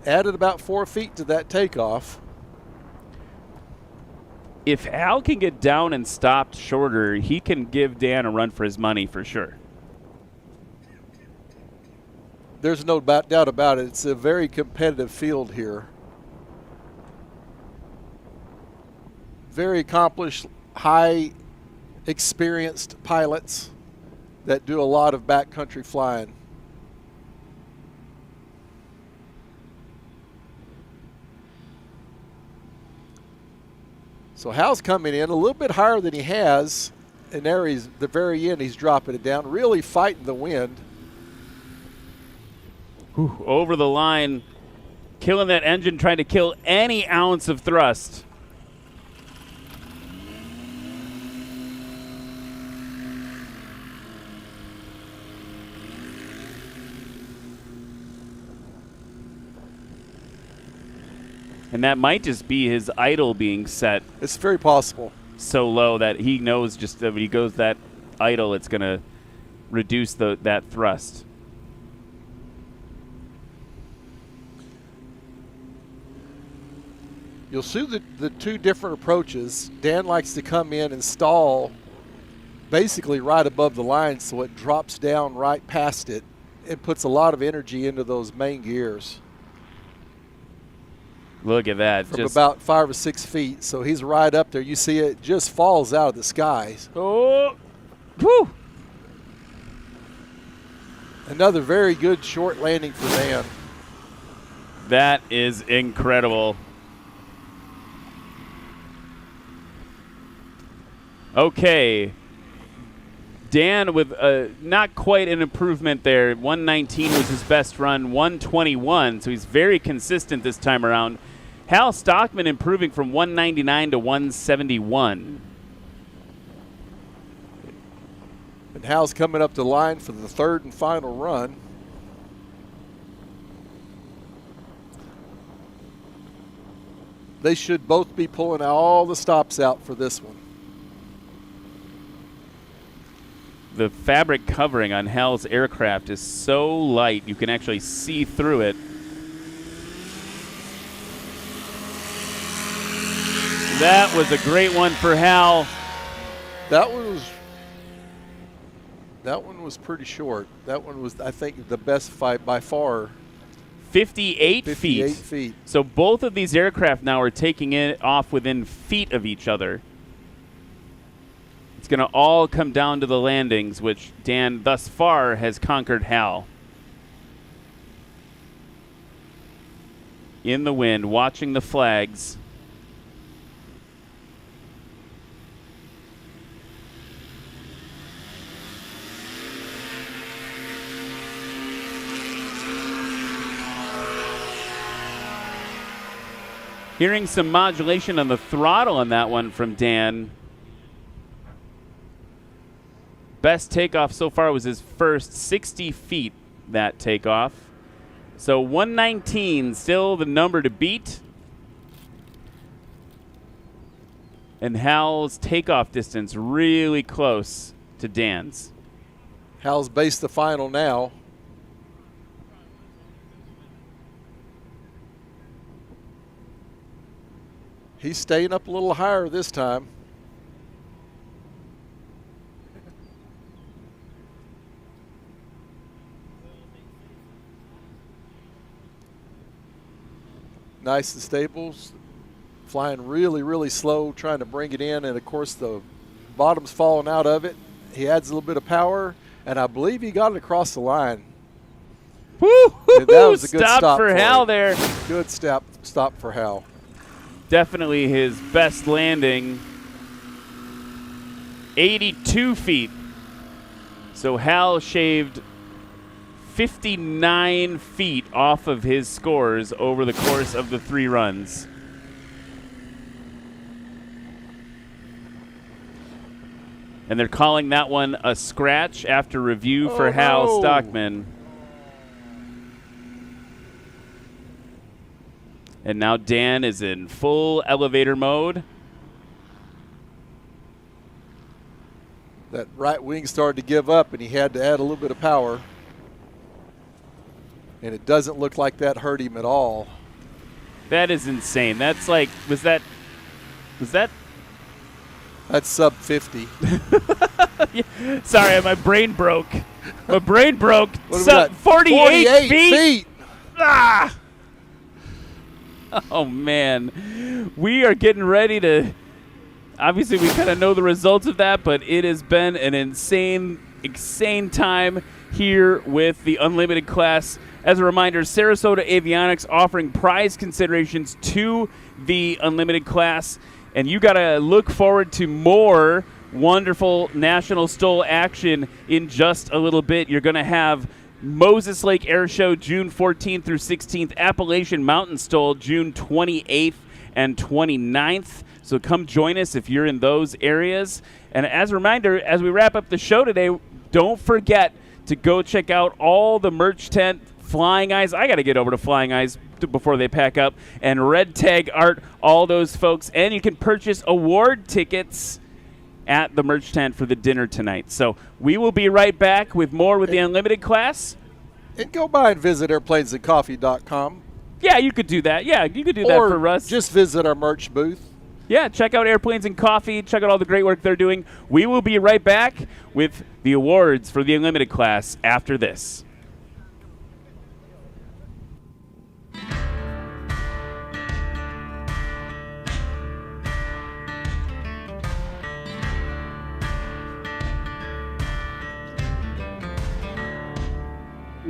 added about 4 feet to that takeoff. If Hal can get down and stopped shorter, he can give Dan a run for his money for sure. There's no doubt about it. It's a very competitive field here. Very accomplished, high experienced pilots that do a lot of backcountry flying. So Hal's coming in a little bit higher than he has, and there he's the very end, he's dropping it down, really fighting the wind. Whew, over the line, killing that engine, trying to kill any ounce of thrust. And that might just be his idle being set. It's very possible. So low that he knows just that when he goes that idle, it's going to reduce that thrust. You'll see the two different approaches. Dan likes to come in and stall basically right above the line so it drops down right past it and puts a lot of energy into those main gears. Look at that. From about 5 or 6 feet. So he's right up there. You see it just falls out of the sky. Oh, whew. Another very good short landing for Dan. That is incredible. Okay. Dan with not quite an improvement there. 119 was his best run, 121, so he's very consistent this time around. Hal Stockman improving from 199 to 171. And Hal's coming up the line for the third and final run. They should both be pulling all the stops out for this one. The fabric covering on Hal's aircraft is so light you can actually see through it. That was a great one for Hal. That one was pretty short. That one was, I think, the best fight by far. 58 feet. feet. So both of these aircraft now are taking it off within feet of each other. It's going to all come down to the landings, which Dan thus far has conquered Hal. In the wind, watching the flags. Hearing some modulation on the throttle on that one from Dan. Best takeoff so far was his first 60 feet, that takeoff. So 119, still the number to beat. And Hal's takeoff distance really close to Dan's. Hal's based the final now. He's staying up a little higher this time. Nice and stable, flying really, really slow, trying to bring it in, and of course the bottom's falling out of it. He adds a little bit of power, and I believe he got it across the line. Woo! And that was a good stop for Hal there. Good stop for Hal. Definitely his best landing. 82 feet. So Hal shaved 59 feet off of his scores over the course of the 3 runs. And they're calling that one a scratch after review for Hal Stockman. And now Dan is in full elevator mode. That right wing started to give up, and he had to add a little bit of power. And it doesn't look like that hurt him at all. That is insane. That's like, was that? That's sub 50. Yeah. Sorry, my brain broke. My brain broke. What do we got? 48 feet. Ah! Oh, man. We are getting ready to, obviously we kind of know the results of that, but it has been an insane time here with the Unlimited class. As a reminder, Sarasota Avionics offering prize considerations to the Unlimited class, and you got to look forward to more wonderful National STOL action in just a little bit. You're going to have Moses Lake Air Show June 14th through 16th, Appalachian Mountain STOL June 28th and 29th. So come join us if you're in those areas. And as a reminder, as we wrap up the show today, don't forget to go check out all the merch tent, Flying Eyes. I got to get over to Flying Eyes before they pack up. And Red Tag Art, all those folks. And you can purchase award tickets at the merch tent for the dinner tonight. So we will be right back with more with the Unlimited class. And go by and visit airplanesandcoffee.com. Yeah, you could do that. Yeah, you could do that for Russ. Just visit our merch booth. Yeah, check out Airplanes and Coffee. Check out all the great work they're doing. We will be right back with the awards for the Unlimited class after this.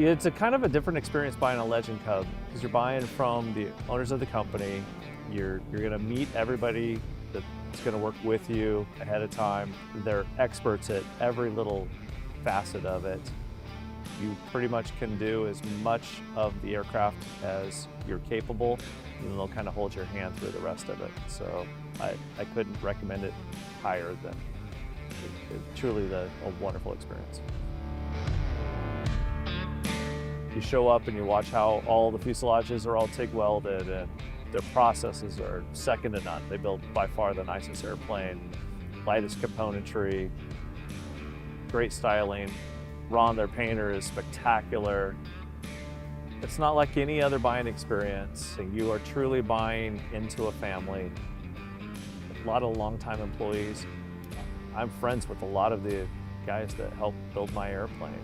It's a kind of a different experience buying a Legend Cub because you're buying from the owners of the company. You're going to meet everybody that's going to work with you ahead of time. They're experts at every little facet of it. You pretty much can do as much of the aircraft as you're capable, and they'll kind of hold your hand through the rest of it. So I couldn't recommend it higher than truly a wonderful experience. You show up and you watch how all the fuselages are all TIG welded, and their processes are second to none. They build by far the nicest airplane, lightest componentry, great styling. Ron, their painter, is spectacular. It's not like any other buying experience. You are truly buying into a family. A lot of longtime employees. I'm friends with a lot of the guys that help build my airplane.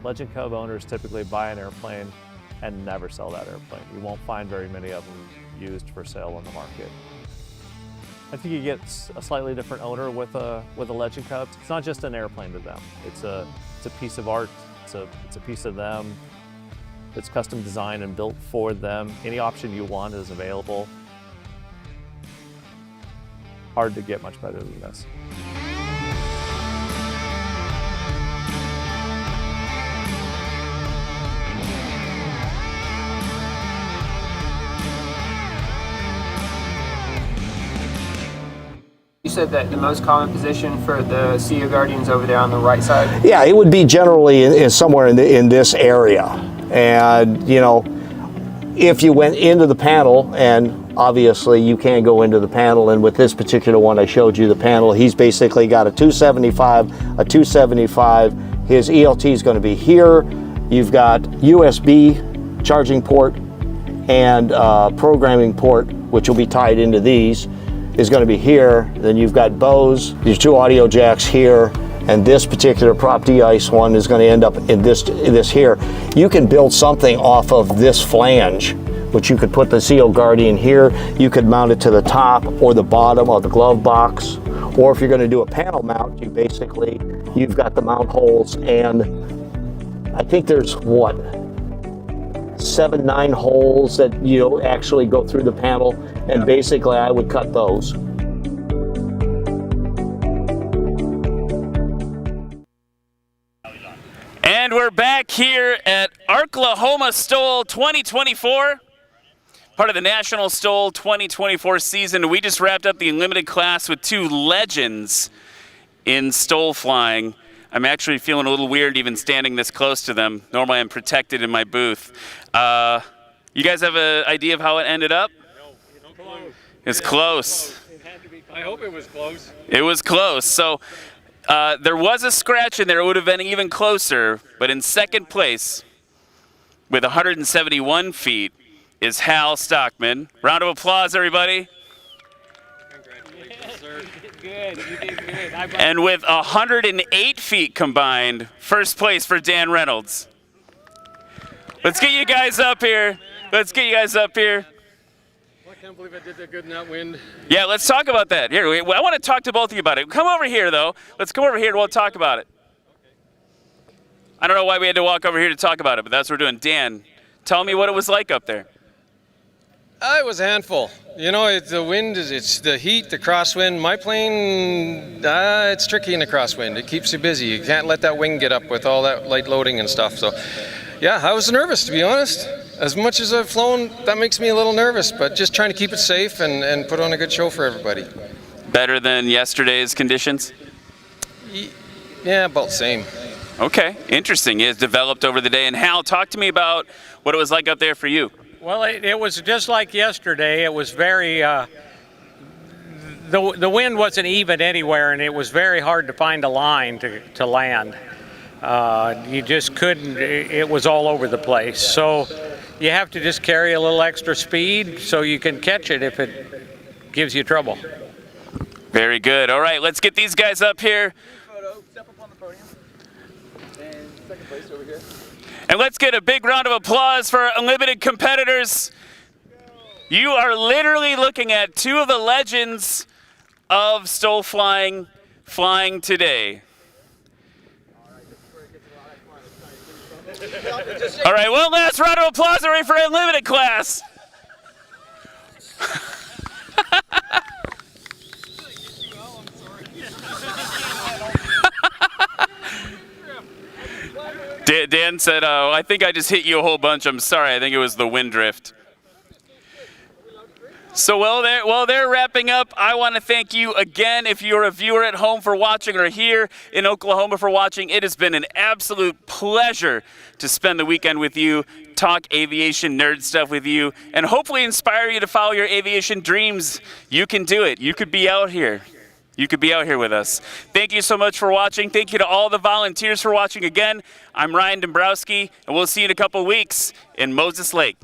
Legend Cub owners typically buy an airplane and never sell that airplane. You won't find very many of them used for sale on the market. I think you get a slightly different owner with a Legend Cub. It's not just an airplane to them. It's a piece of art. It's a piece of them. It's custom designed and built for them. Any option you want is available. Hard to get much better than this. You said that the most common position for the CEO Guardian's over there on the right side? Yeah, it would be generally somewhere in this area. And, you know, if you went into the panel, and obviously you can go into the panel, and with this particular one I showed you the panel, he's basically got a 275. His ELT is going to be here. You've got USB charging port and programming port, which will be tied into these, is going to be here. Then you've got Bose, these two audio jacks here, and this particular prop de-ice one is going to end up in this here. You can build something off of this flange, which you could put the CEO Guardian here. You could mount it to the top or the bottom of the glove box. Or if you're going to do a panel mount, you've got the mount holes, and I think there's 7-9 holes that actually go through the panel, and basically I would cut those. And we're back here at Arklahoma STOL 2024, part of the National STOL 2024 season. We just wrapped up the limited class with 2 legends in STOL flying. I'm actually feeling a little weird even standing this close to them. Normally I'm protected in my booth. You guys have an idea of how it ended up? It's close. I hope it was close. It was close. So there was a scratch in there. It would have been even closer. But in second place with 171 feet is Hal Stockman. Round of applause, everybody. Good, you did good. And with 108 feet combined, first place for Dan Reynolds. Let's get you guys up here. I can't believe I did that good in that wind. Yeah, let's talk about that. Here, I want to talk to both of you about it. Come over here, though. Let's come over here and we'll talk about it. I don't know why we had to walk over here to talk about it, but that's what we're doing. Dan, tell me what it was like up there. It was a handful. The wind, it's the heat, the crosswind. My plane, it's tricky in the crosswind. It keeps you busy. You can't let that wing get up with all that light loading and stuff. So, yeah, I was nervous, to be honest. As much as I've flown, that makes me a little nervous, but just trying to keep it safe and put on a good show for everybody. Better than yesterday's conditions? Yeah, about the same. Okay, interesting. It's developed over the day. And Hal, talk to me about what it was like up there for you. Well, it was just like yesterday. It was very, the wind wasn't even anywhere, and it was very hard to find a line to land. You just couldn't, it was all over the place. So you have to just carry a little extra speed so you can catch it if it gives you trouble. Very good. All right, let's get these guys up here. Step up on the podium. And second place over here. And let's get a big round of applause for our unlimited competitors. You are literally looking at 2 of the legends of STOL flying today. All right, one last round of applause already for Unlimited class. Dan said, "Oh, I think I just hit you a whole bunch. I'm sorry. I think it was the wind drift." So while they're wrapping up, I want to thank you again if you're a viewer at home for watching or here in Oklahoma for watching. It has been an absolute pleasure to spend the weekend with you, talk aviation nerd stuff with you, and hopefully inspire you to follow your aviation dreams. You can do it. You could be out here. You could be out here with us. Thank you so much for watching. Thank you to all the volunteers for watching again. I'm Ryan Dombrowski, and we'll see you in a couple weeks in Moses Lake.